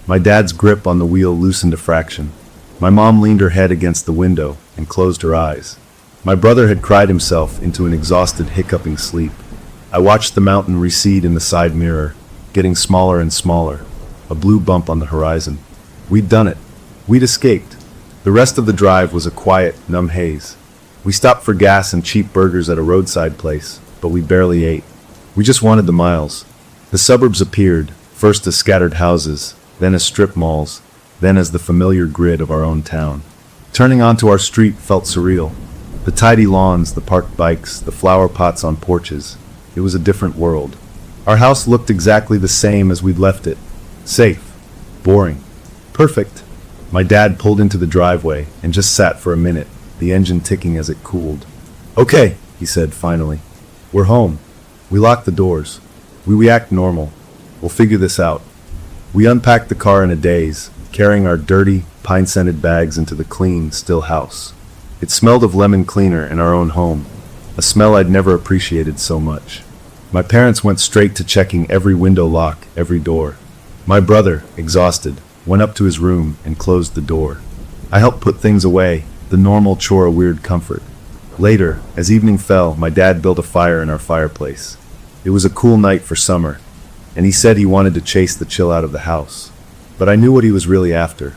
My dad's grip on the wheel loosened a fraction. My mom leaned her head against the window and closed her eyes. My brother had cried himself into an exhausted, hiccuping sleep. I watched the mountain recede in the side mirror, getting smaller and smaller, a blue bump on the horizon. We'd done it. We'd escaped. The rest of the drive was a quiet, numb haze. We stopped for gas and cheap burgers at a roadside place, but we barely ate. We just wanted the miles. The suburbs appeared, first as scattered houses, then as strip malls, then as the familiar grid of our own town. Turning onto our street felt surreal. The tidy lawns, the parked bikes, the flower pots on porches. It was a different world. Our house looked exactly the same as we'd left it. Safe. Boring. Perfect. My dad pulled into the driveway and just sat for a minute, the engine ticking as it cooled. "Okay," he said finally. "We're home. We locked the doors. We react normal. We'll figure this out." We unpacked the car in a daze, carrying our dirty, pine-scented bags into the clean, still house. It smelled of lemon cleaner in our own home, a smell I'd never appreciated so much. My parents went straight to checking every window lock, every door. My brother, exhausted, went up to his room and closed the door. I helped put things away, the normal chore of weird comfort. Later, as evening fell, my dad built a fire in our fireplace. It was a cool night for summer, and he said he wanted to chase the chill out of the house. But I knew what he was really after.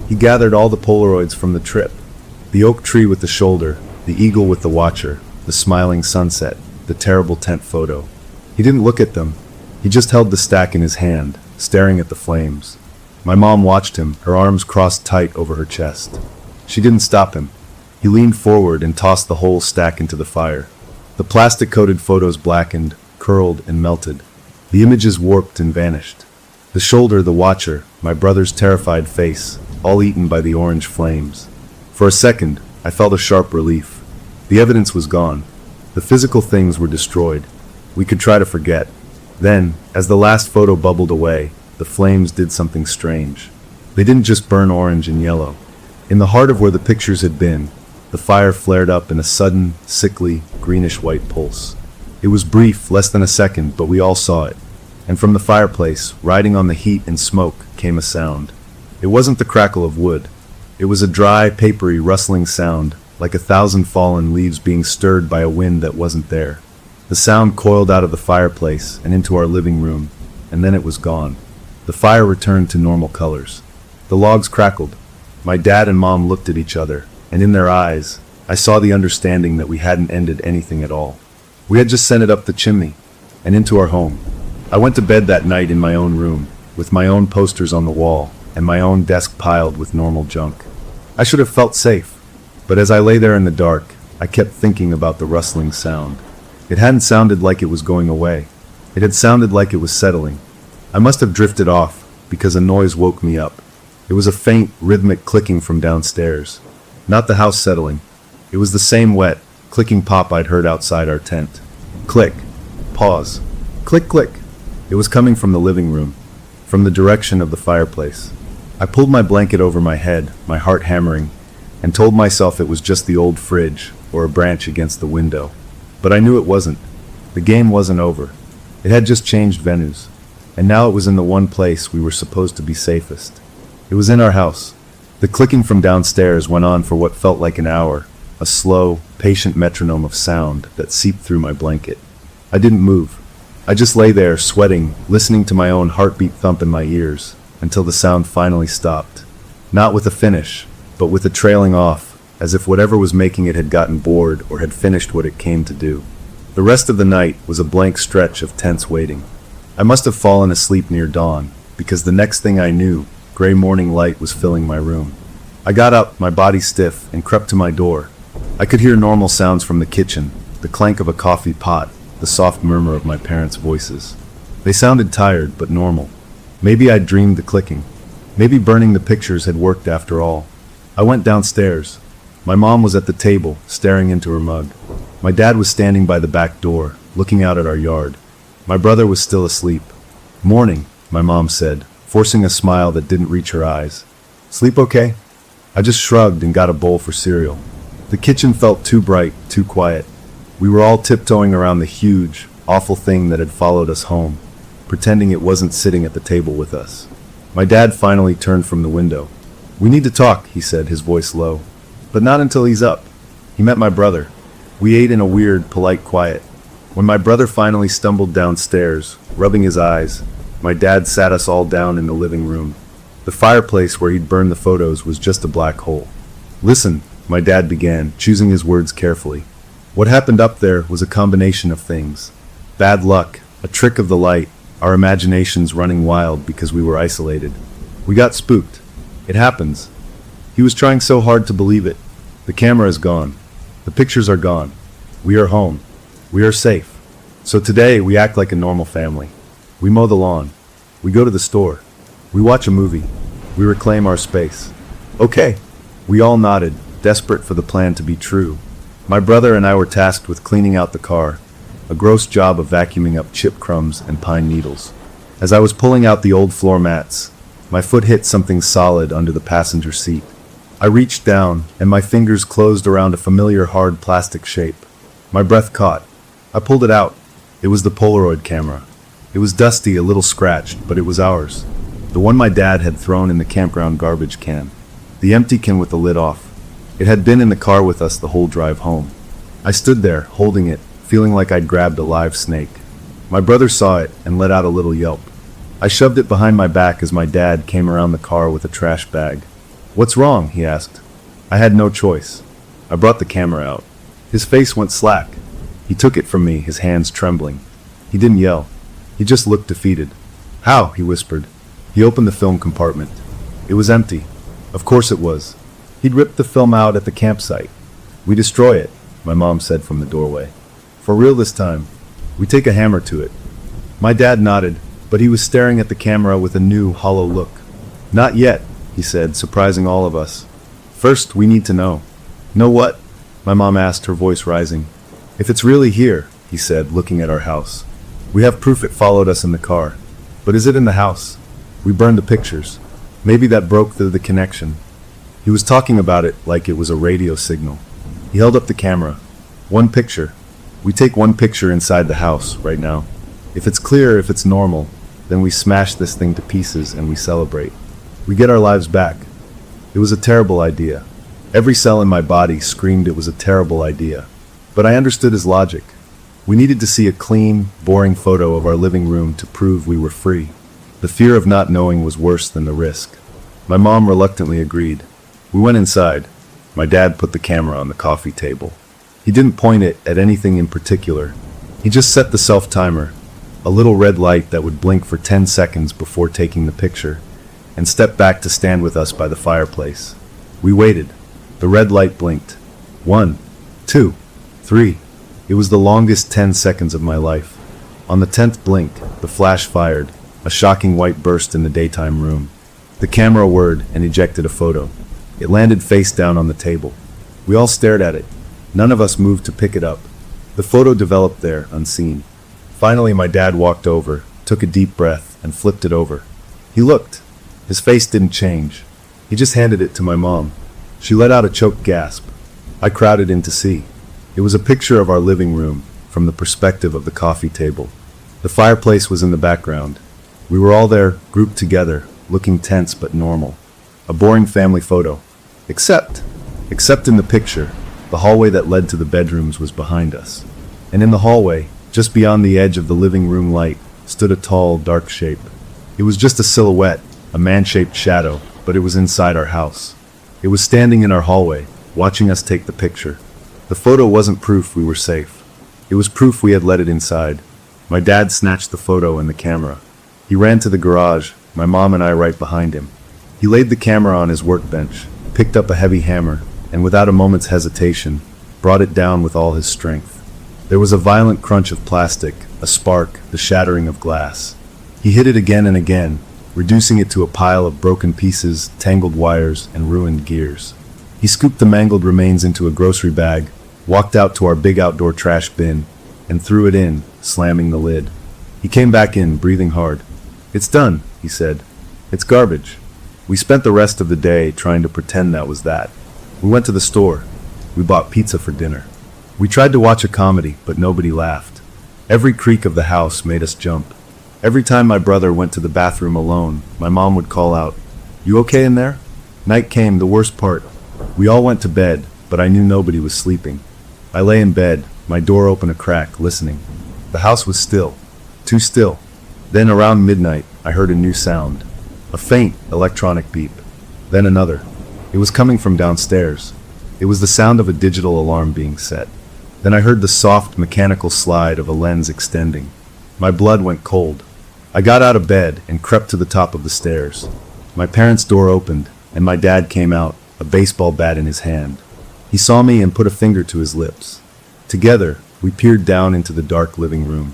He gathered all the Polaroids from the trip. The oak tree with the shoulder, the eagle with the watcher, the smiling sunset. the terrible tent photo. He didn't look at them. He just held the stack in his hand, staring at the flames. My mom watched him, her arms crossed tight over her chest. She didn't stop him. He leaned forward and tossed the whole stack into the fire. The plastic-coated photos blackened, curled, and melted. The images warped and vanished. The shoulder, the watcher, my brother's terrified face, all eaten by the orange flames. For a second, I felt a sharp relief. The evidence was gone. The physical things were destroyed. We could try to forget. Then, as the last photo bubbled away, the flames did something strange. They didn't just burn orange and yellow. In the heart of where the pictures had been, the fire flared up in a sudden, sickly, greenish-white pulse. It was brief, less than a second, but we all saw it. And from the fireplace, riding on the heat and smoke, came a sound. It wasn't the crackle of wood. It was a dry, papery, rustling sound, like 1,000 fallen leaves being stirred by a wind that wasn't there. The sound coiled out of the fireplace and into our living room, and then it was gone. The fire returned to normal colors. The logs crackled. My dad and mom looked at each other, and in their eyes, I saw the understanding that we hadn't ended anything at all. We had just sent it up the chimney, and into our home. I went to bed that night in my own room, with my own posters on the wall, and my own desk piled with normal junk. I should have felt safe, but as I lay there in the dark, I kept thinking about the rustling sound. It hadn't sounded like it was going away. It had sounded like it was settling. I must have drifted off, because a noise woke me up. It was a faint, rhythmic clicking from downstairs. Not the house settling. It was the same wet, clicking pop I'd heard outside our tent. Click. Pause. Click, click. It was coming from the living room, from the direction of the fireplace. I pulled my blanket over my head, my heart hammering, and told myself it was just the old fridge, or a branch against the window. But I knew it wasn't. The game wasn't over. It had just changed venues. And now it was in the one place we were supposed to be safest. It was in our house. The clicking from downstairs went on for what felt like an hour, a slow, patient metronome of sound that seeped through my blanket. I didn't move. I just lay there, sweating, listening to my own heartbeat thump in my ears, until the sound finally stopped. Not with a finish, but with a trailing off, as if whatever was making it had gotten bored or had finished what it came to do. The rest of the night was a blank stretch of tense waiting. I must have fallen asleep near dawn, because the next thing I knew, gray morning light was filling my room. I got up, my body stiff, and crept to my door. I could hear normal sounds from the kitchen, the clank of a coffee pot, the soft murmur of my parents' voices. They sounded tired, but normal. Maybe I'd dreamed the clicking. Maybe burning the pictures had worked after all. I went downstairs. My mom was at the table, staring into her mug. My dad was standing by the back door, looking out at our yard. My brother was still asleep. "Morning," my mom said, forcing a smile that didn't reach her eyes. "Sleep okay?" I just shrugged and got a bowl for cereal. The kitchen felt too bright, too quiet. We were all tiptoeing around the huge, awful thing that had followed us home, pretending it wasn't sitting at the table with us. My dad finally turned from the window. "We need to talk," he said, his voice low. "But not until he's up." He met my brother. We ate in a weird, polite quiet. When my brother finally stumbled downstairs, rubbing his eyes, my dad sat us all down in the living room. The fireplace where he'd burned the photos was just a black hole. "Listen," my dad began, choosing his words carefully. "What happened up there was a combination of things. Bad luck, a trick of the light, our imaginations running wild because we were isolated. We got spooked. It happens." He was trying so hard to believe it. "The camera is gone. The pictures are gone. We are home. We are safe. So today we act like a normal family. We mow the lawn. We go to the store. We watch a movie. We reclaim our space." "Okay." We all nodded, desperate for the plan to be true. My brother and I were tasked with cleaning out the car, a gross job of vacuuming up chip crumbs and pine needles. As I was pulling out the old floor mats, my foot hit something solid under the passenger seat. I reached down, and my fingers closed around a familiar hard plastic shape. My breath caught. I pulled it out. It was the Polaroid camera. It was dusty, a little scratched, but it was ours. The one my dad had thrown in the campground garbage can. The empty can with the lid off. It had been in the car with us the whole drive home. I stood there, holding it, feeling like I'd grabbed a live snake. My brother saw it and let out a little yelp. I shoved it behind my back as my dad came around the car with a trash bag. "What's wrong?" he asked. I had no choice. I brought the camera out. His face went slack. He took it from me, his hands trembling. He didn't yell. He just looked defeated. "How?" he whispered. He opened the film compartment. It was empty. Of course it was. He'd ripped the film out at the campsite. "We destroy it," my mom said from the doorway. "For real this time. We take a hammer to it." My dad nodded, but he was staring at the camera with a new, hollow look. "Not yet," he said, surprising all of us. "First, we need to know." "Know what?" my mom asked, her voice rising. "If it's really here," he said, looking at our house. "We have proof it followed us in the car. But is it in the house? We burned the pictures. Maybe that broke the connection." He was talking about it like it was a radio signal. He held up the camera. "One picture. We take one picture inside the house right now. If it's clear, if it's normal, then we smash this thing to pieces and we celebrate. We get our lives back." It was a terrible idea. Every cell in my body screamed it was a terrible idea. But I understood his logic. We needed to see a clean, boring photo of our living room to prove we were free. The fear of not knowing was worse than the risk. My mom reluctantly agreed. We went inside. My dad put the camera on the coffee table. He didn't point it at anything in particular. He just set the self-timer, a little red light that would blink for 10 seconds before taking the picture, and stepped back to stand with us by the fireplace. We waited. The red light blinked. 1, 2, 3. It was the longest 10 seconds of my life. On the 10th blink, the flash fired, a shocking white burst in the daytime room. The camera whirred and ejected a photo. It landed face down on the table. We all stared at it. None of us moved to pick it up. The photo developed there, unseen. Finally, my dad walked over, took a deep breath, and flipped it over. He looked. His face didn't change. He just handed it to my mom. She let out a choked gasp. I crowded in to see. It was a picture of our living room, from the perspective of the coffee table. The fireplace was in the background. We were all there, grouped together, looking tense but normal. A boring family photo. Except in the picture, the hallway that led to the bedrooms was behind us. And in the hallway, just beyond the edge of the living room light, stood a tall, dark shape. It was just a silhouette, a man-shaped shadow, but it was inside our house. It was standing in our hallway, watching us take the picture. The photo wasn't proof we were safe. It was proof we had let it inside. My dad snatched the photo and the camera. He ran to the garage, my mom and I right behind him. He laid the camera on his workbench, picked up a heavy hammer, and without a moment's hesitation, brought it down with all his strength. There was a violent crunch of plastic, a spark, the shattering of glass. He hit it again and again, reducing it to a pile of broken pieces, tangled wires, and ruined gears. He scooped the mangled remains into a grocery bag, walked out to our big outdoor trash bin, and threw it in, slamming the lid. He came back in, breathing hard. "It's done," he said. "It's garbage." We spent the rest of the day trying to pretend that was that. We went to the store. We bought pizza for dinner. We tried to watch a comedy, but nobody laughed. Every creak of the house made us jump. Every time my brother went to the bathroom alone, my mom would call out, "You okay in there?" Night came, the worst part. We all went to bed, but I knew nobody was sleeping. I lay in bed, my door open a crack, listening. The house was still. Too still. Then around midnight, I heard a new sound. A faint, electronic beep. Then another. It was coming from downstairs. It was the sound of a digital alarm being set. Then I heard the soft, mechanical slide of a lens extending. My blood went cold. I got out of bed and crept to the top of the stairs. My parents' door opened, and my dad came out, a baseball bat in his hand. He saw me and put a finger to his lips. Together, we peered down into the dark living room.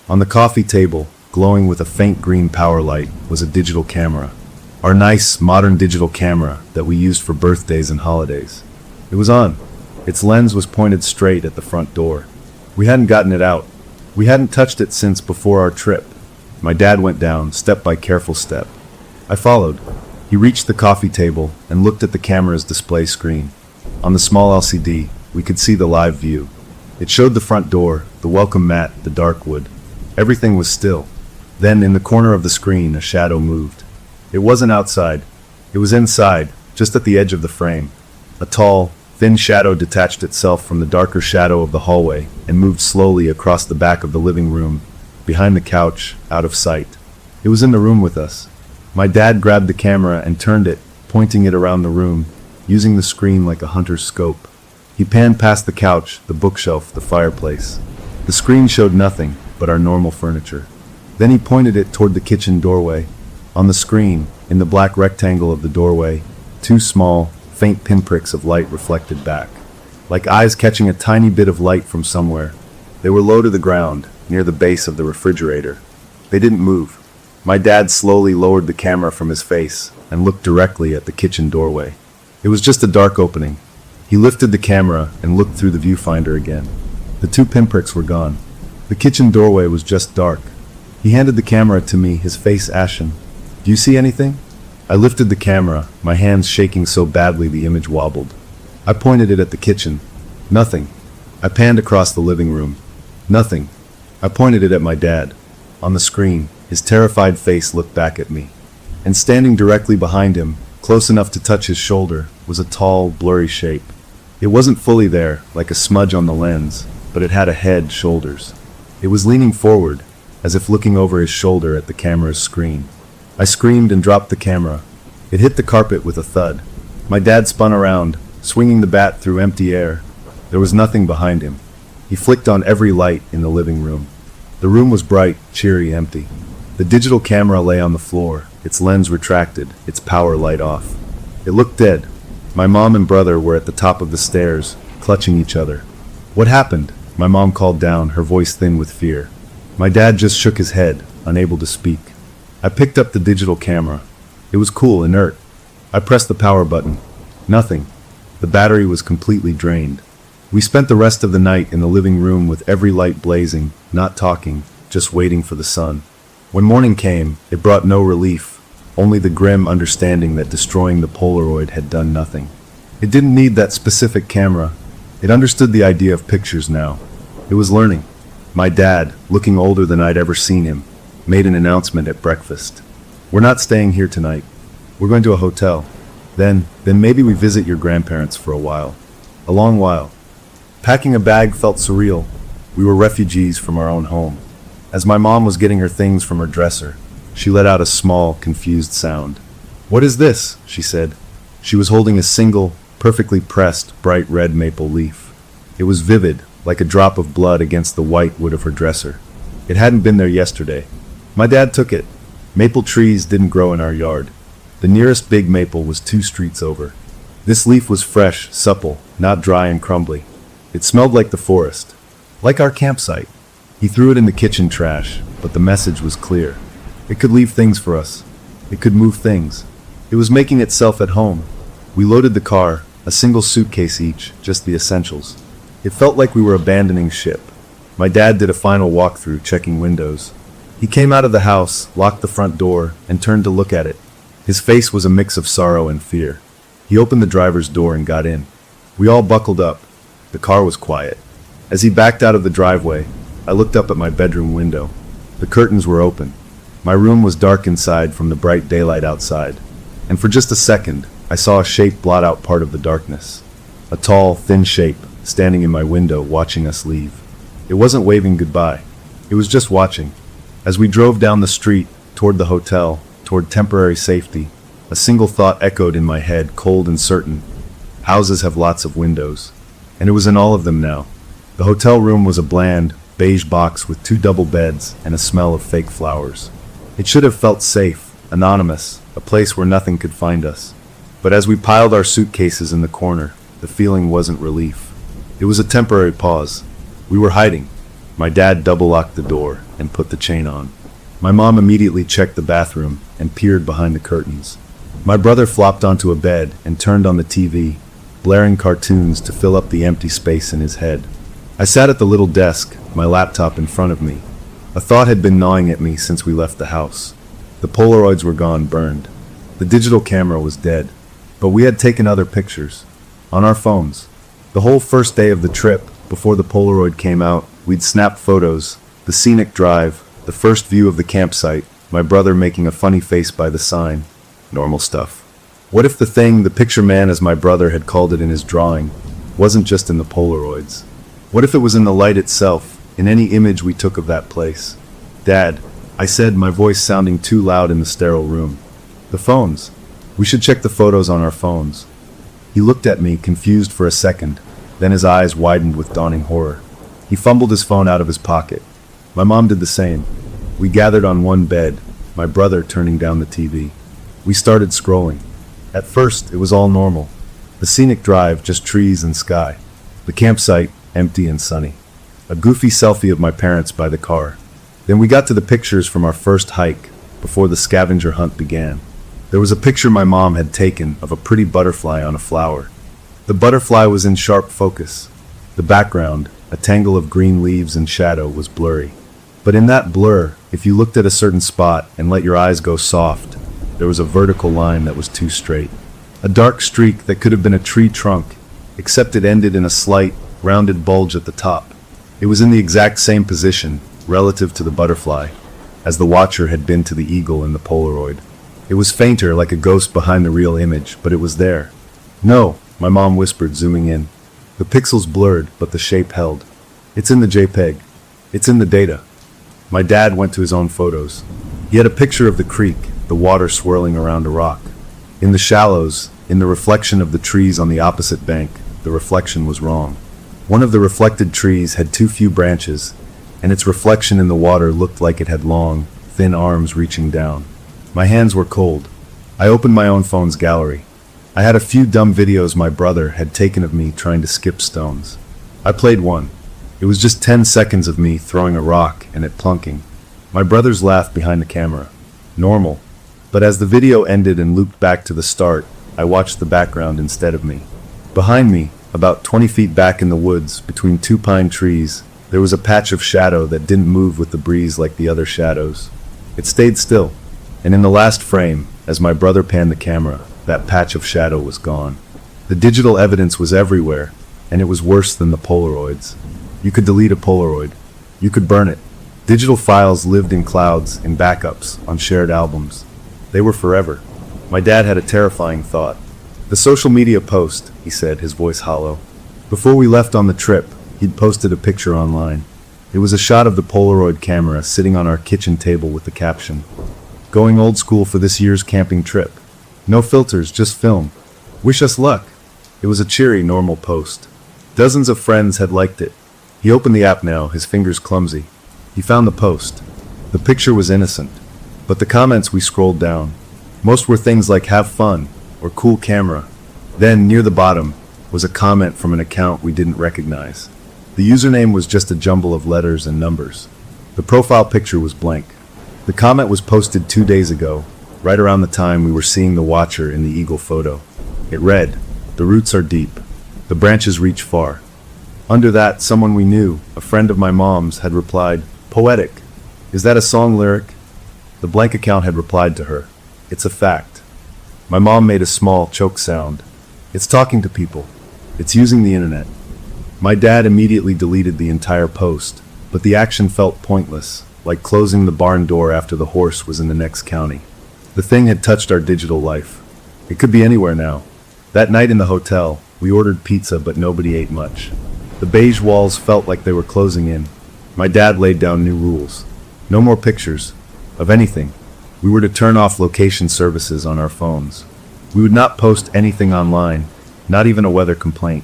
On the coffee table, glowing with a faint green power light, was a digital camera. Our nice, modern digital camera that we used for birthdays and holidays. It was on. Its lens was pointed straight at the front door. We hadn't gotten it out. We hadn't touched it since before our trip. My dad went down, step by careful step. I followed. He reached the coffee table and looked at the camera's display screen. On the small LCD, we could see the live view. It showed the front door, the welcome mat, the dark wood. Everything was still. Then, in the corner of the screen, a shadow moved. It wasn't outside. It was inside, just at the edge of the frame. A tall, thin shadow detached itself from the darker shadow of the hallway and moved slowly across the back of the living room, behind the couch, out of sight. It was in the room with us. My dad grabbed the camera and turned it, pointing it around the room, using the screen like a hunter's scope. He panned past the couch, the bookshelf, the fireplace. The screen showed nothing but our normal furniture. Then he pointed it toward the kitchen doorway. On the screen, in the black rectangle of the doorway, two small, faint pinpricks of light reflected back, like eyes catching a tiny bit of light from somewhere. They were low to the ground, near the base of the refrigerator. They didn't move. My dad slowly lowered the camera from his face and looked directly at the kitchen doorway. It was just a dark opening. He lifted the camera and looked through the viewfinder again. The two pinpricks were gone. The kitchen doorway was just dark. He handed the camera to me, his face ashen. "Do you see anything?" I lifted the camera, my hands shaking so badly the image wobbled. I pointed it at the kitchen. Nothing. I panned across the living room. Nothing. I pointed it at my dad. On the screen, his terrified face looked back at me. And standing directly behind him, close enough to touch his shoulder, was a tall, blurry shape. It wasn't fully there, like a smudge on the lens, but it had a head, shoulders. It was leaning forward, as if looking over his shoulder at the camera's screen. I screamed and dropped the camera. It hit the carpet with a thud. My dad spun around, swinging the bat through empty air. There was nothing behind him. He flicked on every light in the living room. The room was bright, cheery, empty. The digital camera lay on the floor, its lens retracted, its power light off. It looked dead. My mom and brother were at the top of the stairs, clutching each other. "What happened?" My mom called down, her voice thin with fear. My dad just shook his head, unable to speak. I picked up the digital camera. It was cool, inert. I pressed the power button. Nothing. The battery was completely drained. We spent the rest of the night in the living room with every light blazing, not talking, just waiting for the sun. When morning came, it brought no relief, only the grim understanding that destroying the Polaroid had done nothing. It didn't need that specific camera. It understood the idea of pictures now. It was learning. My dad, looking older than I'd ever seen him, made an announcement at breakfast. "We're not staying here tonight. We're going to a hotel. Then maybe we visit your grandparents for a while. A long while." Packing a bag felt surreal. We were refugees from our own home. As my mom was getting her things from her dresser, she let out a small, confused sound. "What is this?" she said. She was holding a single, perfectly pressed, bright red maple leaf. It was vivid, like a drop of blood against the white wood of her dresser. It hadn't been there yesterday. My dad took it. Maple trees didn't grow in our yard. The nearest big maple was 2 streets over. This leaf was fresh, supple, not dry and crumbly. It smelled like the forest, like our campsite. He threw it in the kitchen trash, but the message was clear. It could leave things for us. It could move things. It was making itself at home. We loaded the car, a single suitcase each, just the essentials. It felt like we were abandoning ship. My dad did a final walkthrough, checking windows. He came out of the house, locked the front door, and turned to look at it. His face was a mix of sorrow and fear. He opened the driver's door and got in. We all buckled up. The car was quiet. As he backed out of the driveway, I looked up at my bedroom window. The curtains were open. My room was dark inside from the bright daylight outside. And for just a second, I saw a shape blot out part of the darkness. A tall, thin shape, standing in my window, watching us leave. It wasn't waving goodbye. It was just watching. As we drove down the street, toward the hotel, toward temporary safety, a single thought echoed in my head, cold and certain. Houses have lots of windows. And it was in all of them now. The hotel room was a bland, beige box with 2 double beds and a smell of fake flowers. It should have felt safe, anonymous, a place where nothing could find us. But as we piled our suitcases in the corner, the feeling wasn't relief. It was a temporary pause. We were hiding. My dad double-locked the door and put the chain on. My mom immediately checked the bathroom and peered behind the curtains. My brother flopped onto a bed and turned on the TV, blaring cartoons to fill up the empty space in his head. I sat at the little desk, my laptop in front of me. A thought had been gnawing at me since we left the house. The Polaroids were gone, burned. The digital camera was dead. But we had taken other pictures. On our phones. The whole first day of the trip, before the Polaroid came out, we'd snapped photos. The scenic drive, the first view of the campsite, my brother making a funny face by the sign. Normal stuff. What if the thing, the picture man as my brother had called it in his drawing, wasn't just in the Polaroids? What if it was in the light itself, in any image we took of that place? "Dad," I said, my voice sounding too loud in the sterile room. "The phones. We should check the photos on our phones." He looked at me, confused for a second, then his eyes widened with dawning horror. He fumbled his phone out of his pocket. My mom did the same. We gathered on one bed, my brother turning down the TV. We started scrolling. At first, it was all normal. The scenic drive, just trees and sky. The campsite, empty and sunny. A goofy selfie of my parents by the car. Then we got to the pictures from our first hike, before the scavenger hunt began. There was a picture my mom had taken of a pretty butterfly on a flower. The butterfly was in sharp focus. The background, a tangle of green leaves and shadow, was blurry. But in that blur, if you looked at a certain spot and let your eyes go soft, there was a vertical line that was too straight. A dark streak that could have been a tree trunk, except it ended in a slight, rounded bulge at the top. It was in the exact same position, relative to the butterfly, as the watcher had been to the eagle in the Polaroid. It was fainter, like a ghost behind the real image, but it was there. "No," my mom whispered, zooming in. The pixels blurred, but the shape held. "It's in the JPEG. It's in the data." My dad went to his own photos. He had a picture of the creek, the water swirling around a rock. In the shallows, in the reflection of the trees on the opposite bank, the reflection was wrong. One of the reflected trees had too few branches, and its reflection in the water looked like it had long, thin arms reaching down. My hands were cold. I opened my own phone's gallery. I had a few dumb videos my brother had taken of me trying to skip stones. I played one. It was just 10 seconds of me throwing a rock and it plunking. My brothers laughed behind the camera. Normal. But as the video ended and looped back to the start, I watched the background instead of me. Behind me, about 20 feet back in the woods, between two pine trees, there was a patch of shadow that didn't move with the breeze like the other shadows. It stayed still, and in the last frame, as my brother panned the camera, that patch of shadow was gone. The digital evidence was everywhere, and it was worse than the Polaroids. You could delete a Polaroid. You could burn it. Digital files lived in clouds, in backups, on shared albums. They were forever. My dad had a terrifying thought. "The social media post," he said, his voice hollow. Before we left on the trip, he'd posted a picture online. It was a shot of the Polaroid camera sitting on our kitchen table with the caption, "Going old school for this year's camping trip. No filters, just film. Wish us luck." It was a cheery, normal post. Dozens of friends had liked it. He opened the app now, his fingers clumsy. He found the post. The picture was innocent. But the comments we scrolled down. Most were things like "have fun" or "cool camera." Then, near the bottom, was a comment from an account we didn't recognize. The username was just a jumble of letters and numbers. The profile picture was blank. The comment was posted 2 days ago, right around the time we were seeing the watcher in the eagle photo. It read, "The roots are deep. The branches reach far." Under that, someone we knew, a friend of my mom's, had replied, "Poetic. Is that a song lyric?" The blank account had replied to her, "It's a fact." My mom made a small choke sound. "It's talking to people. It's using the internet." My dad immediately deleted the entire post, but the action felt pointless, like closing the barn door after the horse was in the next county. The thing had touched our digital life. It could be anywhere now. That night in the hotel, we ordered pizza, but nobody ate much. The beige walls felt like they were closing in. My dad laid down new rules. No more pictures. Of anything. We were to turn off location services on our phones. We would not post anything online, not even a weather complaint.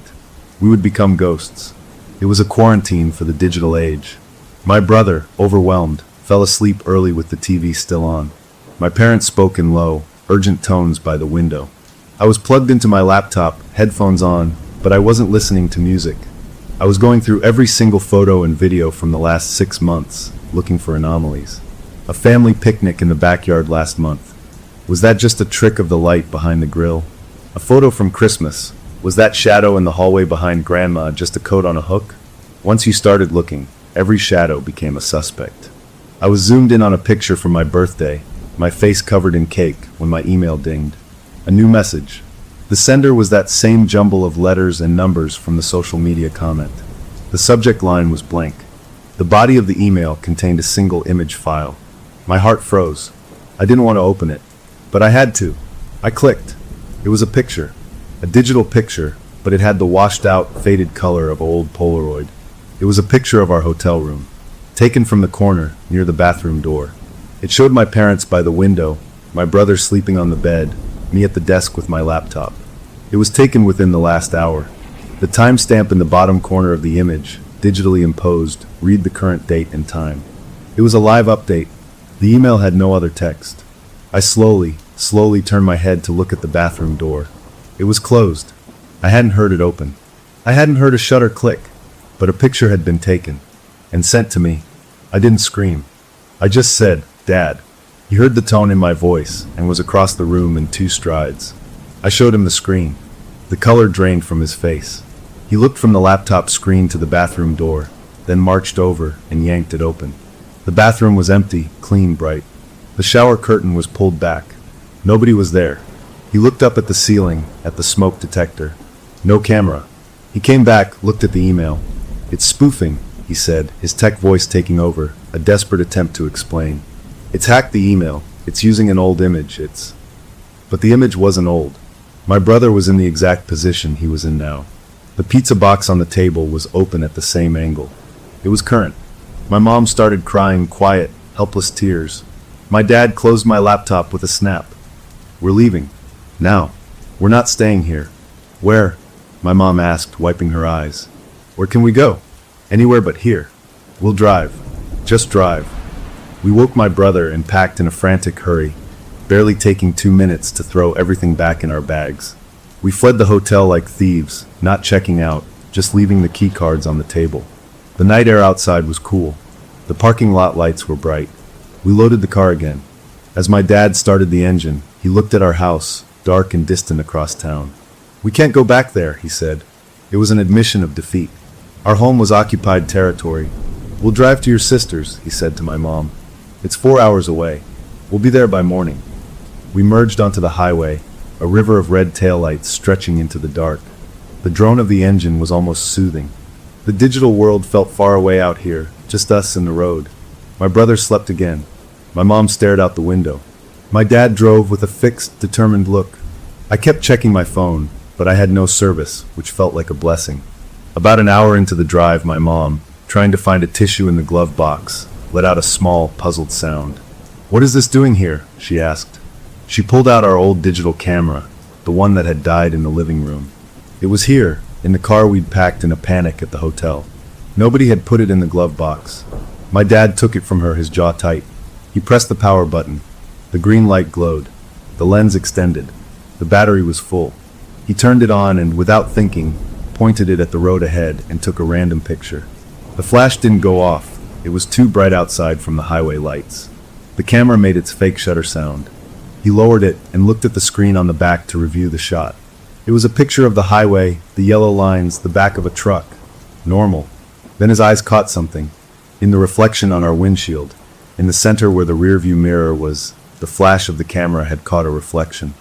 We would become ghosts. It was a quarantine for the digital age. My brother, overwhelmed, fell asleep early with the TV still on. My parents spoke in low, urgent tones by the window. I was plugged into my laptop, headphones on, but I wasn't listening to music. I was going through every single photo and video from the last 6 months, looking for anomalies. A family picnic in the backyard last month. Was that just a trick of the light behind the grill? A photo from Christmas. Was that shadow in the hallway behind Grandma just a coat on a hook? Once you started looking, every shadow became a suspect. I was zoomed in on a picture from my birthday, my face covered in cake, when my email dinged. A new message. The sender was that same jumble of letters and numbers from the social media comment. The subject line was blank. The body of the email contained a single image file. My heart froze. I didn't want to open it, but I had to. I clicked. It was a picture. A digital picture, but it had the washed-out, faded color of old Polaroid. It was a picture of our hotel room, taken from the corner near the bathroom door. It showed my parents by the window, my brother sleeping on the bed, me at the desk with my laptop. It was taken within the last hour. The timestamp in the bottom corner of the image, digitally imposed, read the current date and time. It was a live update. The email had no other text. I slowly turned my head to look at the bathroom door. It was closed. I hadn't heard it open. I hadn't heard a shutter click, but a picture had been taken and sent to me. I didn't scream. I just said, "Dad." He heard the tone in my voice and was across the room in 2 strides. I showed him the screen. The color drained from his face. He looked from the laptop screen to the bathroom door, then marched over and yanked it open. The bathroom was empty, clean, bright. The shower curtain was pulled back. Nobody was there. He looked up at the ceiling, at the smoke detector. No camera. He came back, looked at the email. "It's spoofing," he said, his tech voice taking over, a desperate attempt to explain. "It's hacked the email. It's using an old image. But the image wasn't old. My brother was in the exact position he was in now. The pizza box on the table was open at the same angle. It was current. My mom started crying, quiet, helpless tears. My dad closed my laptop with a snap. "We're leaving. Now. We're not staying here." "Where?" my mom asked, wiping her eyes. "Where can we go?" "Anywhere but here. We'll drive. Just drive." We woke my brother and packed in a frantic hurry, barely taking 2 minutes to throw everything back in our bags. We fled the hotel like thieves, not checking out, just leaving the key cards on the table. The night air outside was cool. The parking lot lights were bright. We loaded the car again. As my dad started the engine, he looked at our house, dark and distant across town. "We can't go back there," he said. It was an admission of defeat. Our home was occupied territory. "We'll drive to your sister's," he said to my mom. "It's 4 hours away. We'll be there by morning." We merged onto the highway, a river of red taillights stretching into the dark. The drone of the engine was almost soothing. The digital world felt far away out here, just us and the road. My brother slept again. My mom stared out the window. My dad drove with a fixed, determined look. I kept checking my phone, but I had no service, which felt like a blessing. About an hour into the drive, my mom, trying to find a tissue in the glove box, let out a small, puzzled sound. "What is this doing here?" she asked. She pulled out our old digital camera, the one that had died in the living room. It was here, in the car we'd packed in a panic at the hotel. Nobody had put it in the glove box. My dad took it from her, his jaw tight. He pressed the power button. The green light glowed. The lens extended. The battery was full. He turned it on and, without thinking, pointed it at the road ahead and took a random picture. The flash didn't go off. It was too bright outside from the highway lights. The camera made its fake shutter sound. He lowered it and looked at the screen on the back to review the shot. It was a picture of the highway, the yellow lines, the back of a truck. Normal. Then his eyes caught something. In the reflection on our windshield, in the center where the rearview mirror was, the flash of the camera had caught a reflection.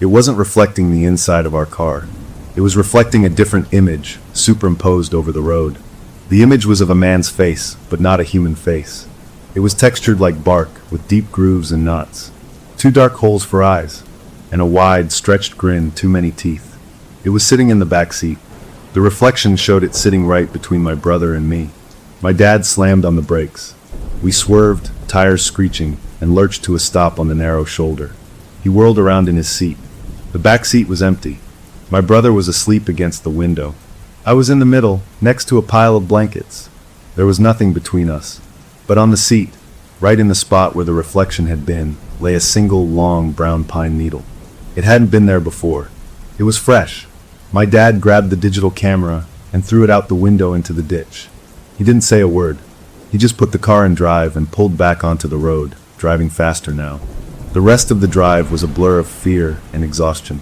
It wasn't reflecting the inside of our car. It was reflecting a different image, superimposed over the road. The image was of a man's face, but not a human face. It was textured like bark, with deep grooves and knots. 2 dark holes for eyes, and a wide, stretched grin, too many teeth. It was sitting in the back seat. The reflection showed it sitting right between my brother and me. My dad slammed on the brakes. We swerved, tires screeching, and lurched to a stop on the narrow shoulder. He whirled around in his seat. The back seat was empty. My brother was asleep against the window. I was in the middle, next to a pile of blankets. There was nothing between us. But on the seat, right in the spot where the reflection had been, lay a single long brown pine needle. It hadn't been there before. It was fresh. My dad grabbed the digital camera and threw it out the window into the ditch. He didn't say a word. He just put the car in drive and pulled back onto the road, driving faster now. The rest of the drive was a blur of fear and exhaustion.